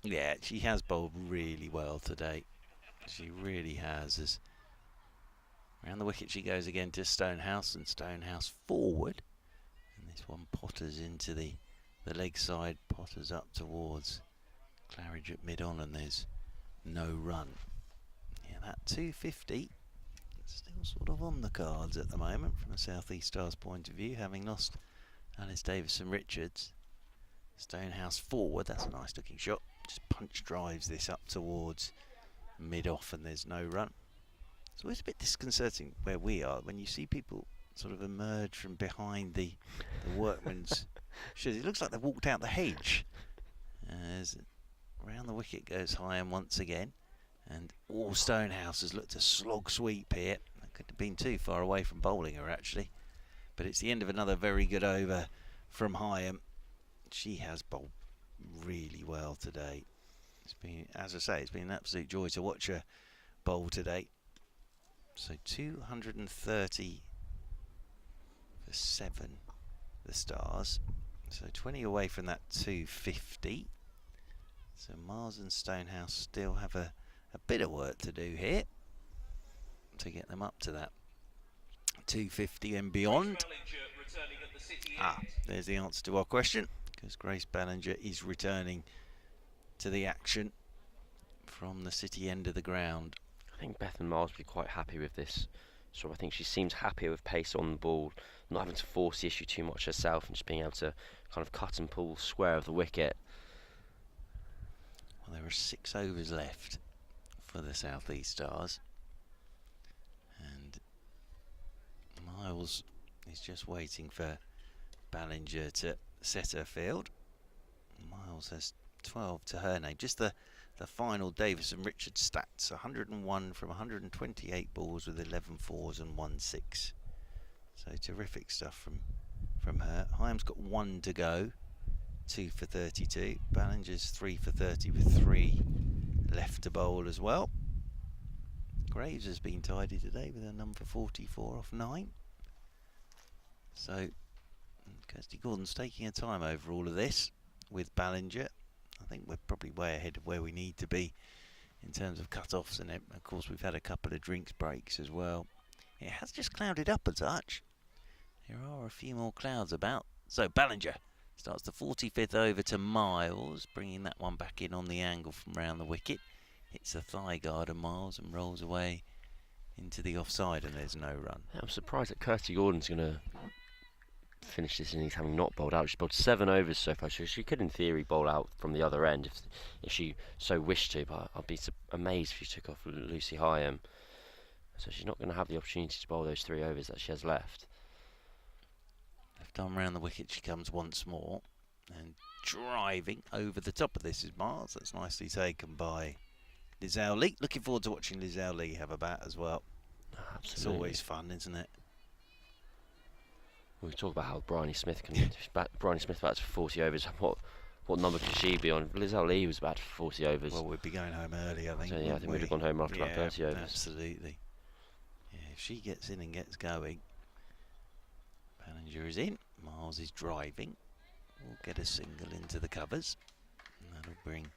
Speaker 1: Yeah, she has bowled really well today. She really has. Around the wicket she goes again to Stonehouse, and Stonehouse forward, and this one potters into the leg side, potters up towards Claridge at mid-on, and there's no run. Yeah, that 250 still sort of on the cards at the moment from a South East Stars point of view, having lost Alice Davison Richards. Stonehouse forward, that's a nice looking shot, just punch drives this up towards mid-off, and there's no run. It's always a bit disconcerting where we are when you see people sort of emerge from behind the workman's shed. It looks like they've walked out the hedge. As round the wicket goes Heyhoe once again, and Stonehouse has looked a slog sweep here. That could have been too far away from bowling her actually, but it's the end of another very good over from Heyhoe. She has bowled really well today. It's been, as I say, it's been an absolute joy to watch her bowl today. So 230 for 7, the Stars. So 20 away from that 250. So Miles and Stonehouse still have a bit of work to do here to get them up to that 250 and beyond. There's the answer to our question, because Grace Ballinger is returning to the action from the City end of the ground.
Speaker 2: I think Bethan Miles would be quite happy with this. So I think she seems happier with pace on the ball, not having to force the issue too much herself, and just being able to kind of cut and pull square of the wicket.
Speaker 1: Well, there are 6 overs left for the South East Stars. Miles is just waiting for Ballinger to set her field. Miles has 12 to her name. Just the final Davis and Richards stats: 101 from 128 balls with 11 fours and 1 6. So terrific stuff from her. Hyam's got 1 to go, 2 for 32. Ballinger's 3 for 30 with 3 left to bowl as well. Graves has been tidy today with a number 44 off 9. So Kirsty Gordon's taking her time over all of this with Ballinger. I think we're probably way ahead of where we need to be in terms of cut-offs, and of course we've had a couple of drinks breaks as well. It has just clouded up a touch. There are a few more clouds about. So Ballinger starts the 45th over to Miles, bringing that one back in on the angle from round the wicket. Hits the thigh guard of Miles and rolls away into the offside, and there's no run.
Speaker 2: I'm surprised that Kirsty Gordon's going to finish this innings having not bowled out. She's bowled 7 overs so far. She could, in theory, bowl out from the other end if she so wished to, but I'd be amazed if she took off Lucy Hyam. So she's not going to have the opportunity to bowl those 3 overs that she has left.
Speaker 1: Left arm round the wicket she comes once more, and driving over the top of this is Miles. That's nicely taken by Lizelle Lee. Looking forward to watching Lizelle Lee have a bat as well.
Speaker 2: Absolutely.
Speaker 1: It's always fun, isn't it?
Speaker 2: We talk about how Bryony Smith Bryony Smith bats for 40 overs. What number could she be on? Lizelle Lee was about 40 overs.
Speaker 1: Well, we'd be going home early, I think.
Speaker 2: So, yeah, I think we'd have gone home after about 30 overs.
Speaker 1: Absolutely. Yeah, if she gets in and gets going. Ballinger is in. Miles is driving. We'll get a single into the covers. And that'll bring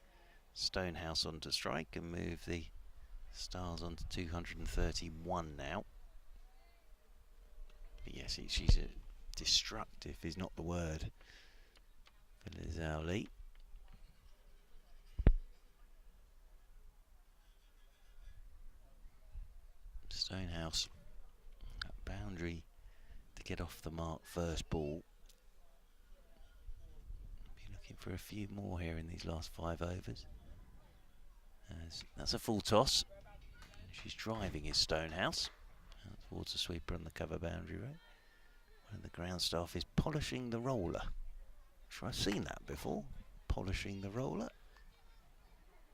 Speaker 1: Stonehouse onto strike and move the Stars onto 231 now. But yes, she's destructive is not the word for Lizelle Lee. Stonehouse, that boundary to get off the mark first ball. Be looking for a few more here in these last 5 overs. That's a full toss. She's driving his Stonehouse towards the sweeper on the cover boundary row. One of the ground staff is polishing the roller. Sure, I've seen that before. Polishing the roller.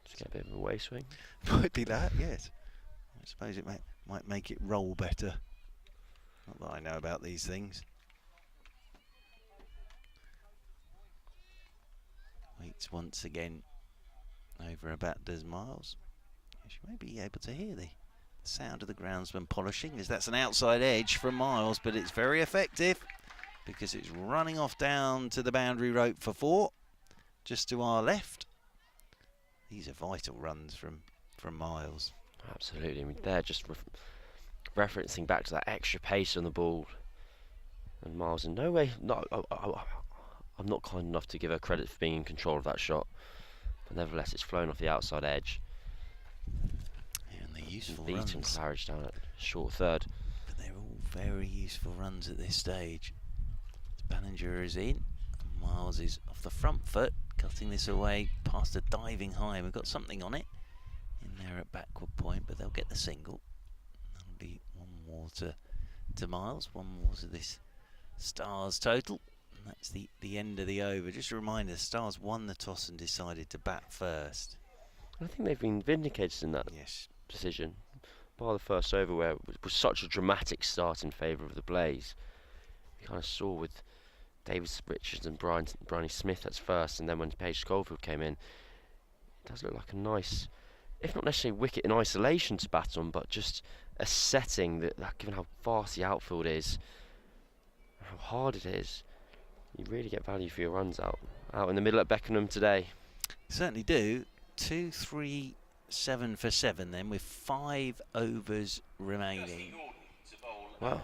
Speaker 2: Just get a bit of a way swing.
Speaker 1: Might be that, yes. I suppose it might make it roll better. Not that I know about these things. Waits once again over a bat does Miles. She may be able to hear the sound of the groundsman polishing, as that's an outside edge from Miles, but it's very effective because it's running off down to the boundary rope for 4, just to our left. These are vital runs from Miles.
Speaker 2: Absolutely. I mean, they're just referencing back to that extra pace on the ball. And Miles, in no way, I'm not kind enough to give her credit for being in control of that shot. But nevertheless, it's flown off the outside edge.
Speaker 1: And they're useful
Speaker 2: runs. Beaten Claridge down at short third.
Speaker 1: But they're all very useful runs at this stage. Ballinger is in. Miles is off the front foot, cutting this away past a diving high. We've got something on it in there at backward point, but they'll get the single. That'll be 1 more to Miles, 1 more to this Stars total. And that's the end of the over. Just a reminder, Stars won the toss and decided to bat first.
Speaker 2: I think they've been vindicated in that decision. By the first over, where it was such a dramatic start in favour of the Blaze. You kind of saw with Davis, Richards and Bryony Smith at first, and then when Paige Schofield came in, it does look like a nice, if not necessarily wicket in isolation to bat on, but just a setting that given how fast the outfield is, how hard it is, you really get value for your runs out in the middle at Beckenham today.
Speaker 1: Certainly do. 2, 3, 7 for 7 then, with 5 overs remaining.
Speaker 2: Wow.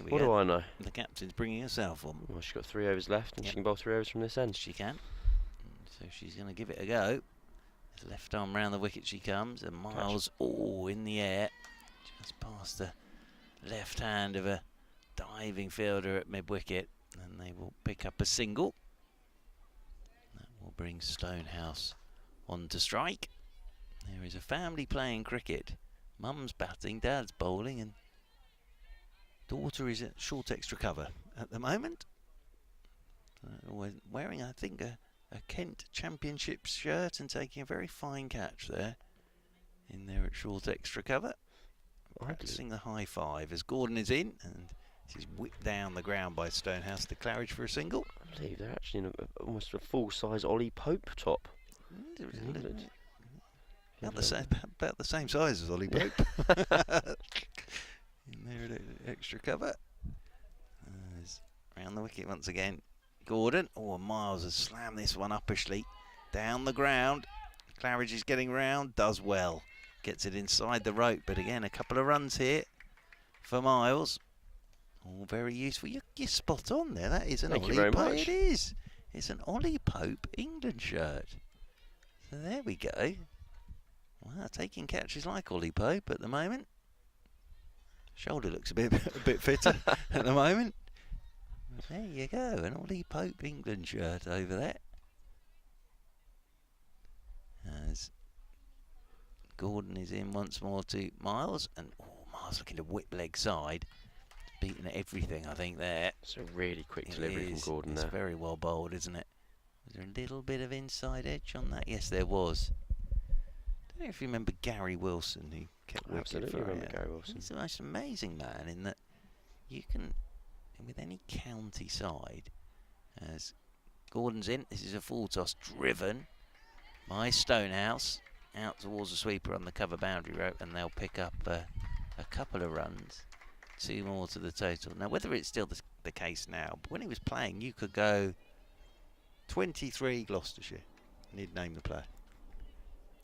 Speaker 1: What
Speaker 2: do I know?
Speaker 1: The captain's bringing herself on.
Speaker 2: Well, she's got 3 overs left, and she can bowl 3 overs from this end.
Speaker 1: She can. So she's going to give it a go. Left arm round the wicket she comes, and Miles, in the air, just past the left hand of a diving fielder at mid-wicket, and they will pick up a single. That will bring Stonehouse on to strike. There is a family playing cricket. Mum's batting, Dad's bowling, and Daughter is at short extra cover at the moment. Wearing, I think, a Kent Championship shirt and taking a very fine catch there. In there at short extra cover. Practicing the high five as Gordon is in, and this is whipped down the ground by Stonehouse to Claridge for a single.
Speaker 2: I believe they're actually in almost a full-size Ollie Pope top.
Speaker 1: About the same size as Ollie Pope. In there at extra cover. Round the wicket once again. Gordon. Oh, Miles has slammed this one uppishly. Down the ground. Claridge is getting round. Does well. Gets it inside the rope. But again, a couple of runs here for Miles. All very useful. You're spot on there. That is an
Speaker 2: Thank
Speaker 1: Ollie
Speaker 2: you very
Speaker 1: Pope.
Speaker 2: much.
Speaker 1: It is. It's an Ollie Pope England shirt. So there we go. Wow, taking catches like Ollie Pope at the moment. Shoulder looks a bit fitter at the moment. But there you go, an Ollie Pope England shirt over there. As Gordon is in once more to Miles, and Miles looking to whip leg side. Beating at everything, I think, there.
Speaker 2: It's a really quick delivery from Gordon there.
Speaker 1: It's very well bowled, isn't it? Was there a little bit of inside edge on that? Yes, there was. I don't know if you remember Gary Wilson, who kept wicket
Speaker 2: Absolutely
Speaker 1: for
Speaker 2: remember Gary Wilson.
Speaker 1: He's the most amazing man in that you can, with any county side, as Gordon's in, this is a full toss driven by Stonehouse out towards the sweeper on the cover boundary rope, and they'll pick up a couple of runs. 2 more to the total. Now, whether it's still the case now, but when he was playing, you could go 23 Gloucestershire and he'd name the player.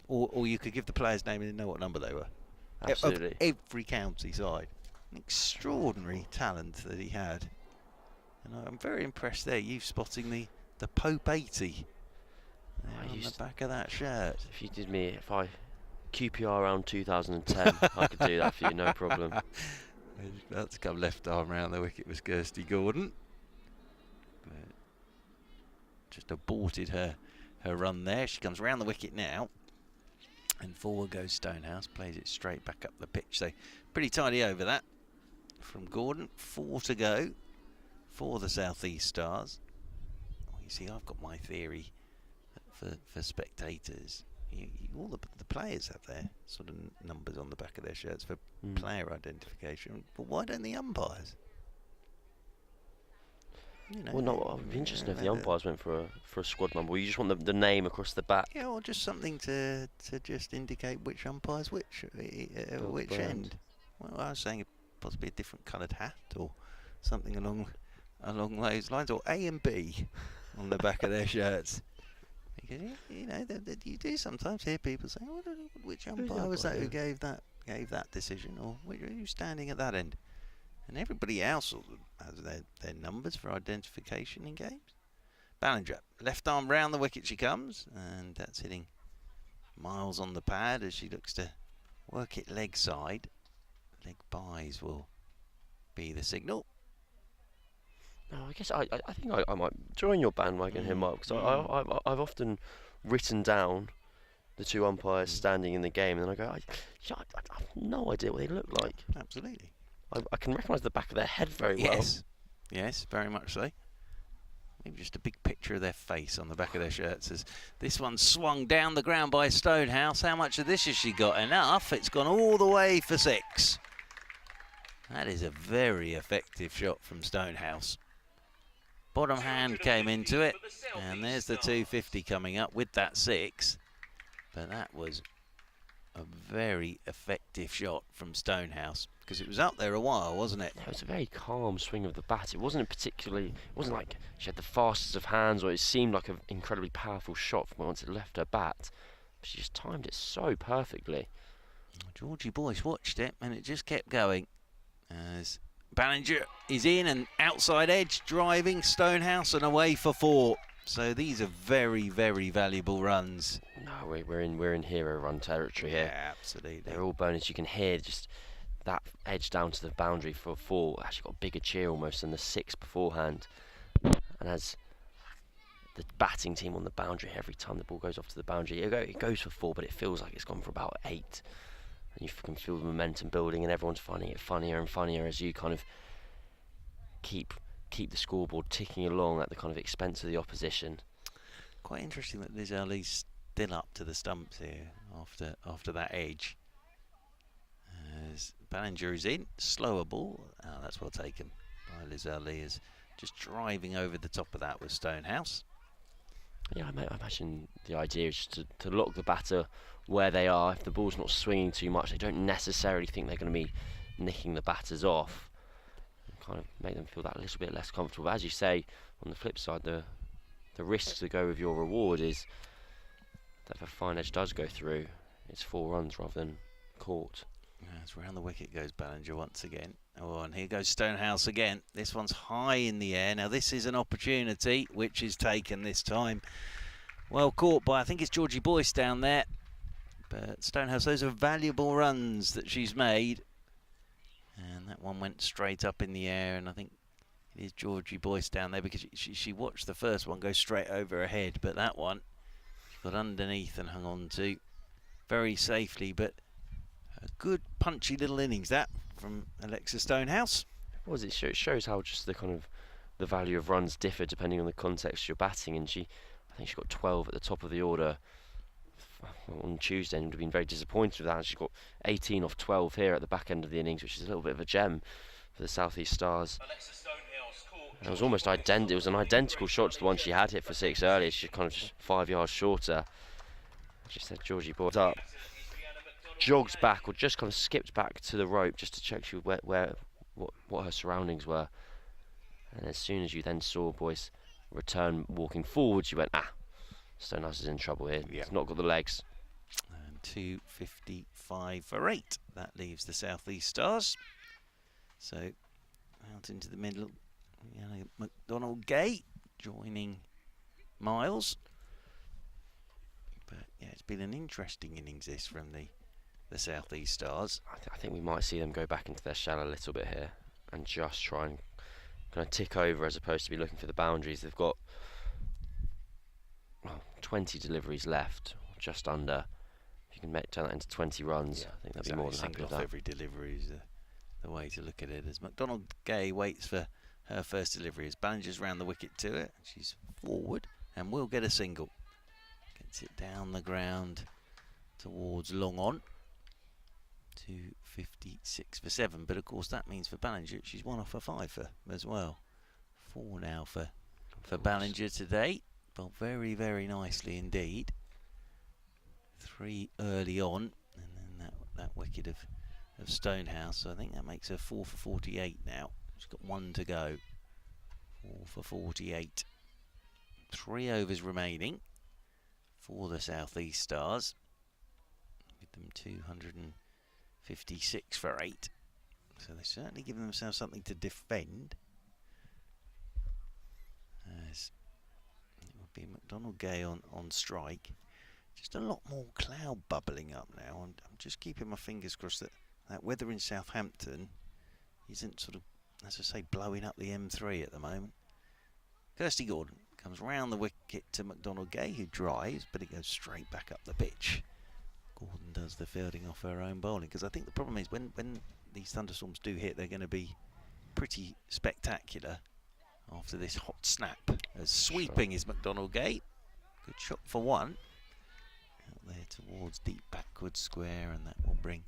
Speaker 1: Or you could give the player's name and he'd know what number they were.
Speaker 2: Absolutely.
Speaker 1: Of every county side. An extraordinary talent that he had. And I'm very impressed there, you spotting the Pope 80 there on the back of that shirt.
Speaker 2: If you did me, if I QPR around 2010, I could do that for you, no problem.
Speaker 1: That's come left arm round the wicket was Kirsty Gordon. But just aborted her run there. She comes round the wicket now. And forward goes Stonehouse. Plays it straight back up the pitch. So pretty tidy over that from Gordon. 4 to go for the South East Stars. Oh, you see, I've got my theory for spectators. All the players have their sort of numbers on the back of their shirts for player identification, but why don't the umpires? You know,
Speaker 2: Well, no, I'd be interested if the umpires went for a squad number. Or you just want the name across the back.
Speaker 1: Yeah, or just something to just indicate which umpire's which end. Well, I was saying possibly a different coloured hat or something along those lines, or A and B on the back of their shirts. Because you know you do sometimes hear people saying, "Which umpire was that who gave that decision?" Or who's standing at that end? And everybody else has their numbers for identification in games. Ballinger, left arm round the wicket she comes, and that's hitting Miles on the pad as she looks to work it leg side. Leg buys will be the signal.
Speaker 2: No, I guess I think I might join your bandwagon here, Mark, because I've often written down the two umpires standing in the game, and then I go, I have no idea what they look like.
Speaker 1: Absolutely.
Speaker 2: I can recognise the back of their head very well.
Speaker 1: Yes, very much so. Maybe just a big picture of their face on the back of their shirts as this one swung down the ground by Stonehouse. How much of this has she got? Enough. It's gone all the way for 6. That is a very effective shot from Stonehouse. Bottom hand came into it, and there's the 250 coming up with that 6. But that was a very effective shot from Stonehouse, because it was up there a while, wasn't it?
Speaker 2: Yeah, it was a very calm swing of the bat. It wasn't like she had the fastest of hands, or it seemed like an incredibly powerful shot from once it left her bat. She just timed it so perfectly.
Speaker 1: Georgie Boyce watched it, and it just kept going. As Ballinger is in and outside edge, driving Stonehouse and away for 4. So these are very, very valuable runs.
Speaker 2: No, we're in hero run territory here.
Speaker 1: Yeah, absolutely.
Speaker 2: They're all bonus. You can hear just that edge down to the boundary for 4. Actually got a bigger cheer almost than the 6 beforehand. And as the batting team on the boundary, every time the ball goes off to the boundary, it goes for 4, but it feels like it's gone for about 8. And you can feel the momentum building, and everyone's finding it funnier and funnier as you kind of keep the scoreboard ticking along at the kind of expense of the opposition.
Speaker 1: Quite interesting that Liz Ali's still up to the stumps here after that edge. As Ballinger is in, slower ball. Oh, that's well taken by Liz Ali, is just driving over the top of that with Stonehouse.
Speaker 2: Yeah, I imagine the idea is just to lock the batter where they are. If the ball's not swinging too much, they don't necessarily think they're going to be nicking the batters off. And kind of make them feel that a little bit less comfortable. But as you say, on the flip side, the risk to go with your reward is that if a fine edge does go through, it's 4 runs rather than caught.
Speaker 1: As round the wicket goes Ballinger once again. Oh, and here goes Stonehouse again. This one's high in the air. Now this is an opportunity which is taken this time. Well caught by, I think it's Georgie Boyce down there. But Stonehouse, those are valuable runs that she's made. And that one went straight up in the air, and I think it is Georgie Boyce down there, because she watched the first one go straight over her head, but that one she got underneath and hung on to very safely. But a good punchy little innings that from Alexa Stonehouse.
Speaker 2: What was it? It shows how just the value of runs differ depending on the context you're batting. And I think she got 12 at the top of the order on Tuesday, and would have been very disappointed with that. And she got 18 off 12 here at the back end of the innings, which is a little bit of a gem for the South East Stars. And it was almost it was an identical shot to the one she had hit for 6 earlier. She's kind of just 5 yards shorter. She said Georgie Boyce up, jogs back, or just kind of skipped back to the rope just to check what her surroundings were. And as soon as you then saw Boyce return walking forward, you went, Stonehouse is in trouble here. He's not got the legs.
Speaker 1: And 255 for 8. That leaves the South East Stars. So out into the middle, McDonald Gay joining Miles. But yeah, it's been an interesting innings this from the South East Stars.
Speaker 2: I think we might see them go back into their shell a little bit here and just try and kind of tick over as opposed to be looking for the boundaries. They've got 20 deliveries left, just under. If you can turn that into 20 runs, I think that'd be more than happy with that.
Speaker 1: Every delivery is the way to look at it. As McDonald Gay waits for her first delivery, as Ballinger's round the wicket to it, she's forward and will get a single. Gets it down the ground towards long on. 256 for 7, but of course that means for Ballinger she's 1 off for 5 as well. 4 now for Ballinger today. Well, very, very nicely indeed. 3 early on, and then that wicket of Stonehouse. So I think that makes her 4 for 48 now. She's got 1 to go. 4 for 48. 3 overs remaining for the South East Stars. Give them 256 for 8. So they're certainly giving themselves something to defend. As it would be McDonald Gay on strike. Just a lot more cloud bubbling up now. I'm just keeping my fingers crossed that weather in Southampton isn't sort of, as I say, blowing up the M3 at the moment. Kirsty Gordon comes round the wicket to McDonald Gay, who drives, but it goes straight back up the pitch. Gordon does the fielding off her own bowling, because I think the problem is when these thunderstorms do hit, they're going to be pretty spectacular after this hot snap. As sweeping is McDonald Gay. Good shot for 1. Out there towards deep backward square, and that will bring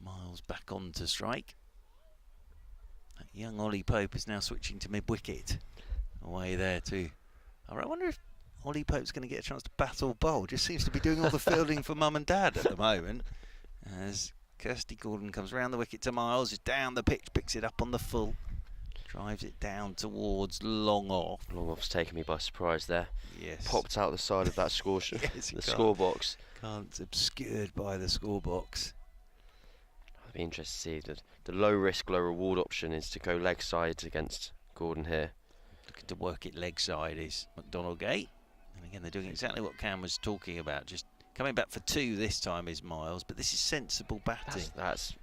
Speaker 1: Miles back on to strike. That young Ollie Pope is now switching to mid-wicket. Away there too. I wonder if Ollie Pope's going to get a chance to bat or bowl. Just seems to be doing all the fielding for mum and dad at the moment. As Kirsty Gordon comes round the wicket to Miles, is down the pitch, picks it up on the full, drives it down towards long off.
Speaker 2: Long off's taken me by surprise there.
Speaker 1: Yes.
Speaker 2: Popped out the side of that score
Speaker 1: Yes,
Speaker 2: the score box.
Speaker 1: It's obscured by the score box.
Speaker 2: I'd be interested to see the low risk, low reward option is to go leg side against Gordon here.
Speaker 1: Looking to work it leg side is McDonald Gay. And again, they're doing exactly what Cam was talking about. Just coming back for 2 this time is Miles, but this is sensible batting.
Speaker 2: That's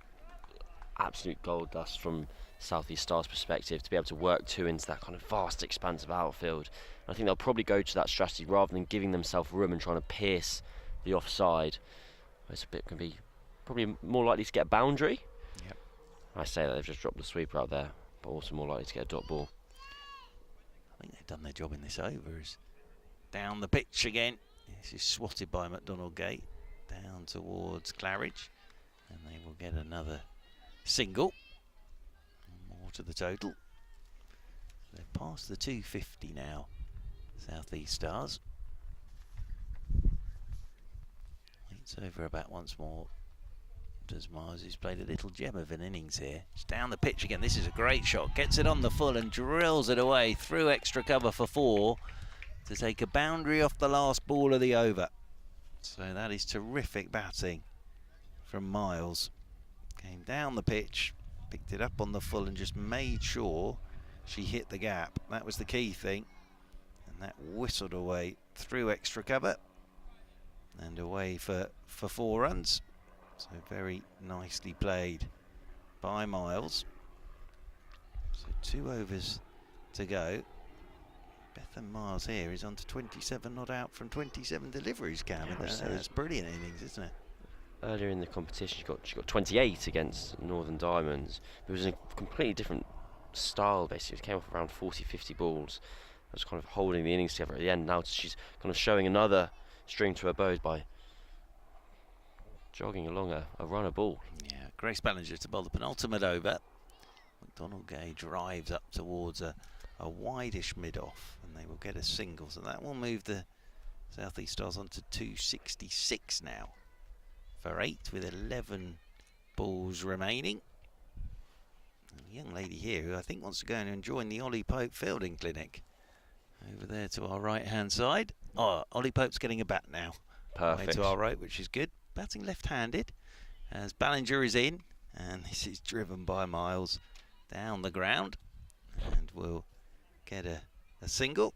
Speaker 2: absolute gold dust from South East Stars' perspective, to be able to work 2 into that kind of vast expanse of outfield. And I think they'll probably go to that strategy rather than giving themselves room and trying to pierce the offside. It's a bit can be probably more likely to get a boundary.
Speaker 1: Yep.
Speaker 2: I say that they've just dropped the sweeper out there. but also more likely to get a dot ball.
Speaker 1: I think they've done their job in this over. Is down the pitch again. This is swatted by McDonald Gate down towards Claridge, and they will get another single. More to the total. They've passed the 250 now, South East Stars. It's over about once more. Does Mars, who's played a little gem of an innings here. It's down the pitch again. This is a great shot. Gets it on the full and drills it away through extra cover for 4 to take a boundary off the last ball of the over. So that is terrific batting from Miles. Came down the pitch, picked it up on the full and just made sure she hit the gap. That was the key thing. And that whistled away through extra cover and away for 4 runs. So very nicely played by Miles. So 2 overs to go. Bethan Miles here is on to 27 not out from 27 deliveries, Cam.
Speaker 2: Yeah,
Speaker 1: That's brilliant innings, isn't it?
Speaker 2: Earlier in the competition, she got 28 against Northern Diamonds. It was a completely different style, basically. It came off around 40-50 balls. It was kind of holding the innings together at the end. Now she's kind of showing another string to her bows by jogging along a runner ball.
Speaker 1: Yeah, Grace Ballinger to bowl the penultimate over. McDonald Gay drives up towards a wideish mid-off, and they will get a single. So that will move the South East Stars on to 266 now for 8 with 11 balls remaining. And a young lady here who I think wants to go and join the Ollie Pope fielding clinic. Over there to our right-hand side. Oh, Ollie Pope's getting a bat now.
Speaker 2: Perfect.
Speaker 1: Way to our right, which is good. Batting left-handed as Ballinger is in, and this is driven by Miles down the ground, and will get a single.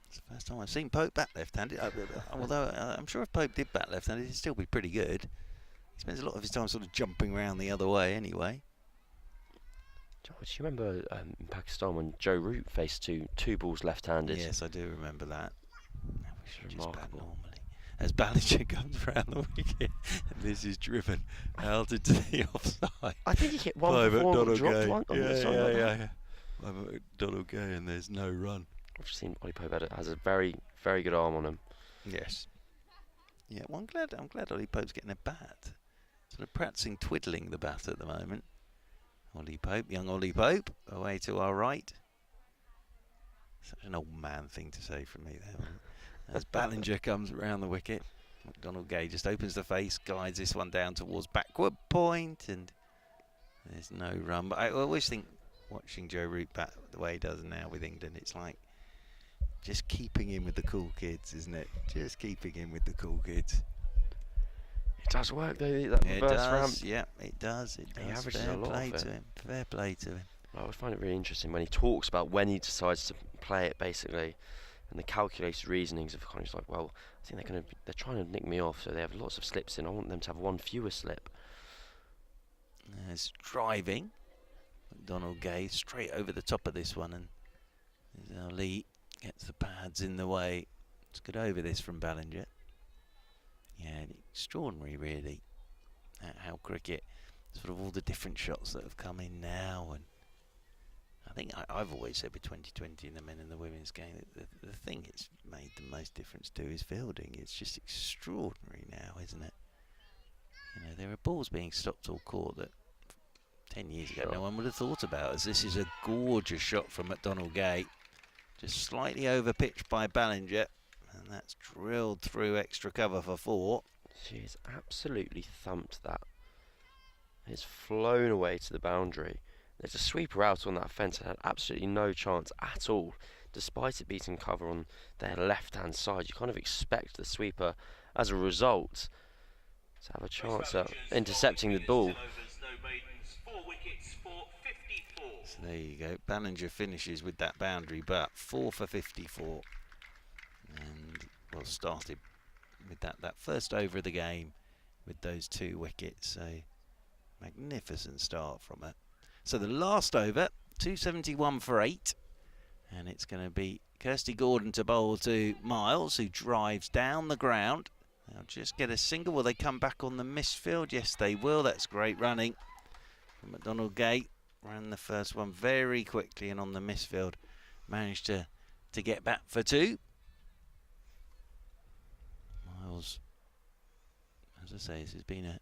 Speaker 1: It's the first time I've seen Pope bat left-handed, although I'm sure if Pope did bat left-handed he'd still be pretty good. He spends a lot of his time sort of jumping around the other way anyway.
Speaker 2: Do you remember in Pakistan when Joe Root faced two balls left-handed?
Speaker 1: Yes, I do remember that. We should just bat
Speaker 2: Remarkable.
Speaker 1: normally. As Ballinger comes round the wicket, and this is driven out into the offside.
Speaker 2: I think he hit one
Speaker 1: by
Speaker 2: before and
Speaker 1: McDonald
Speaker 2: dropped
Speaker 1: Gay.
Speaker 2: one on the side like that.
Speaker 1: Yeah. By McDonald Gay, and there's no run.
Speaker 2: I've just seen Ollie Pope has a very, very good arm on him.
Speaker 1: Yes. Yeah, well, I'm glad Ollie Pope's getting a bat. Sort of practicing twiddling the bat at the moment. Ollie Pope, young Ollie Pope, away to our right. Such an old man thing to say from me there. As Ballinger comes around the wicket, McDonald Gay just opens the face, guides this one down towards backward point, and there's no run. But I always think, watching Joe Root bat the way he does now with England, it's like just keeping in with the cool kids, isn't it? Just keeping in with the cool kids.
Speaker 2: It does work though, that
Speaker 1: It
Speaker 2: reverse
Speaker 1: does,
Speaker 2: ramp.
Speaker 1: yeah, it does. It
Speaker 2: He
Speaker 1: does.
Speaker 2: averages
Speaker 1: Fair
Speaker 2: a lot
Speaker 1: play
Speaker 2: of
Speaker 1: to
Speaker 2: it.
Speaker 1: him. Fair play to him.
Speaker 2: I always find it really interesting when he talks about when he decides to play it, basically, and the calculated reasonings of kind of like, well, I think they're trying to nick me off, so they have lots of slips in. I want them to have one fewer slip.
Speaker 1: There's driving. McDonald Gay straight over the top of this one, and Ali gets the pads in the way. It's good over this from Ballinger. Yeah, extraordinary really. How cricket, sort of all the different shots that have come in now, and I think I've always said with 2020 in the men and the women's game that the thing it's made the most difference to is fielding. It's just extraordinary now, isn't it? You know, there are balls being stopped or caught that 10 years ago no one would have thought about. As this is a gorgeous shot from McDonald Gay, just slightly over pitched by Ballinger, and that's drilled through extra cover for 4.
Speaker 2: She has absolutely thumped that. It's flown away to the boundary. There's a sweeper out on that fence and had absolutely no chance at all, despite it beating cover on their left-hand side. You kind of expect the sweeper, as a result, to have a chance at intercepting the ball.
Speaker 1: So there you go. Ballinger finishes with that boundary, but 4 for 54, and well started with that first over of the game with those 2 wickets. So magnificent start from her. So the last over, 271 for 8, and it's going to be Kirsty Gordon to bowl to Miles, who drives down the ground. They'll just get a single. Will they come back on the misfield? Yes, they will. That's great running from McDonald Gay. ran the first one very quickly and on the misfield managed to get back for 2. Miles, as I say, this has been a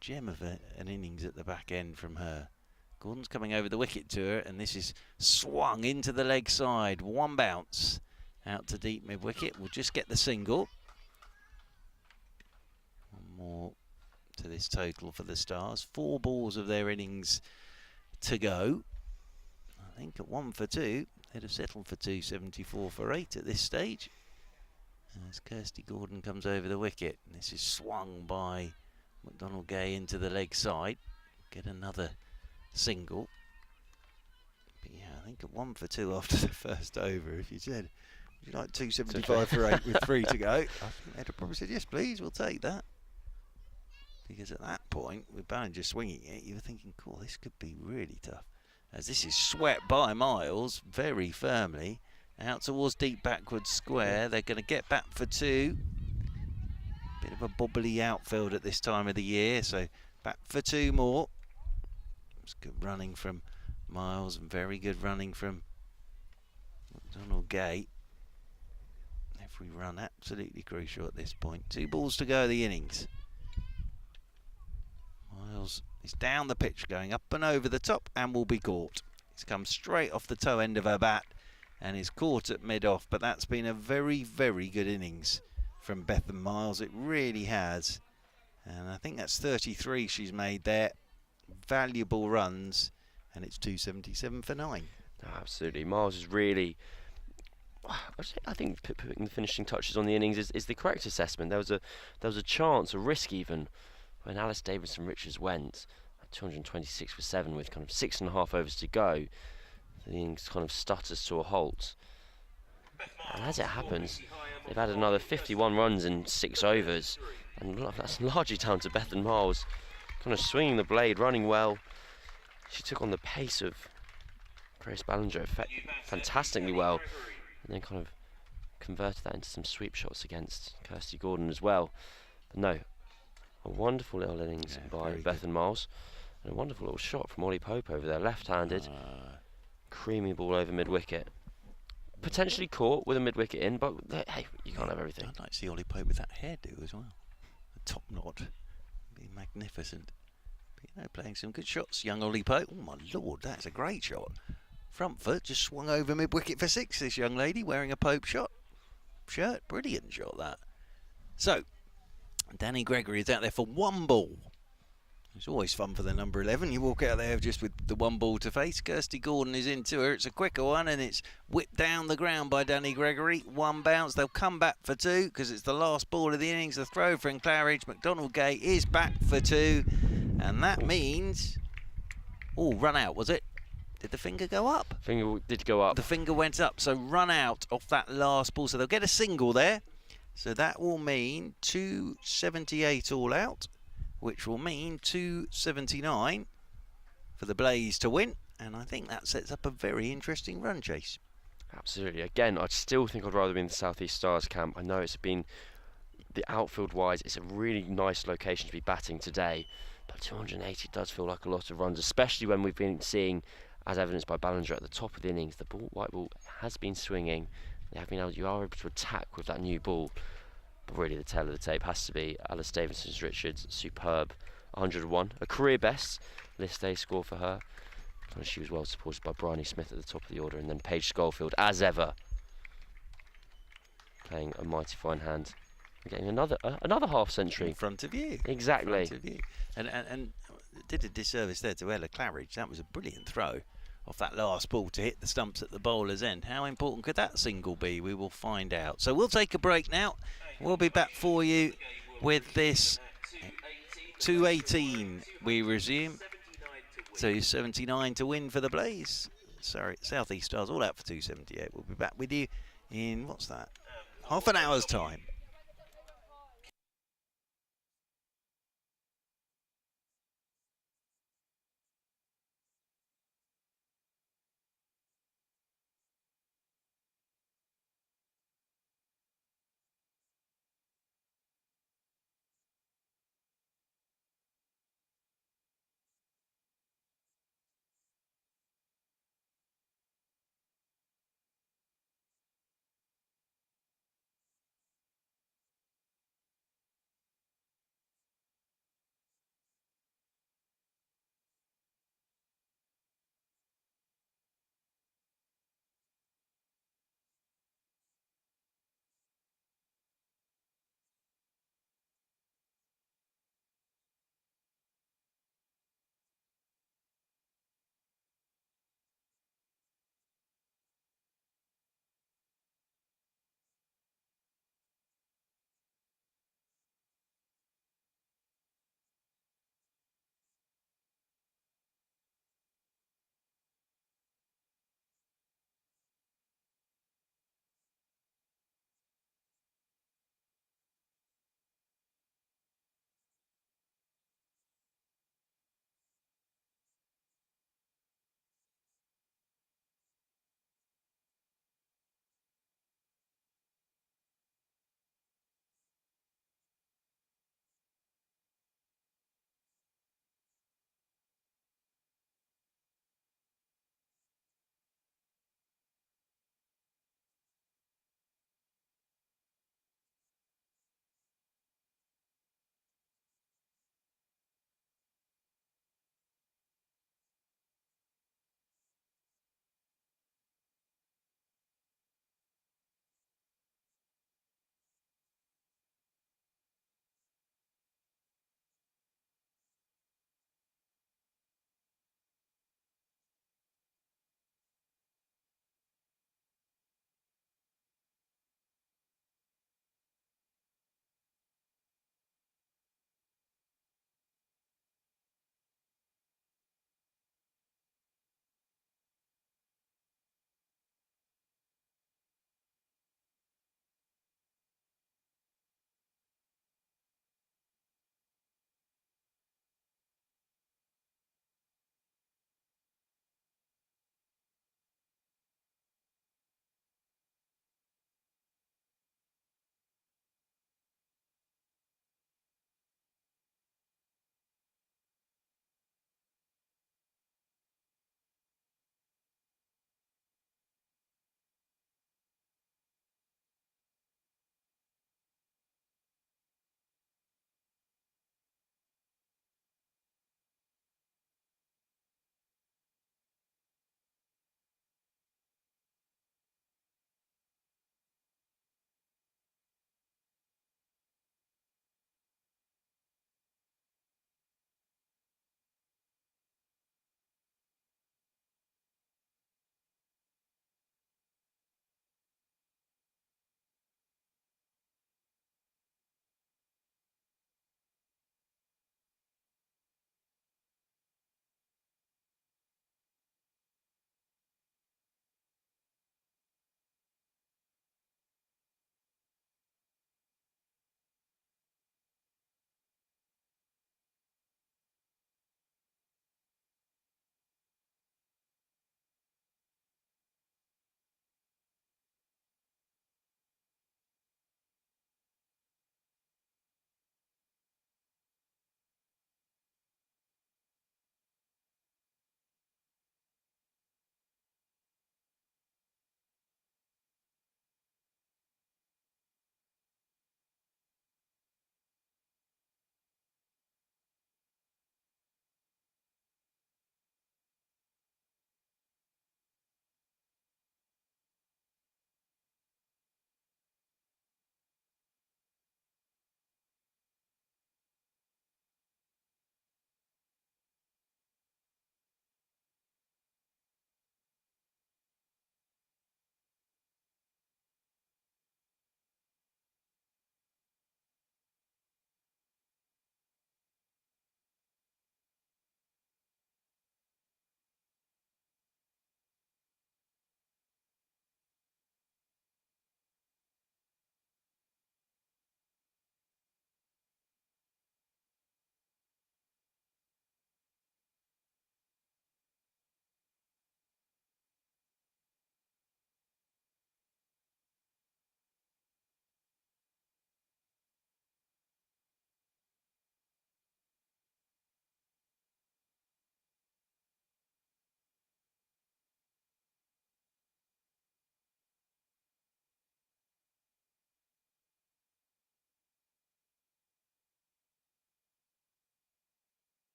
Speaker 1: gem of an innings at the back end from her. Gordon's coming over the wicket to her, and this is swung into the leg side. 1 bounce out to deep mid wicket. We'll just get the single. 1 more to this total for the Stars. 4 balls of their innings to go. I think at 1 for 2, they'd have settled for 274 for 8 at this stage. As Kirsty Gordon comes over the wicket, and this is swung by McDonald Gay into the leg side. Get another single. But yeah, I think at 1 for 2 after the first over, if you said, would you like 275 for 8 with 3 to go, I think they'd have probably said, yes please, we'll take that. Because at that point, with Ballinger swinging it, you were thinking, cool, this could be really tough. As this is swept by Miles very firmly out towards deep backward square. They're going to get back for 2. Bit of a bobbly outfield at this time of the year, so back for 2 more. It's good running from Miles and very good running from McDonald Gay. Every run absolutely crucial at this point. 2 balls to go of the innings. Miles is down the pitch, going up and over the top, and will be caught. He's come straight off the toe end of her bat and is caught at mid-off, but that's been a very, very good innings from Beckenham Miles. It really has. And I think that's 33 she's made there. Valuable runs, and it's 277 for 9.
Speaker 2: No, absolutely. Miles is really... I think putting the finishing touches on the innings is the correct assessment. There was a chance, a risk even, when Alice Davidson Richards went at 226 for 7 with kind of 6.5 overs to go. The innings kind of stutters to a halt. And as it happens, they've had another 51 runs in 6 overs. And that's largely down to Beckenham Miles. Kind of swinging the blade, running well. She took on the pace of Grace Ballinger fantastically well. And then kind of converted that into some sweep shots against Kirsty Gordon as well. But no, a wonderful little innings by Beckenham Miles. And a wonderful little shot from Ollie Pope over there, left-handed. Creamy ball over mid-wicket. Potentially caught with a mid-wicket in, but hey, you can't have everything.
Speaker 1: I'd like to see Ollie Pope with that hairdo as well. A top knot. Be magnificent. But, you know, playing some good shots, young Ollie Pope. Oh my lord, that's a great shot. Front foot just swung over mid-wicket for 6, this young lady wearing a Pope shirt. Brilliant shot that. So, Danny Gregory is out there for 1 ball. It's always fun for the number 11. You walk out there just with the 1 ball to face. Kirsty Gordon is into her. It's a quicker one, and it's whipped down the ground by Danny Gregory. 1 bounce. They'll come back for 2 because it's the last ball of the innings. The throw from Claridge. McDonald Gay is back for 2, and that means... Oh, run out, was it? Did the finger go up?
Speaker 2: Finger did go up.
Speaker 1: The finger went up, so run out off that last ball. So they'll get a single there. So that will mean 278 all out, which will mean 279 for the Blaze to win. And I think that sets up a very interesting run chase.
Speaker 2: Absolutely. Again, I still think I'd rather be in the South East Stars camp. I know it's been, the outfield wise, it's a really nice location to be batting today. But 280 does feel like a lot of runs, especially when we've been seeing, as evidenced by Ballinger at the top of the innings, the white ball has been swinging. You are able to attack with that new ball. But really the tail of the tape has to be Alice Davidson's Richards, superb 101, a career best list A score for her. And she was well supported by Bryony Smith at the top of the order, and then Paige Schofield, as ever, playing a mighty fine hand. Getting another half century
Speaker 1: In front of you.
Speaker 2: Exactly.
Speaker 1: In front of you. And did a disservice there to Ella Claridge. That was a brilliant throw off that last ball to hit the stumps at the bowler's end. How important could that single be? We will find out. So we'll take a break now. We'll be back for you with this 218. We resume. 279 to win for the Blaze. Sorry, South East Stars all out for 278. We'll be back with you in, what's that? Half an hour's time.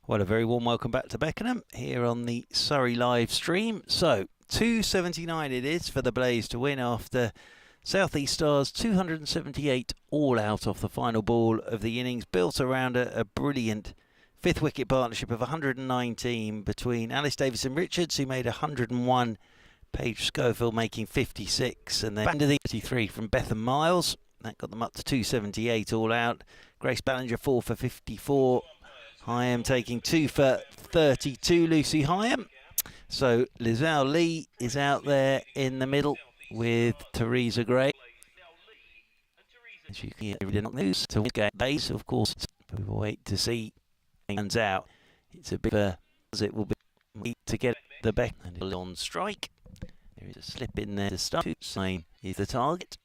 Speaker 1: Well, a very warm welcome back to Beckenham here on the Surrey live stream. So, 279 it is for the Blaze to win after South East Stars 278 all out off the final ball of the innings, built around a brilliant fifth wicket partnership of 119 between Alice Davison Richards, who made 101, Paige Schofield making 56, and then under the 33 from Bethan Miles. That got them up to 278 all out. Grace Ballinger 4 for 54. Heyhoe taking 2 for 32, Lucy Heyhoe. So Lizelle Lee is out there in the middle with Teresa Gray. As you can hear, did not lose to get base, of course. We will wait to see hands out. It's a bit of a, as it will be to get the back and on strike. There is a slip in there to start. Same is the target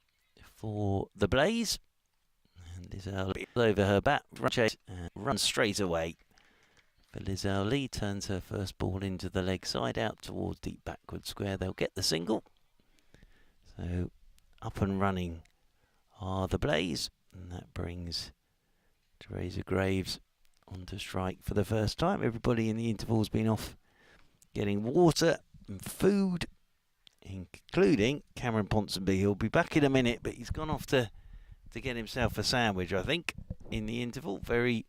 Speaker 1: for the Blaze. And Lizelle Lee over her bat, and runs straight away. But Lizelle Lee turns her first ball into the leg side out towards deep backward square. They'll get the single. So up and running are the Blaze, and that brings Teresa Graves onto strike for the first time. Everybody in the interval's been off getting water and food, including Cameron Ponsonby. He'll be back in a minute, but he's gone off to get himself a sandwich, I think, in the interval. Very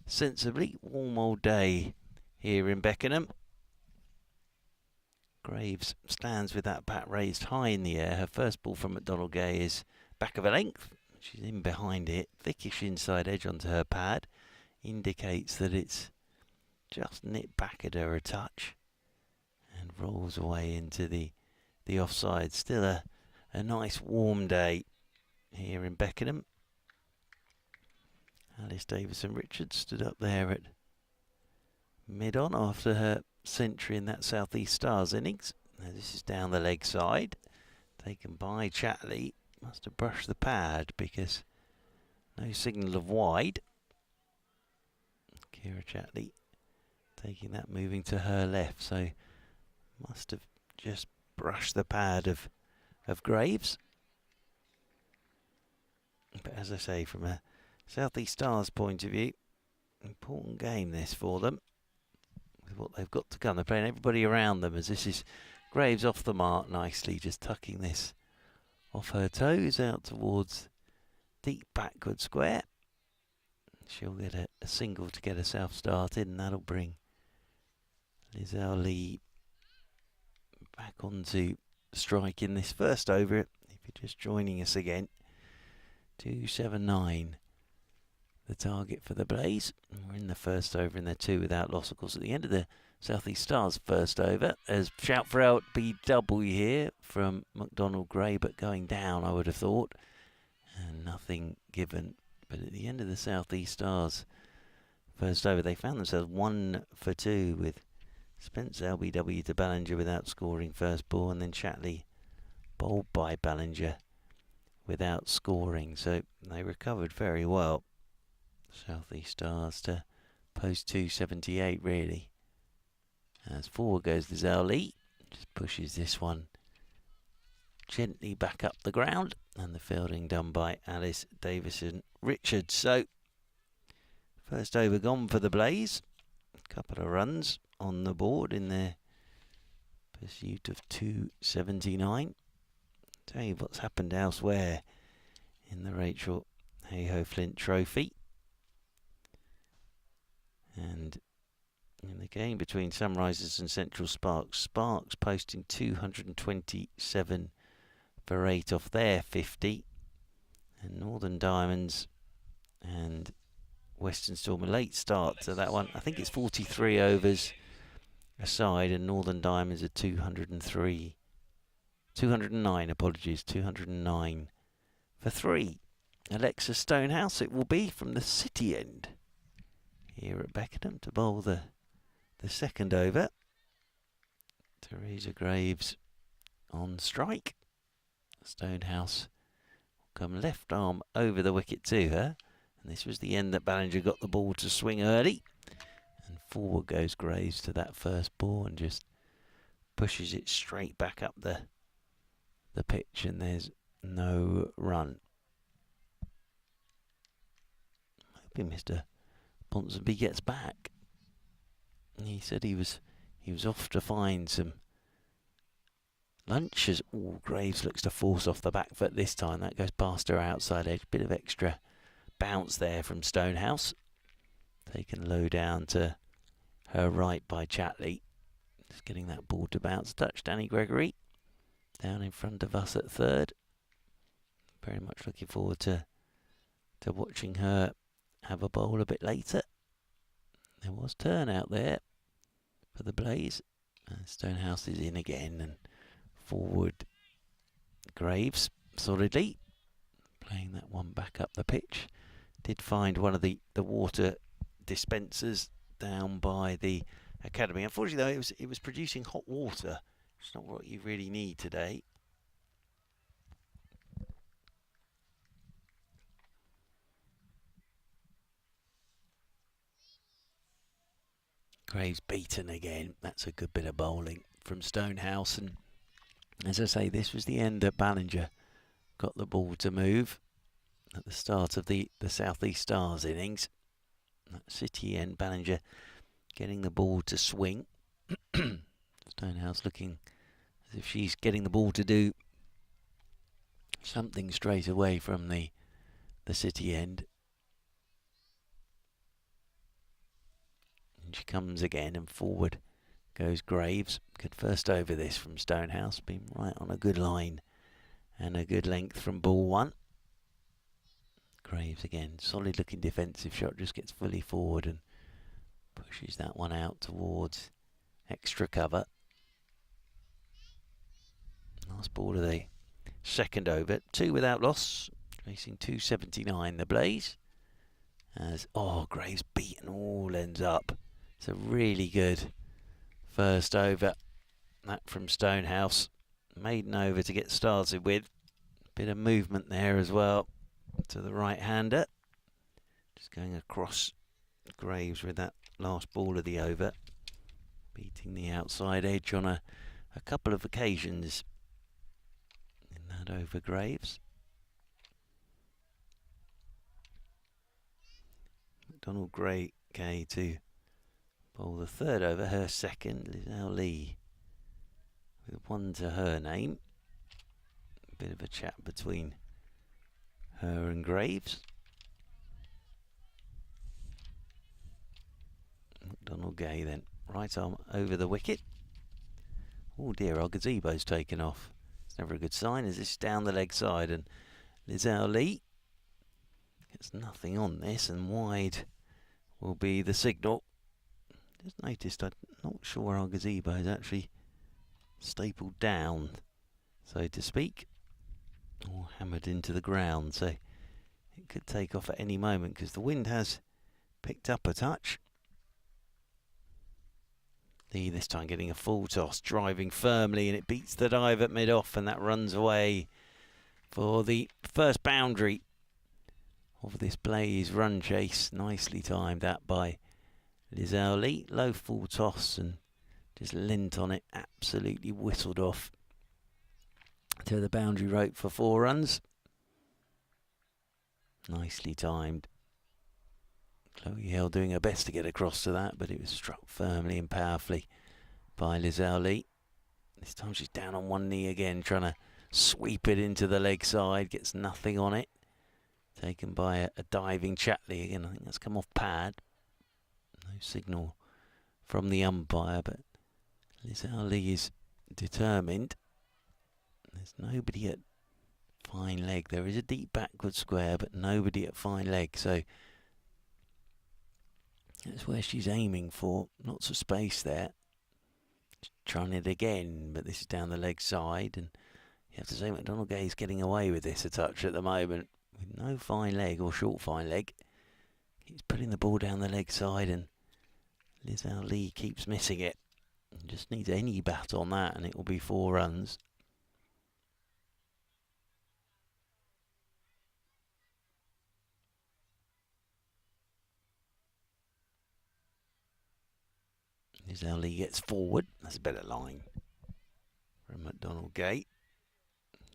Speaker 1: sensibly. Warm old day here in Beckenham. Graves stands with that bat raised high in the air. Her first ball from McDonald Gay is back of a length. She's in behind it. Thickish inside edge onto her pad. Indicates that it's just nipped back at her a touch. And rolls away into the offside. Still a nice warm day here in Beckenham. Alice Davison Richards stood up there at mid-on after her century in that South East Stars innings. Now this is down the leg side, taken by Chatley. Must have brushed the pad because no signal of wide. Kira Chatley taking that, moving to her left, so must have just brushed the pad of Graves. But as I say, from a South East Stars point of view, important game this for them. With what they've got to come, they're playing everybody around them, as this is Graves off the mark nicely, just tucking this off her toes out towards deep backward square. She'll get a single to get herself started, and that'll bring Lizelle Lee back onto strike in this first over. If you're just joining us again, 279 the target for the Blaze. We're in the first over in their 2 without loss. Of course, at the end of the South East Stars first over, as shout for LBW here from McDonald Gray, but going down, I would have thought, and nothing given. But at the end of the South East Stars first over, they found themselves 1 for 2 with Spence LBW to Ballinger without scoring first ball, and then Chatley bowled by Ballinger without scoring. So they recovered very well. South East Stars to post 278 really. As forward goes Lizelle Lee, just pushes this one gently back up the ground, and the fielding done by Alice Davison Richards. So first over gone for the Blaze. A couple of runs on the board in their pursuit of 279. Tell you what's happened elsewhere in the Rachael Heyhoe Flint Trophy. And in the game between Sunrisers and Central Sparks, Sparks posting 227 for 8 off their 50, and Northern Diamonds and Western Storm a late start to that one. I think it's 43 overs aside, and Northern Diamonds are 209, apologies, 209 for 3. Alexa Stonehouse it will be from the city end here at Beckenham to bowl the second over. Teresa Graves on strike. Stonehouse will come left arm over the wicket to her, and this was the end that Ballinger got the ball to swing early, and forward goes Graves to that first ball and just pushes it straight back up the pitch, and there's no run. Hoping Mr. Ponsonby gets back. He said he was off to find some lunch as Graves looks to force off the back foot this time. That goes past her outside edge. Bit of extra bounce there from Stonehouse. Taken low down to her right by Chatley. Just getting that ball to bounce. Touch Danny Gregory down in front of us at third. Very much looking forward to watching her have a bowl a bit later. There was turnout there for the Blaze. Stonehouse is in again and forward Graves solidly. Playing that one back up the pitch. Did find one of the water dispensers down by the academy. Unfortunately though, it was producing hot water. It's not what you really need today. Graves beaten again. That's a good bit of bowling from Stonehouse. And as I say, this was the end that Ballinger got the ball to move at the start of the South East Stars innings. That City end, Ballinger getting the ball to swing. Stonehouse looking as if she's getting the ball to do something straight away from the City end. And she comes again and forward goes Graves. Good first over this from Stonehouse. Been right on a good line and a good length from ball one. Graves again, solid looking defensive shot, just gets fully forward and pushes that one out towards extra cover. Last ball of the second over, 2 without loss, chasing 279 the Blaze. As Graves beaten all ends up. It's a really good first over, that from Stonehouse. Maiden over to get started with. Bit of movement there as well to the right-hander. Just going across Graves with that last ball of the over. Beating the outside edge on a couple of occasions in that over Graves. McDonald Gray to bowl the third over, her second. Lizelle Lee with one to her name. A bit of a chat between her and Graves. McDonald Gay then, right arm over the wicket. Oh dear, our gazebo's taken off. It's never a good sign as it's down the leg side, and Lizelle Lee gets nothing on this, and wide will be the signal. Just noticed, I'm not sure our gazebo is actually stapled down, so to speak, or hammered into the ground, so it could take off at any moment because the wind has picked up a touch. Lee this time getting a full toss, driving firmly, and it beats the dive at mid-off, and that runs away for the first boundary of this Blaze run chase. Nicely timed that by Lizelle Lee. Low full toss and just lint on it, absolutely whistled off to the boundary rope for 4 runs. Nicely timed. Chloe Hill doing her best to get across to that, but it was struck firmly and powerfully by Lizelle Lee. This time she's down on one knee again, trying to sweep it into the leg side. Gets nothing on it. Taken by a diving Chatley again. I think that's come off pad. No signal from the umpire, but Lizelle Lee is determined. There's nobody at fine leg. There is a deep backward square, but nobody at fine leg. So that's where she's aiming for. Lots of space there. She's trying it again, but this is down the leg side. And you have to say McDonald Gay's getting away with this a touch at the moment. With no fine leg or short fine leg. Keeps putting the ball down the leg side, and Lizelle Lee keeps missing it. Just needs any bat on that and it will be 4 runs. Lizelle Lee gets forward. That's a better line from McDonald Gay.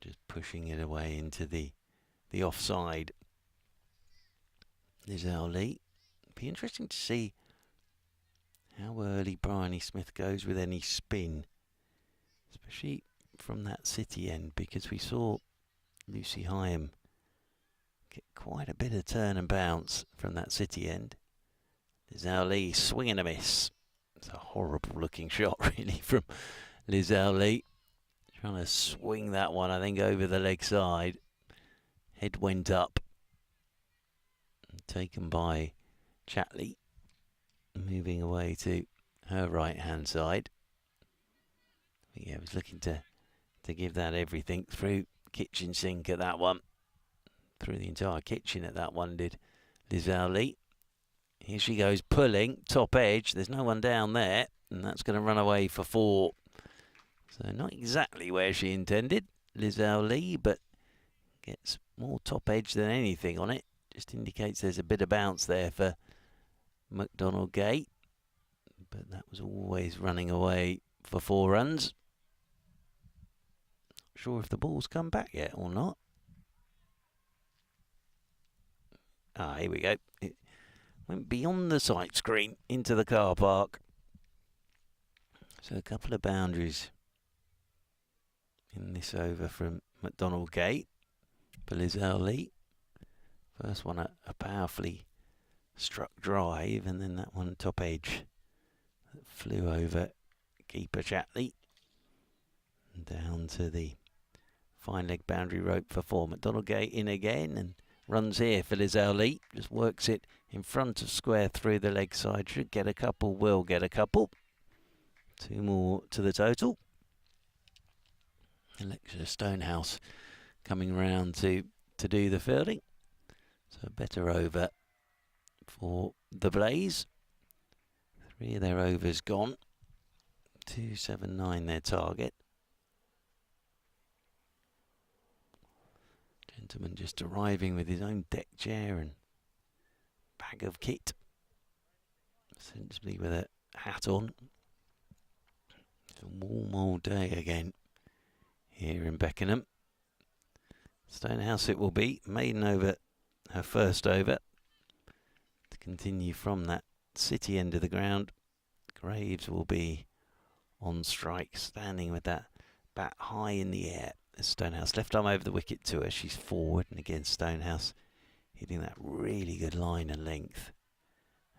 Speaker 1: Just pushing it away into the offside. Lizelle Lee. Be interesting to see how early Bryony Smith goes with any spin, especially from that city end, because we saw Lucy Hyam get quite a bit of turn and bounce from that city end. Lizelle Lee swinging a miss. It's a horrible looking shot really from Lizelle Lee. Trying to swing that one, I think, over the leg side. Head went up. Taken by Chatley. Moving away to her right hand side. Yeah, was looking to give that everything through kitchen sink at that one. Through the entire kitchen at that one did Lizelle Lee. Here she goes pulling, top edge. There's no one down there, and that's going to run away for 4. So not exactly where she intended, Lizelle Lee, but gets more top edge than anything on it. Just indicates there's a bit of bounce there for McDonald Gate. But that was always running away for 4 runs. Not sure if the ball's come back yet or not. Here we go. It went beyond the sight screen into the car park. So a couple of boundaries in this over from McDonald Gate for Lizelle Lee. First one a powerfully struck drive, and then that one top edge that flew over keeper Chatley. Down to the fine leg boundary rope for 4. McDonald Gate in again and runs here for Lizelle Lee. Just works it in front of square through the leg side. Should get a couple, will get a couple. 2 more to the total. Alexa Stonehouse coming round to do the fielding. So better over for the Blaze. 3 of their overs gone. 279 their target. Gentleman just arriving with his own deck chair and bag of kit. Essentially with a hat on. It's a warm old day again here in Beckenham. Stonehouse it will be. Maiden over her first over. To continue from that city end of the ground. Graves will be on strike, standing with that bat high in the air. Stonehouse left arm over the wicket to her. She's forward, and again Stonehouse hitting that really good line and length.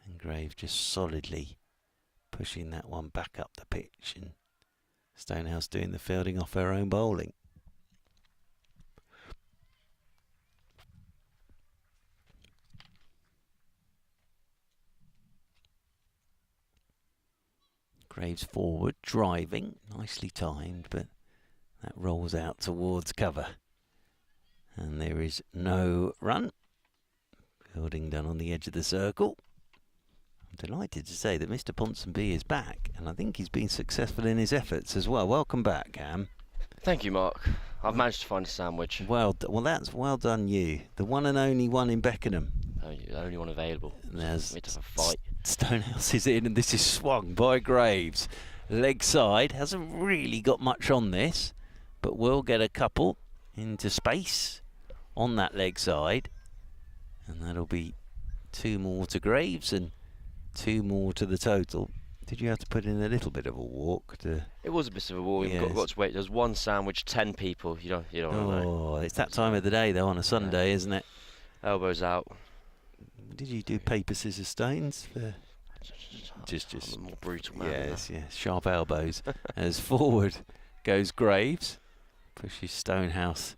Speaker 1: And Graves just solidly pushing that one back up the pitch, and Stonehouse doing the fielding off her own bowling. Graves forward, driving, nicely timed, but that rolls out towards cover. And there is no run. Fielding done on the edge of the circle. I'm delighted to say that Mr. Ponsonby is back, and I think he's been successful in his efforts as well. Welcome back, Cam.
Speaker 2: Thank you, Mark. I've managed to find a sandwich.
Speaker 1: Well, that's well done you. The one and only one in Beckenham.
Speaker 2: The only one available.
Speaker 1: There's
Speaker 2: It's a fight.
Speaker 1: Stonehouse is in, and this is swung by Graves. Leg side, hasn't really got much on this, but will get a couple into space on that leg side. And that'll be 2 more to Graves and 2 more to the total. Did you have to put in a little bit of a walk to?
Speaker 2: It was a bit of a walk.
Speaker 1: Yes.
Speaker 2: We've got to wait. There's 1 sandwich, 10 people. You don't want to know.
Speaker 1: Oh, it's that time of the day though, on a Sunday, isn't it?
Speaker 2: Elbows out.
Speaker 1: Did you do paper, scissors, stones? Just
Speaker 2: I'm a more brutal man.
Speaker 1: yes, sharp elbows. As forward goes Graves, pushes Stonehouse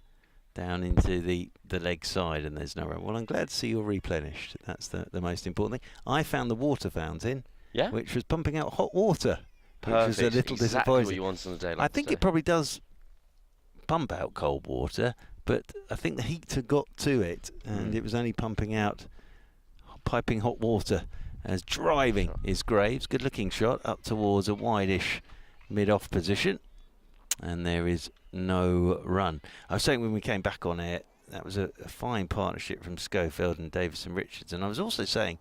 Speaker 1: down into the leg side, and there's no run. Well, I'm glad to see you're replenished. That's the most important thing. I found the water fountain, which was pumping out hot water,
Speaker 2: Perfect.
Speaker 1: which was a little
Speaker 2: exactly
Speaker 1: disappointing.
Speaker 2: What you want on a day like
Speaker 1: I think
Speaker 2: today.
Speaker 1: it probably does pump out cold water, but I think the heat had got to it, and it was only pumping out piping hot water. As driving is Graves. Good looking shot up towards a wide-ish mid-off position. And there is no run. I was saying when we came back on air, that was a fine partnership from Schofield and Davison Richards. And I was also saying,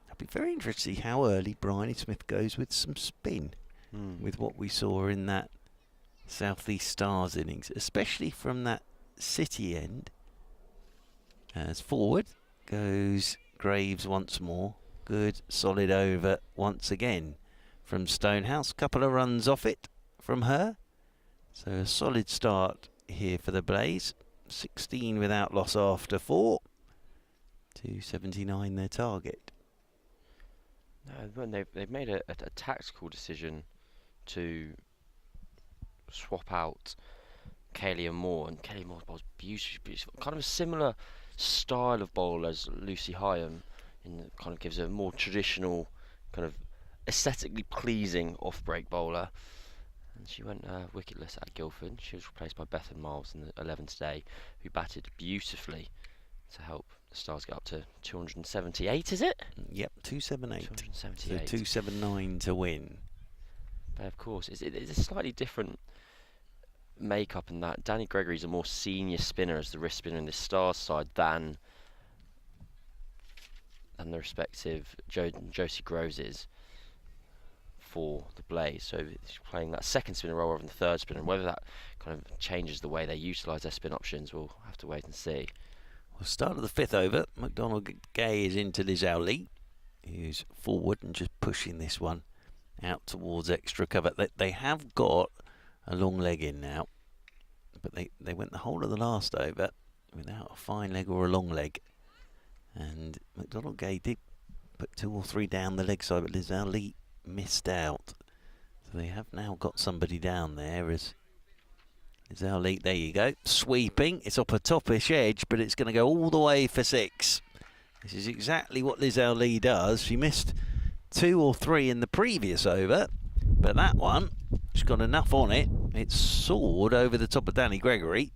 Speaker 1: I'd be very interested to see how early Bryony Smith goes with some spin. With what we saw in that South East Stars innings. Especially from that city end. As forward goes Graves once more. Good solid over once again from Stonehouse. Couple of runs off it from her. So a solid start here for the Blaze. 16 without loss after 4. 279 their target.
Speaker 2: No, they've made a tactical decision to swap out Kaylee Moore, and Kaylee Moore bowls beautiful, kind of a similar style of bowl as Lucy Hyam, and kind of gives a more traditional, kind of aesthetically pleasing off-break bowler. And she went wicketless at Guildford. She was replaced by Bethan Miles in the 11 today, who batted beautifully to help the Stars get up to 278, is it?
Speaker 1: Yep, 278.
Speaker 2: 278.
Speaker 1: So 279 to win.
Speaker 2: But of course, it's a slightly different makeup in that Danny Gregory's a more senior spinner as the wrist spinner in the Stars side than the respective Josie Groves is for the Blaze. So he's playing that second spinner role rather than the third spinner, and whether that kind of changes the way they utilise their spin options, we'll have to wait and see.
Speaker 1: Well, start of the 5th over. McDonald Gay is into Liz Lee, who's forward and just pushing this one out towards extra cover. They have got a long leg in now, but they went the whole of the last over without a fine leg or a long leg. And McDonald Gay did put 2 or 3 down the leg side, but Liz Lee missed out. So they have now got somebody down there as Liz Lee, there you go, sweeping. It's up a topish edge, but it's going to go all the way for 6. This is exactly what Liz Lee does. She missed 2 or 3 in the previous over, but that one, she's got enough on it. It soared over the top of Danny Gregory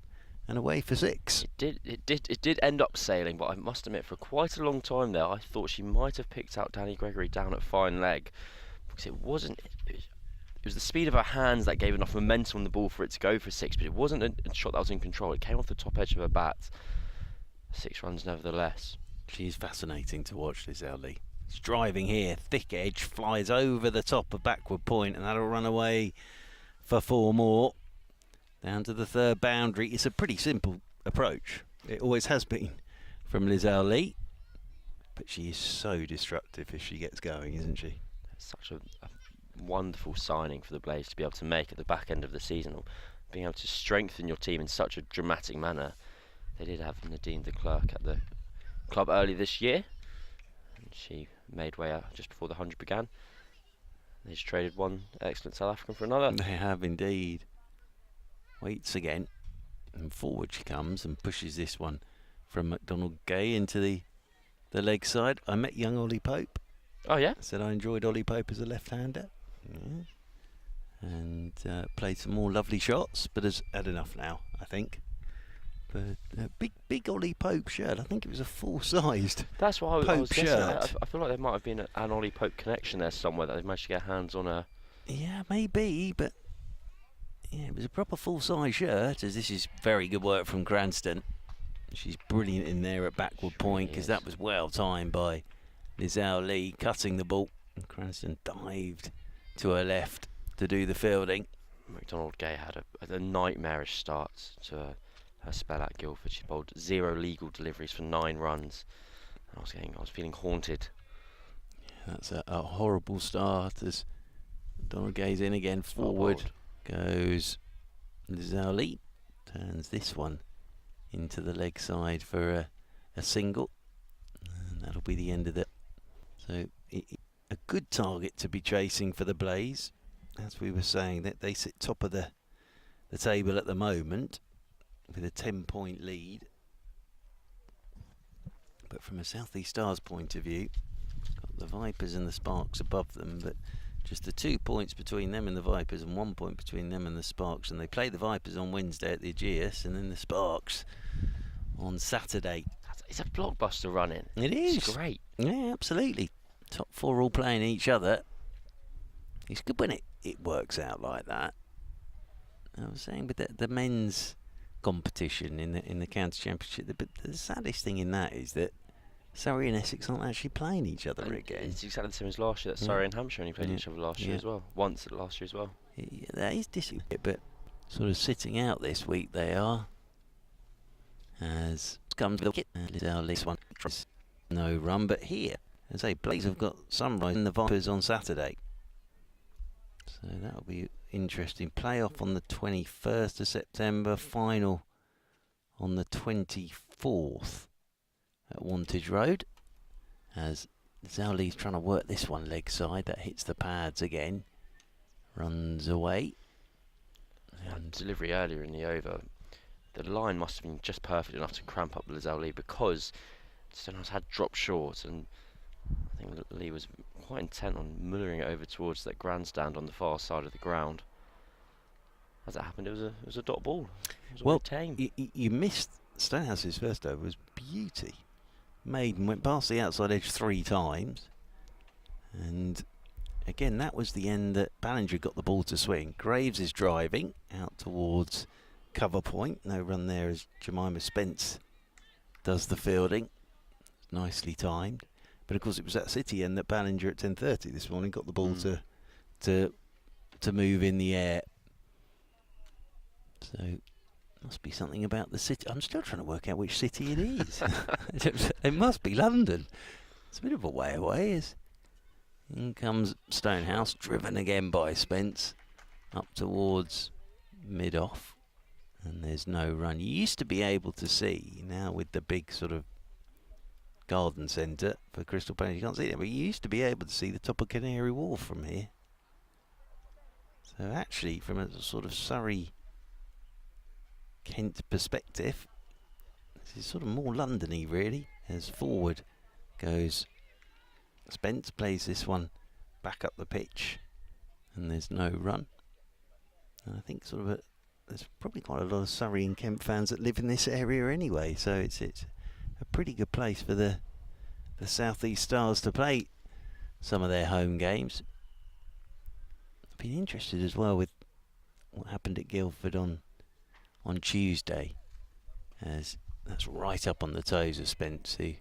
Speaker 1: and away for 6.
Speaker 2: It did end up sailing, but I must admit, for quite a long time there, I thought she might have picked out Danny Gregory down at fine leg, because it wasn't. It was the speed of her hands that gave enough momentum on the ball for it to go for 6, but it wasn't a shot that was in control. It came off the top edge of her bat. 6 runs nevertheless.
Speaker 1: She's fascinating to watch, Liz Lee. It's driving here, thick edge, flies over the top of backward point, and that'll run away for 4 more. Down to the 3rd boundary. It's a pretty simple approach. It always has been from Liz Lee. But she is so destructive if she gets going, isn't she?
Speaker 2: It's such a wonderful signing for the Blaze to be able to make at the back end of the season, or being able to strengthen your team in such a dramatic manner. They did have Nadine de Klerk at the club early this year, and she made way out just before the 100 began. They just traded one excellent South African for another.
Speaker 1: They have indeed. Waits again, and forward she comes and pushes this one from McDonald Gay into the leg side. I met young Ollie Pope.
Speaker 2: Oh yeah?
Speaker 1: I said I enjoyed Ollie Pope as a left-hander. Yeah. And played some more lovely shots, but has had enough now, I think. But big Ollie Pope shirt. I think it was a full-sized
Speaker 2: That's what I
Speaker 1: Pope
Speaker 2: was guessing.
Speaker 1: shirt.
Speaker 2: I feel like there might have been an Ollie Pope connection there somewhere, that they've managed to get hands on a...
Speaker 1: Yeah, maybe, but yeah, it was a proper full-size shirt, as this is very good work from Cranston. She's brilliant in there at backward point, because that was well timed by Liz Lee cutting the ball. And Cranston dived to her left to do the fielding.
Speaker 2: McDonald Gay had a nightmarish start to her spell at Guildford. She bowled 0 legal deliveries for 9 runs. And I was feeling haunted.
Speaker 1: Yeah, that's a horrible start as McDonald Gay's in again. Forward goes Liz Lee. Turns this one into the leg side for a single. And that'll be the end of it. So a good target to be chasing for the Blaze. As we were saying, that they sit top of the table at the moment with a 10-point lead. But from a South East Stars point of view, got the Vipers and the Sparks above them, but just the 2 points between them and the Vipers and 1 point between them and the Sparks. And they play the Vipers on Wednesday at the Aegeus, and then the Sparks on Saturday.
Speaker 2: It's a blockbuster run-in.
Speaker 1: It is.
Speaker 2: It's great.
Speaker 1: Yeah, absolutely. Top 4 all playing each other. It's good when it works out like that. I was saying with the men's competition in the county championship, but the saddest thing in that is that Surrey and Essex aren't actually playing each other again.
Speaker 2: It's exactly the same as last year. That Surrey and Hampshire only played each other last year as well. Once last year as well.
Speaker 1: Yeah, that is disappointing, but sort of sitting out this week they are. As comes the kit, this one no run, but here, as I say, Blaze have got Sunrise and the Vipers on Saturday. So that'll be interesting. Playoff on the 21st of September, final on the 24th at Wantage Road. As Zhao trying to work this one leg side, that hits the pads again, runs away.
Speaker 2: And delivery earlier in the over, the line must have been just perfect enough to cramp up Zhao Li, because Stonehouse had dropped short, and I think Lee was quite intent on mullering it over towards that grandstand on the far side of the ground. As it happened, it was a dot ball. It was
Speaker 1: Well,
Speaker 2: tame.
Speaker 1: you missed Stonehouse's first over was beauty. Maiden went past the outside edge 3 times, and again that was the end that Ballinger got the ball to swing. Graves is driving out towards cover point. No run there as Jemima Spence does the fielding. Nicely timed. But of course it was that City end that Ballinger at 10:30 this morning got the ball to move in the air. So must be something about the city. I'm still trying to work out which city it is. It must be London. It's a bit of a way away. In comes Stonehouse, driven again by Spence, up towards mid-off. And there's no run. You used to be able to see, now with the big sort of garden centre for Crystal Palace, you can't see it, but you used to be able to see the top of Canary Wharf from here. So actually, from a sort of Surrey Kent perspective, this is sort of more London-y really. As forward goes Spence, plays this one back up the pitch, and there's no run. And I think sort of there's probably quite a lot of Surrey and Kent fans that live in this area anyway, so it's a pretty good place for the South East Stars to play some of their home games. I've been interested as well with what happened at Guildford on Tuesday, as that's right up on the toes of Spence, who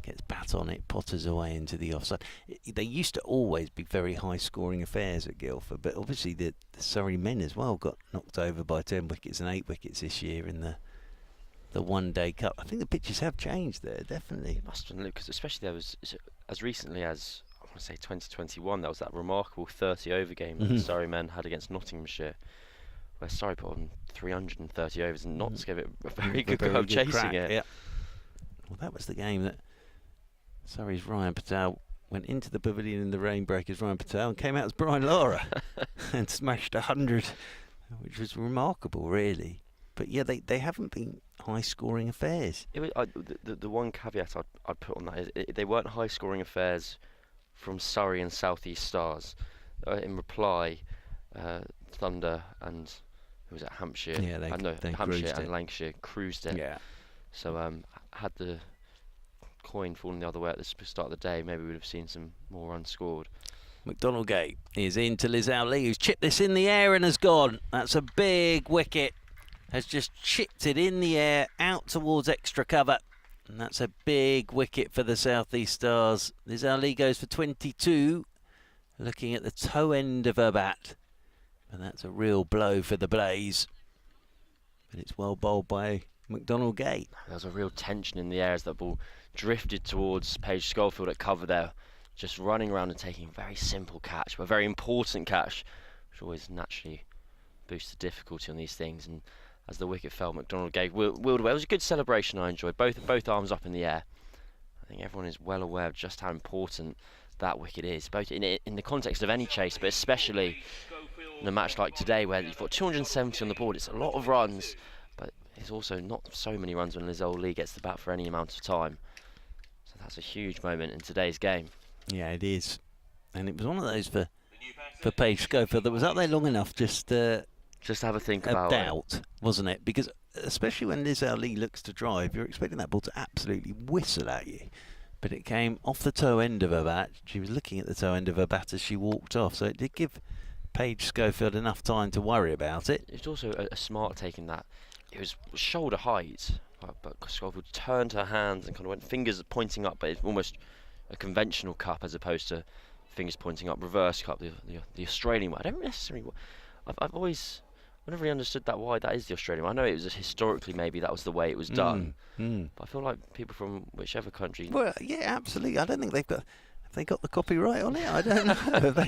Speaker 1: gets bat on it, potters away into the offside. They used to always be very high scoring affairs at Guildford, but obviously the Surrey men as well got knocked over by 10 wickets and 8 wickets this year in the one day cup. I think the pitches have changed there, definitely.
Speaker 2: It must have been, because especially there was, as recently as I want to say 2021, there was that remarkable 30 over game that the Surrey men had against Nottinghamshire, where Surrey put on 330 overs and Notts gave it a very good go of chasing
Speaker 1: crack,
Speaker 2: it.
Speaker 1: Yeah. Well, that was the game that Surrey's Ryan Patel went into the pavilion in the rain breakers, Ryan Patel, and came out as Brian Lara and smashed 100, which was remarkable, really. But yeah, they haven't been high-scoring affairs.
Speaker 2: It was, the one caveat I'd put on that is they weren't high-scoring affairs from Surrey and South East Stars. In reply, Thunder and who was it, Hampshire?
Speaker 1: Yeah, they
Speaker 2: Hampshire and Lancashire cruised it.
Speaker 1: Yeah.
Speaker 2: So had the coin fallen the other way at the start of the day, maybe we'd have seen some more runs scored.
Speaker 1: McDonald Gate is in to Zhao Li, who's chipped this in the air and has gone. That's a big wicket. Has just chipped it in the air out towards extra cover. And that's a big wicket for the South East Stars. Zhao Li goes for 22, looking at the toe end of her bat. And that's a real blow for the Blaze. But it's well bowled by McDonald Gate.
Speaker 2: There was a real tension in the air as that ball drifted towards Paige Schofield at cover there, just running around and taking a very simple catch, but a very important catch, which always naturally boosts the difficulty on these things. And as the wicket fell, McDonald Gate wheeled away. It was a good celebration. I enjoyed both arms up in the air. I think everyone is well aware of just how important that wicket is, both in the context of any chase, but especially in a match like today where you've got 270 on the board. It's a lot of runs, but it's also not so many runs when Zhao Li gets the bat for any amount of time. So that's a huge moment in today's game.
Speaker 1: Yeah, it is. And it was one of those for Paige Schofield that was up there long enough just to
Speaker 2: have a think about
Speaker 1: doubt, wasn't it? Because especially when Zhao Li looks to drive, you're expecting that ball to absolutely whistle at you. But it came off the toe end of her bat. She was looking at the toe end of her bat as she walked off. So it did give Paige Schofield enough time to worry about it.
Speaker 2: It's also a smart take in that it was shoulder height, but Schofield turned her hands and kind of went fingers pointing up, but it's almost a conventional cup as opposed to fingers pointing up, reverse cup, the Australian one. I don't necessarily. I've never really understood why that is the Australian one. I know it was historically maybe that was the way it was done, but I feel like people from whichever country.
Speaker 1: Well, yeah, absolutely. I don't think they've got Have they got the copyright on it? I don't know.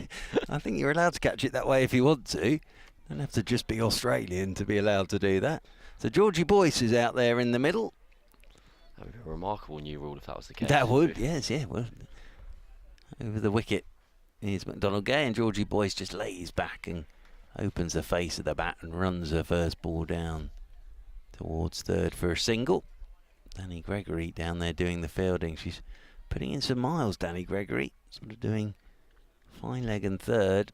Speaker 1: I think you're allowed to catch it that way if you want to. You don't have to just be Australian to be allowed to do that. So Georgie Boyce is out there in the middle.
Speaker 2: That would be a remarkable new rule if that was the case.
Speaker 1: That would, yes, yeah. Well, over the wicket is McDonald Gay, and Georgie Boyce just lays back and opens the face of the bat and runs her first ball down towards third for a single. Danny Gregory down there doing the fielding. She's putting in some miles, Danny Gregory. Sort of doing fine leg and third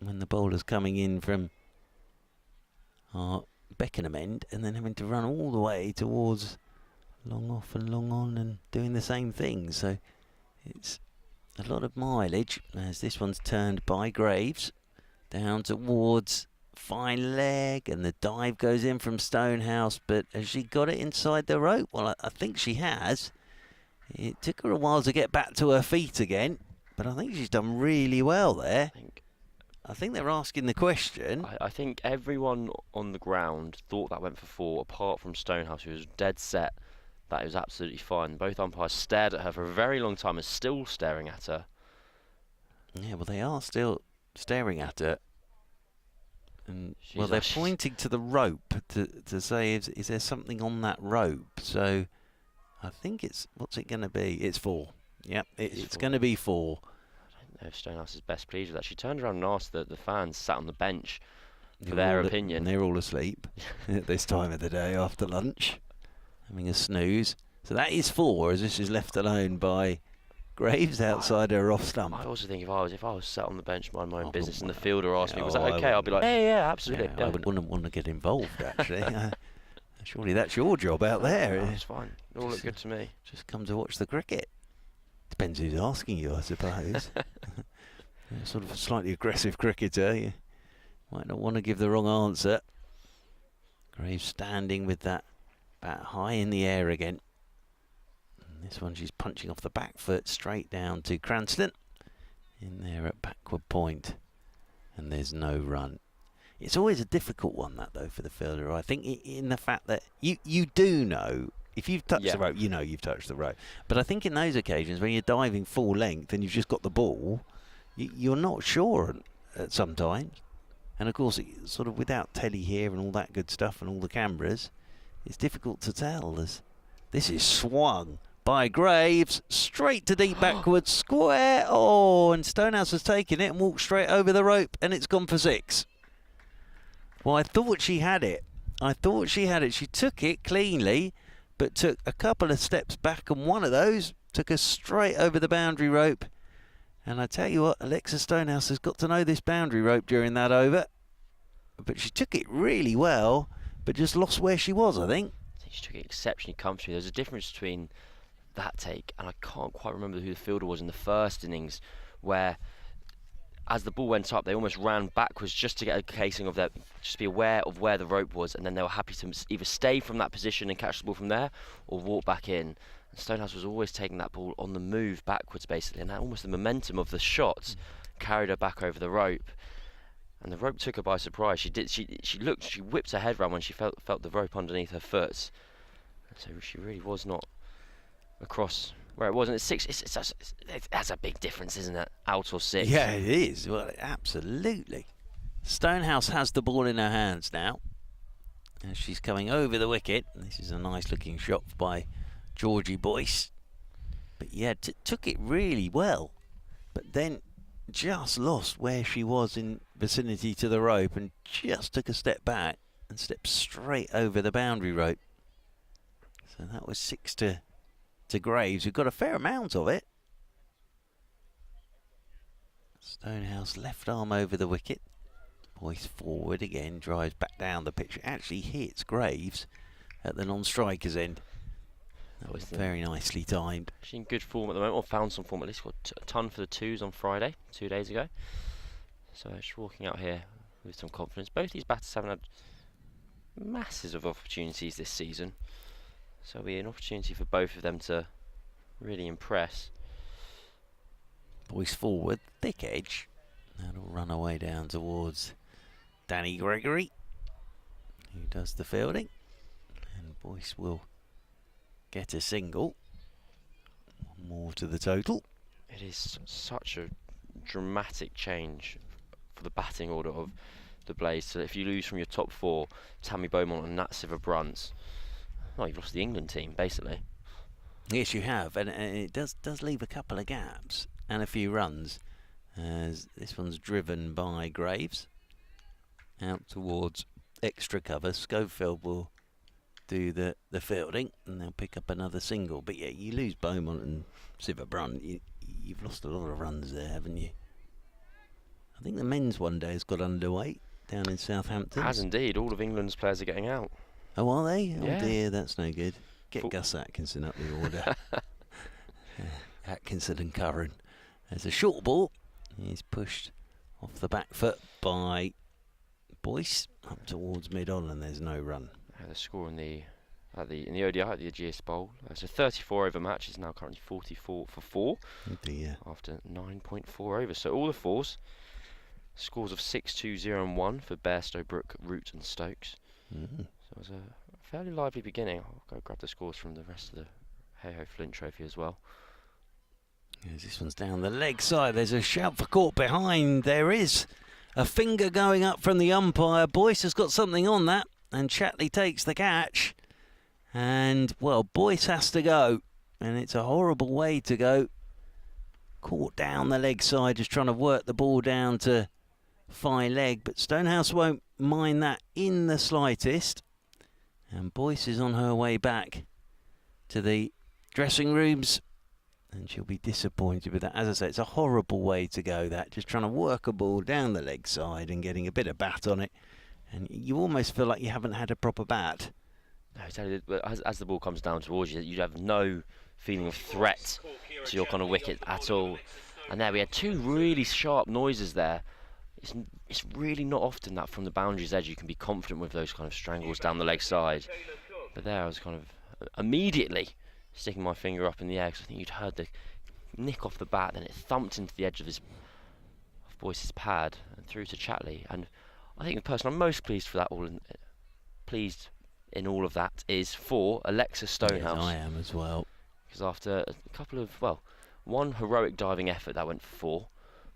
Speaker 1: when the bowler's coming in from our Beckenham end, and then having to run all the way towards long off and long on and doing the same thing. So it's a lot of mileage as this one's turned by Graves down towards fine leg, and the dive goes in from Stonehouse, but has she got it inside the rope? Well, I think she has. It took her a while to get back to her feet again, but I think she's done really well there. I think they're asking the question.
Speaker 2: I think everyone on the ground thought that went for 4, apart from Stonehouse, who was dead set that it was absolutely fine. Both umpires stared at her for a very long time, and still staring at her.
Speaker 1: Yeah, well, they are still staring at her. And, well, they're pointing to the rope to say, is there something on that rope? So I think it's, what's it going to be? It's 4. Yep, it's going to be 4.
Speaker 2: I don't know if Stonehouse is best pleased with that. She turned around and asked the fans sat on the bench for their opinion.
Speaker 1: And they're all asleep at this time of the day after lunch, having a snooze. So that is 4, as this is left alone by Graves outside her off stump.
Speaker 2: I also think if I was sat on the bench minding my own business and the fielder asked me, was that okay? I'll be like, yeah, absolutely.
Speaker 1: Yeah, I wouldn't want to get involved, actually. Surely that's your job out there.
Speaker 2: It's fine. It all looked good to me.
Speaker 1: Just come to watch the cricket. Depends who's asking you, I suppose. Sort of a slightly aggressive cricketer. You might not want to give the wrong answer. Graves standing with that bat high in the air again. And this one she's punching off the back foot straight down to Cranston. In there at backward point. And there's no run. It's always a difficult one, that, though, for the fielder. I think in the fact that you do know, if you've touched the rope, you know you've touched the rope. But I think in those occasions when you're diving full length and you've just got the ball, you're not sure at sometimes. And, of course, sort of without telly here and all that good stuff and all the cameras, it's difficult to tell. This is swung by Graves, straight to deep backwards, square. Oh, and Stonehouse has taken it and walked straight over the rope, and it's gone for 6. Well, I thought she had it. She took it cleanly, but took a couple of steps back, and one of those took her straight over the boundary rope. And I tell you what, Alexa Stonehouse has got to know this boundary rope during that over. But she took it really well, but just lost where she was, I think.
Speaker 2: She took it exceptionally comfortably. There's a difference between that take, and I can't quite remember who the fielder was in the first innings, where as the ball went up, they almost ran backwards just to get a casing of that, just be aware of where the rope was, and then they were happy to either stay from that position and catch the ball from there, or walk back in. And Stonehouse was always taking that ball on the move backwards, basically, and that almost the momentum of the shots carried her back over the rope. And the rope took her by surprise. She whipped her head round when she felt the rope underneath her foot. So she really was not across where it was. And it's 6. That's a big difference, isn't it? Out or 6.
Speaker 1: Yeah, it is. Well, absolutely. Stonehouse has the ball in her hands now. And she's coming over the wicket. This is a nice looking shot by Georgie Boyce. But yeah, took it really well. But then just lost where she was in vicinity to the rope and just took a step back and stepped straight over the boundary rope. So that was 6 to Graves, who got a fair amount of it. Stonehouse left arm over the wicket. Boyce forward again, drives back down the pitch. Actually hits Graves at the non-striker's end. That was very nicely timed.
Speaker 2: She's in good form at the moment, or found some form at least. Got a ton for the 2s on Friday, 2 days ago. So she's walking out here with some confidence. Both these batters haven't had masses of opportunities this season. So it'll be an opportunity for both of them to really impress.
Speaker 1: Boyce forward, thick edge. That'll run away down towards Danny Gregory, who does the fielding. And Boyce will get a single. One more to the total.
Speaker 2: It is such a dramatic change for the batting order of the Blaze. So if you lose from your top 4, Tammy Beaumont and Nat Sciver-Brunt, well, you've lost the England team, basically.
Speaker 1: Yes, you have, and it does leave a couple of gaps and a few runs. As this one's driven by Graves out towards extra cover. Schofield will do the fielding, and they'll pick up another single. But yeah, you lose Beaumont and Sciver-Brunt, you've lost a lot of runs there, haven't you? I think the men's one day has got underway down in Southampton.
Speaker 2: Has indeed. All of England's players are getting out.
Speaker 1: Oh, are they?
Speaker 2: Yeah.
Speaker 1: Oh dear, that's no good. Get Gus Atkinson up the order. Atkinson and Curran. There's a short ball. He's pushed off the back foot by Boyce up towards mid-on, and there's no run.
Speaker 2: The score in the ODI at the Ageas Bowl. It's a 34 over match. It's now currently 44 for 4 after 9.4 overs. So all the 4s. Scores of 6-2, 0 and 1 for Bairstow, Brook, Root and Stokes. So it was a fairly lively beginning. I'll go grab the scores from the rest of the Heyhoe Flint Trophy as well.
Speaker 1: Yes, this one's down the leg side. There's a shout for caught behind. There is a finger going up from the umpire. Boyce has got something on that, and Chatley takes the catch. And, well, Boyce has to go, and it's a horrible way to go. Caught down the leg side, just trying to work the ball down to fine leg, but Stonehouse won't mind that in the slightest. And Boyce is on her way back to the dressing rooms, and she'll be disappointed with that. As I say, it's a horrible way to go, that, just trying to work a ball down the leg side and getting a bit of bat on it, and you almost feel like you haven't had a proper bat.
Speaker 2: No, exactly. As the ball comes down towards you, you have no feeling of threat to your kind of wicket at all. And there we had 2 really sharp noises there. It's really not often that from the boundary's edge you can be confident with those kind of strangles down the leg side. But there I was kind of immediately sticking my finger up in the air, because I think you'd heard the nick off the bat, then it thumped into the edge of Boyce's pad and through to Chatley. And I think the person I'm most pleased for that pleased in all of that is for Alexa Stonehouse.
Speaker 1: Yes, I am as well.
Speaker 2: Because after a couple of, one heroic diving effort that went for 4,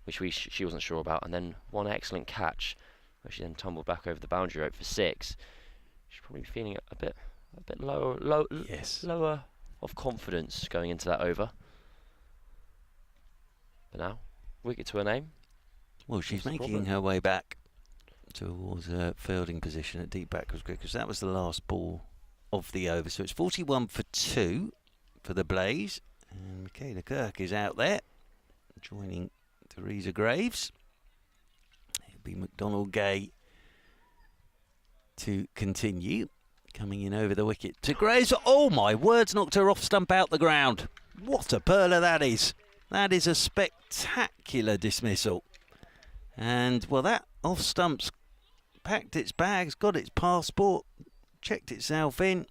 Speaker 2: which she wasn't sure about, and then one excellent catch, where she then tumbled back over the boundary rope for 6. She's probably feeling a bit lower of confidence going into that over. But now, wicket to her name.
Speaker 1: Well, she's making her way back towards her fielding position at deep backwards cricket, because that was the last ball of the over. So it's 41 for 2 for the Blaze, and Michaela Kirk is out there joining Theresa Graves. It'll be McDonald Gay to continue, coming in over the wicket to Graves. Oh my words, knocked her off stump out the ground. What a perler that is. That is a spectacular dismissal. And, well, that off stump's packed its bags, got its passport, checked itself in,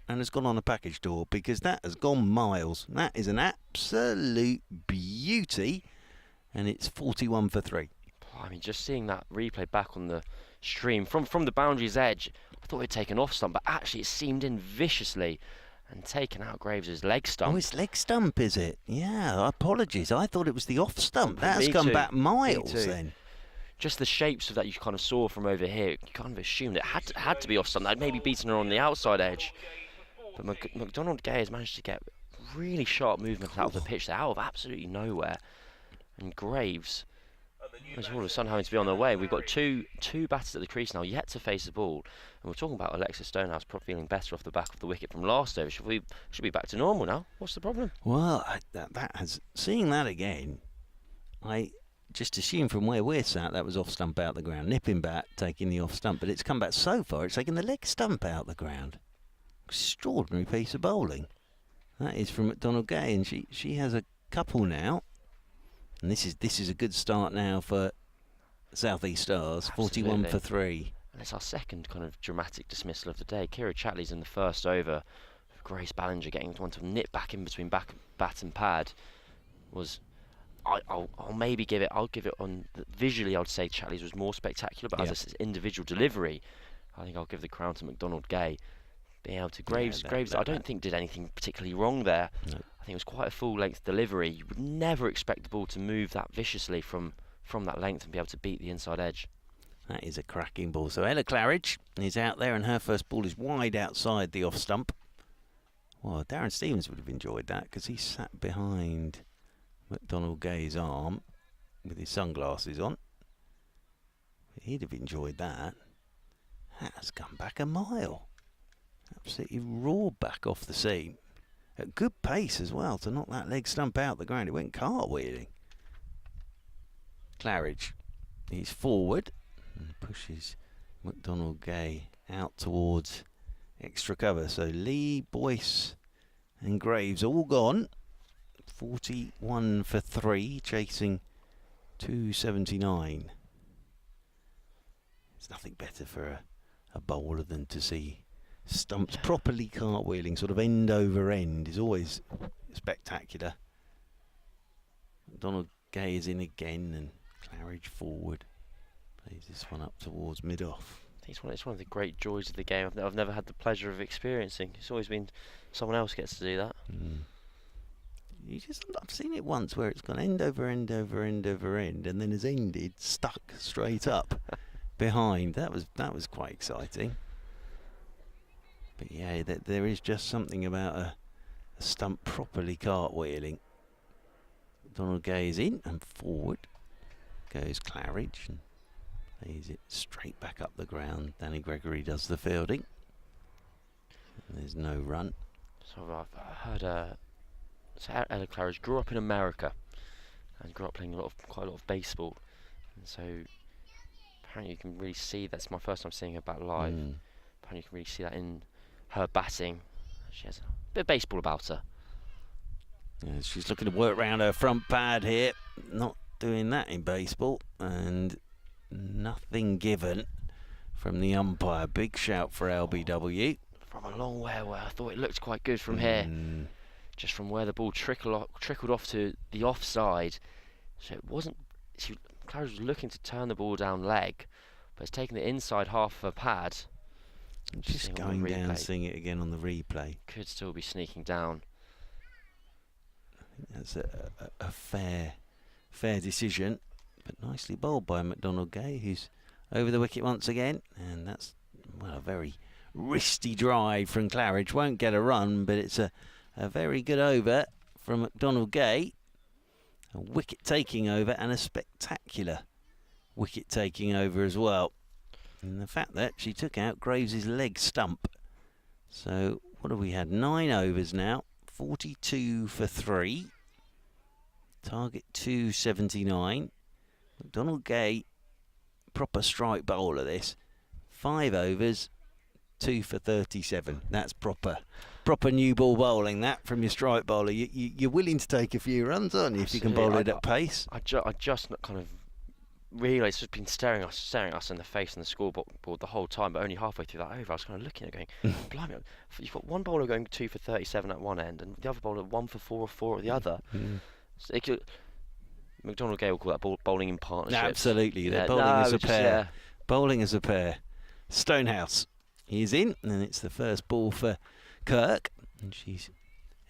Speaker 1: and has gone on a package tour, because that has gone miles. That is an absolute beauty, and it's 41 for 3.
Speaker 2: I mean, just seeing that replay back on the stream from the boundary's edge, I thought it'd taken off stump, but actually it seamed in viciously and taken out Graves' leg stump.
Speaker 1: Oh, it's leg stump, is it? Yeah, apologies. I thought it was the off stump. That has come back miles then.
Speaker 2: Just the shapes of that you kind of saw from over here, you kind of assumed it had to be off stump. I'd maybe beaten her on the outside edge. But McDonald Gay has managed to get really sharp movement out of the pitch there, out of absolutely nowhere. And Graves is all of a sudden having to be on their way. We've got two batters at the crease now, yet to face the ball. And we're talking about Alexa Stonehouse feeling better off the back of the wicket from last over. Should be back to normal now. What's the problem?
Speaker 1: Well, seeing that again, I just assumed from where we're sat that was off stump out the ground. Nipping back, taking the off stump, but it's come back so far, it's taken the leg stump out the ground. Extraordinary piece of bowling. That is from McDonald Gay, and she has a couple now. And this is a good start now for South East Stars.
Speaker 2: Absolutely.
Speaker 1: 41 for 3.
Speaker 2: And it's our second kind of dramatic dismissal of the day. Kira Chatley's in the first over. Grace Ballinger getting one to nip back in between bat and pad was. I'll maybe give it. I'll give it on visually. I'd say Chatley's was more spectacular, but as I said, individual delivery, I think I'll give the crown to McDonald Gay. being able to Graves.
Speaker 1: Yeah,
Speaker 2: Graves, I don't think did anything particularly wrong there.
Speaker 1: No.
Speaker 2: I think it was quite a full-length delivery. You would never expect the ball to move that viciously from that length and be able to beat the inside edge.
Speaker 1: That is a cracking ball. So Ella Claridge is out there, and her first ball is wide outside the off stump. Well, Darren Stevens would have enjoyed that because he sat behind McDonald Gay's arm with his sunglasses on. He'd have enjoyed that. That has come back a mile. Absolutely roared back off the seam. At good pace as well to knock that leg stump out the ground. It went cartwheeling. Claridge, he's forward and pushes McDonald Gay out towards extra cover. So Lee, Boyce and Graves all gone. 41 for 3, chasing 279. There's nothing better for a bowler than to see stumps properly cartwheeling, sort of end over end, is always spectacular. McDonald Gay is in again, and Claridge forward. Plays this one up towards mid-off.
Speaker 2: I think it's one of the great joys of the game. I've never had the pleasure of experiencing. It's always been someone else gets to do that.
Speaker 1: I've seen it once where it's gone end over end over end over end, and then has ended stuck straight up behind. That was quite exciting. But yeah, there is just something about a stump properly cartwheeling. Donald Gay is in and forward. Goes Claridge and plays it straight back up the ground. Danny Gregory does the fielding. And there's no run.
Speaker 2: So I've heard so Ella Claridge grew up in America and grew up playing quite a lot of baseball. And so apparently you can really see, that's my first time seeing her bat live. Apparently you can really see that in her batting. She has a bit of baseball about her.
Speaker 1: Yeah, she's looking to work around her front pad here. Not doing that in baseball. And nothing given from the umpire. Big shout for LBW.
Speaker 2: From a long way away, I thought it looked quite good from here. Just from where the ball trickled off to the offside. So it wasn't... Claridge was looking to turn the ball down leg, but it's taken the inside half of her pad.
Speaker 1: Just going down, seeing it again on the replay.
Speaker 2: Could still be sneaking down.
Speaker 1: I think that's a fair decision, but nicely bowled by McDonald Gay, who's over the wicket once again. And that's, well, a very wristy drive from Claridge. Won't get a run, but it's a very good over from McDonald Gay. A wicket-taking over, and a spectacular wicket-taking over as well. And the fact that she took out Graves' leg stump. So what have we had? 9 overs now. 42 for 3. Target 279. McDonald Gay, proper strike bowler this. 5 overs, 2 for 37. That's proper new ball bowling, that, from your strike bowler. You're willing to take a few runs, aren't you, if you can bowl it at pace?
Speaker 2: I just kind of realised it's been staring at us in the face on the scoreboard the whole time, but only halfway through that over I was kind of looking at it going, blimey, you've got one bowler going 2 for 37 at one end and the other bowler 1 for 4 or 4 at the other. So McDonald Gay will call that bowling in partnership.
Speaker 1: Absolutely, they're bowling as a pair. Bowling as a pair. Stonehouse, he's in, and it's the first ball for Kirk, and she's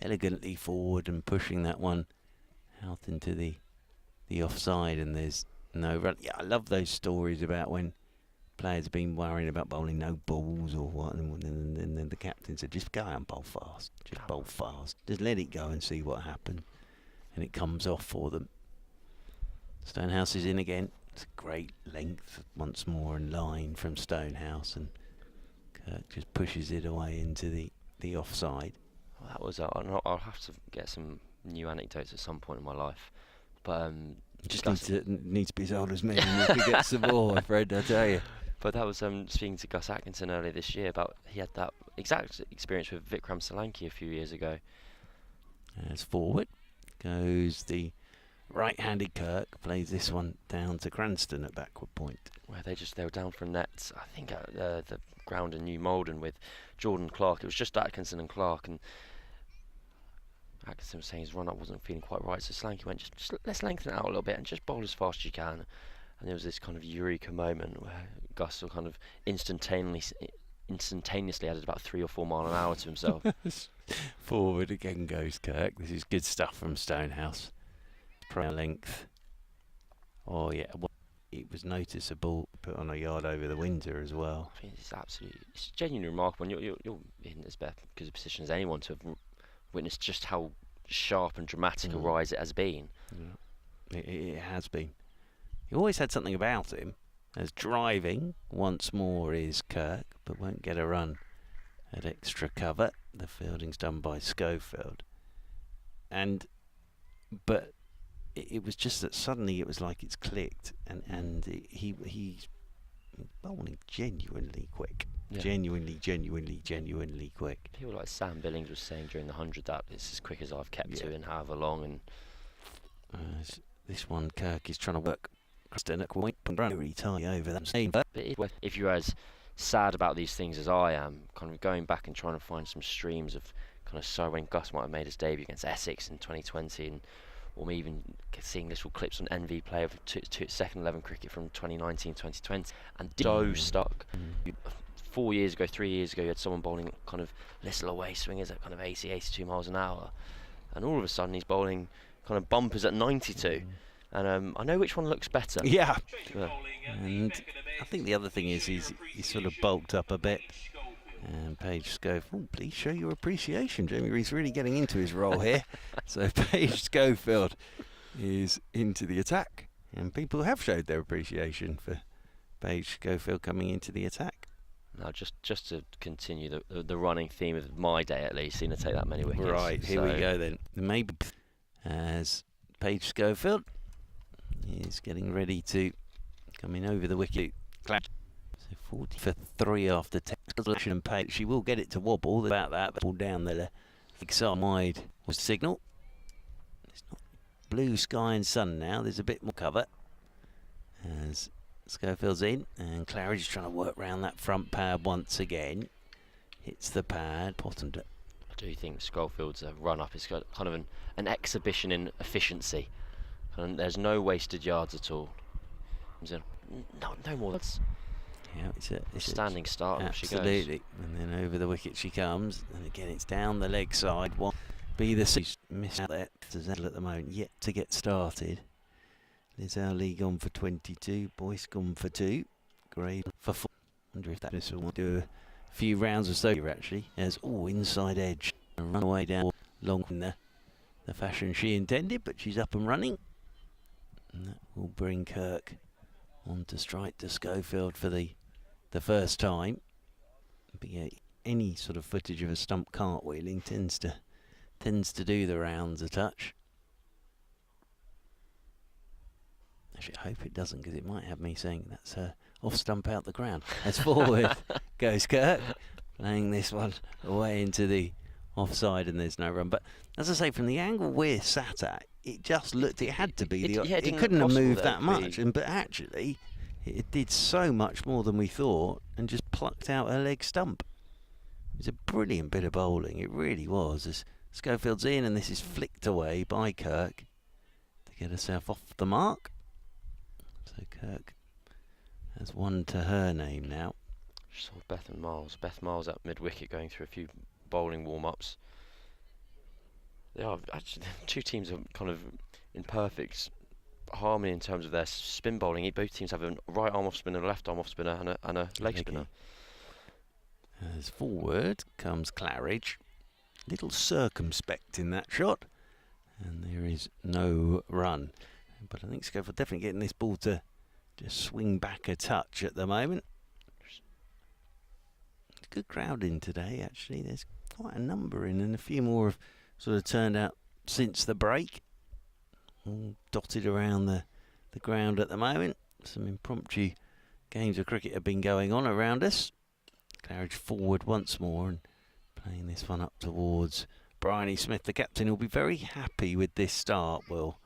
Speaker 1: elegantly forward and pushing that one out into the offside, and there's no run. Yeah, I love those stories about when players have been worrying about bowling no balls or what, and then the captain said, just go out and bowl fast. Just bowl fast. Just let it go and see what happens. And it comes off for them. Stonehouse is in again. It's a great length once more and line from Stonehouse, and Kirk just pushes it away into the offside.
Speaker 2: Well, that was I'll have to get some new anecdotes at some point in my life, but
Speaker 1: just needs to be as old as me, and you could get some more, Fred, I tell you.
Speaker 2: But that was speaking to Gus Atkinson earlier this year about, he had that exact experience with Vikram Solanki a few years ago.
Speaker 1: As forward goes the right-handed Kirk, plays this one down to Cranston at backward point,
Speaker 2: where they were down for a net, I think at the ground in New Malden with Jordan Clark. It was just Atkinson and Clark, and Atkinson was saying his run-up wasn't feeling quite right, so Solanki went, just let's lengthen it out a little bit and just bowl as fast as you can. And there was this kind of eureka moment where Gus will kind of instantaneously added about 3 or 4 mile an hour to himself.
Speaker 1: Forward again goes Kirk. This is good stuff from Stonehouse. Pro length. Oh yeah, well, it was noticeable. Put on a yard over the winter as well.
Speaker 2: I think it's genuinely remarkable. And you're in as good a position as anyone to have witnessed just how sharp and dramatic a rise it has been.
Speaker 1: Yeah. It has been. He always had something about him. As driving once more is Kirk, but won't get a run at extra cover. The fielding's done by Schofield. But it was just that suddenly it was like it's clicked, and he's bowling genuinely quick.
Speaker 2: Yeah.
Speaker 1: Genuinely quick.
Speaker 2: People like Sam Billings was saying during the 100 that it's as quick as I've kept to in however long. And
Speaker 1: this one, Kirk is trying to work Kristen at point and very tight over that same. But
Speaker 2: if you're as sad about these things as I am, kind of going back and trying to find some streams of kind of so when Gus might have made his debut against Essex in 2020, or maybe even seeing little clips on NV Play of second 11 cricket from 2019-2020, and so stuck. 3 years ago, you had someone bowling kind of little away swingers at kind of 80, 82 miles an hour, and all of a sudden he's bowling kind of bumpers at 92. And I know which one looks better.
Speaker 1: Yeah. And I think the other thing is he's sort of bulked up a bit. And Paige Schofield, please show your appreciation. Jamie Reed's really getting into his role here. So Paige Schofield is into the attack. And people have showed their appreciation for Paige Schofield coming into the attack.
Speaker 2: Now, just to continue the running theme of my day at least, seen to take that many wickets.
Speaker 1: Right, here we go then. Maybe as Paige Schofield is getting ready to come in over the wicket. So 40 for 3 after 10. And Paige, she will get it to wobble about that, but pull down the leg side wide was the signal. It's not blue sky and sun now. There's a bit more cover as Schofield's in, and Claridge is trying to work round that front pad once again. Hits the pad, bottomed it.
Speaker 2: I do think Schofield's run up is kind of an exhibition in efficiency. And there's no wasted yards at all. No more.
Speaker 1: Yeah, it's a
Speaker 2: standing start.
Speaker 1: Absolutely. And then over the wicket she comes, and again it's down the leg side. One be the six missed out there at the moment, yet to get started. Liz Ali gone for 22, Boyce gone for 2, Gray for 4. Wonder if that will do a few rounds or so here actually. As inside edge, and run away down long in the fashion she intended, but she's up and running. And that will bring Kirk on to strike to Schofield for the first time. But yeah, any sort of footage of a stump cartwheeling tends to do the rounds a touch. Actually, I hope it doesn't, because it might have me saying that's off stump out the ground. As forward goes Kirk, playing this one away into the offside, and there's no run. But as I say, from the angle we're sat at, it just looked, it had to be it couldn't have moved that much, but actually it did so much more than we thought, and just plucked out her leg stump. It was a brilliant bit of bowling, it really was. As Schofield's in, and this is flicked away by Kirk to get herself off the mark. So Kirk has one to her name now.
Speaker 2: Just saw Beth Miles at mid-wicket going through a few bowling warm-ups. They are actually, two teams are kind of in perfect harmony in terms of their spin bowling. Both teams have a right arm off spinner, a left arm off spinner, and a leg spinner.
Speaker 1: As forward comes Claridge, little circumspect in that shot, and there is no run. But I think Schofield definitely getting this ball to just swing back a touch at the moment. Good crowd in today, actually. There's quite a number in, and a few more have sort of turned out since the break. All dotted around the ground at the moment. Some impromptu games of cricket have been going on around us. Claridge forward once more and playing this one up towards Bryony Smith. The captain will be very happy with this start, will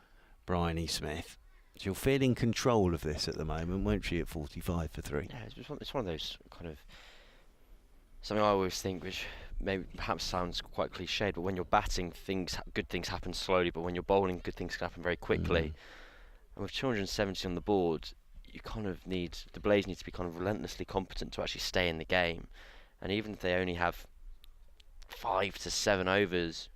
Speaker 1: Bryony Smith. She'll feel in control of this at the moment, won't she, at 45 for 3?
Speaker 2: Yeah, it's one of those kind of something I always think, which maybe perhaps sounds quite cliched, but when you're batting, good things happen slowly, but when you're bowling, good things can happen very quickly. And with 270 on the board, you kind of the Blaze need to be kind of relentlessly competent to actually stay in the game. And even if they only have 5 to 7 overs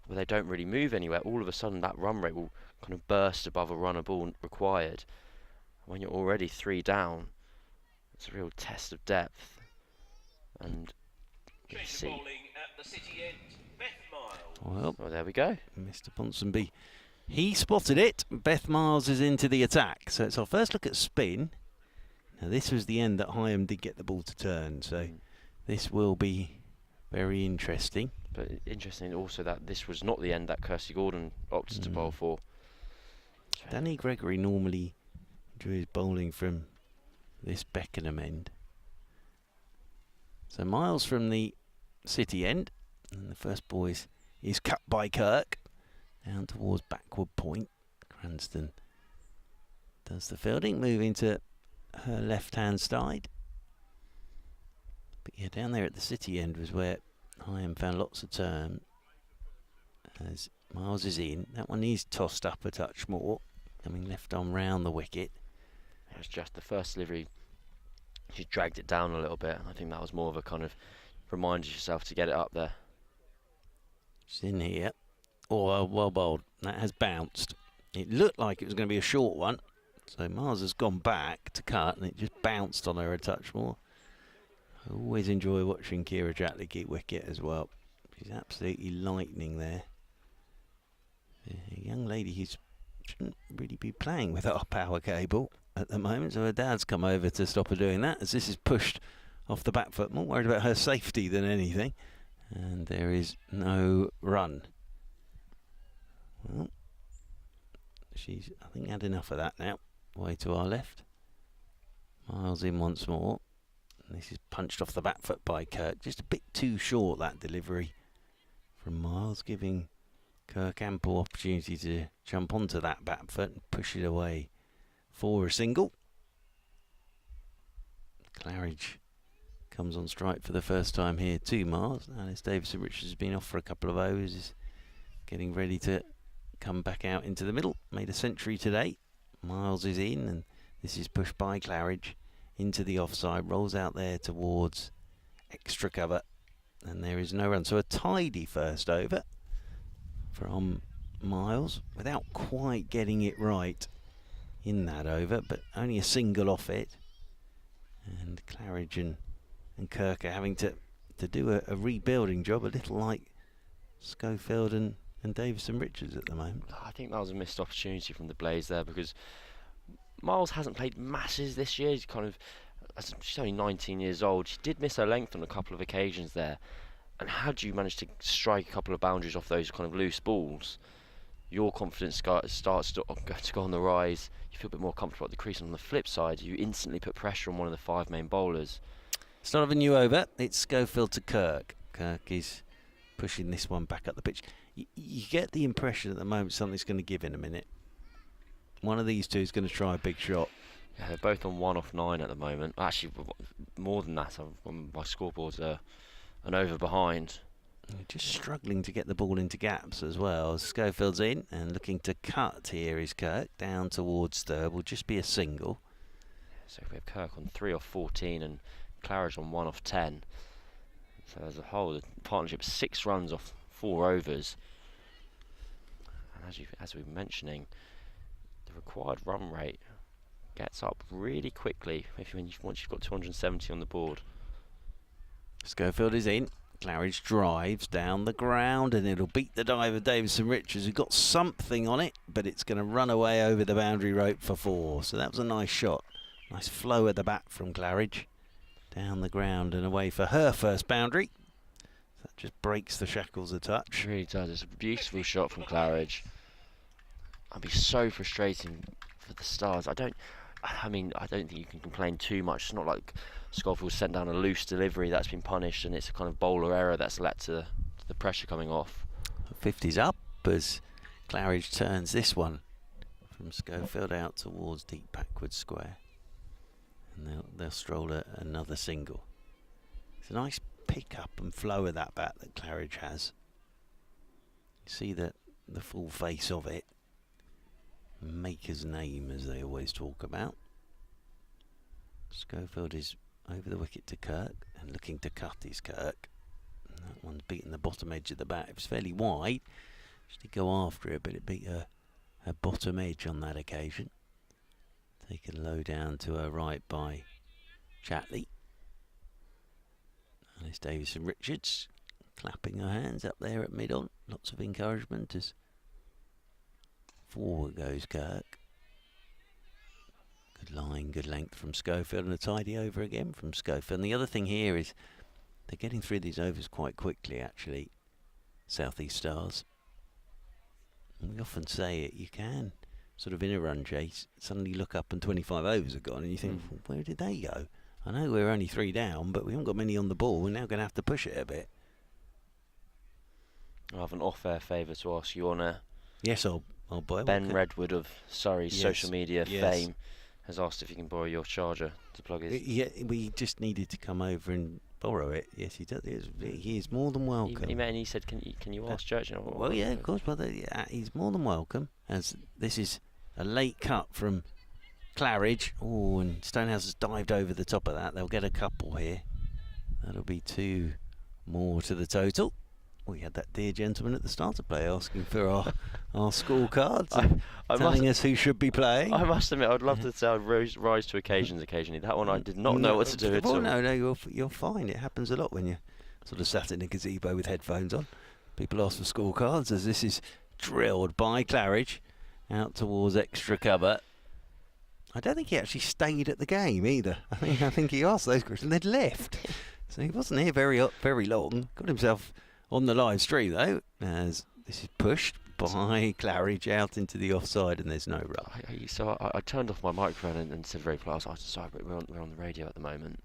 Speaker 2: where they don't really move anywhere, all of a sudden that run rate will kind of burst above a run a ball required. When you're already 3 down, it's a real test of depth. And you
Speaker 3: Change of
Speaker 2: see.
Speaker 3: bowling at the City End, Beth Miles.
Speaker 1: Well,
Speaker 2: There we go.
Speaker 1: Mr. Ponsonby, he spotted it. Beth Miles is into the attack. So it's our first look at spin. Now this was the end that Heyhoe did get the ball to turn. So this will be very interesting.
Speaker 2: But interesting also that this was not the end that Kirsty Gordon opted to bowl for.
Speaker 1: Danny Gregory normally enjoys bowling from this Beckenham end. So Miles from the City end, and the first ball is cut by Kirk down towards backward point. Cranston does the fielding, moving to her left hand side. But yeah, down there at the City end was where Heyhoe found lots of turn. As Miles is in, that one is tossed up a touch more, coming left on round the wicket.
Speaker 2: It was just the first delivery. She dragged it down a little bit. I think that was more of a kind of reminder yourself to get it up there.
Speaker 1: She's in here. Oh, well bowled. That has bounced. It looked like it was going to be a short one. So Miles has gone back to cut and it just bounced on her a touch more. I always enjoy watching Kira Jatley keep wicket as well. She's absolutely lightning there. A young lady who shouldn't really be playing with our power cable at the moment. So her dad's come over to stop her doing that as this is pushed off the back foot. More worried about her safety than anything. And there is no run. Well, she's, I think, had enough of that now. Way to our left. Miles in once more. And this is punched off the back foot by Kirk. Just a bit too short, that delivery from Miles, giving Kirk ample opportunity to jump onto that back foot and push it away for a single. Claridge comes on strike for the first time here too, Miles. Alice Davison-Richards has been off for a couple of overs, is getting ready to come back out into the middle. Made a century today. Miles is in, and this is pushed by Claridge into the offside. Rolls out there towards extra cover, and there is no run. So a tidy first over from Miles, without quite getting it right in that over, but only a single off it. And Claridge and Kirk are having to do a rebuilding job, a little like Schofield and Davison-Richards at the moment.
Speaker 2: I think that was a missed opportunity from the Blaze there, because Miles hasn't played masses this year. He's kind of, she's only 19 years old. She did miss her length on a couple of occasions there. And had you managed to strike a couple of boundaries off those kind of loose balls, your confidence starts to go on the rise. You feel a bit more comfortable at the crease. And on the flip side, you instantly put pressure on one of the 5 main bowlers.
Speaker 1: Start of a new over. It's Schofield to Kirk. Kirk is pushing this one back up the pitch. You get the impression at the moment something's going to give in a minute. One of these two is going to try a big shot.
Speaker 2: Yeah, they're both on 1 off 9 at the moment. Actually, more than that. My scoreboard's an over behind.
Speaker 1: Just struggling to get the ball into gaps as well. Schofield's in and looking to cut here is Kirk. Down towards third. Will just be a single.
Speaker 2: So we have Kirk on 3 off 14 and Claridge on 1 off 10. So as a whole, the partnership 6 runs off 4 overs. And as we were mentioning, the required run rate gets up really quickly once you've got 270 on the board.
Speaker 1: Schofield is in. Claridge drives down the ground and it'll beat the dive of Davison-Richards, who got something on it, but it's going to run away over the boundary rope for 4. So that was a nice shot. Nice flow at the bat from Claridge. Down the ground and away for her first boundary. That just breaks the shackles a touch.
Speaker 2: It really does. It's a beautiful shot from Claridge. I'd be so frustrating for the Stars. I don't think you can complain too much. It's not like Schofield sent down a loose delivery that's been punished and it's a kind of bowler error that's led to the pressure coming off.
Speaker 1: 50's up as Claridge turns this one from Schofield out towards deep backward square. And they'll stroll another single. It's a nice pick up and flow of that bat that Claridge has. You see the full face of it. Maker's name, as they always talk about. Schofield is over the wicket to Kirk, and looking to cut is Kirk. And that one's beaten the bottom edge of the bat. It was fairly wide. She did go after it, but it beat her bottom edge on that occasion. Taken low down to her right by Chatley. Alice Davison-Richards clapping her hands up there at mid-on. Lots of encouragement as forward goes Kirk. Good line, good length from Schofield, and a tidy over again from Schofield. And the other thing here is they're getting through these overs quite quickly, actually, South East Stars. And we often say it, you can sort of in a run chase suddenly look up and 25 overs are gone and you think, well, where did they go? I know we're only 3 down, but we haven't got many on the ball. We're now going to have to push it a bit.
Speaker 2: I have an off-air favour to ask you on a...
Speaker 1: Yes, old boy.
Speaker 2: Ben Redwood of Surrey's social media
Speaker 1: yes.
Speaker 2: fame has asked if you can borrow your charger to plug his...
Speaker 1: Yeah, we just needed to come over and borrow it. Yes, he does. He is more than welcome.
Speaker 2: He met and he said, can you ask Church?
Speaker 1: Well, yeah, of course. Well, he's more than welcome, as this is a late cut from Claridge. Oh, and Stonehouse has dived over the top of that. They'll get a couple here. That'll be 2 more to the total. We had that dear gentleman at the start of play asking for our scorecards, telling us who should be playing.
Speaker 2: I must admit, I'd love to say I rise to occasions occasionally. That one I did not know what to do at all.
Speaker 1: No, you're fine. It happens a lot when you're sort of sat in a gazebo with headphones on. People ask for scorecards as this is drilled by Claridge out towards extra cover. I don't think he actually stayed at the game either. I think he asked those questions and they'd left. So he wasn't here very long. Got himself on the live stream though, as this is pushed by Claridge out into the offside and there's no run.
Speaker 2: So I turned off my microphone and said very politely, I was sorry, but we're on the radio at the moment.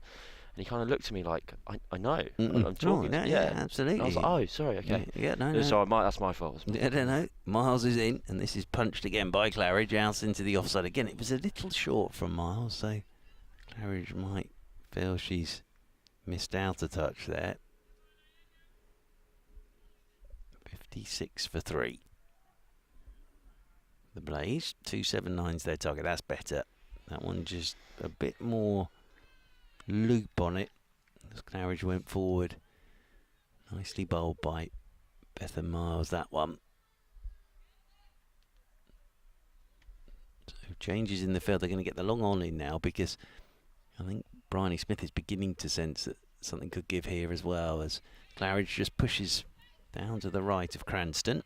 Speaker 2: And he kind of looked at me like, I know, I'm talking.
Speaker 1: No, yeah, absolutely.
Speaker 2: And I was like, oh, sorry, okay.
Speaker 1: Yeah, no.
Speaker 2: So that's my fault.
Speaker 1: I don't know. Miles is in, and this is punched again by Claridge out into the offside again. It was a little short from Miles, so Claridge might feel she's missed out a touch there. 56 for 3. The Blaze, 279's their target. That's better. That one just a bit more loop on it as Claridge went forward. Nicely bowled by Bethan Miles, that one. So changes in the field. They're going to get the long on in now because I think Bryony Smith is beginning to sense that something could give here as well, as Claridge just pushes down to the right of Cranston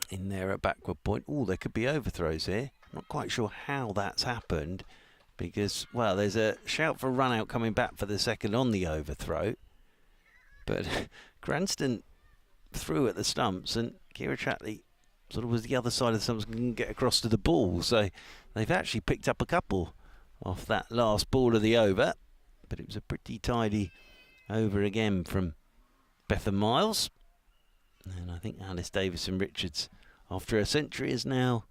Speaker 1: in there at backward point. Oh, there could be overthrows here. Not quite sure how that's happened because, well, there's a shout for run out coming back for the second on the overthrow, but Cranston threw at the stumps and Kira Chatley sort of was the other side of the stumps and couldn't get across to the ball, so they've actually picked up a couple off that last ball of the over, but it was a pretty tidy over again from Bethan Miles. And I think Alice Davison-Richards, after a century, is now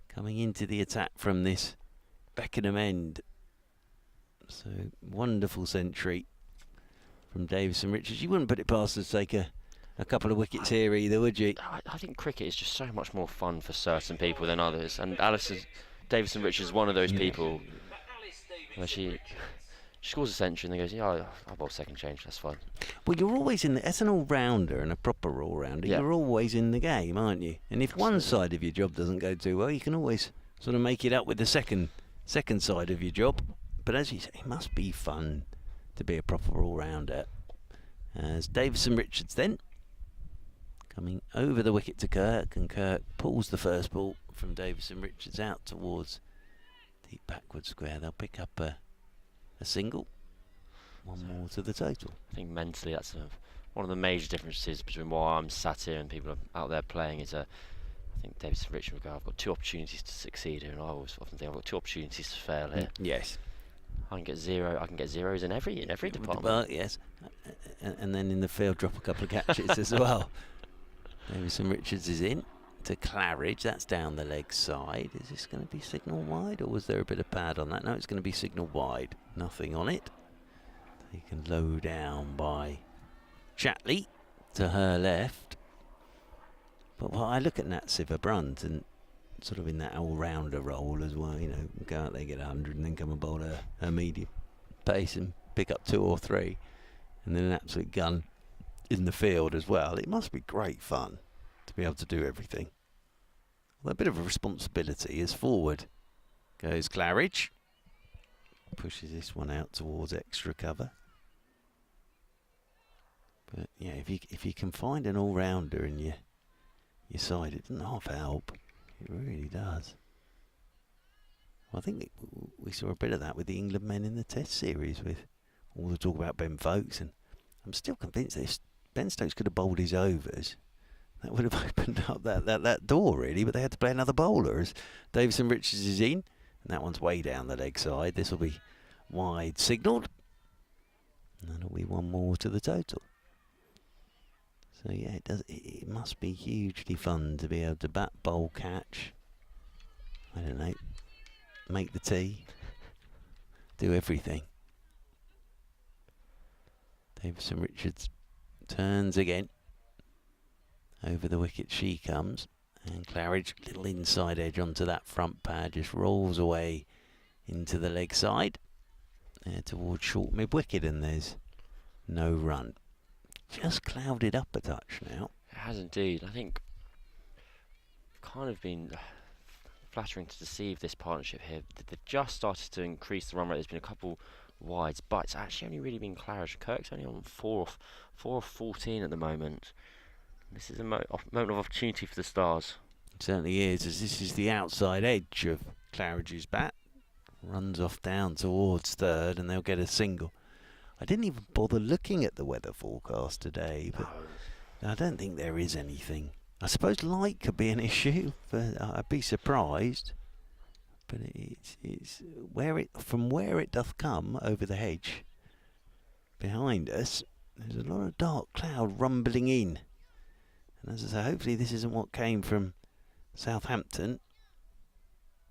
Speaker 1: coming into the attack from this Beckenham end. So, wonderful century from Davison-Richards. You wouldn't put it past her to take a couple of wickets here either, would you?
Speaker 2: I think cricket is just so much more fun for certain people than others. And Alice Davison-Richards is one of those people where she scores a century and then goes, yeah, I'll bowl second change, that's fine.
Speaker 1: Well, you're always in as an all-rounder and a proper all-rounder, you're always in the game, aren't you? And if one side of your job doesn't go too well, you can always sort of make it up with the second side of your job. But as you say, it must be fun to be a proper all-rounder. As Davison-Richards then coming over the wicket to Kirk, and Kirk pulls the first ball from Davison-Richards out towards deep backward square. They'll pick up a single. One more to the total.
Speaker 2: I think mentally that's one of the major differences between why I'm sat here and people out there playing is I think Davison-Richards would go, I've got 2 opportunities to succeed here, and I always often think I've got 2 opportunities to fail here.
Speaker 1: Yes.
Speaker 2: I can get zeros in every department.
Speaker 1: Well, yes. And then in the field drop a couple of catches as well. Davison-Richards is in to Claridge. That's down the leg side. Is this going to be signal wide, or was there a bit of pad on that? No, it's going to be signal wide. Nothing on it. Taken low down by Chatley to her left. But I look at Nat Siva-Brunt and sort of in that all-rounder role as well, you know, go out there, get 100 and then come and bowl her medium pace and pick up 2 or 3, and then an absolute gun in the field as well. It must be great fun to be able to do everything. Well, a bit of a responsibility as forward goes Claridge. Pushes this one out towards extra cover. But yeah, if you can find an all-rounder in your side, it doesn't half help. It really does. Well, I think we saw a bit of that with the England men in the Test series, with all the talk about Ben Folkes, and I'm still convinced that if Ben Stokes could have bowled his overs, that would have opened up that door really. But they had to play another bowler as Davison Richards is in, and that one's way down the leg side. This will be wide signalled, and that'll be one more to the total. So yeah, it must be hugely fun to be able to bat, bowl, catch, I don't know, make the tea, do everything. Davison Richards turns again. Over the wicket she comes, and Claridge, little inside edge onto that front pad, just rolls away into the leg side, there towards short mid wicket, and there's no run. Just clouded up a touch now.
Speaker 2: It has indeed. I think kind of been flattering to deceive this partnership here. They've just started to increase the run rate. There's been a couple wides, but it's actually only really been Claridge. Kirk's only on 4 off 14 at the moment. This is a moment of opportunity for the Stars.
Speaker 1: It certainly is, as this is the outside edge of Claridge's bat. Runs off down towards third, and they'll get a single. I didn't even bother looking at the weather forecast today, but I don't think there is anything. I suppose light could be an issue, but I'd be surprised. But it's from where it doth come over the hedge behind us. There's a lot of dark cloud rumbling in, and as I say, hopefully this isn't what came from Southampton.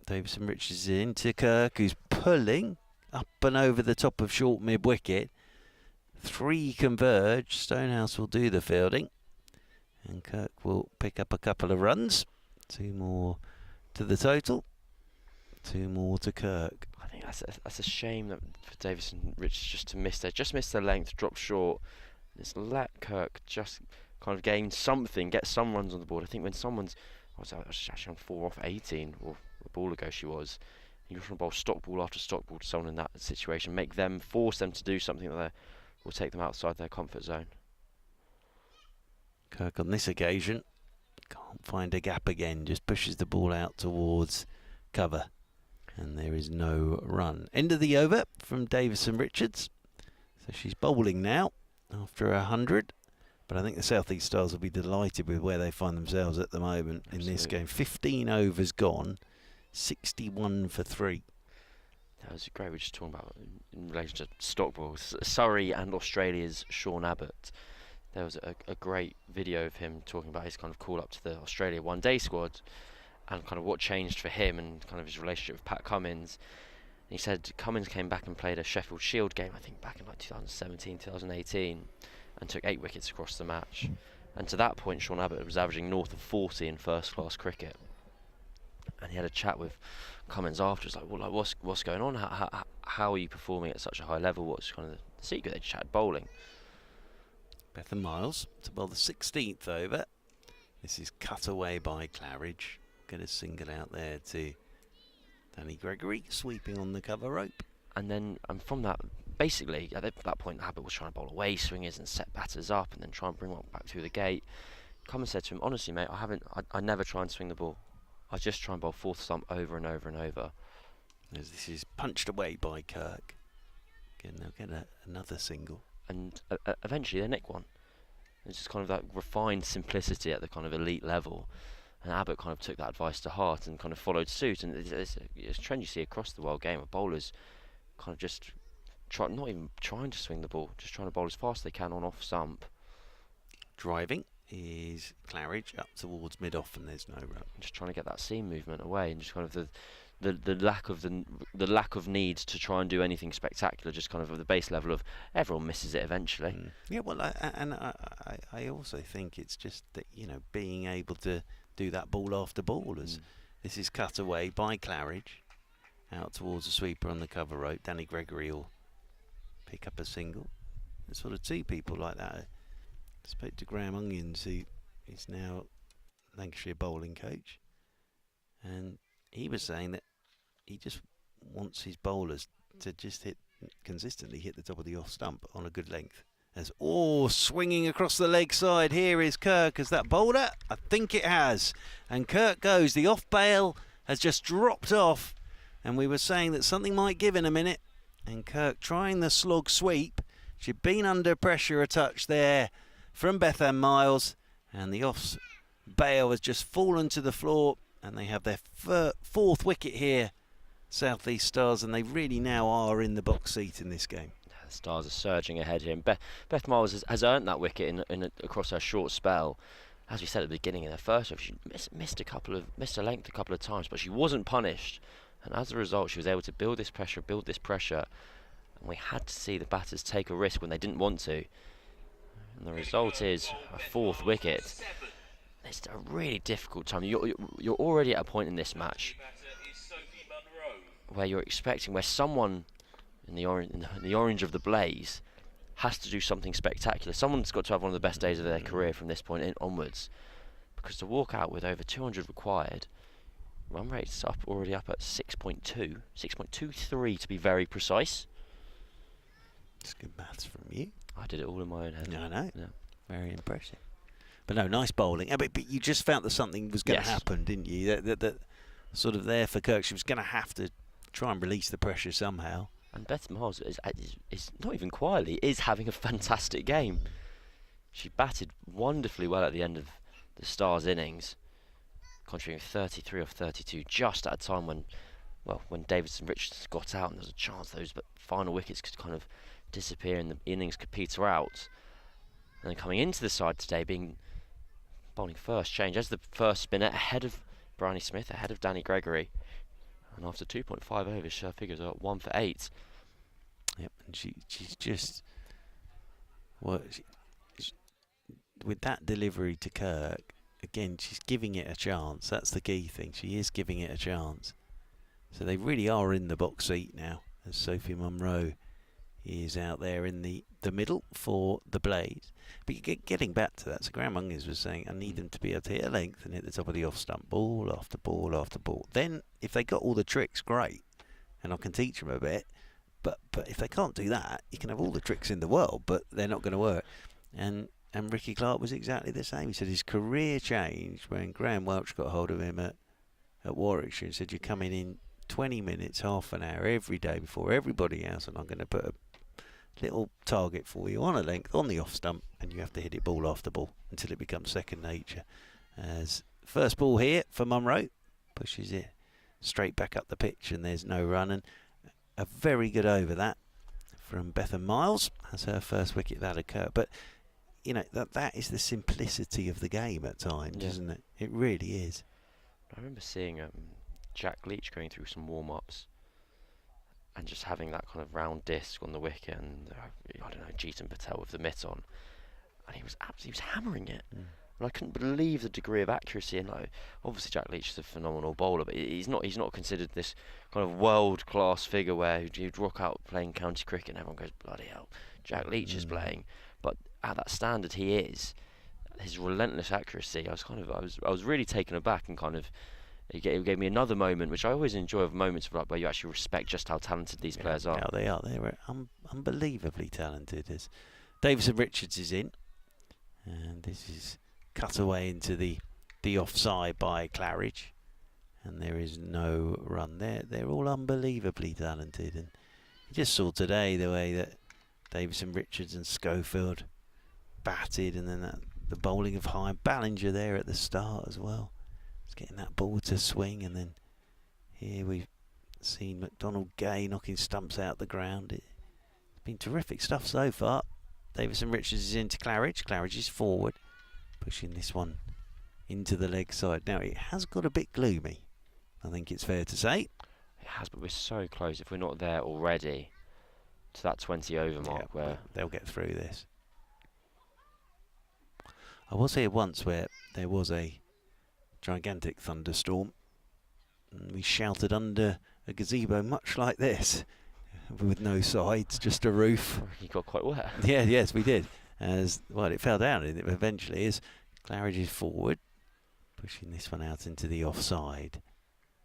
Speaker 1: Davison Richards is in to Kirk, who's pulling up and over the top of short mid wicket. 3 converge. Stonehouse will do the fielding, and Kirk will pick up a couple of runs. 2 more to the total. 2 more to Kirk.
Speaker 2: I think that's a shame that for Davison Richards just missed the length, drop short. Just let Kirk just kind of gain something, get some runs on the board. I think when someone's, I was actually on 4 off 18, or a ball ago she was, you just want to bowl stock ball after stock ball to someone in that situation, force them to do something that will take them outside their comfort zone.
Speaker 1: Kirk on this occasion can't find a gap again, just pushes the ball out towards cover, and there is no run. End of the over from Davison Richards. So she's bowling now after 100, but I think the South East Stars will be delighted with where they find themselves at the moment. Absolutely. In this game. 15 overs gone, 61 for 3.
Speaker 2: That was great. We're just talking about in relation to stock balls. Surrey and Australia's Sean Abbott. There was a great video of him talking about his kind of call up to the Australia one-day squad, and kind of what changed for him and kind of his relationship with Pat Cummins. And he said Cummins came back and played a Sheffield Shield game, I think back in like 2017, 2018, and took 8 wickets across the match. And to that point, Sean Abbott was averaging north of 40 in first-class cricket. And he had a chat with Cummins after. It's like, well, like what's going on? How are you performing at such a high level? What's kind of the secret? They chatted bowling.
Speaker 1: Bethan Miles to bowl the 16th over. This is cut away by Claridge. Get a single out there to Danny Gregory, sweeping on the cover rope.
Speaker 2: And then from that, basically, at that point, Abbott was trying to bowl away swingers and set batters up and then try and bring one back through the gate. Cummins said to him, honestly, mate, I never try and swing the ball. I just try and bowl fourth stump over and over and over.
Speaker 1: As this is punched away by Kirk. Again, they'll get another single.
Speaker 2: And eventually they nick one. It's just kind of that refined simplicity at the kind of elite level. And Abbott kind of took that advice to heart and kind of followed suit. And it's a trend you see across the world game of bowlers kind of just not even trying to swing the ball, just trying to bowl as fast as they can on off stump.
Speaker 1: Driving is Claridge up towards mid-off, and there's no run.
Speaker 2: Just trying to get that seam movement away, and just kind of the lack of need to try and do anything spectacular, just kind of at the base level of everyone misses it eventually.
Speaker 1: Yeah, well, I also think it's just that, being able to do that ball after ball, as this is cut away by Claridge out towards the sweeper on the cover rope. Danny Gregory will pick up a single. There's sort of two people like that. I spoke to Graham Onions, who is now Lancashire bowling coach, and he was saying that he just wants his bowlers to just consistently hit the top of the off stump on a good length. As swinging across the leg side, here is Kirk. Has that bowled it? I think it has. And Kirk goes. The off bail has just dropped off, and we were saying that something might give in a minute. And Kirk trying the slog sweep. She'd been under pressure a touch there from Beckenham Miles, and the off bail has just fallen to the floor, and they have their fourth wicket here, South East Stars, and they really now are in the box seat in this game.
Speaker 2: The Stars are surging ahead here, and Beth Miles has earned that wicket across her short spell. As we said at the beginning, in her first over, she missed a length a couple of times, but she wasn't punished, and as a result, she was able to build this pressure, and we had to see the batters take a risk when they didn't want to. And the result is a fourth wicket. It's a really difficult time. You're already at a point in this match where you're expecting, where someone in the orange of the blaze has to do something spectacular. Someone's got to have one of the best days of their career from this point onwards, because to walk out with over 200 required, run rate's already up at 6.23 to be very precise.
Speaker 1: It's good maths from you.
Speaker 2: I did it all in my own head.
Speaker 1: Yeah, I know.
Speaker 2: Yeah.
Speaker 1: Very impressive. But no, nice bowling. But you just felt that something was going to happen, didn't you? That sort of there for Kirk. She was going to have to try and release the pressure somehow.
Speaker 2: And Beth Miles is not even quietly, is having a fantastic game. She batted wonderfully well at the end of the Stars innings, contributing 33 off 32 just at a time when Davidson Richards got out and there was a chance those final wickets could kind of disappear and the innings could peter out. And then coming into the side today, bowling first change as the first spinner, ahead of Bryony Smith, ahead of Danny Gregory. And after 2.5 overs, her figures are 1 for 8.
Speaker 1: Yep, and she's just with that delivery to Kirk. Again, she's giving it a chance. That's the key thing. She is giving it a chance. So they really are in the box seat now, as Sophie Munro is out there in the middle for the Blaze. But getting back to that, so Graham Onions was saying, I need them to be able to hit a length and hit the top of the off stump, ball after ball after ball. Then, if they got all the tricks, great, and I can teach them a bit. But if they can't do that, you can have all the tricks in the world, but they're not going to work. And Ricky Clark was exactly the same. He said his career changed when Graham Welch got hold of him at Warwickshire and said, you're coming in 20 minutes, half an hour every day before everybody else, and I'm going to put a little target for you on a length on the off stump, and you have to hit it ball after ball until it becomes second nature. As first ball here for Munro, pushes it straight back up the pitch, and there's no run. And a very good over that from Beckenham Miles as her first wicket that occurred. But you know that is the simplicity of the game at times, isn't it? It really is.
Speaker 2: I remember seeing Jack Leach going through some warm-ups and just having that kind of round disc on the wicket, and I don't know, Jeetan Patel with the mitt on, and he was hammering it. And I couldn't believe the degree of accuracy. And obviously Jack Leach is a phenomenal bowler, but he's not considered this kind of world-class figure where he'd rock out playing county cricket and everyone goes, bloody hell, Jack Leach is playing. But at that standard he is, his relentless accuracy, I was really taken aback, and kind of it gave me another moment, which I always enjoy, of moments of where you actually respect just how talented these players are.
Speaker 1: Yeah, they are. They're unbelievably talented. As Davison Richards is in, and this is cut away into the offside by Claridge, and there is no run there. They're all unbelievably talented, and you just saw today the way that Davison Richards and Schofield batted, and then the bowling of High Ballinger there at the start as well. It's getting that ball to swing, and then here we've seen McDonald Gay knocking stumps out the ground. It's been terrific stuff so far. Davison Richards is into Claridge. Claridge is forward, pushing this one into the leg side. Now it has got a bit gloomy, I think it's fair to say.
Speaker 2: It has, but we're so close. If we're not there already to that 20 over mark, where
Speaker 1: they'll get through this. I was here once where there was a gigantic thunderstorm, and we shouted under a gazebo much like this, with no sides, just a roof.
Speaker 2: He got quite wet.
Speaker 1: Yeah, yes, we did. As well, it fell down eventually as Claridge is forward, pushing this one out into the offside.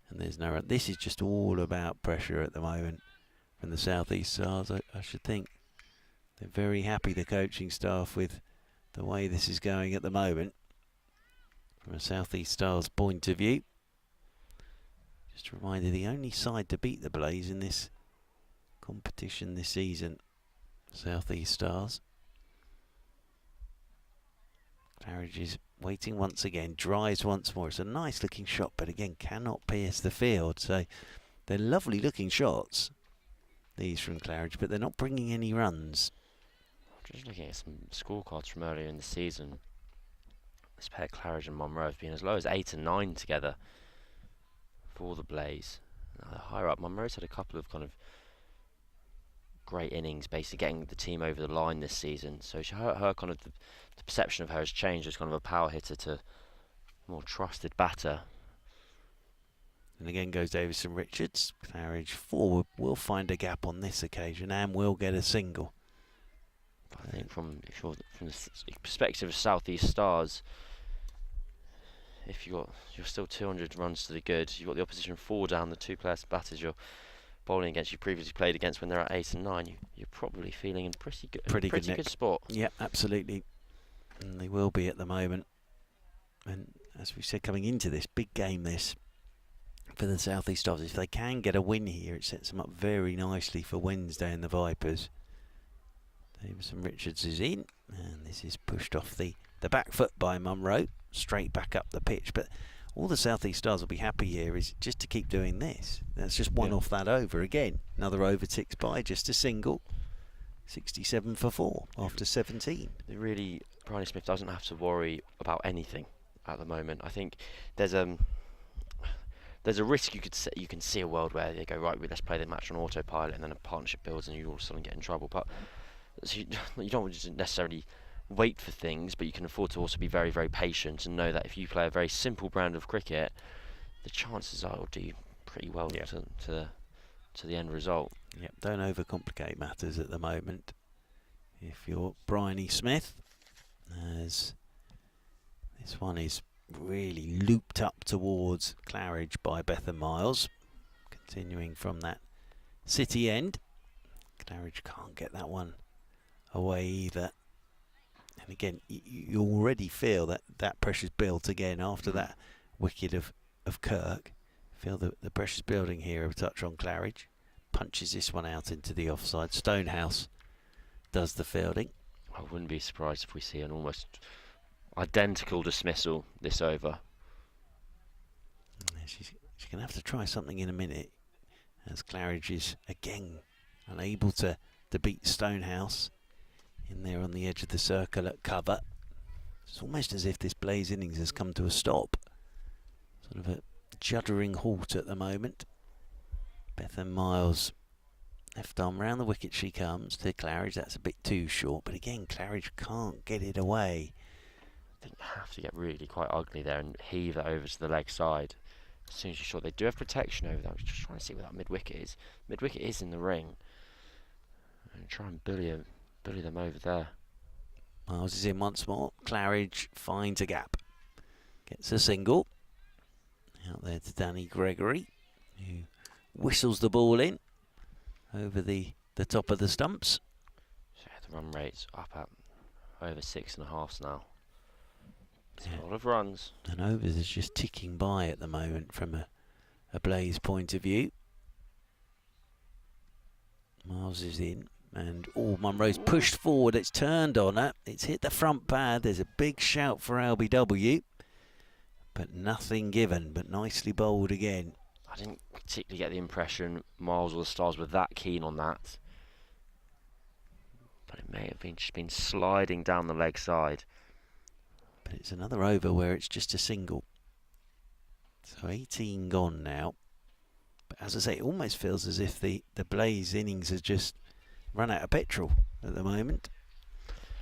Speaker 1: And there's no. This is just all about pressure at the moment from the South East Stars. I should think they're very happy, the coaching staff, with the way this is going at the moment from a South East Stars point of view. Just a reminder, the only side to beat the Blaze in this competition this season, South East Stars. Claridge is waiting once again, drives once more. It's a nice looking shot, but again cannot pierce the field. So they're lovely looking shots, these from Claridge, but they're not bringing any runs.
Speaker 2: Just looking at some scorecards from earlier in the season, this pair, Claridge and Monroe, have been as low as 8 and 9 together for the Blaze. Higher up, Monroe's had a couple of kind of great innings, basically getting the team over the line this season. So her kind of the perception of her has changed as kind of a power hitter to more trusted batter.
Speaker 1: And again goes Davison Richards. Claridge forward will find a gap on this occasion and will get a single.
Speaker 2: I think from the perspective of South East Stars, if you're still 200 runs to the good, you've got the opposition 4 down, the 2 players batters you're bowling against, you previously played against when they're at 8 and 9, you're probably feeling in pretty good spot.
Speaker 1: Yeah, absolutely. And they will be at the moment. And as we said, coming into this big game, this for the South East Stars, if they can get a win here, it sets them up very nicely for Wednesday in the Vipers. Davison Richards is in, and this is pushed off the back foot by Monroe, straight back up the pitch. But all the South East Stars will be happy here is just to keep doing this. That's just one off that over again. Another over ticks by, just a single. 67 for 4 after 17.
Speaker 2: Really, Bryony Smith doesn't have to worry about anything at the moment. I think there's a risk you can see a world where they go, right, let's play the match on autopilot, and then a partnership builds and you all of a sudden get in trouble. But so you don't just necessarily wait for things, but you can afford to also be very, very patient and know that if you play a very simple brand of cricket, the chances are it'll do pretty well to the end result.
Speaker 1: Yep, don't overcomplicate matters at the moment. If you're Bryony Smith, as this one is really looped up towards Claridge by Bethan Miles, continuing from that city end. Claridge can't get that one away either. And again, you already feel that pressure's built again after that wicket of Kirk. Feel the pressure's building here. A touch on Claridge. Punches this one out into the offside. Stonehouse does the fielding.
Speaker 2: I wouldn't be surprised if we see an almost identical dismissal this over.
Speaker 1: She's going to have to try something in a minute, as Claridge is again unable to beat Stonehouse in there on the edge of the circle at cover. It's almost as if this Blaze innings has come to a stop. Sort of a juddering halt at the moment. Bethan Miles, left arm round the wicket she comes to Claridge. That's a bit too short, but again Claridge can't get it away.
Speaker 2: I think you have to get really quite ugly there and heave it over to the leg side as soon as you're sure. They do have protection over that. I was just trying to see where that mid-wicket is. Mid-wicket is in the ring. And try and bully them over there.
Speaker 1: Miles is in once more. Claridge finds a gap. Gets a single. Out there to Danny Gregory, who whistles the ball in over the top of the stumps.
Speaker 2: So yeah, the run rate's up at over 6.5 now. It's a lot of runs.
Speaker 1: And overs is just ticking by at the moment from a Blaze point of view. Miles is in, and Monroe's pushed forward. It's turned on her. It's hit the front pad. There's a big shout for LBW, but nothing given. But nicely bowled again.
Speaker 2: I didn't particularly get the impression Miles or the Stars were that keen on that, but it may have just been sliding down the leg side.
Speaker 1: But it's another over where it's just a single. So 18 gone now. But as I say, it almost feels as if the Blaze innings has just run out of petrol at the moment.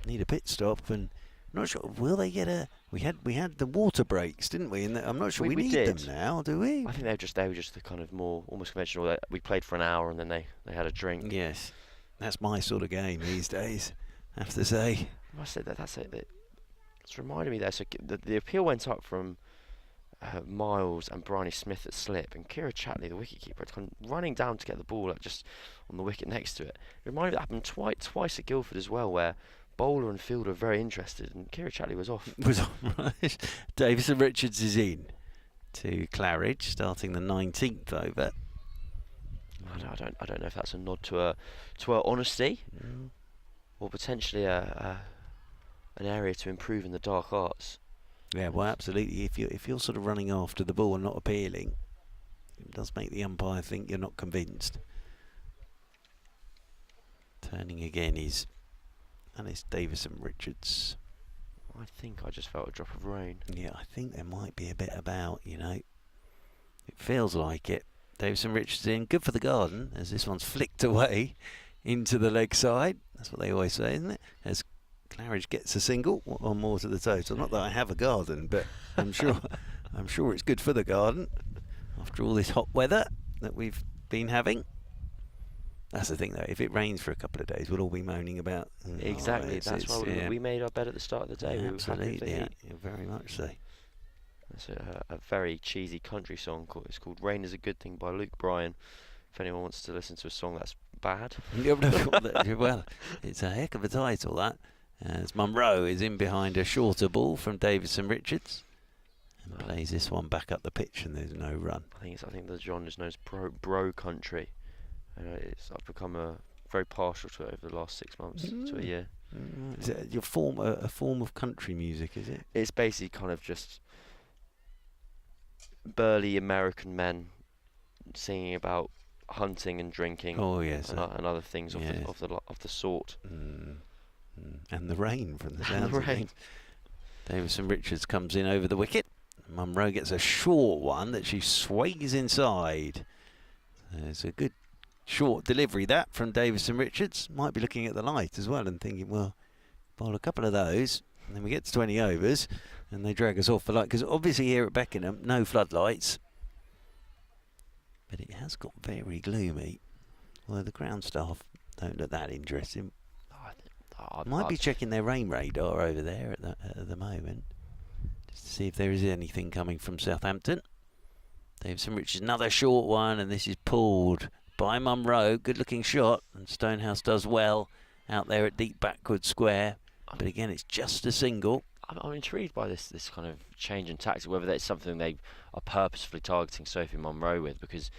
Speaker 1: Need a pit stop, and not sure. Will they get a? We had the water breaks, didn't we? And I'm not sure we need
Speaker 2: did.
Speaker 1: them now, do we?
Speaker 2: I think they were just the kind of more almost conventional. We played for an hour and then they had a drink.
Speaker 1: Yes, that's my sort of game these days. I have to say.
Speaker 2: I said that's it. It's reminded me there. So the appeal went up from Miles and Bryony Smith at slip, and Kira Chatley, the wicketkeeper, had kind of running down to get the ball just on the wicket next to it. It reminded me that happened twice at Guildford as well, where bowler and fielder were very interested, and Kira Chatley was off.
Speaker 1: Right. Davison Richards is in to Claridge, starting the 19th over.
Speaker 2: I don't know if that's a nod to her honesty, or potentially an area to improve in the dark arts.
Speaker 1: Yeah, well, absolutely. If you're sort of running after the ball and not appealing, it does make the umpire think you're not convinced. Turning again is Davison Richards.
Speaker 2: I think I just felt a drop of rain.
Speaker 1: Yeah, I think there might be a bit about, It feels like it. Davison Richards in, good for the garden, as this one's flicked away into the leg side. That's what they always say, isn't it? As Claridge gets a single, one more to the total. Not that I have a garden, but I'm sure it's good for the garden after all this hot weather that we've been having. That's the thing, though. If it rains for a couple of days, we'll all be moaning about.
Speaker 2: Exactly. That's why we made our bed at the start of the day.
Speaker 1: Yeah,
Speaker 2: we were
Speaker 1: absolutely,
Speaker 2: happy
Speaker 1: yeah, very much so.
Speaker 2: That's a very cheesy country song. It's called "Rain Is a Good Thing" by Luke Bryan. If anyone wants to listen to a song that's bad.
Speaker 1: Well, it's a heck of a title, that. As Munro is in behind a shorter ball from Davison Richards and plays this one back up the pitch, and there's no run.
Speaker 2: I think the genre is known as bro country. I've become very partial to it over the last 6 months to a year.
Speaker 1: Is it a form of country music, is it?
Speaker 2: It's basically kind of just burly American men singing about hunting and drinking.
Speaker 1: Oh yes,
Speaker 2: and other things
Speaker 1: yes.
Speaker 2: of the sort.
Speaker 1: And the rain from the sounds of things. Davison Richards comes in over the wicket. Munro gets a short one that she sways inside. It's a good short delivery that from Davison Richards. Might be looking at the light as well and thinking, well, bowl a couple of those and then we get to 20 overs and they drag us off the light, because obviously here at Beckenham no floodlights, but it has got very gloomy. Although the ground staff don't look that interesting. Might be checking their rain radar over there at the moment, just to see if there is anything coming from Southampton. Davison Richards, another short one, and this is pulled by Munro. Good looking shot, and Stonehouse does well out there at deep backward square. But again, it's just a single.
Speaker 2: I'm intrigued by this kind of change in tactic, whether that's something they are purposefully targeting Sophie Munro with, because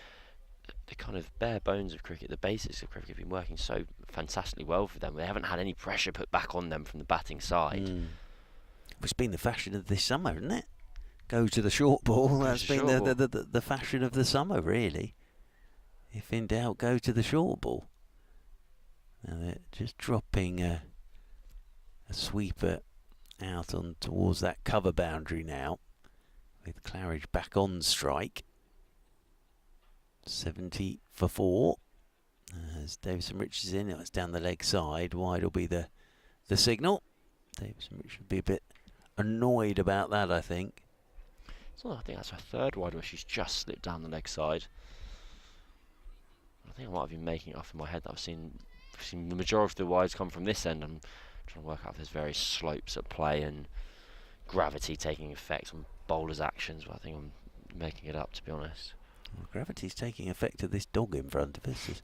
Speaker 2: the kind of bare bones of cricket, the basics of cricket, have been working so fantastically well for them. They haven't had any pressure put back on them from the batting side.
Speaker 1: It's been the fashion of this summer, isn't it? Go to the short ball. That's been the fashion of the summer, really. If in doubt, go to the short ball. Now they're just dropping a sweeper out on towards that cover boundary now, with Claridge back on strike. 70 for 4. As Davison Richards in, it's down the leg side. Wide will be the signal. Davison Richards will be a bit annoyed about that, I think.
Speaker 2: So I think that's her third wide where she's just slipped down the leg side. I think I might have been making it up in my head that I've seen the majority of the wides come from this end. I'm trying to work out if there's various slopes at play and gravity taking effect on bowlers' actions, but I think I'm making it up, to be honest.
Speaker 1: Well, gravity's taking effect of this dog in front of us.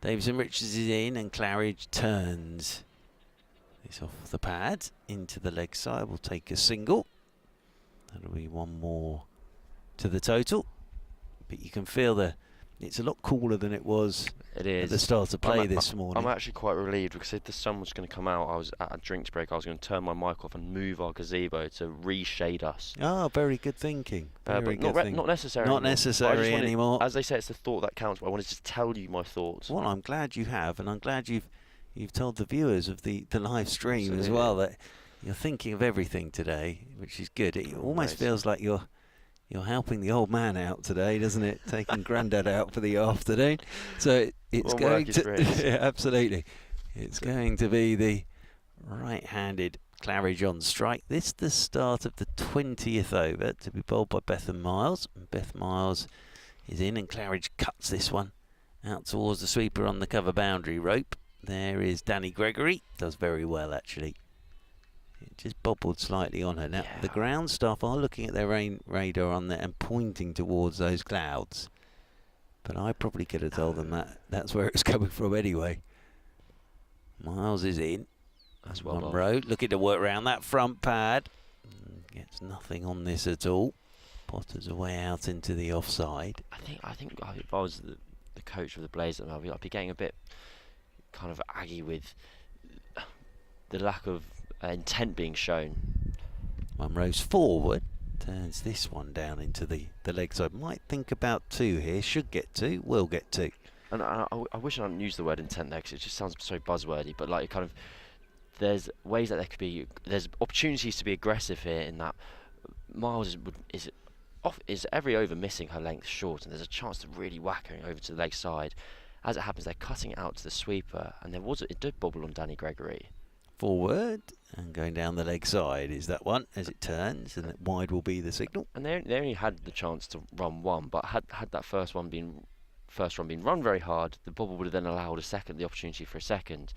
Speaker 1: Davison Richards is in and Claridge turns this off the pad into the leg side. We'll take a single. That'll be one more to the total. But you can feel it's a lot cooler than it was at the start of play this morning.
Speaker 2: I'm actually quite relieved, because if the sun was going to come out, I was at a drinks break, I was going to turn my mic off and move our gazebo to reshade us.
Speaker 1: Oh, very good thinking.
Speaker 2: But not necessary.
Speaker 1: Not necessary anymore.
Speaker 2: As they say, it's the thought that counts, but I wanted to tell you my thoughts.
Speaker 1: Well, I'm glad you have, and I'm glad you've told the viewers of the live stream
Speaker 2: Absolutely.
Speaker 1: as well that you're thinking of everything today, which is good. It almost feels like you're helping the old man out today, doesn't it? Taking Grandad out for the afternoon. So it's going to... Yeah, absolutely. It's going to be the right-handed Claridge on strike. This is the start of the 20th over to be bowled by Beth and Miles. And Beth Miles is in, and Claridge cuts this one out towards the sweeper on the cover boundary rope. There is Danny Gregory. Does very well, actually. It just bobbled slightly on her. Now, the ground staff are looking at their rain radar on there and pointing towards those clouds. But I probably could have told them that that's where it's coming from anyway. Miles is in.
Speaker 2: That's well
Speaker 1: Monroe looking to work around that front pad. Gets nothing on this at all. Potters away out into the offside.
Speaker 2: I think if I was the coach of the Blazers, I'd be getting a bit kind of aggy with the lack of intent being shown.
Speaker 1: Monroe's forward. Turns this one down into the leg side. Might think about 2 here. Should get 2. Will get 2.
Speaker 2: And I wish I hadn't used the word intent there, because it just sounds so buzzwordy. But like, kind of, there's ways that there could be. There's opportunities to be aggressive here. In that Miles is every over missing her length short, and there's a chance to really whack her over to the leg side. As it happens, they're cutting it out to the sweeper, and it did bobble on Danny Gregory.
Speaker 1: Forward and going down the leg side is that one as it turns, and wide will be the signal.
Speaker 2: And they only had the chance to run one, but had that first run been run very hard, the bobble would have then allowed the opportunity for a second.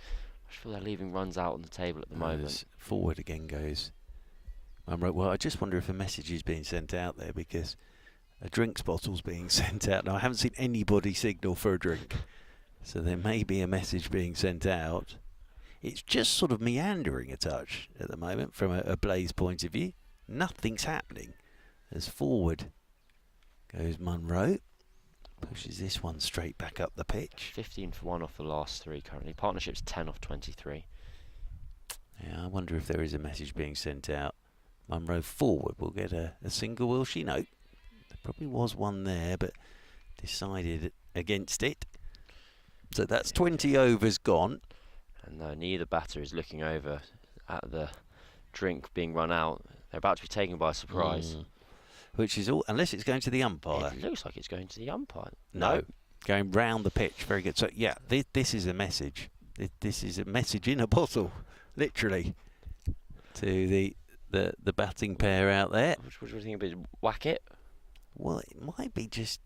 Speaker 2: I just feel they're leaving runs out on the table at the moment.
Speaker 1: Forward again goes Monroe. Well, I just wonder if a message is being sent out there, because a drinks bottle's being sent out. Now, I haven't seen anybody signal for a drink, so there may be a message being sent out. It's just sort of meandering a touch at the moment from a Blaze point of view. Nothing's happening. As forward goes Monroe. Pushes this one straight back up the pitch.
Speaker 2: 15 for 1 off the last 3 currently. Partnership's 10 off 23.
Speaker 1: Yeah, I wonder if there is a message being sent out. Monroe forward will get a single, will she? No. There probably was one there, but decided against it. So that's 20 overs gone.
Speaker 2: And no, neither batter is looking over at the drink being run out. They're about to be taken by surprise.
Speaker 1: Which is all, unless it's going to the umpire.
Speaker 2: It looks like it's going to the umpire.
Speaker 1: No. Going round the pitch. Very good. So, yeah, this is a message. This is a message in a bottle, literally, to the batting pair out there.
Speaker 2: What do you think of it? Whack it?
Speaker 1: Well, it might be just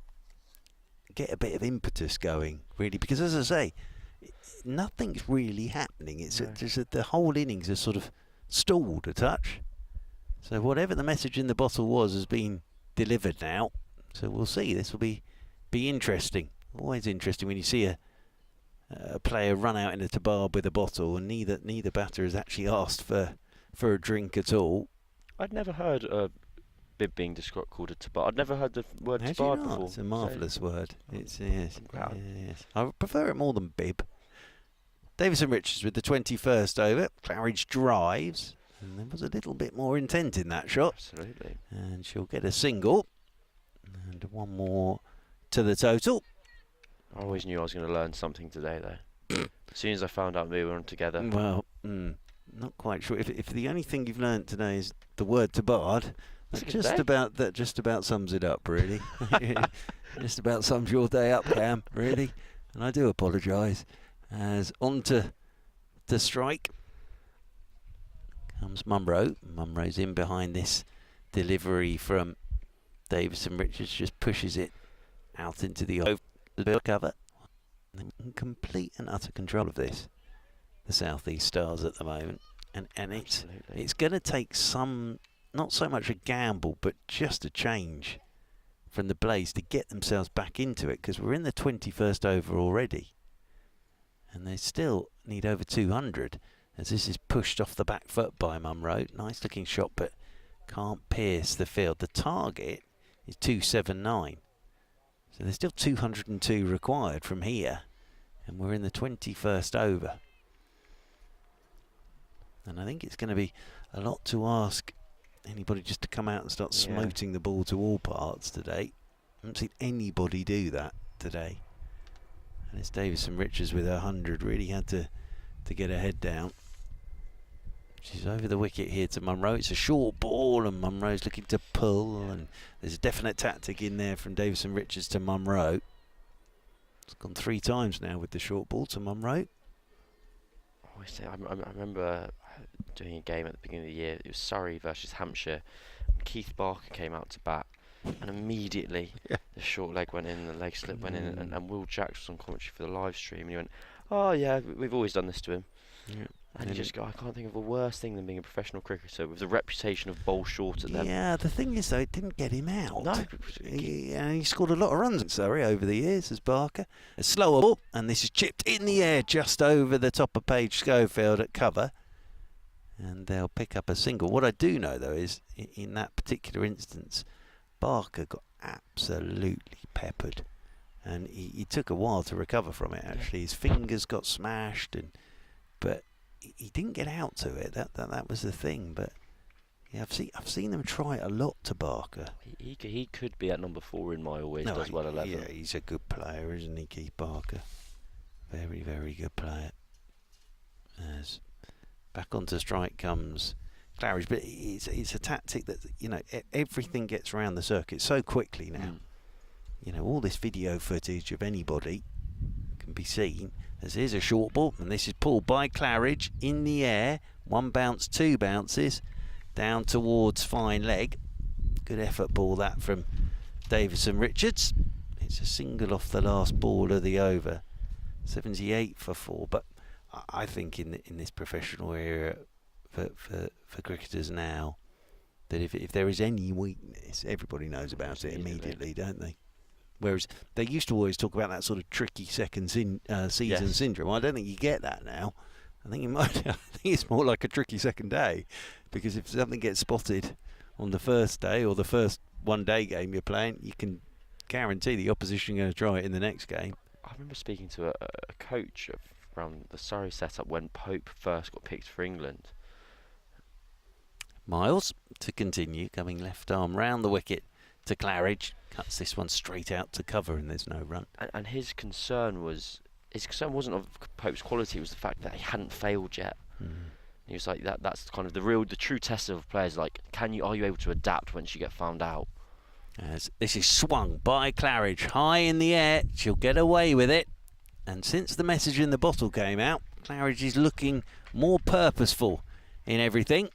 Speaker 1: get a bit of impetus going, really, because, as I say, nothing's really happening. It's just that the whole innings has sort of stalled a touch. So whatever the message in the bottle was has been delivered now. So we'll see. This will be interesting. Always interesting when you see a player run out in a tabard with a bottle, and neither batter has actually asked for a drink at all.
Speaker 2: I'd never heard a bib being called a tabard. I'd never heard the word tabard before.
Speaker 1: It's a marvellous word. It's yes.
Speaker 2: Wow.
Speaker 1: Yes. I prefer it more than bib. Davison Richards with the 21st over. Claridge drives. And there was a little bit more intent in that shot.
Speaker 2: Absolutely.
Speaker 1: And she'll get a single. And one more to the total.
Speaker 2: I always knew I was going to learn something today, though. As soon as I found out we were on together.
Speaker 1: Well, not quite sure. If the only thing you've learnt today is the word tabard, that just about sums it up, really. Just about sums your day up, Cam, really. And I do apologise. As on to strike comes Monroe. Monroe's in behind this delivery from Davison Richards, just pushes it out into the cover. In complete and utter control of this, the South East Stars at the moment, and it's going to take some, not so much a gamble, but just a change from the Blaze to get themselves back into it, because we're in the 21st over already. And they still need over 200, as this is pushed off the back foot by Monroe. Nice looking shot, but can't pierce the field. The target is 279. So there's still 202 required from here. And we're in the 21st over. And I think it's going to be a lot to ask anybody just to come out and start smoting the ball to all parts today. I haven't seen anybody do that today. And it's Davison Richards with 100, really had to get her head down. She's over the wicket here to Monroe. It's a short ball, and Monroe's looking to pull, and there's a definite tactic in there from Davison Richards to Monroe. It's gone 3 times now with the short ball to Monroe.
Speaker 2: I remember doing a game at the beginning of the year. It was Surrey versus Hampshire. Keith Barker came out to bat, and immediately the short leg went in, the leg slip went in, and Will Jacks was on commentary for the live stream, and he went, "Oh yeah, we've always done this to him."
Speaker 1: Yeah.
Speaker 2: And you just go, I can't think of a worse thing than being a professional cricketer with the reputation of bowl short at them.
Speaker 1: Yeah, the thing is though, it didn't get him out.
Speaker 2: No.
Speaker 1: He scored a lot of runs in Surrey over the years as Barker. A slower ball, and this is chipped in the air just over the top of Paige Schofield at cover. And they'll pick up a single. What I do know though is, in that particular instance, Barker got absolutely peppered. And he took a while to recover from it actually. His fingers got smashed, but he didn't get out to it. That was the thing. But yeah, I've seen them try it a lot to Barker.
Speaker 2: He could be at number 4 in my always does well 11.
Speaker 1: Yeah, he's a good player, isn't he, Keith Barker? Very, very good player. As back onto strike comes Claridge, but it's a tactic that, you know, everything gets around the circuit so quickly now. You know, all this video footage of anybody can be seen. As here's a short ball, and this is pulled by Claridge in the air. 1 bounce, 2 bounces, down towards fine leg. Good effort ball that from Davison Richards. It's a single off the last ball of the over. 78 for 4, but I think in this professional era for cricketers now, that if there is any weakness, everybody knows about it immediately, don't they? Whereas they used to always talk about that sort of tricky second season syndrome. I don't think you get that now. I think it's more like a tricky second day, because if something gets spotted on the first day or the first one-day game you're playing, you can guarantee the opposition are going to try it in the next game.
Speaker 2: I remember speaking to a coach around the Surrey setup when Pope first got picked for England.
Speaker 1: Miles to continue, coming left arm round the wicket to Claridge, cuts this one straight out to cover, and there's no run.
Speaker 2: And his concern wasn't of Pope's quality; it was the fact that he hadn't failed yet. He was like, that's kind of the true test of players. Like, are you able to adapt once you get found out?
Speaker 1: As this is swung by Claridge high in the air, she'll get away with it. And since the message in the bottle came out, Claridge is looking more purposeful in everything.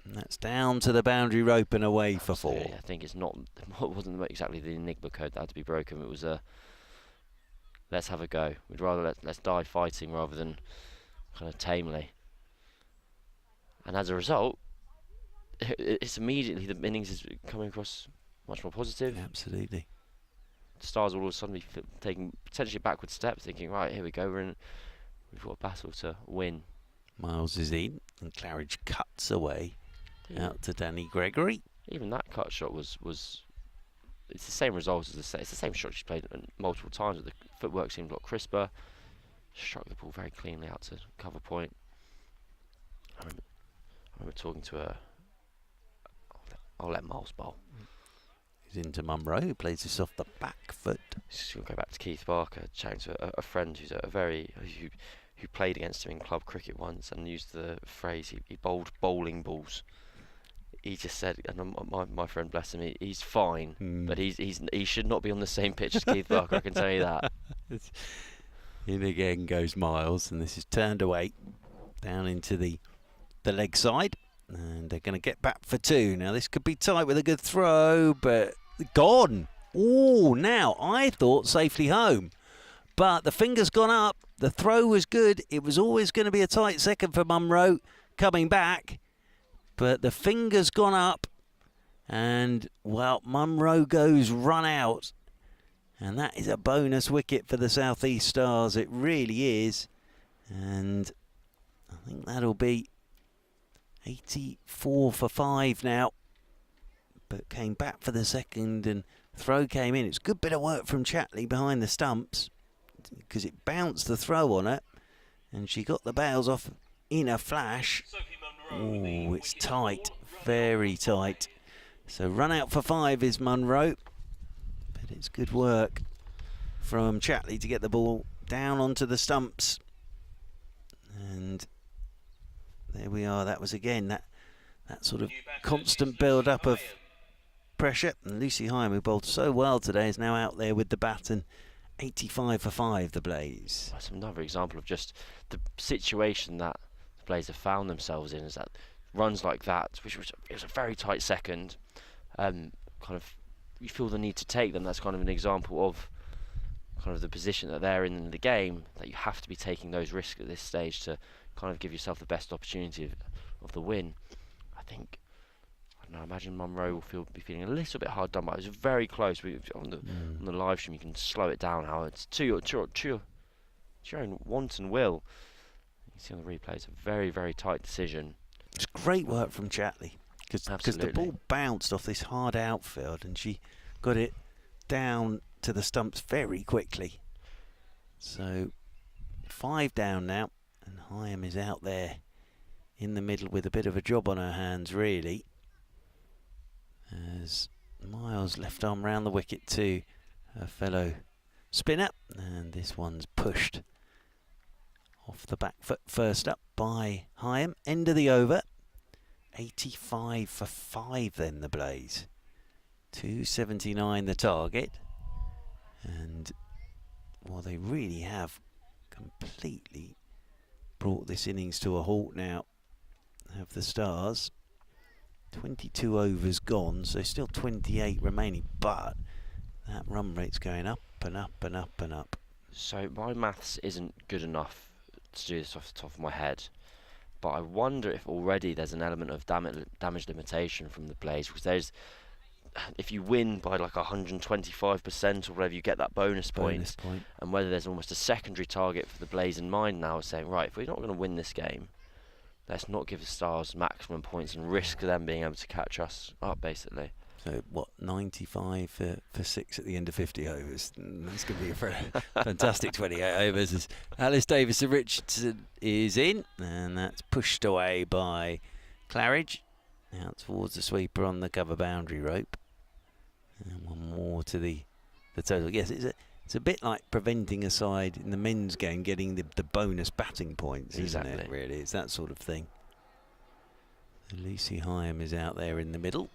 Speaker 1: And that's down to the boundary rope and away for 4.
Speaker 2: I think it wasn't exactly the Enigma code that had to be broken. It was let's have a go. We'd rather let's die fighting rather than kind of tamely. And as a result, it's immediately the innings is coming across much more positive.
Speaker 1: Absolutely.
Speaker 2: The Stars will all of a sudden be taking potentially backward steps, thinking, right, here we go, we've got a battle to win.
Speaker 1: Miles is in, and Claridge cuts away out to Danny Gregory.
Speaker 2: Even that cut shot was it's the same result as it's the same shot she's played multiple times. The footwork seemed a lot crisper. Struck the ball very cleanly out to cover point. I remember talking to her. I'll let Miles bowl.
Speaker 1: He's into Munro, who plays this off the back foot.
Speaker 2: We'll go back to Keith Barker, chatting to a friend who played against him in club cricket once and used the phrase he bowled bowling balls. He just said, and my friend, bless him, he's fine, but he should not be on the same pitch as Keith Barker. I can tell you that.
Speaker 1: In again goes Miles, and this is turned away down into the leg side, and they're going to get back for 2. Now this could be tight with a good throw, but gone. Oh, now I thought safely home, but the finger's gone up. The throw was good. It was always going to be a tight second for Munro coming back, but the finger's gone up, and well, Munro goes run out, and that is a bonus wicket for the South East Stars. It really is, and I think that'll be 84 for 5 now, but came back for the second and throw came in. It's a good bit of work from Chatley behind the stumps, because it bounced the throw on it, and she got the bails off in a flash. Oh, it's tight, very tight. So run out for 5 is Munro, but it's good work from Chatley to get the ball down onto the stumps. And there we are. That was again that sort of constant build up of pressure. And Lucy Heyhoe, who bowled so well today, is now out there with the bat, and 85 for 5 the Blaze.
Speaker 2: That's another example of just the situation that Blaze have found themselves in, is that runs like that, which was it was a very tight second, kind of you feel the need to take them. That's kind of an example of kind of the position that they're in the game, that you have to be taking those risks at this stage to kind of give yourself the best opportunity of the win. I think, I don't know, I imagine Munro will be feeling a little bit hard done by. It was very close. On the live stream, you can slow it down how it's to your own wanton will. You can see on the replay, it's a very, very tight decision.
Speaker 1: It's great work from Chatley, because the ball bounced off this hard outfield and she got it down to the stumps very quickly. So 5 down now, and Heyhoe is out there in the middle with a bit of a job on her hands, really, as Miles left arm round the wicket to her fellow spinner, and this one's pushed off the back foot first up by Heyhoe. End of the over. 85 for 5 then, the Blaze. 279 the target. And, well, they really have completely brought this innings to a halt now, have the Stars. 22 overs gone, so still 28 remaining, but that run rate's going up and up and up and up.
Speaker 2: So my maths isn't good enough to do this off the top of my head, but I wonder if already there's an element of damage limitation from the Blaze, because if you win by like 125% or whatever, you get that bonus point. And whether there's almost a secondary target for the Blaze in mind now, saying, right, if we're not going to win this game, let's not give the Stars maximum points and risk them being able to catch us up, basically.
Speaker 1: So, what, 95 for 6 at the end of 50 overs? That's going to be a fantastic 28 overs. As Alice Davison-Richardson is in, and that's pushed away by Claridge. Out towards the sweeper on the cover boundary rope. And one more to the total. Yes, it's a bit like preventing a side in the men's game getting the bonus batting points,
Speaker 2: exactly.
Speaker 1: Isn't it, really? It's that sort of thing. Lucy Heyhoe is out there in the middle.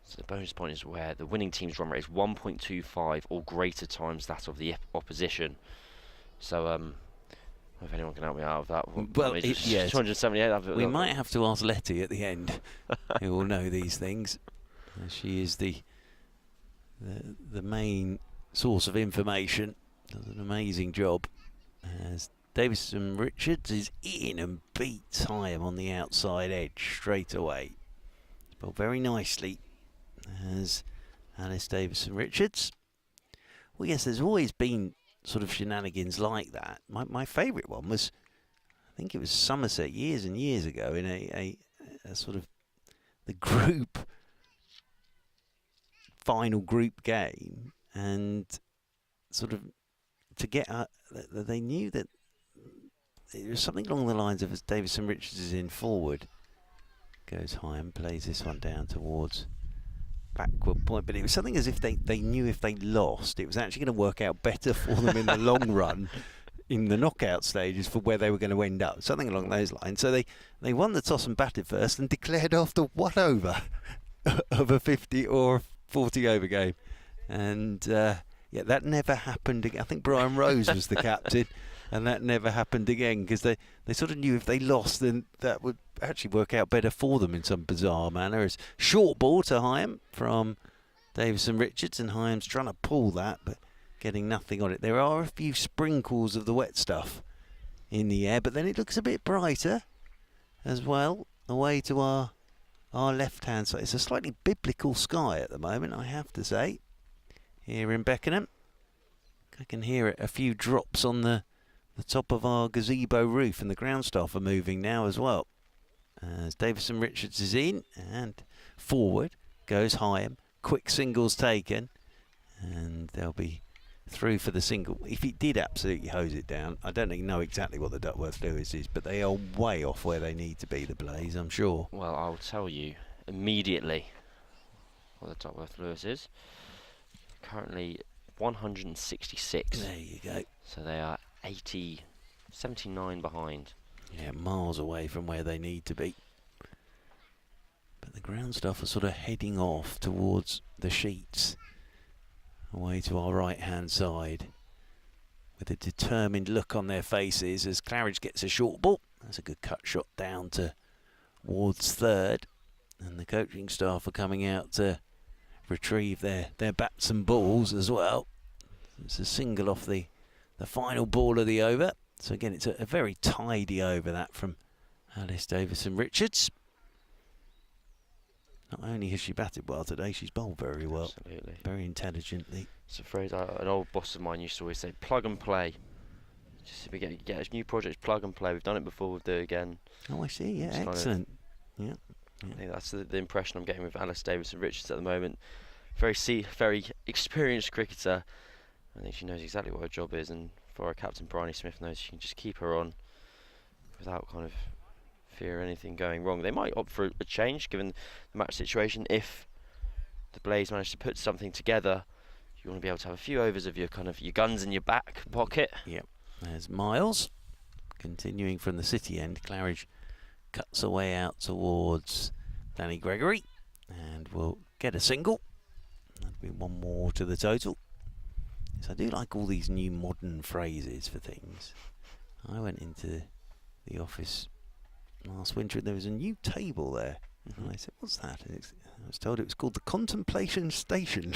Speaker 2: So the bonus point is where the winning team's run rate is 1.25 or greater times that of the opposition. So, if anyone can help me out of that.
Speaker 1: Well,
Speaker 2: yes. 278.
Speaker 1: We might have to ask Letty at the end, who will know these things. She is the main source of information. Does an amazing job. As Davison-Richards is in and beats Heyhoe on the outside edge straight away. Spelled very nicely as Alice Davison-Richards. Well, yes, there's always been sort of shenanigans like that. My favourite one was, I think it was Somerset years and years ago in a sort of the group final group game, and sort of to get they knew that it was something along the lines of, as Davison-Richards is in forward, goes high and plays this one down towards backward point, but it was something as if they knew if they lost, it was actually going to work out better for them in the long run in the knockout stages for where they were going to end up, something along those lines. So they won the toss and batted first and declared after 1 over of a 50 or 40 over game, and yeah, that never happened again. I think Brian Rose was the captain, and that never happened again, because they sort of knew if they lost, then that would actually work out better for them in some bizarre manner. As short ball to Heyhoe from Davison-Richards, and Heyhoe's trying to pull that, but getting nothing on it. There are a few sprinkles of the wet stuff in the air, but then it looks a bit brighter as well, away to our left-hand side. It's a slightly biblical sky at the moment, I have to say, here in Beckenham. I can hear it, a few drops on the top of our gazebo roof, and the ground staff are moving now as well. As Davison-Richards is in, and forward goes Heyhoe. Quick singles taken, and they'll be through for the single. If it did absolutely hose it down, I don't know exactly what the Duckworth Lewis is, but they are way off where they need to be, the Blaze, I'm sure.
Speaker 2: Well, I'll tell you immediately what the Duckworth Lewis is. Currently 166.
Speaker 1: There you go.
Speaker 2: So they are 79 behind.
Speaker 1: Yeah, miles away from where they need to be. But the ground staff are sort of heading off towards the sheets, away to our right-hand side, with a determined look on their faces as Claridge gets a short ball, That's a good cut shot down towards third. And the coaching staff are coming out to retrieve their bats and balls as well. It's a single off the final ball of the over. So again, it's a very tidy over that from Alice Davison-Richards. Not only has she batted well today, she's bowled very well.
Speaker 2: Absolutely.
Speaker 1: Very intelligently.
Speaker 2: It's a phrase an old boss of mine used to always say, plug and play. Just if we get a new project, plug and play. We've done it before, we'll do it again.
Speaker 1: Oh, I see. Yeah,
Speaker 2: It's
Speaker 1: excellent. Yeah.
Speaker 2: I think that's the impression I'm getting with Alice Davison-Richards at the moment. Very experienced cricketer. I think she knows exactly what her job is, and for our captain Bryony Smith knows she can just keep her on without kind of fear of anything going wrong. They might opt for a change given the match situation. If the Blaze manage to put something together, you want to be able to have a few overs of your guns in your back pocket.
Speaker 1: Yep. There's Miles continuing from the City end. Claridge cuts away out towards Danny Gregory and will get a single. That'll be one more to the total. So I do like all these new modern phrases for things. I went into the office last winter and there was a new table there. And I said, what's that? And I was told it was called the Contemplation Station.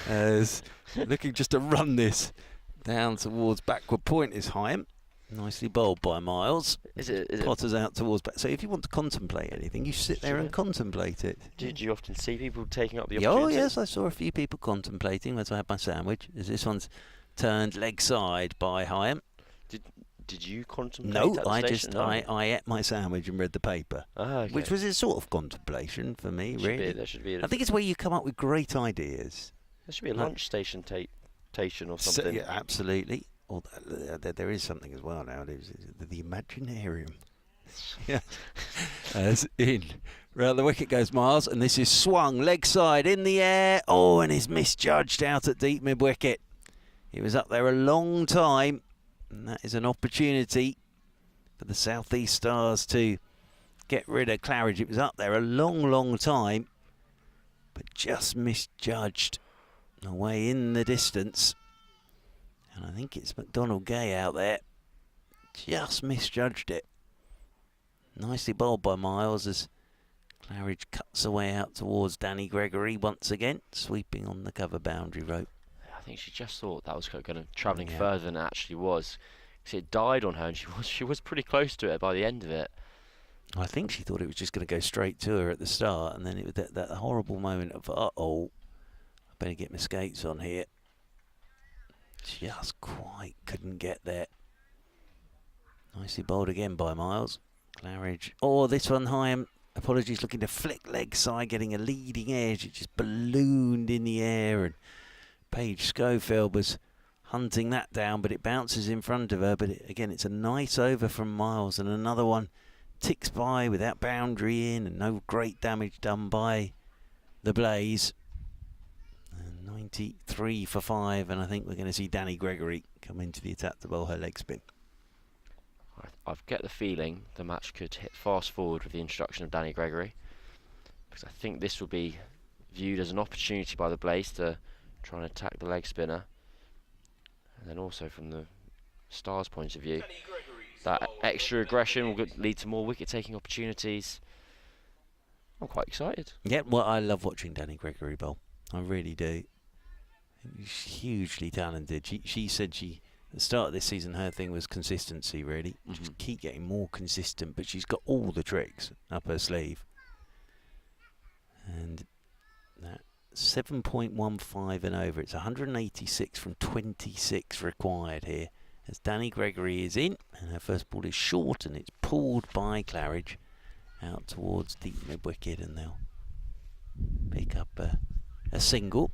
Speaker 1: As looking just to run this down towards backward point is Hyam. Nicely bowled by Miles.
Speaker 2: Is it
Speaker 1: Potters out towards back. So if you want to contemplate anything, you sit there and contemplate it.
Speaker 2: Did you often see people taking up the
Speaker 1: Oh
Speaker 2: opportunity?
Speaker 1: yes, I saw a few people contemplating as I had my sandwich. As this one's turned leg side by Hyam.
Speaker 2: Did you contemplate?
Speaker 1: No,
Speaker 2: at the
Speaker 1: I
Speaker 2: station?
Speaker 1: just
Speaker 2: No.
Speaker 1: I ate my sandwich and read the paper,
Speaker 2: Okay.
Speaker 1: which was a sort of contemplation for me, really.
Speaker 2: There should be.
Speaker 1: I think it's where you come up with great ideas.
Speaker 2: There should be a lunch station or
Speaker 1: So,
Speaker 2: something.
Speaker 1: yeah, absolutely. Or there is something as well nowadays. The Imaginarium. Yeah. As in, round the wicket goes Miles, and this is swung leg side in the air. Oh, and is misjudged out at deep mid wicket. He was up there a long time, and that is an opportunity for the South East Stars to get rid of Claridge. It was up there a long time, but just misjudged away in the distance. And I think it's McDonald Gay out there. Just misjudged it. Nicely bowled by Miles as Claridge cuts away out towards Danny Gregory once again, sweeping on the cover boundary rope.
Speaker 2: I think she just thought that was travelling further than it actually was. Because it died on her, and she was pretty close to it by the end of it.
Speaker 1: I think she thought it was just going to go straight to her at the start, and then it was that horrible moment of, uh-oh, I better get my skates on here. Just quite couldn't get there. Nicely bowled again by Miles. Claridge. Oh, this one, Hyam. Apologies, looking to flick leg side, getting a leading edge. It just ballooned in the air, and Paige Schofield was hunting that down, but it bounces in front of her. But again, it's a nice over from Miles, and another one ticks by without boundary in, and no great damage done by the Blaze. 93 for 5, and I think we're going to see Danny Gregory come into the attack to bowl her leg spin.
Speaker 2: I get the feeling the match could hit fast forward with the introduction of Danny Gregory, because I think this will be viewed as an opportunity by the Blaze to try and attack the leg spinner, and then also from the Stars' point of view, that extra aggression will lead to more wicket-taking opportunities. I'm quite excited.
Speaker 1: Yeah, well, I love watching Danny Gregory bowl. I really do. She's hugely talented. She said at the start of this season, her thing was consistency, really. Just keep getting more consistent, but she's got all the tricks up her sleeve. And that 7.15 and over. It's 186 from 26 required here. As Danny Gregory is in, and her first ball is short, and it's pulled by Claridge out towards deep mid wicket, and they'll pick up a single.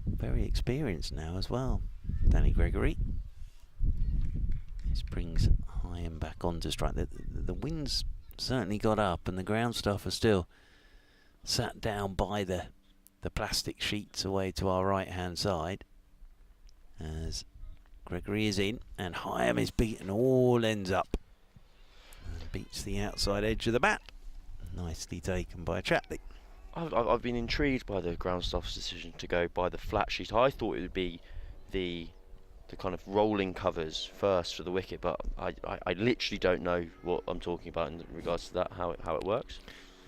Speaker 1: Very experienced now as well, Danny Gregory. This brings Hyam back onto strike. The wind's certainly got up, and the ground staff are still sat down by the plastic sheets away to our right hand side. As Gregory is in, and Hyam is beaten all ends up. And beats the outside edge of the bat. Nicely taken by Chatley.
Speaker 2: I've been intrigued by the ground staff's decision to go by the flat sheet. I thought it would be the kind of rolling covers first for the wicket, but I literally don't know what I'm talking about in regards to that, how it works.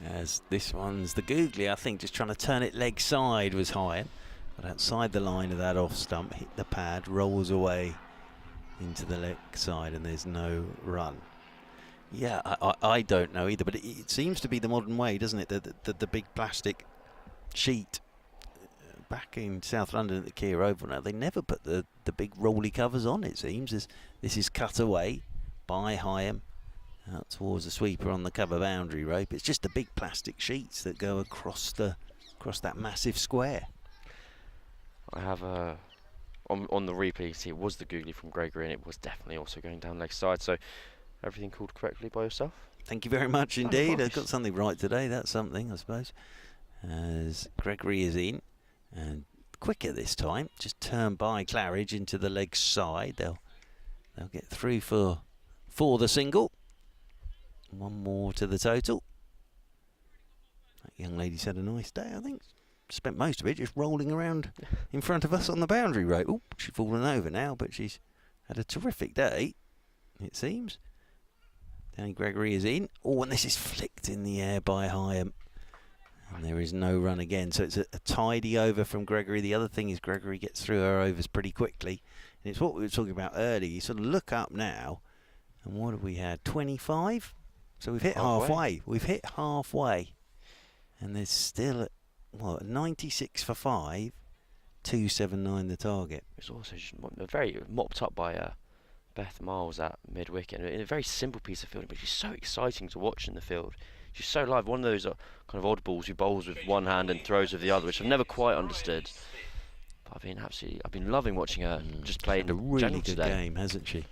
Speaker 1: As this one's the googly, I think, just trying to turn it leg side was high, but outside the line of that off stump, hit the pad, rolls away into the leg side, and there's no run. Yeah, I don't know either, but it seems to be the modern way, doesn't it? The big plastic sheet. Back in South London at the Kia Oval now, they never put the big rolly covers on, it seems. This is cut away by Heyhoe out towards the sweeper on the cover boundary rope. It's just the big plastic sheets that go across that massive square.
Speaker 2: I have on the replay, you see it was the googly from Gregory, and it was definitely also going down leg side. So everything called correctly by yourself.
Speaker 1: Thank you very much indeed. I've got something right today. That's something, I suppose. As Gregory is in. And quicker this time, just turn by Claridge into the leg side. They'll get through for the single. One more to the total. That young lady's had a nice day, I think. Spent most of it just rolling around in front of us on the boundary rope. Oh, she's fallen over now, but she's had a terrific day, it seems. Danny Gregory is in. Oh, and this is flicked in the air by Heyhoe. And there is no run again, so it's a tidy over from Gregory. The other thing is Gregory gets through her overs pretty quickly. And it's what we were talking about earlier. You sort of look up now, and what have we had? 25? So we've hit halfway. We've hit halfway. And there's still, 96 for 5, 279 the target.
Speaker 2: It's also just very mopped up by Beth Miles at mid-wicket. And a very simple piece of fielding, but she's so exciting to watch in the field. She's so live. One of those kind of oddballs who bowls with one hand and throws with the other, which I've never quite understood. But I've been loving watching her just play in
Speaker 1: a really good
Speaker 2: today.
Speaker 1: game, hasn't she?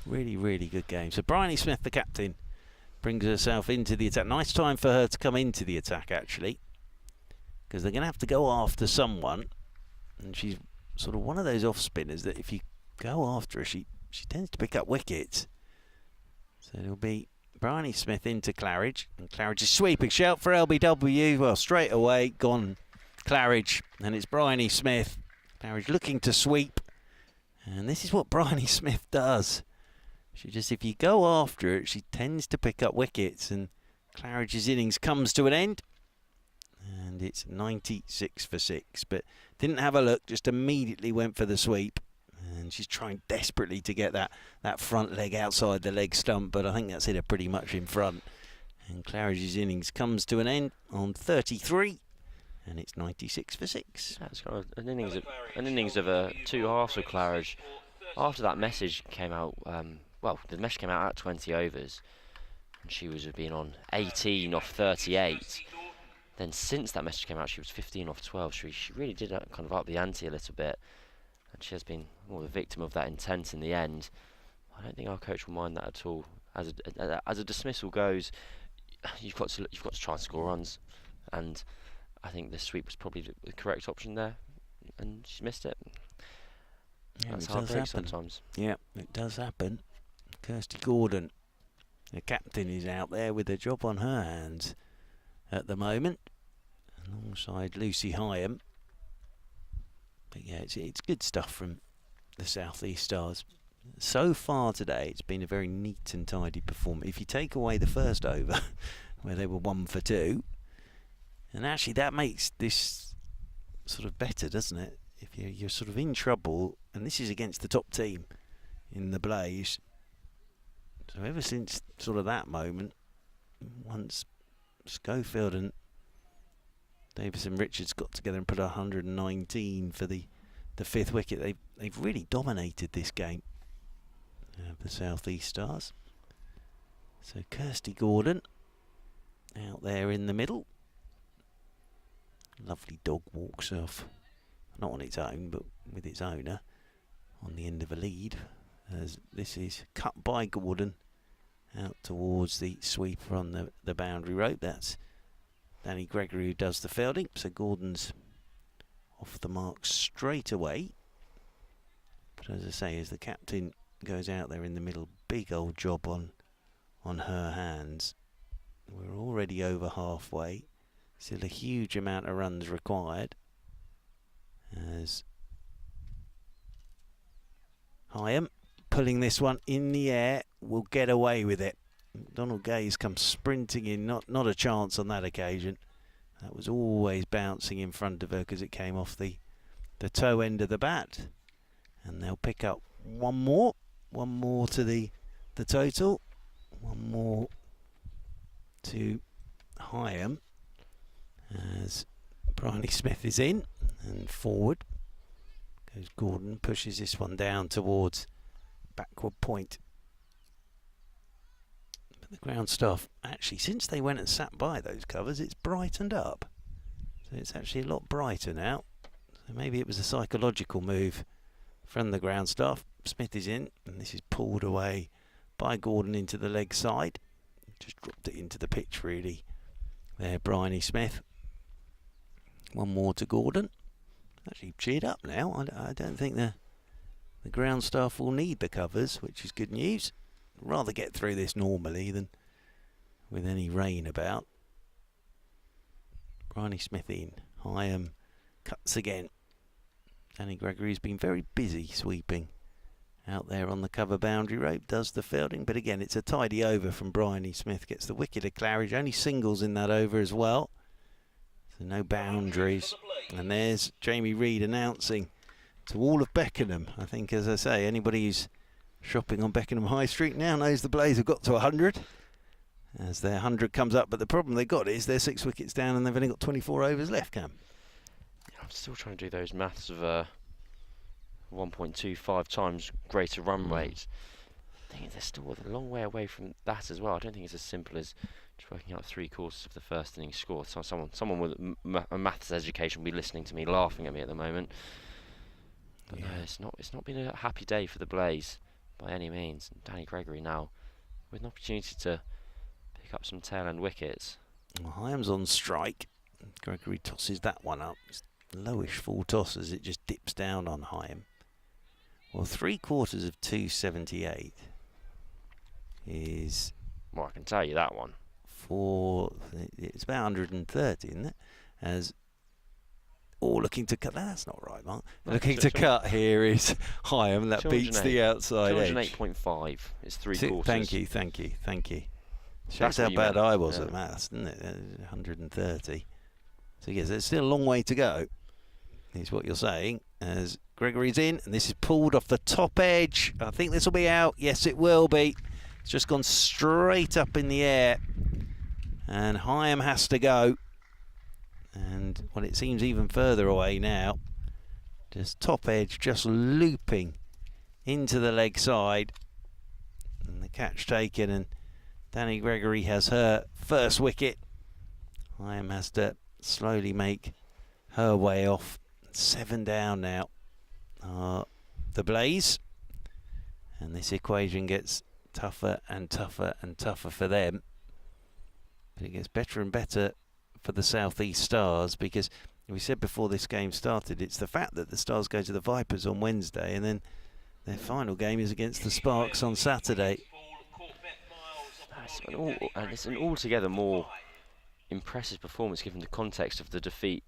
Speaker 1: Really, really good game. So Bryony Smith, the captain, brings herself into the attack. Nice time for her to come into the attack, actually, because they're going to have to go after someone. And she's sort of one of those off spinners that if you go after her, she tends to pick up wickets. So it'll be Bryony Smith into Claridge, and Claridge is sweeping. Shout for LBW. Well, straight away gone Claridge, and it's Bryony Smith. Claridge looking to sweep, and this is what Bryony Smith does. She just, if you go after it, she tends to pick up wickets, and Claridge's innings comes to an end, and it's 96 for 6. But didn't have a look, just immediately went for the sweep. And she's trying desperately to get that front leg outside the leg stump, but I think that's hit her pretty much in front. And Claridge's innings comes to an end on 33, and it's 96 for 6.
Speaker 2: That's kind of an innings of two halves of Claridge. After that message came out, the message came out at 20 overs, and she was being on 18 off 38. Then since that message came out, she was 15 off 12. She really did kind of up the ante a little bit. And she has been the victim of that intent in the end. I don't think our coach will mind that at all. As a dismissal goes, you've got to try and score runs, and I think the sweep was probably the correct option there, and she missed it.
Speaker 1: Yeah,
Speaker 2: that's
Speaker 1: it
Speaker 2: how it
Speaker 1: does
Speaker 2: breaks
Speaker 1: happen.
Speaker 2: sometimes.
Speaker 1: Yeah, it does happen. Kirsty Gordon, the captain, is out there with a job on her hands at the moment, alongside Lucy Heyhoe. But yeah, it's good stuff from the South East Stars. So far today, it's been a very neat and tidy performance. If you take away the first over, where they were 1 for 2, and actually that makes this sort of better, doesn't it? If you're sort of in trouble, and this is against the top team in the Blaze. So ever since sort of that moment, once Schofield and Davison Richards got together and put 119 for the fifth wicket, they've really dominated this game, the South East Stars. So Kirsty Gordon out there in the middle. Lovely dog walks off, not on its own, but with its owner on the end of a lead, as this is cut by Gordon out towards the sweeper on the boundary rope. That's Danny Gregory who does the fielding, so Gordon's off the mark straight away. But as I say, as the captain goes out there in the middle, big old job on her hands. We're already over halfway. Still a huge amount of runs required, as Hyam pulling this one in the air, will get away with it. Donald Gaze comes sprinting in, not a chance on that occasion. That was always bouncing in front of her because it came off the toe end of the bat. And they'll pick up one more to the total, one more to Hyam as Bryony Smith is in and forward goes Gordon, pushes this one down towards backward point. But the ground staff, actually, since they went and sat by those covers, it's brightened up. So it's actually a lot brighter now. So maybe it was a psychological move from the ground staff. Smith is in, and this is pulled away by Gordon into the leg side. Just dropped it into the pitch, really. There, Bryony Smith. One more to Gordon. Actually cheered up now. I don't think the ground staff will need the covers, which is good news. Rather get through this normally than with any rain about. Bryony Smith in. Hyam cuts again. Danny Gregory's been very busy sweeping out there on the cover boundary rope, does the fielding, but again it's a tidy over from Bryony Smith, gets the wicket of Claridge, only singles in that over as well, so no boundaries. And there's Jamie Reid announcing to all of Beckenham. I think, as I say, anybody who's shopping on Beckenham High Street now knows the Blaze have got to 100 as their 100 comes up, but the problem they've got is they're 6 wickets down and they've only got 24 overs left, Cam.
Speaker 2: I'm still trying to do those maths of 1.25 times greater run rate. I think they're still a long way away from that as well. I don't think it's as simple as just working out 3/4 of the first innings score. So someone with a maths education will be listening to me, laughing at me at the moment. But
Speaker 1: yeah.
Speaker 2: No, it's not been a happy day for the Blaze by any means. And Danny Gregory now with an opportunity to pick up some tail end wickets.
Speaker 1: Well, Hyam's on strike. Gregory tosses that one up. It's lowish full toss as it just dips down on Hyam. Well, 3/4 of 278 is...
Speaker 2: Well, I can tell you that one.
Speaker 1: It's about 130, isn't it? As looking to cut. That's not right, Mark. Looking to cut here is Hyam. That beats the outside edge.
Speaker 2: 208.5 is 3/4.
Speaker 1: Thank you. Shows
Speaker 2: That's
Speaker 1: how
Speaker 2: what you
Speaker 1: bad
Speaker 2: meant.
Speaker 1: I was
Speaker 2: Yeah.
Speaker 1: at maths, didn't it? 130. So yes, there's still a long way to go, is what you're saying, as Gregory's in, and this is pulled off the top edge. I think this will be out. Yes, it will be. It's just gone straight up in the air, and Hyam has to go. And well, it seems even further away now. Just top edge, just looping into the leg side, and the catch taken, and Danny Gregory has her first wicket. Hyam has to slowly make her way off. 7 down now. The Blaze, and this equation gets tougher and tougher and tougher for them, but it gets better and better for the South East Stars, because we said before this game started, it's the fact that the Stars go to the Vipers on Wednesday and then their final game is against the Sparks on Saturday.
Speaker 2: It's an altogether more impressive performance given the context of the defeat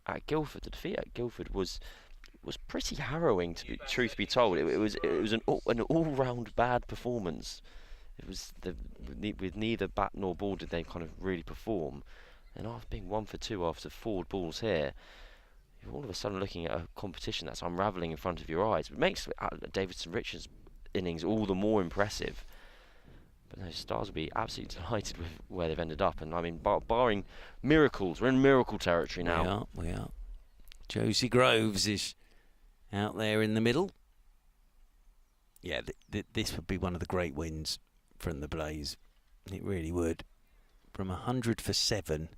Speaker 2: at Guildford. The defeat at Guildford was pretty harrowing, truth be told. It was an all-round bad performance. It was with neither bat nor ball did they kind of really perform. And after being 1 for 2 after forward balls here, you're all of a sudden looking at a competition that's unravelling in front of your eyes. It makes Davidson Richards' innings all the more impressive. But those Stars will be absolutely delighted with where they've ended up. And I mean, barring miracles, we're in miracle territory now.
Speaker 1: We are. Josie Groves is out there in the middle. Yeah, this would be one of the great wins from the Blaze. It really would. From 100 for 7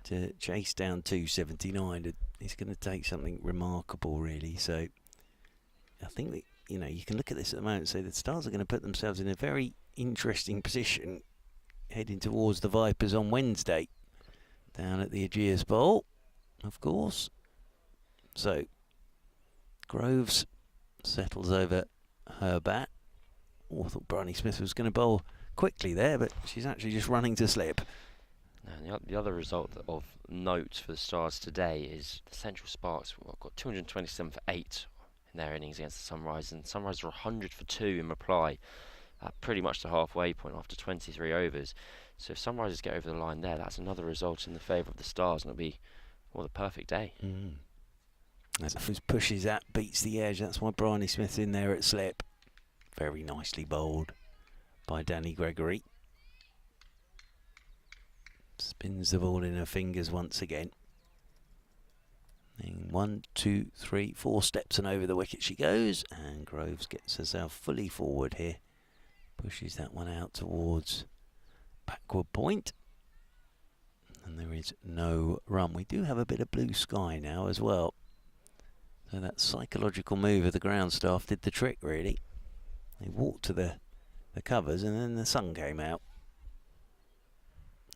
Speaker 1: to chase down 279, it's going to take something remarkable, really. So I think that, you can look at this at the moment and say the Stars are going to put themselves in a very interesting position heading towards the Vipers on Wednesday down at the Aegeus Bowl, of course. So Groves settles over her bat. I thought Bryony Smith was going to bowl quickly there, but she's actually just running to slip.
Speaker 2: And the other result of note for the Stars today is the Central Sparks got 227 for 8 in their innings against the Sunrise, and Sunrise were 100 for 2 in reply, pretty much the halfway point after 23 overs. So if Sunrisers get over the line there, that's another result in the favour of the Stars, and it'll be, well, the perfect day.
Speaker 1: As pushes that, beats the edge. That's why Bryony Smith's in there at slip. Very nicely bowled by Danny Gregory. Spins the ball in her fingers once again. And 1, 2, 3, 4 steps and over the wicket she goes. And Groves gets herself fully forward here. Pushes that one out towards backward point. And there is no run. We do have a bit of blue sky now as well. So that psychological move of the ground staff did the trick, really. They walked to the covers and then the sun came out.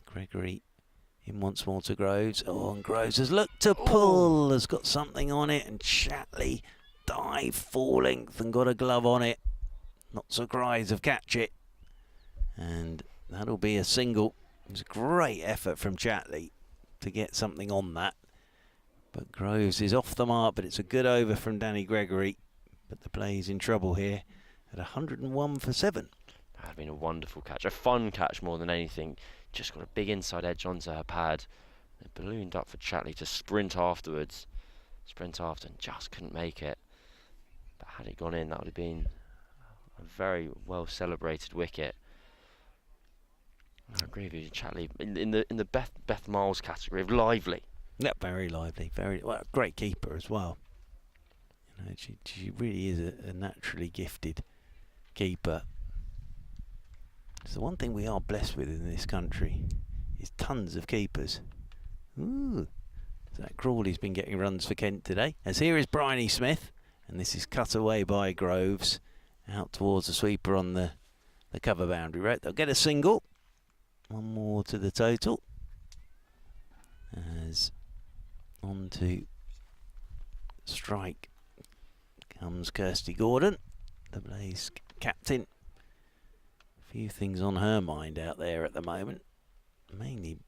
Speaker 1: Gregory in once more to Groves. Oh, and Groves has looked to pull, has got something on it, and Chatley dived full length and got a glove on it. Not surprised of catch it. And that'll be a single. It was a great effort from Chatley to get something on that. But Groves is off the mark, but it's a good over from Danny Gregory. But the play's in trouble here at 101 for 7.
Speaker 2: That had been a wonderful catch, a fun catch more than anything. Just got a big inside edge onto her pad. It ballooned up for Chatley to sprint afterwards. Sprint after and just couldn't make it. But had it gone in, that would have been a very well celebrated wicket. I agree with you, Chatley. In the Beth Miles category of lively.
Speaker 1: Yep, very lively, very well, great keeper as well. You know, she really is a naturally gifted keeper. It's the one thing we are blessed with in this country is tons of keepers. Ooh, Zach Crawley's been getting runs for Kent today. As here is Bryony Smith, and this is cut away by Groves out towards the sweeper on the cover boundary. Right, they'll get a single. One more to the total. As on to strike comes Kirsty Gordon, the Blaze captain. A few things on her mind out there at the moment. Mainly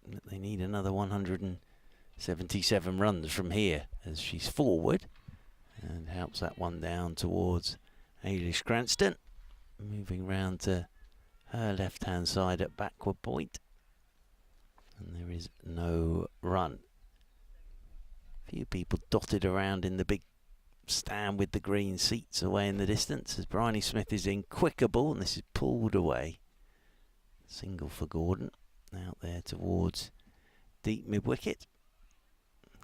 Speaker 1: that they need another 177 runs from here as she's forward and helps that one down towards Ailish Cranston. Moving round to her left hand side at backward point. And there is no run. Few people dotted around in the big stand with the green seats away in the distance as Bryony Smith is in quicker ball and this is pulled away. Single for Gordon out there towards deep mid wicket.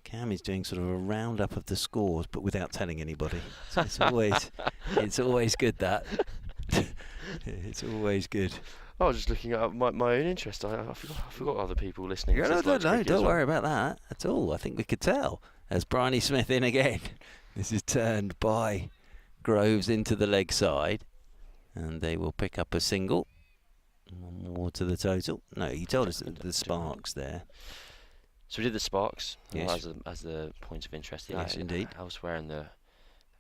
Speaker 1: Cam is doing sort of a roundup of the scores but without telling anybody. So it's always good that. It's always good.
Speaker 2: I was just looking at my own interest. I forgot other people listening.
Speaker 1: No, don't worry about that at all. I think we could tell. As Bryony Smith in again. This is turned by Groves into the leg side. And they will pick up a single. One more to the total. No, you told us the sparks there.
Speaker 2: So we did the sparks.
Speaker 1: Yes.
Speaker 2: As the point of interest.
Speaker 1: Yes, indeed.
Speaker 2: Elsewhere in the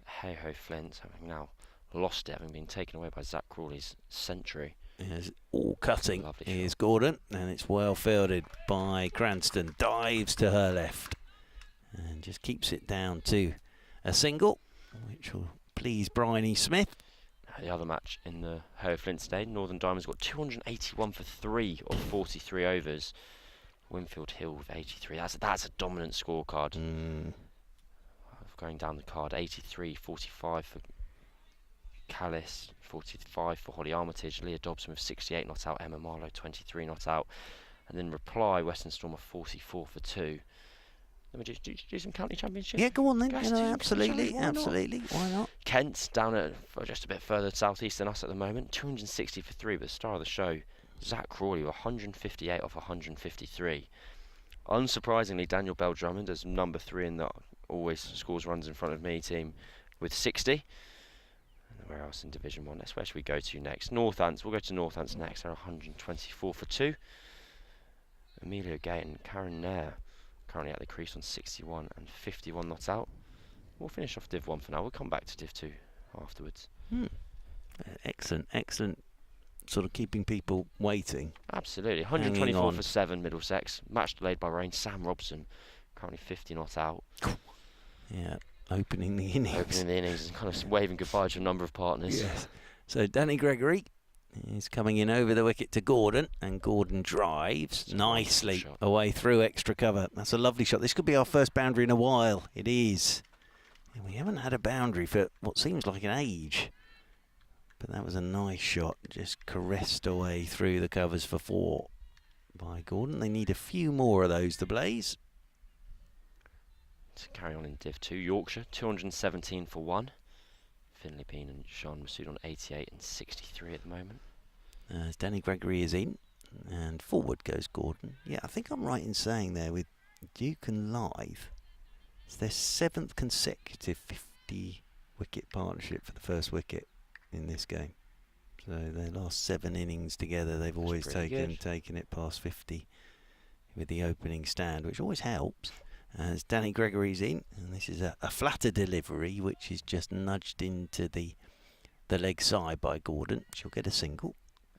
Speaker 2: Heyhoe Flint, having now lost it, having been taken away by Zach Crawley's century.
Speaker 1: Yes, all cutting is Gordon, and it's well fielded by Cranston. Dives to her left and just keeps it down to a single, which will please Bryony Smith.
Speaker 2: The other match in the Heyhoe Flint Stadium, Northern Diamonds got 281 for 3 of 43 overs. Winfield Hill with 83. That's a dominant scorecard. Going down the card, 83, 45 for Callis, 45 for Holly Armitage, Leah Dobson with 68 not out, Emma Marlowe 23 not out, and then reply Western Storm of 44 for 2. Let me do some county championship.
Speaker 1: Yeah, go on then.
Speaker 2: Guys,
Speaker 1: Absolutely. Why not?
Speaker 2: Kent's down at just a bit further southeast than us at the moment, 260 for 3, but the star of the show, Zach Crawley, 158 off 153. Unsurprisingly, Daniel Bell Drummond as number 3 in the always scores runs in front of me team with 60. Where else in Division 1? Where should we go to next? Northants. We'll go to Northants next. They're 124 for 2. Amelia Gate and Karen Nair currently at the crease on 61 and 51 not out. We'll finish off Div 1 for now. We'll come back to Div 2 afterwards.
Speaker 1: Excellent. Sort of keeping people waiting.
Speaker 2: Absolutely. 124 for 7 Middlesex. Match delayed by rain. Sam Robson currently 50 not out.
Speaker 1: Yeah. opening the innings.
Speaker 2: Opening the innings and kind of waving goodbye to a number of partners.
Speaker 1: Yes. So Danny Gregory is coming in over the wicket to Gordon, and Gordon drives nicely away through extra cover. That's a lovely shot. This could be our first boundary in a while. It is. And we haven't had a boundary for what seems like an age. But that was a nice shot, just caressed away through the covers for 4 by Gordon. They need a few more of those, the Blaze.
Speaker 2: To carry on in Div 2, Yorkshire 217 for 1. Finley Bean and Sean Masood on 88 and 63 at the moment.
Speaker 1: As Danny Gregory is in, and forward goes Gordon. Yeah, I think I'm right in saying there with Duke and Live, it's their 7th consecutive 50 wicket partnership for the first wicket in this game. So their last 7 innings together, they've always taken it past 50 with the opening stand, which always helps. As Danny Gregory's in, and this is a flatter delivery, which is just nudged into the leg side by Gordon. She'll get a single.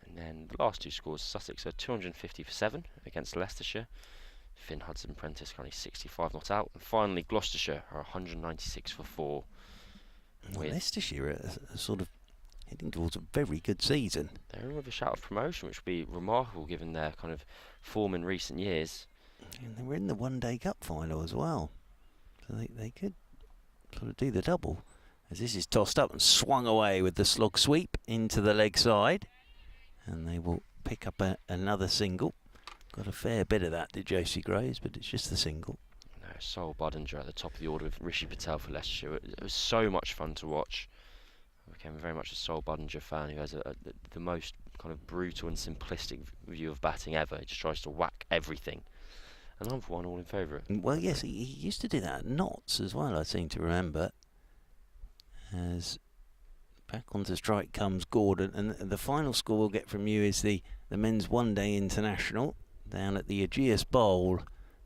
Speaker 2: And then the last 2 scores, Sussex are 250 for 7 against Leicestershire. Finn Hudson Prentice currently 65 not out. And finally, Gloucestershire are 196 for 4.
Speaker 1: Well, Leicestershire are sort of heading towards a very good season.
Speaker 2: They're in with a shout of promotion, which would be remarkable given their kind of form in recent years.
Speaker 1: And they were in the One Day Cup final as well. So they could sort of do the double. As this is tossed up and swung away with the slog sweep into the leg side. And they will pick up another single. Got a fair bit of that, did Josie Graves, but it's just the single.
Speaker 2: No, Sol Budinger at the top of the order with Rishi Patel for Leicestershire. It was so much fun to watch. I became very much a Sol Budinger fan who has the most kind of brutal and simplistic view of batting ever. He just tries to whack everything. And I'm for one all in favour of it.
Speaker 1: Well, yes, he used to do that at Notts as well, I seem to remember. As back onto strike comes Gordon, and the final score we'll get from you is the men's one-day international down at the Aegeus Bowl.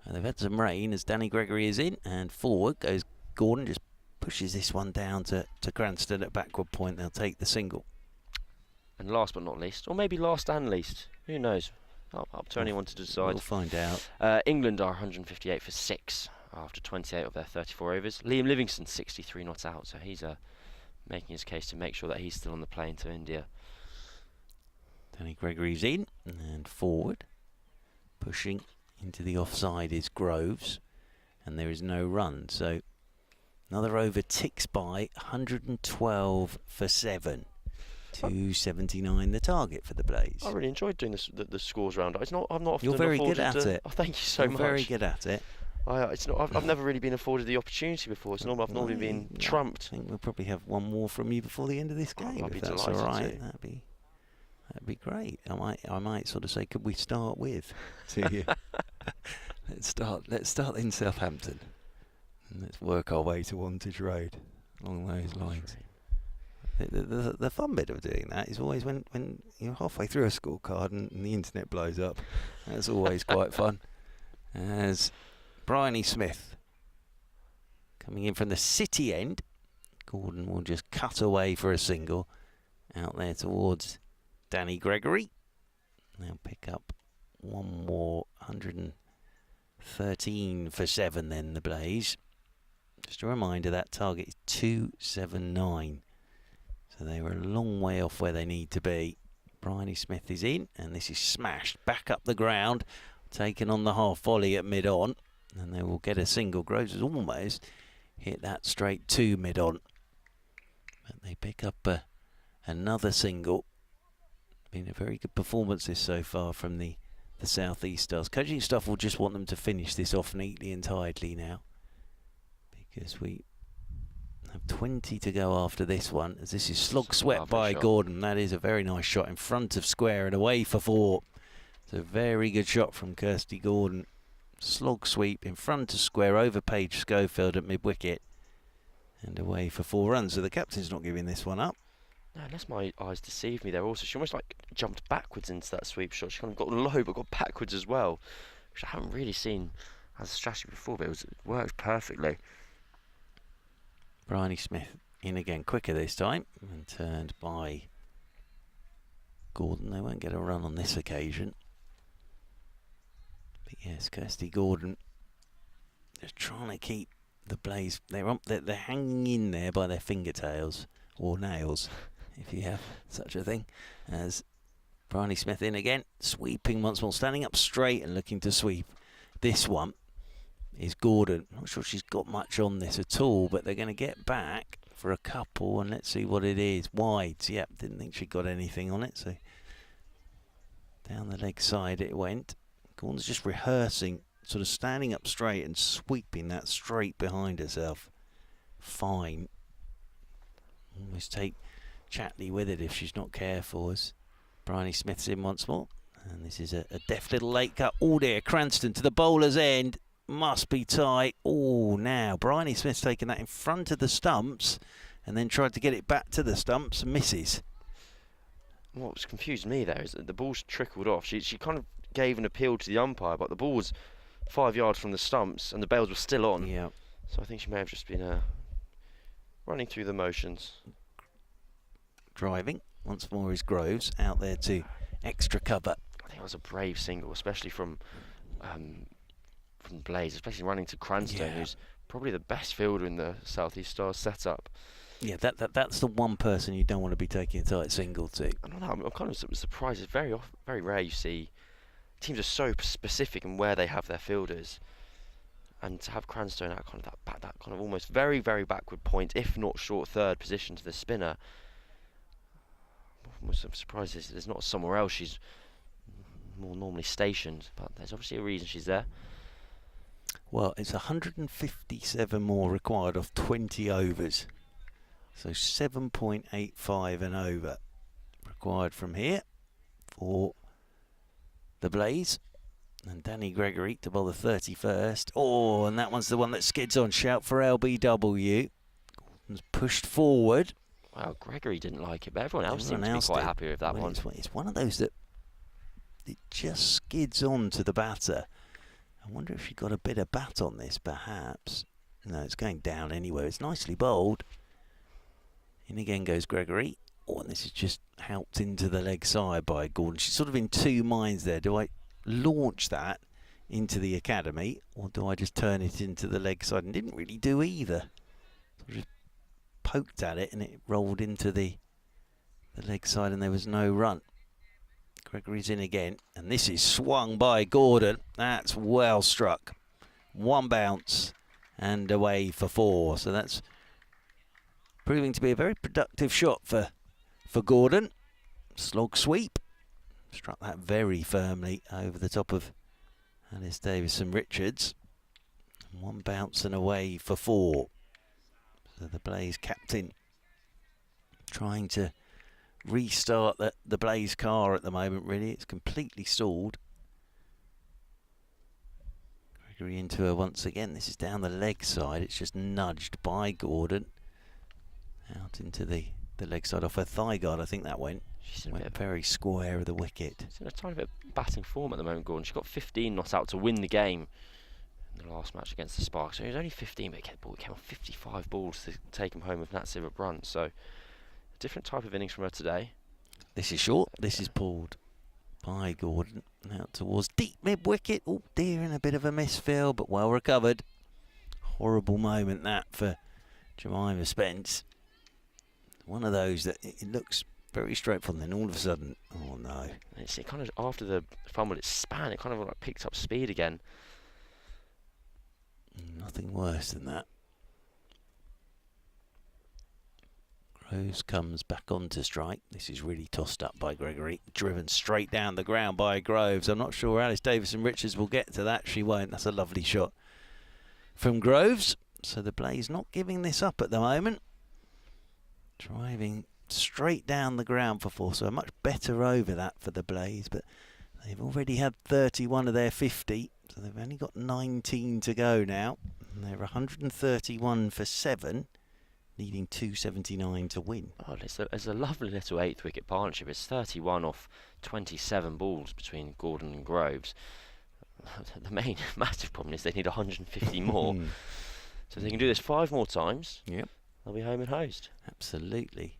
Speaker 1: And they've had some rain as Danny Gregory is in, and forward goes Gordon, just pushes this one down to Cranston at backward point. They'll take the single.
Speaker 2: And last but not least, or maybe last and least, who knows? Up to anyone to decide.
Speaker 1: We'll find out.
Speaker 2: England are 158 for 6 after 28 of their 34 overs. Liam Livingston 63 not out, so he's making his case to make sure that he's still on the plane to India.
Speaker 1: Danny Gregory's in and forward. Pushing into the offside is Groves, and there is no run. So another over ticks by, 112 for 7. 279 the target for the Blaze.
Speaker 2: I really enjoyed doing this, the scores round. I'm not often.
Speaker 1: You're very good at it.
Speaker 2: Oh, thank you so much.
Speaker 1: Very good at it.
Speaker 2: I've never really been afforded the opportunity before. I've normally been trumped.
Speaker 1: I think we'll probably have one more from you before the end of this game.
Speaker 2: I'd be
Speaker 1: if that's
Speaker 2: delighted
Speaker 1: all right.
Speaker 2: to.
Speaker 1: That'd be great. I might sort of say, could we start with? To you. Let's start in Southampton, and let's work our way to Wantage Road along those lines. The fun bit of doing that is always when you're halfway through a scorecard and the internet blows up. That's always quite fun. As Bryony Smith coming in from the city end, Gordon will just cut away for a single out there towards Danny Gregory. They'll pick up one more, 113 for 7 then, the Blaze. Just a reminder, that target is 279. So they were a long way off where they need to be. Bryony Smith is in, and this is smashed back up the ground, taken on the half volley at mid-on, and they will get a single. Groves has almost hit that straight to mid-on, but they pick up another single. Been a very good performance this so far from the South East Stars. Coaching staff will just want them to finish this off neatly and tidily now, because we have 20 to go after this one, as this is slog swept by Gordon. That is a very nice shot in front of square and away for 4. It's a very good shot from Kirsty Gordon. Slog sweep in front of square over Paige Schofield at mid-wicket and away for 4 runs. So the captain's not giving this one up.
Speaker 2: No, unless my eyes deceive me there also. She almost like jumped backwards into that sweep shot. She kind of got low but got backwards as well, which I haven't really seen as a strategy before, but it worked perfectly.
Speaker 1: Bryony Smith in again quicker this time and turned by Gordon. They won't get a run on this occasion. But yes, Kirsty Gordon just trying to keep the Blaze, they're hanging in there by their fingertails or nails, if you have such a thing. As Bryony Smith in again, sweeping once more, standing up straight and looking to sweep. This one is Gordon. Not sure she's got much on this at all, but they're going to get back for a couple, and let's see what it is. Wides, yep, didn't think she got anything on it, so down the leg side it went. Gordon's just rehearsing, sort of standing up straight and sweeping that straight behind herself. Fine. Almost take Chatley with it if she's not careful, as Bryony Smith's in once more. And this is a deft little late cut. Oh dear, Cranston to the bowler's end. Must be tight. Oh, now Bryony Smith's taken that in front of the stumps and then tried to get it back to the stumps and misses.
Speaker 2: What's confused me there is that the ball's trickled off. She kind of gave an appeal to the umpire, but the ball was 5 yards from the stumps and the bails were still on.
Speaker 1: Yeah.
Speaker 2: So I think she may have just been running through the motions.
Speaker 1: Driving once more is Groves out there to extra cover.
Speaker 2: I think that was a brave single, especially from Blaze, especially running to Cranston, who's probably the best fielder in the South East Stars setup.
Speaker 1: Yeah, that's the one person you don't want to be taking a tight single to.
Speaker 2: I don't know, I'm kind of surprised. It's very rare you see teams are so specific in where they have their fielders, and to have Cranston at kind of that kind of almost very, very backward point, if not short third position to the spinner. I'm surprised there's not somewhere else she's more normally stationed, but there's obviously a reason she's there.
Speaker 1: Well, it's 157 more required off 20 overs. So 7.85 and over required from here for the Blaze. And Danny Gregory to bowl the 31st. Oh, and that one's the one that skids on. Shout for LBW. Gordon's pushed forward.
Speaker 2: Wow, Gregory didn't like it, but everyone else seemed to be quite happy with that one.
Speaker 1: It's one of those that it just skids on to the batter. I wonder if she got a bit of bat on this, perhaps. No, it's going down anyway. It's nicely bowled. In again goes Gregory. Oh, and this is just helped into the leg side by Gordon. She's sort of in two minds there. Do I launch that into the academy, or do I just turn it into the leg side? And didn't really do either. So just poked at it and it rolled into the leg side and there was no run. Gregory's in again, and this is swung by Gordon. That's well struck. One bounce and away for 4. So that's proving to be a very productive shot for Gordon. Slog sweep. Struck that very firmly over the top of Alice Davison-Richards. One bounce and away for 4. So the Blaze captain trying to restart the Blaze car at the moment, really. It's completely stalled. Gregory into her once again. This is down the leg side. It's just nudged by Gordon. Out into the leg side off her thigh guard, I think that went.
Speaker 2: She's
Speaker 1: went very square of the wicket.
Speaker 2: She's in a tiny bit of batting form at the moment, Gordon. She got 15 not out to win the game in the last match against the Sparks. So it was only 15, but it came on 55 balls to take him home with Nat Siver Brunt. So a different type of innings from her today.
Speaker 1: This is short. This is pulled by Gordon. Out towards deep mid-wicket. Oh dear, and a bit of a misfill, but well recovered. Horrible moment that for Jemima Spence. One of those that it looks very straightforward, and then all of a sudden, oh no.
Speaker 2: It kind of, after the fumble, it span, it kind of like picked up speed again.
Speaker 1: Nothing worse than that. Groves comes back onto strike. This is really tossed up by Gregory. Driven straight down the ground by Groves. I'm not sure Alice Davison-Richards will get to that. She won't. That's a lovely shot from Groves. So the Blaze not giving this up at the moment. Driving straight down the ground for 4. So a much better over that for the Blaze. But they've already had 31 of their 50. So they've only got 19 to go now. And they're 131 for 7. Needing 279 to win.
Speaker 2: Oh, it's a lovely little 8th wicket partnership. It's 31 off 27 balls between Gordon and Groves. The main massive problem is they need 150 more. So if they can do this 5 more times,
Speaker 1: yep,
Speaker 2: they'll be home and hosed.
Speaker 1: Absolutely.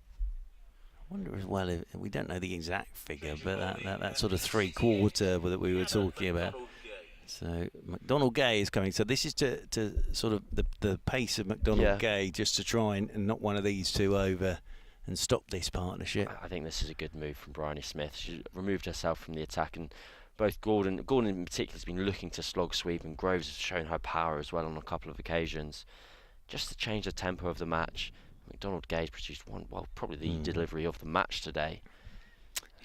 Speaker 1: I wonder as well, if we don't know the exact figure, but that sort of 3/4 that we were talking about So McDonald Gay is coming. So this is to sort of the pace of McDonald Gay, just to try and knock one of these two over and stop this partnership.
Speaker 2: I think this is a good move from Bryony Smith. She removed herself from the attack, and both Gordon in particular has been looking to slog sweep, and Groves has shown her power as well on a couple of occasions. Just to change the tempo of the match, McDonald Gay's produced probably the delivery of the match today.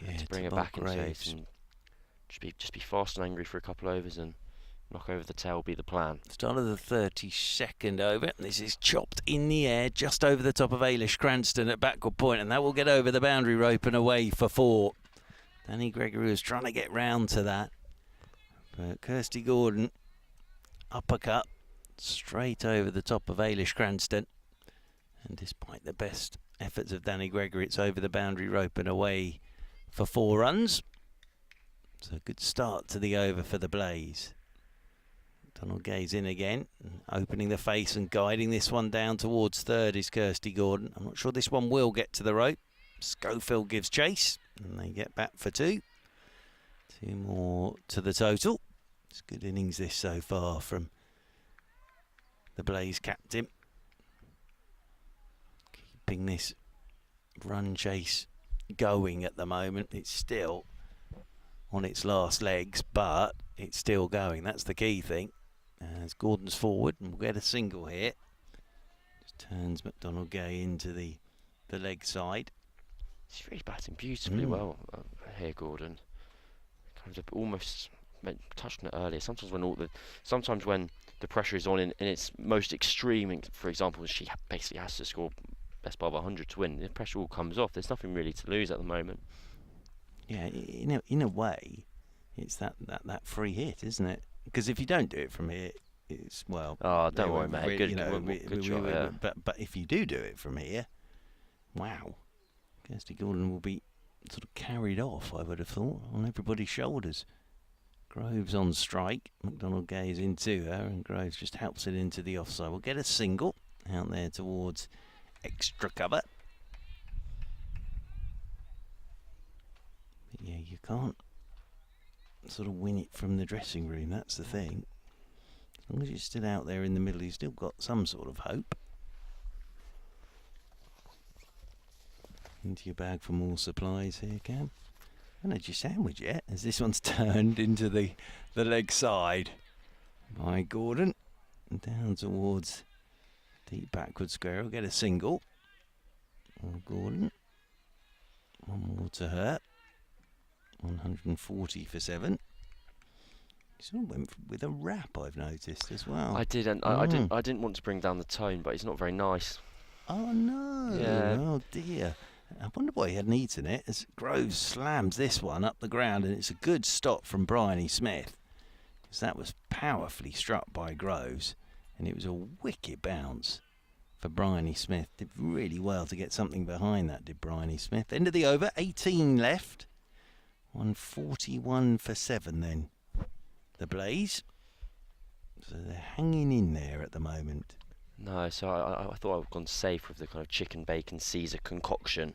Speaker 1: Yeah,
Speaker 2: to bring her back into it and just be fast and angry for a couple overs and knock over the tail will be the plan.
Speaker 1: Start of the 32nd over. This is chopped in the air just over the top of Ailish Cranston at backward point, and that will get over the boundary rope and away for 4. Danny Gregory was trying to get round to that, but Kirsty Gordon uppercut straight over the top of Ailish Cranston, and despite the best efforts of Danny Gregory, it's over the boundary rope and away for 4 runs. So a good start to the over for the Blaze. Donald Gay's in again, opening the face and guiding this one down towards third is Kirsty Gordon. I'm not sure this one will get to the rope. Schofield gives chase and they get back for 2. 2 more to the total. It's good innings this so far from the Blaze captain. Keeping this run chase going at the moment. It's still on its last legs, but it's still going. That's the key thing. As Gordon's forward, and we'll get a single here. Just turns McDonald Gay into the leg side.
Speaker 2: She's really batting beautifully well here, Gordon. Kind of almost touched on it earlier. Sometimes when the pressure is on in its most extreme, for example, she basically has to score best ball of 100 to win. The pressure all comes off. There's nothing really to lose at the moment.
Speaker 1: Yeah, in a way, it's that free hit, isn't it? Because if you don't do it from here, it's well.
Speaker 2: Oh, don't worry, mate. Good shot.
Speaker 1: But if you do it from here, wow, Kirsty Gordon will be sort of carried off, I would have thought, on everybody's shoulders. Groves on strike. McDonald Gay's into her, and Groves just helps it into the offside. We'll get a single out there towards extra cover. But yeah, you can't sort of win it from the dressing room, that's the thing. As long as you're still out there in the middle, you've still got some sort of hope. Into your bag for more supplies here, Cam. I haven't had your sandwich yet, as this one's turned into the leg side by Gordon. And down towards deep backward square. We'll get a single. Gordon. One more to her. 140 for 7. He sort of went with a wrap, I've noticed as well.
Speaker 2: I did, and I didn't want to bring down the tone, but he's not very nice.
Speaker 1: Oh no!
Speaker 2: Yeah.
Speaker 1: Oh dear. I wonder why he hadn't eaten it. As Groves slams this one up the ground, and it's a good stop from Bryony Smith, because that was powerfully struck by Groves, and it was a wicked bounce for Bryony Smith. Did really well to get something behind that, did Bryony Smith. End of the over, 18 left. 141 for 7 then. The Blaze. So they're hanging in there at the moment.
Speaker 2: No, so I thought I'd gone safe with the kind of chicken bacon Caesar concoction,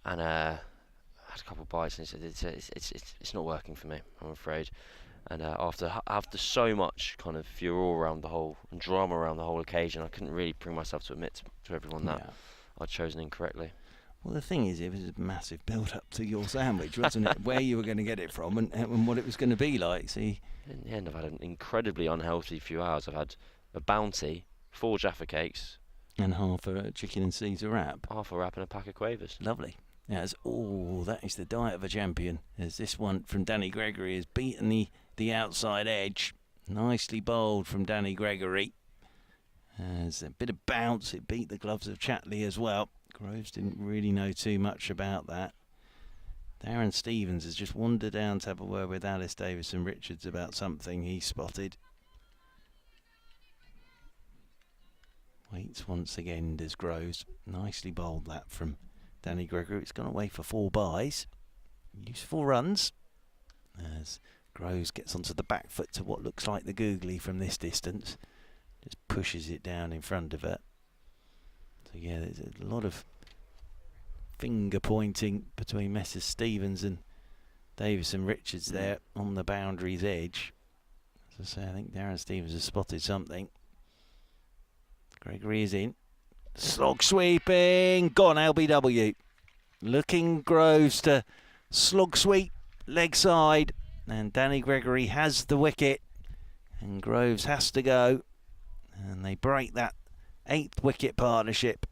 Speaker 2: and had a couple of bites, and it's not working for me, I'm afraid. And after so much kind of furore around the whole and drama around the whole occasion, I couldn't really bring myself to admit to everyone that I'd chosen incorrectly.
Speaker 1: Well, the thing is, it was a massive build-up to your sandwich, wasn't it? Where you were going to get it from and what it was going to be like. See,
Speaker 2: in the end, I've had an incredibly unhealthy few hours. I've had a bounty, 4 Jaffa cakes,
Speaker 1: and half a chicken and Caesar wrap.
Speaker 2: Half a wrap and a pack of quavers.
Speaker 1: Lovely. That is the diet of a champion. As this one from Danny Gregory has beaten the outside edge. Nicely bowled from Danny Gregory. There's a bit of bounce. It beat the gloves of Chatley as well. Groves didn't really know too much about that. Darren Stevens has just wandered down to have a word with Alice Davison Richards about something he spotted. Waits once again, does Groves. Nicely bowled that from Danny Gregory. It's gone away for 4 byes. Useful runs. As Groves gets onto the back foot to what looks like the googly from this distance. Just pushes it down in front of her. So yeah, there's a lot of finger pointing between Messrs Stevens and Davison Richards there on the boundary's edge. As I say, I think Darren Stevens has spotted something. Gregory is in. Slog sweeping. Gone, LBW. Looking Groves to slog sweep, leg side. And Danny Gregory has the wicket. And Groves has to go. And they break that 8th wicket partnership.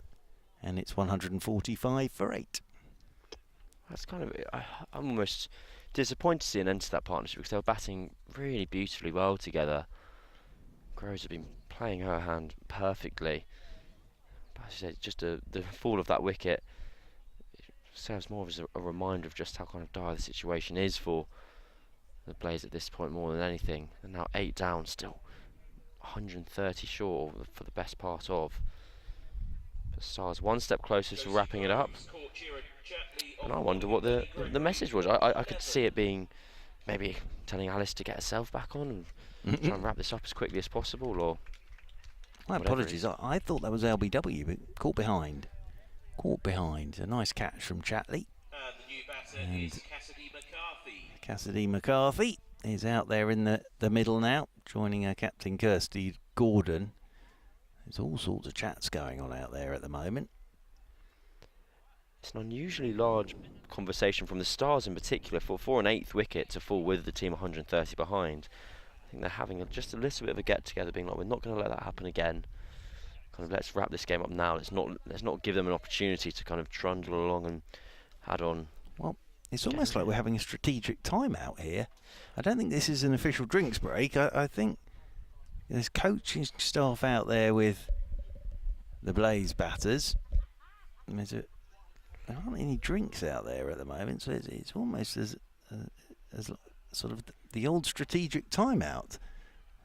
Speaker 1: And it's 145 for 8.
Speaker 2: That's kind of... I'm almost disappointed to see an end to that partnership because they were batting really beautifully well together. Groves have been playing her hand perfectly. But as you said, just the fall of that wicket serves more as a reminder of just how kind of dire the situation is for the Blaze at this point more than anything. And now 8 down, still 130 short for the best part of. The Stars one step closer to wrapping it up. And I wonder what the message was. I could see it being maybe telling Alice to get herself back on and try and wrap this up as quickly as possible, or...
Speaker 1: My apologies, I thought that was LBW, but caught behind. Caught behind. A nice catch from Chatley.
Speaker 3: And the new batter is Cassidy McCarthy.
Speaker 1: Cassidy McCarthy is out there in the middle now, joining her captain Kirsty Gordon. There's all sorts of chats going on out there at the moment.
Speaker 2: It's an unusually large conversation from the Stars in particular for an 8th wicket to fall with the team 130 behind. I think they're having just a little bit of a get-together, being like, we're not going to let that happen again. Kind of let's wrap this game up now. Let's not give them an opportunity to kind of trundle along and add on.
Speaker 1: Well, it's almost like we're having a strategic timeout here. I don't think this is an official drinks break. I think there's coaching staff out there with the Blaze batters. And there aren't any drinks out there at the moment, so it's almost as sort of the old strategic timeout,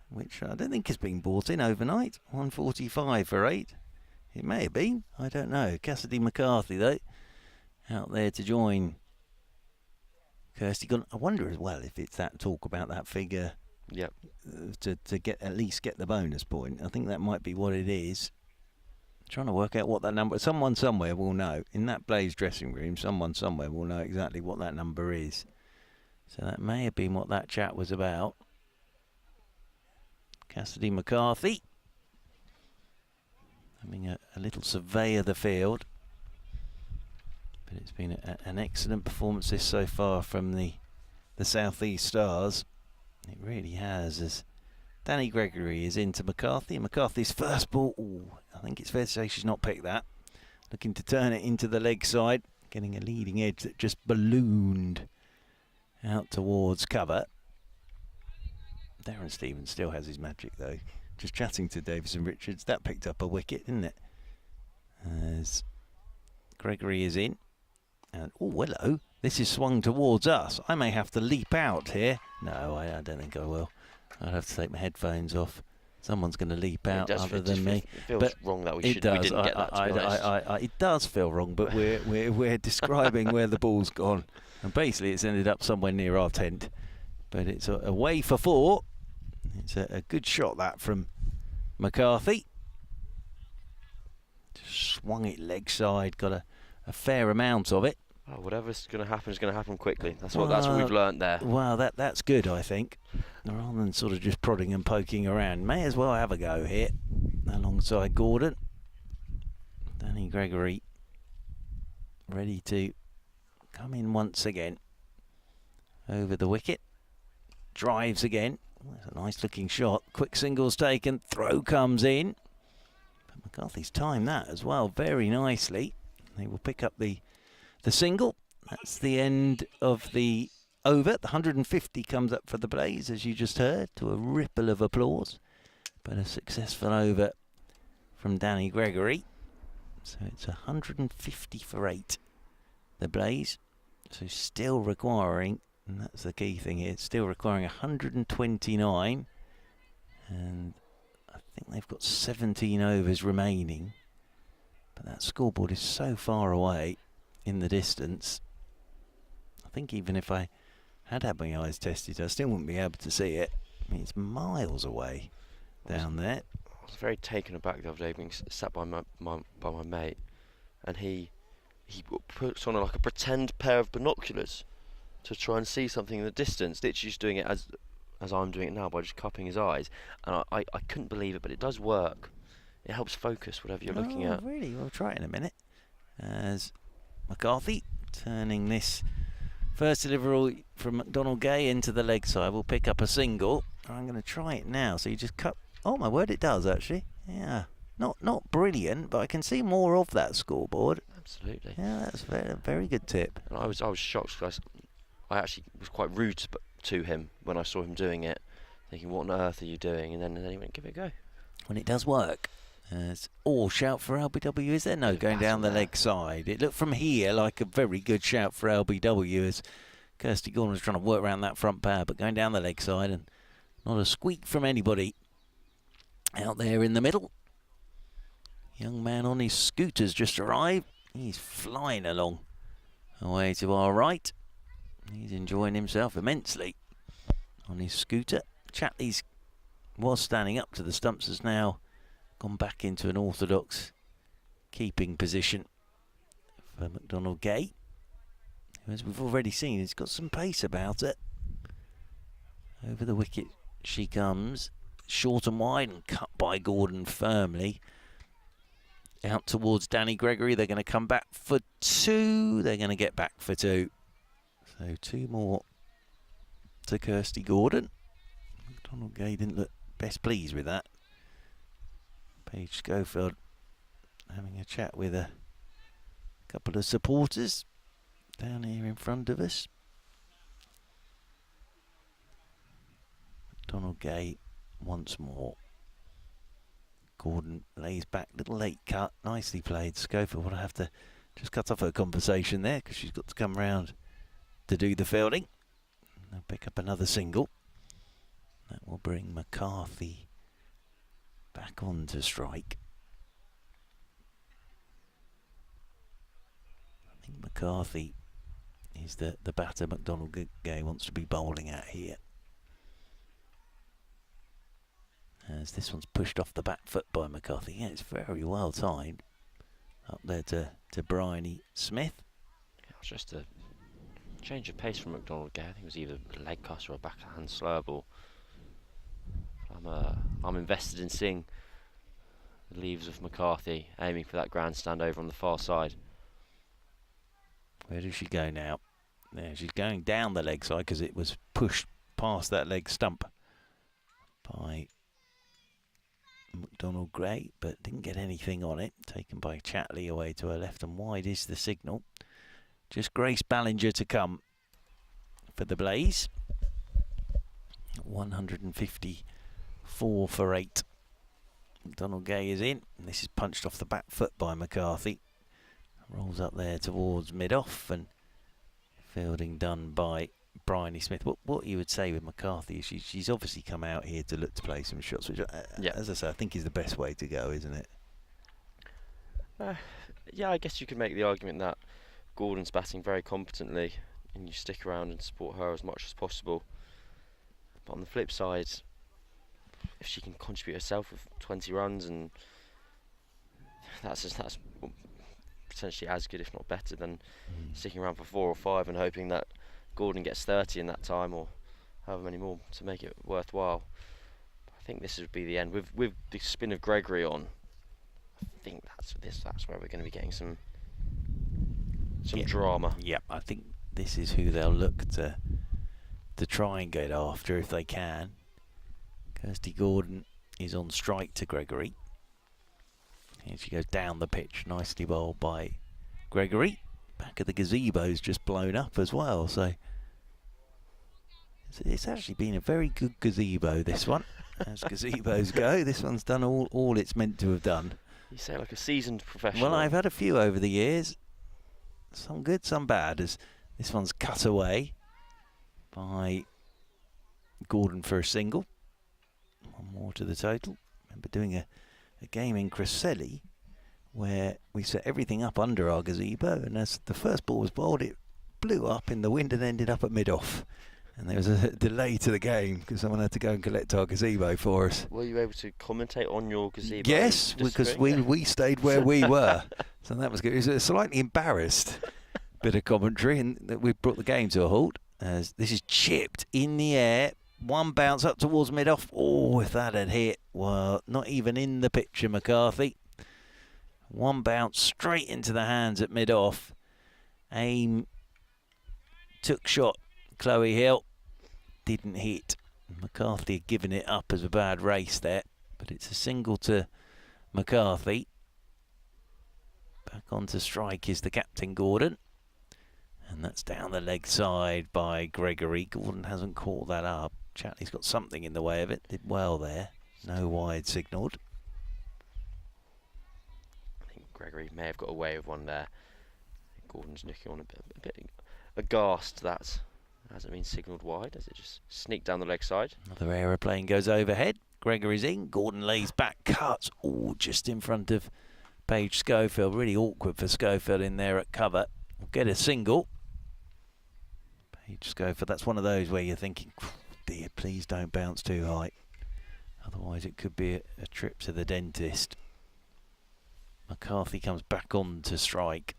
Speaker 1: which I don't think has been bought in overnight. 145 for 8. It may have been, I don't know. Cassidy McCarthy, though, out there to join Kirsty. I wonder as well if it's that talk about that figure.
Speaker 2: Yep.
Speaker 1: To at least get the bonus point. I think that might be what it is. Trying to work out what that number... Someone somewhere will know. In that Blaze dressing room, someone somewhere will know exactly what that number is. So that may have been what that chat was about. Cassidy McCarthy having a little survey of the field. But it's been an excellent performance this so far from the South East Stars. It really has, as Danny Gregory is into McCarthy. McCarthy's first ball, I think it's fair to say she's not picked that. Looking to turn it into the leg side. Getting a leading edge that just ballooned out towards cover. Darren Stevens still has his magic though. Just chatting to Davis and Richards. That picked up a wicket, didn't it? As Gregory is in. And, oh, hello. This is swung towards us. I may have to leap out here. No, I don't think I will. I'll have to take my headphones off. Someone's going to leap out other than me.
Speaker 2: It feels wrong that we didn't get that, to be honest.
Speaker 1: It does feel wrong, but we're describing where the ball's gone. And basically it's ended up somewhere near our tent. But it's away for 4. It's a good shot, that, from McCarthy. Just swung it leg side, got a fair amount of it.
Speaker 2: Oh, whatever's going to happen is going to happen quickly. That's what we've learnt there.
Speaker 1: Well, that's good, I think. Rather than sort of just prodding and poking around. May as well have a go here alongside Gordon. Danny Gregory ready to come in once again. Over the wicket. Drives again. That's a nice looking shot. Quick singles taken. Throw comes in. But McCarthy's timed that as well very nicely. They will pick up the single. That's the end of the over. The 150 comes up for the Blaze, as you just heard, to a ripple of applause. But a successful over from Danny Gregory. So it's 150 for 8. The Blaze. So still requiring, and that's the key thing here, still requiring 129. And I think they've got 17 overs remaining. But that scoreboard is so far away in the distance. I think even if I had my eyes tested, I still wouldn't be able to see it. I mean, it's miles away down there.
Speaker 2: I was very taken aback the other day being sat by my mate, and he puts on like a pretend pair of binoculars to try and see something in the distance. Literally just doing it as as I'm doing it now by just cupping his eyes, and I couldn't believe it, but it does work. It helps focus whatever you're looking at.
Speaker 1: Really? We'll try it in a minute. As McCarthy turning this first delivery from McDonald Gay into the leg side. We'll pick up a single. I'm going to try it now. So you just cut. Oh my word, it does actually. Yeah. Not brilliant, but I can see more of that scoreboard.
Speaker 2: Absolutely.
Speaker 1: Yeah, that's a very good tip.
Speaker 2: And I was shocked because I actually was quite rude to him when I saw him doing it, thinking, what on earth are you doing? And then he went, give it a go.
Speaker 1: When it does work. Shout for LBW, is there? No, going down the leg side. It looked from here like a very good shout for LBW as Kirsty Gordon was trying to work around that front pair, but going down the leg side and not a squeak from anybody out there in the middle. Young man on his scooter's just arrived. He's flying along away to our right. He's enjoying himself immensely on his scooter. Chatley's was standing up to the stumps, has now gone back into an orthodox keeping position for McDonald Gay. As we've already seen, he's got some pace about it. Over the wicket she comes, short and wide and cut by Gordon firmly. Out towards Danny Gregory. They're going to come back for two. They're going to get back for two. So two more to Kirsty Gordon. McDonald Gay didn't look best pleased with that. Paige Schofield having a chat with a couple of supporters down here in front of us. McDonald Gay once more. Gordon lays back, little late cut, nicely played. Schofield will have to just cut off her conversation there because she's got to come round to do the fielding. They'll pick up another single. That will bring McCarthy back on to strike. I think McCarthy is the batter McDonald Gay wants to be bowling at here. As this one's pushed off the back foot by McCarthy. Yeah, it's very well timed. Up there to Bryony Smith.
Speaker 2: Yeah, it was just a change of pace from McDonald Gay. I think it was either a leg cutter or a backhand slower ball. I'm invested in seeing the leaves of McCarthy aiming for that grandstand over on the far side.
Speaker 1: Where does she go now? There, she's going down the leg side because it was pushed past that leg stump by McDonald Gray, but didn't get anything on it. Taken by Chatley away to her left and wide is the signal. Just Grace Ballinger to come for the Blaze. 154 for 8. McDonald Gay is in. And this is punched off the back foot by McCarthy. Rolls up there towards mid-off and fielding done by Bryony Smith. What you would say with McCarthy is she's obviously come out here to look to play some shots, which, as I say, I think is the best way to go, isn't it?
Speaker 2: Yeah, I guess you could make the argument that Gordon's batting very competently and you stick around and support her as much as possible. But on the flip side, if she can contribute herself with 20 runs, and that's potentially as good, if not better, than sticking around for 4 or 5 and hoping that Gordon gets 30 in that time or however many more to make it worthwhile. I think this would be the end. With the spin of Gregory on, I think that's where we're going to be getting some drama.
Speaker 1: Yeah, I think this is who they'll look to try and get after if they can. Kirsty Gordon is on strike to Gregory. Here she goes down the pitch, nicely bowled by Gregory. Back of the gazebo's just blown up as well, so it's actually been a very good gazebo, this one. As gazebos go, this one's done all it's meant to have done.
Speaker 2: You say like a seasoned professional.
Speaker 1: Well, I've had a few over the years. Some good, some bad, as this one's cut away by Gordon for a single. One more to the total. Remember doing a game in Cresselly where we set everything up under our gazebo, and as the first ball was bowled, it blew up in the wind and ended up at mid-off. And there was a delay to the game because someone had to go and collect our gazebo for us.
Speaker 2: Were you able to commentate on your gazebo?
Speaker 1: Yes, because we stayed where we were. So that was good. It was a slightly embarrassed bit of commentary, and that we brought the game to a halt. As this is chipped in the air One bounce up towards mid-off. Oh, if that had hit, well, not even in the picture, McCarthy. One bounce straight into the hands at mid-off. Aim took shot. Chloe Hill didn't hit. McCarthy had given it up as a bad race there, but it's a single to McCarthy. Back onto strike is the captain, Gordon. And that's down the leg side by Gregory. Gordon hasn't caught that up. Chatley's got something in the way of it. Did well there. No wide signalled.
Speaker 2: I think Gregory may have got away with one there. Gordon's looking on a bit aghast that hasn't been signalled wide as it just sneaked down the leg side.
Speaker 1: Another aeroplane goes overhead. Gregory's in. Gordon lays back, cuts. Oh, just in front of Paige Schofield. Really awkward for Schofield in there at cover. We'll get a single. Paige Schofield, that's one of those where you're thinking, dear, please don't bounce too high. Otherwise it could be a trip to the dentist. McCarthy comes back on to strike.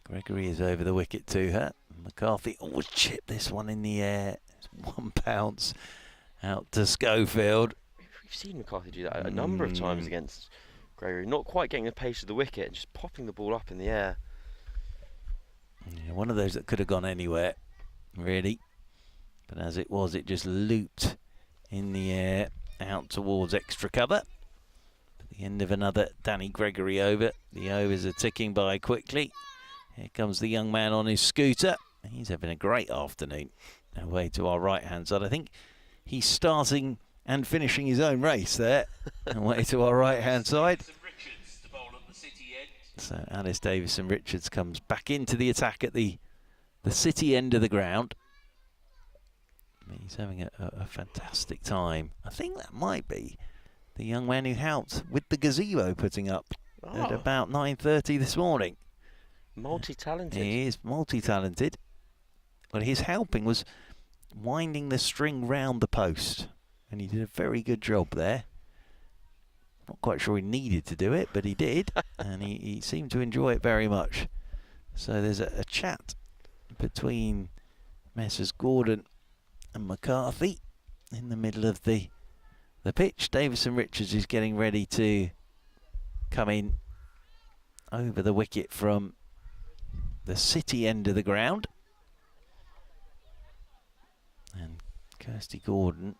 Speaker 1: Gregory is over the wicket to her. McCarthy always chipped this one in the air. It's one bounce out to Schofield.
Speaker 2: We've seen McCarthy do that a number of times against Gregory. Not quite getting the pace of the wicket and just popping the ball up in the air.
Speaker 1: Yeah, one of those that could have gone anywhere, really. But as it was, it just looped in the air out towards extra cover. At the end of another Danny Gregory over. The overs are ticking by quickly. Here comes the young man on his scooter. He's having a great afternoon. Away to our right-hand side. I think he's starting and finishing his own race there. Away to our right-hand side. So Alice Davison-Richards comes back into the attack at the city end of the ground. He's having a fantastic time. I think that might be the young man who helped with the gazebo putting up at about 9:30 this morning.
Speaker 2: Multi-talented.
Speaker 1: He is multi-talented. Well, his helping was winding the string round the post, and he did a very good job there. Not quite sure he needed to do it, but he did, and he seemed to enjoy it very much. So there's a chat between Messrs Gordon and McCarthy in the middle of the pitch. Davison-Richards is getting ready to come in over the wicket from the city end of the ground. And Kirsty Gordon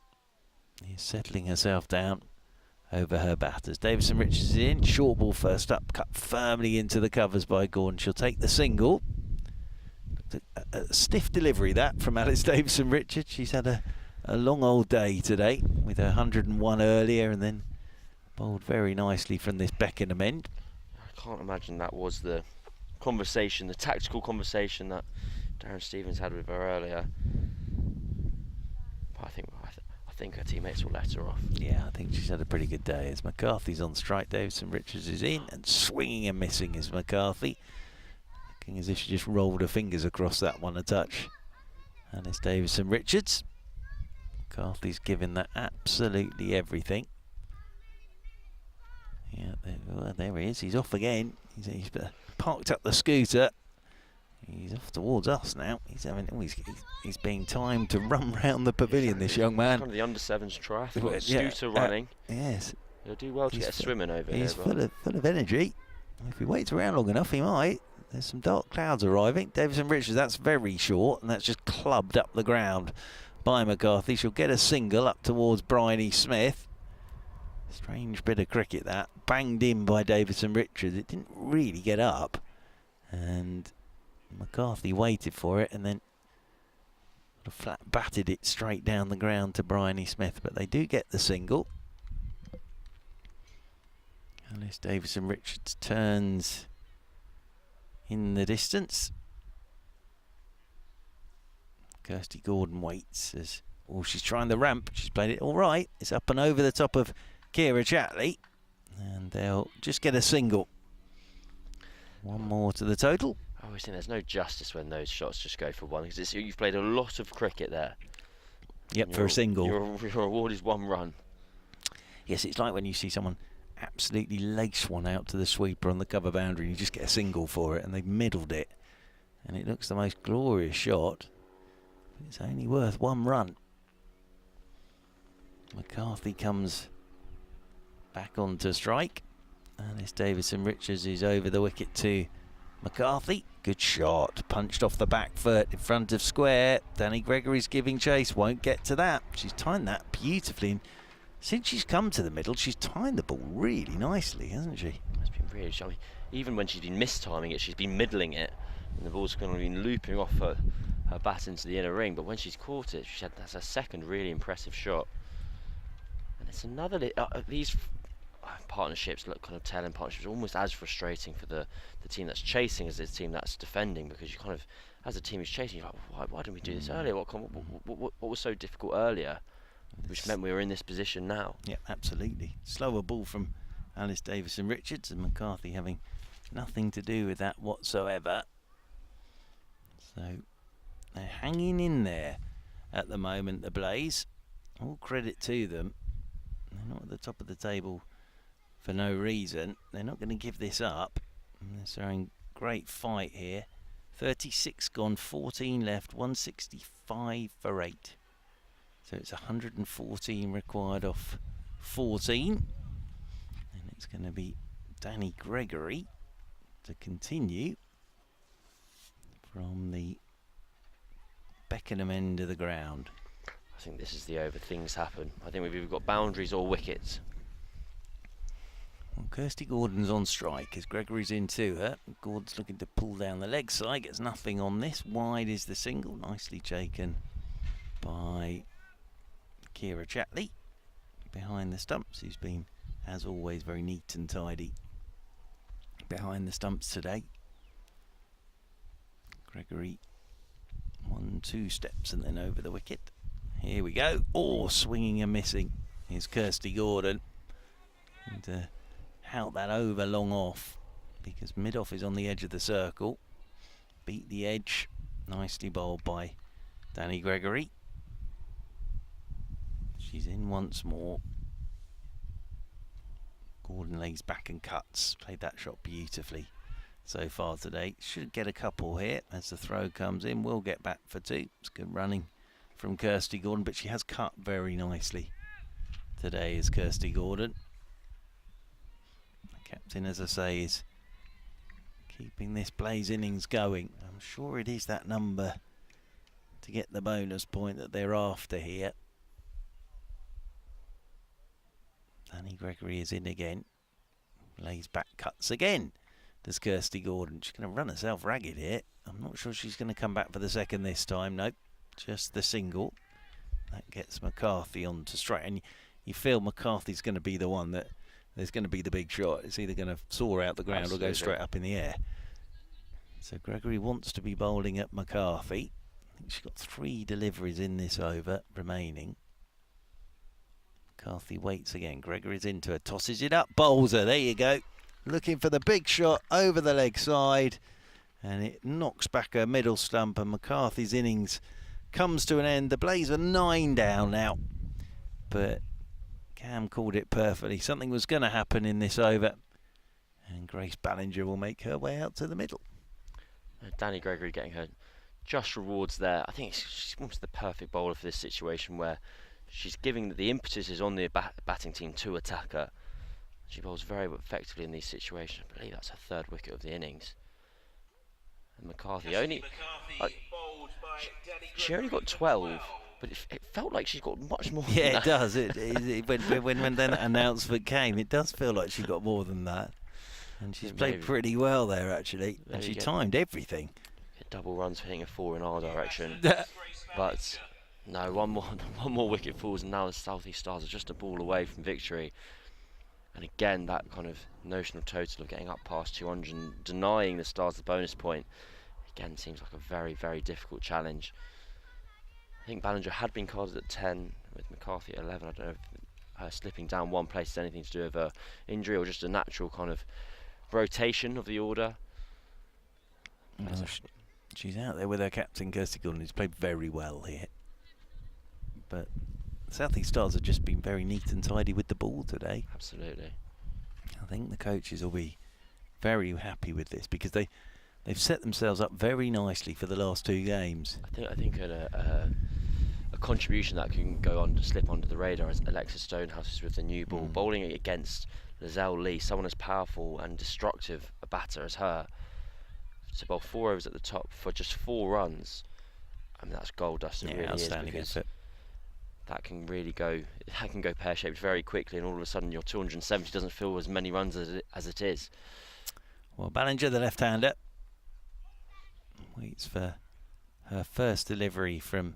Speaker 1: is settling herself down over her batters. Davison-Richards is in. Short ball first up, cut firmly into the covers by Gordon. She'll take the single. A stiff delivery that from Alice Davison-Richards. She's had a long old day today with her 101 earlier and then bowled very nicely from this Beckenham end.
Speaker 2: I can't imagine that was the conversation, the tactical conversation that Darren Stevens had with her earlier. But I think her teammates will let her off.
Speaker 1: Yeah, I think she's had a pretty good day. As McCarthy's on strike, Davison-Richards is in and swinging and missing is McCarthy. Looking as if she just rolled her fingers across that one a touch. And it's Davison-Richards. McCarthy's given that absolutely everything. Yeah, there he is. He's off again. He's parked up the scooter. He's off towards us now. He's being timed to run round the pavilion, this young man.
Speaker 2: Kind of the under-7s triathlon, scooter running.
Speaker 1: Yes.
Speaker 2: He'll do well to get a swim in over
Speaker 1: He's
Speaker 2: here.
Speaker 1: full of energy. If he waits around long enough, he might. There's some dark clouds arriving. Davison-Richards, that's very short, and that's just clubbed up the ground by McCarthy. She'll get a single up towards Bryony Smith. Strange bit of cricket that. Banged in by Davison-Richards. It didn't really get up. And McCarthy waited for it and then flat batted it straight down the ground to Bryony Smith. But they do get the single. Alice Davison-Richards turns in the distance. Kirsty Gordon waits as she's trying the ramp. She's played it all right. It's up and over the top of Kira Chatley, and they'll just get a single. One more to the total.
Speaker 2: I always think there's no justice when those shots just go for one, because you've played a lot of cricket there.
Speaker 1: Yep, for a single.
Speaker 2: Your reward is 1 run.
Speaker 1: Yes, it's like when you see someone absolutely lace one out to the sweeper on the cover boundary and you just get a single for it, and they've middled it, and it looks the most glorious shot. It's only worth one run. McCarthy comes back onto strike. Alice Davison-Richards is over the wicket to McCarthy. Good shot. Punched off the back foot in front of square. Danny Gregory's giving chase. Won't get to that. She's timed that beautifully. And since she's come to the middle, she's timed the ball really nicely, hasn't she?
Speaker 2: It's been really shocking. Even when she's been mistiming it, she's been middling it. And the ball's kind of been looping off her bat into the inner ring. But when she's caught it, that's her second really impressive shot. And it's another... these partnerships, look, kind of tailing partnerships, almost as frustrating for the team that's chasing as the team that's defending, because you kind of, as a team who's chasing, you're like, why didn't we do this earlier? What was so difficult earlier, which meant we were in this position now?
Speaker 1: Yeah, absolutely. Slower ball from Alice Davison-Richards, and McCarthy having nothing to do with that whatsoever. So they're hanging in there at the moment, the Blaze. All credit to them. They're not at the top of the table for no reason. They're not going to give this up. They're showing great fight here. 36 gone, 14 left, 165 for 8. So it's 114 required off 14. And it's going to be Danny Gregory to continue from the Beckenham end of the ground.
Speaker 2: I think this is the over. Things happen. I think we've either got boundaries or wickets.
Speaker 1: Well, Kirsty Gordon's on strike as Gregory's into her. Gordon's looking to pull down the leg side, gets nothing on this. Wide is the single, nicely taken by Kira Chatley behind the stumps, who's been, as always, very neat and tidy behind the stumps today. Gregory 1-2 steps and then over the wicket. Here we go. Oh, swinging and missing is Kirsty Gordon. And out that over long off, because mid-off is on the edge of the circle. Beat the edge. Nicely bowled by Danny Gregory. She's in once more. Gordon lays back and cuts. Played that shot beautifully so far today. Should get a couple here as the throw comes in. Will get back for 2. It's good running from Kirsty Gordon, but she has cut very nicely today is Kirsty Gordon. The captain, as I say, is keeping this Blaze innings going. I'm sure it is that number to get the bonus point that they're after here. Danny Gregory is in again. Lays back, cuts again. Does Kirsty Gordon. She's going to run herself ragged here. I'm not sure she's going to come back for the second this time. Nope, just the single. That gets McCarthy on to strike. And you feel McCarthy's going to be the one that there's going to be the big shot. It's either going to soar out the ground or go straight up in the air. So Gregory wants to be bowling at McCarthy. I think she's got 3 deliveries in this over remaining. McCarthy waits again. Gregory's into her, tosses it up, bowls her. There you go. Looking for the big shot over the leg side. And it knocks back her middle stump, and McCarthy's innings comes to an end. The Blaze are 9 down now. But Cam called it perfectly. Something was going to happen in this over. And Grace Ballinger will make her way out to the middle.
Speaker 2: Danny Gregory getting her just rewards there. I think she's almost the perfect bowler for this situation, where she's giving the impetus is on the batting team to attack her. She bowls very effectively in these situations. I believe that's her 3rd wicket of the innings. And McCarthy only... she only got 12, but it felt like she's got much more than that.
Speaker 1: Yeah, it does. When that announcement came, it does feel like she got more than that. And she's played pretty well there, actually. And she timed everything.
Speaker 2: Get double runs for hitting a 4 in our direction. But no, one more wicket falls, and now the South East Stars are just a ball away from victory. And again, that kind of notional total of getting up past 200 and denying the Stars the bonus point, again, seems like a very, very difficult challenge. I think Ballinger had been carded at 10, with McCarthy at 11. I don't know if her slipping down one place has anything to do with her injury, or just a natural kind of rotation of the order.
Speaker 1: Well, she's out there with her captain, Kirsty Gordon, who's played very well here. But South East Stars have just been very neat and tidy with the ball today.
Speaker 2: Absolutely.
Speaker 1: I think the coaches will be very happy with this, because they they've set themselves up very nicely for the last 2 games.
Speaker 2: I think a contribution that can go on to slip under the radar is Alexis Stonehouse's with the new ball, bowling it against Lizelle Lee, someone as powerful and destructive a batter as her. To bowl 4 overs at the top for just 4 runs, I mean that's gold dust. It really is, because that can really go pear-shaped very quickly, and all of a sudden your 270 doesn't feel as many runs as it is.
Speaker 1: Well, Ballinger, the left-hander, waits for her first delivery from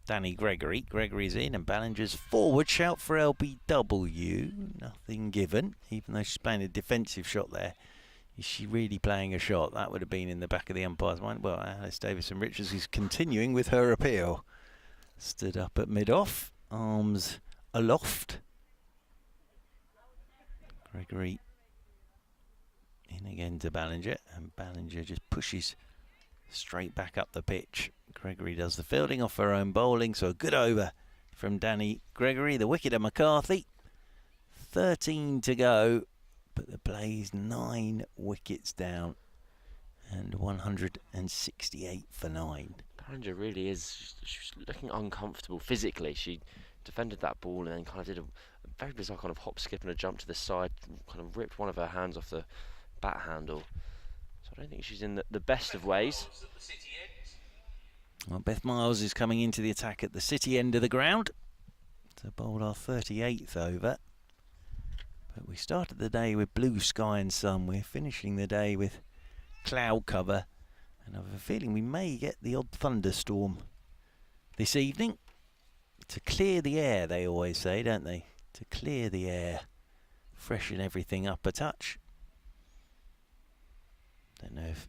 Speaker 1: Danny Gregory. Gregory's in and Ballinger's forward. Shout for LBW. Nothing given, even though she's playing a defensive shot there. Is she really playing a shot? That would have been in the back of the umpire's mind. Well, Alice Davison-Richards is continuing with her appeal. Stood up at mid-off, arms aloft. Gregory in again to Ballinger, and Ballinger just pushes straight back up the pitch. Gregory does the fielding off her own bowling, so a good over from Danny Gregory. The wicket of McCarthy. 13 to go, but the Blaze 9 wickets down and 168 for 9.
Speaker 2: Ballinger really is, she's looking uncomfortable physically. She defended that ball and then kind of did a very bizarre kind of hop, skip and a jump to the side, kind of ripped one of her hands off the bat handle. So I don't think she's in the best of ways.
Speaker 1: Well, Beth Miles is coming into the attack at the City end of the ground to bowl our 38th over. But we started the day with blue sky and sun. We're finishing the day with cloud cover, and I have a feeling we may get the odd thunderstorm this evening to clear the air, they always say, don't they? To clear the air, freshen everything up a touch. Don't know if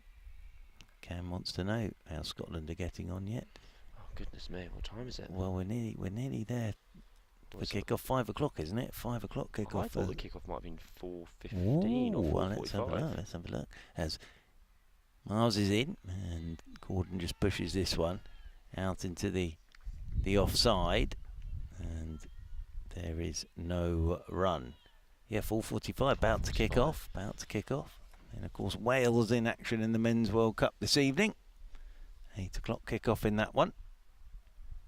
Speaker 1: Cam wants to know how Scotland are getting on yet.
Speaker 2: Oh goodness me, what time is it?
Speaker 1: Well, we're nearly there. The kick-off 5 o'clock, isn't it? 5 o'clock kick-off.
Speaker 2: I thought the kick-off might have been 4:15 or 4:45.
Speaker 1: Well, let's have a look. As Miles is in, and Gordon just pushes this one out into the offside, and there is no run. Yeah, 4:45, about to kick off. And of course, Wales in action in the Men's World Cup this evening. 8 o'clock kick-off in that one.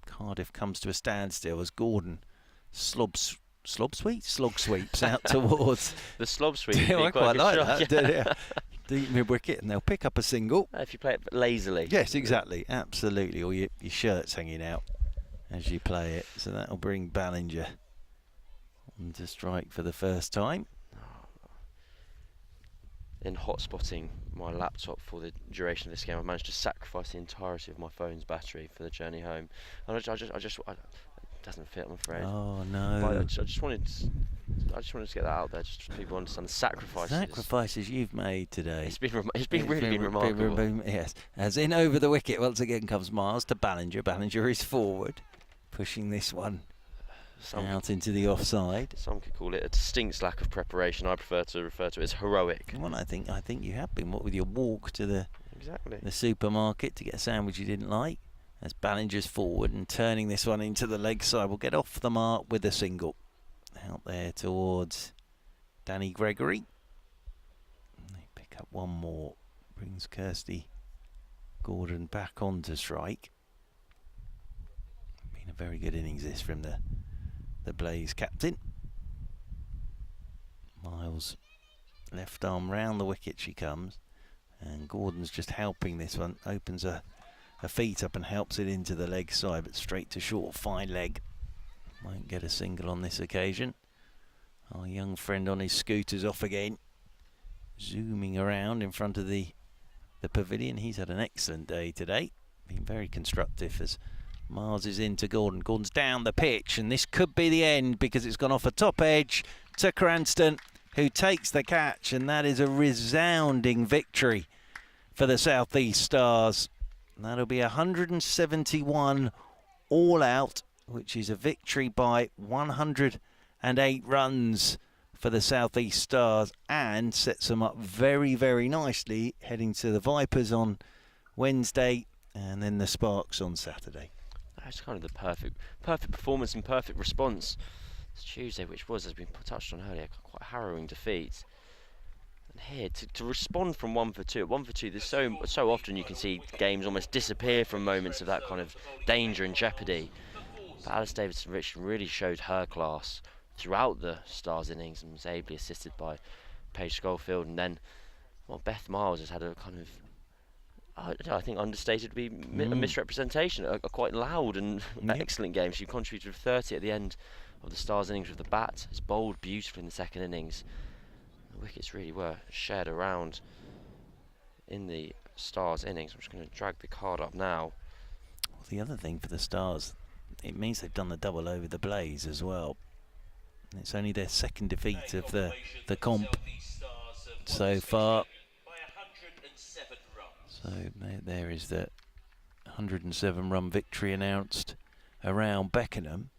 Speaker 1: Cardiff comes to a standstill as Gordon slog sweeps out towards
Speaker 2: the slob sweep.
Speaker 1: Yeah, I quite like
Speaker 2: shot.
Speaker 1: that. Yeah. Deep mid wicket, and they'll pick up a single.
Speaker 2: If you play it lazily.
Speaker 1: Yes, exactly, absolutely. Or your shirt's hanging out as you play it. So that'll bring Ballinger on to strike for the first time.
Speaker 2: In hotspotting my laptop for the duration of this game, I managed to sacrifice the entirety of my phone's battery for the journey home. And it doesn't fit, I'm afraid.
Speaker 1: Oh no!
Speaker 2: But I just wanted to get that out there, just so people understand the
Speaker 1: sacrifices you've made today.
Speaker 2: It's been really remarkable.
Speaker 1: Yes, as in over the wicket once again comes Miles to Ballinger. Ballinger is forward, pushing this one out into the offside.
Speaker 2: Some could call it a distinct lack of preparation. I prefer to refer to it as heroic.
Speaker 1: Well, I think you have been. What with your walk to the supermarket to get a sandwich you didn't like. As Ballinger's forward and turning this one into the leg side, will get off the mark with a single. Out there towards Danny Gregory. And they pick up one more. Brings Kirsty Gordon back on to strike. Been a very good innings this from the Blaze captain. Miles left arm round the wicket she comes, and Gordon's just helping this one. Opens her feet up and helps it into the leg side, but straight to short, fine leg. Won't get a single on this occasion. Our young friend on his scooter's off again, zooming around in front of the pavilion. He's had an excellent day today, been very constructive as Miles is into Gordon. Gordon's down the pitch, and this could be the end because it's gone off a top edge to Cranston, who takes the catch, and that is a resounding victory for the South East Stars. That'll be 171 all out, which is a victory by 108 runs for the South East Stars, and sets them up very, very nicely heading to the Vipers on Wednesday and then the Sparks on Saturday.
Speaker 2: That's kind of the perfect performance and perfect response. It's Tuesday, which was, as we touched on earlier, quite a harrowing defeat. And here, to respond from 1 for 2, at 1 for 2, there's so often you can see games almost disappear from moments of that kind of danger and jeopardy. But Alice Davidson-Richardson really showed her class throughout the Stars innings and was ably assisted by Paige Schofield. And then, well, Beth Miles has had a kind of, I think, understated to be a misrepresentation, a quite loud and excellent game. She contributed with 30 at the end of the Stars innings with the bat. It's bowled beautifully in the second innings. The wickets really were shared around in the Stars innings. I'm just going to drag the card up now.
Speaker 1: Well, the other thing for the Stars, it means they've done the double over the Blaze as well. It's only their second defeat of the comp so far. So there is the 107 run victory announced around Beckenham.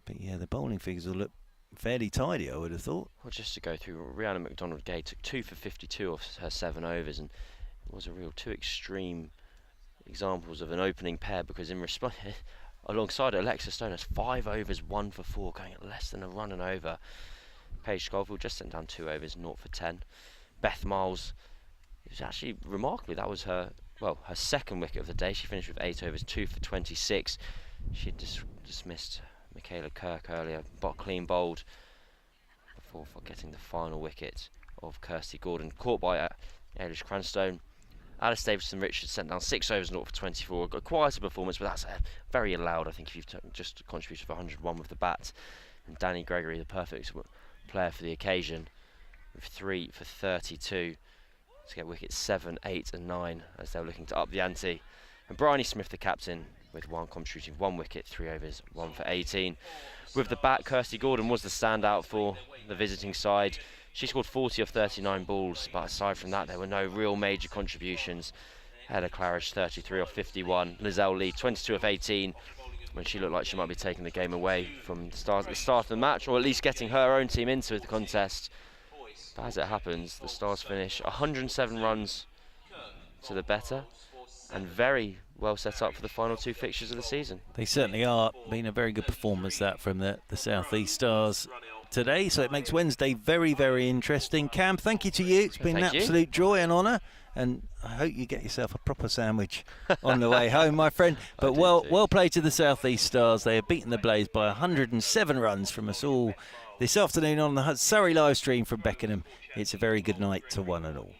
Speaker 1: But yeah, the bowling figures will look fairly tidy, I would have thought.
Speaker 2: Well, just to go through, Rhiannon McDonald-Gay took 2 for 52 off her 7 overs, and it was a real 2 extreme examples of an opening pair, because in response, alongside it, Alexa Stone has 5 overs, 1 for 4, going at less than a run and over. Paige Schofield just sent down 2 overs, 0 for 10. Beth Miles, it was actually remarkably, that was her second wicket of the day. She finished with 8 overs, 2 for 26. She dismissed Michaela Kirk earlier, but clean bowled before getting the final wicket of Kirsty Gordon, caught by Eilish Cranstone. Alice Davidson-Richards sent down 6 overs, 0 for 24. A quieter performance, but that's very allowed, I think, if you've just contributed for 101 with the bat. And Danny Gregory, the perfect player for the occasion, with 3 for 32 to get wickets 7, 8 and 9 as they were looking to up the ante. And Bryony Smith, the captain, with contributing 1 wicket, 3 overs, 1 for 18. With the bat, Kirsty Gordon was the standout for the visiting side. She scored 40 off 39 balls, but aside from that, there were no real major contributions. Ella Claridge, 33 off 51. Lizelle Lee, 22 off 18, when she looked like she might be taking the game away from the start of the match, or at least getting her own team into the contest. But as it happens, the Stars finish 107 runs to the better, and very well set up for the final 2 fixtures of the season.
Speaker 1: They certainly are. Been a very good performance that from the South East Stars today, so it makes Wednesday very, very interesting. Cam, thank you to you. It's been an absolute joy and honour, and I hope you get yourself a proper sandwich on the way home, my friend. But well played to the South East Stars. They have beaten the Blaze by 107 runs from us all this afternoon on the Surrey live stream from Beckenham. It's a very good night to one and all.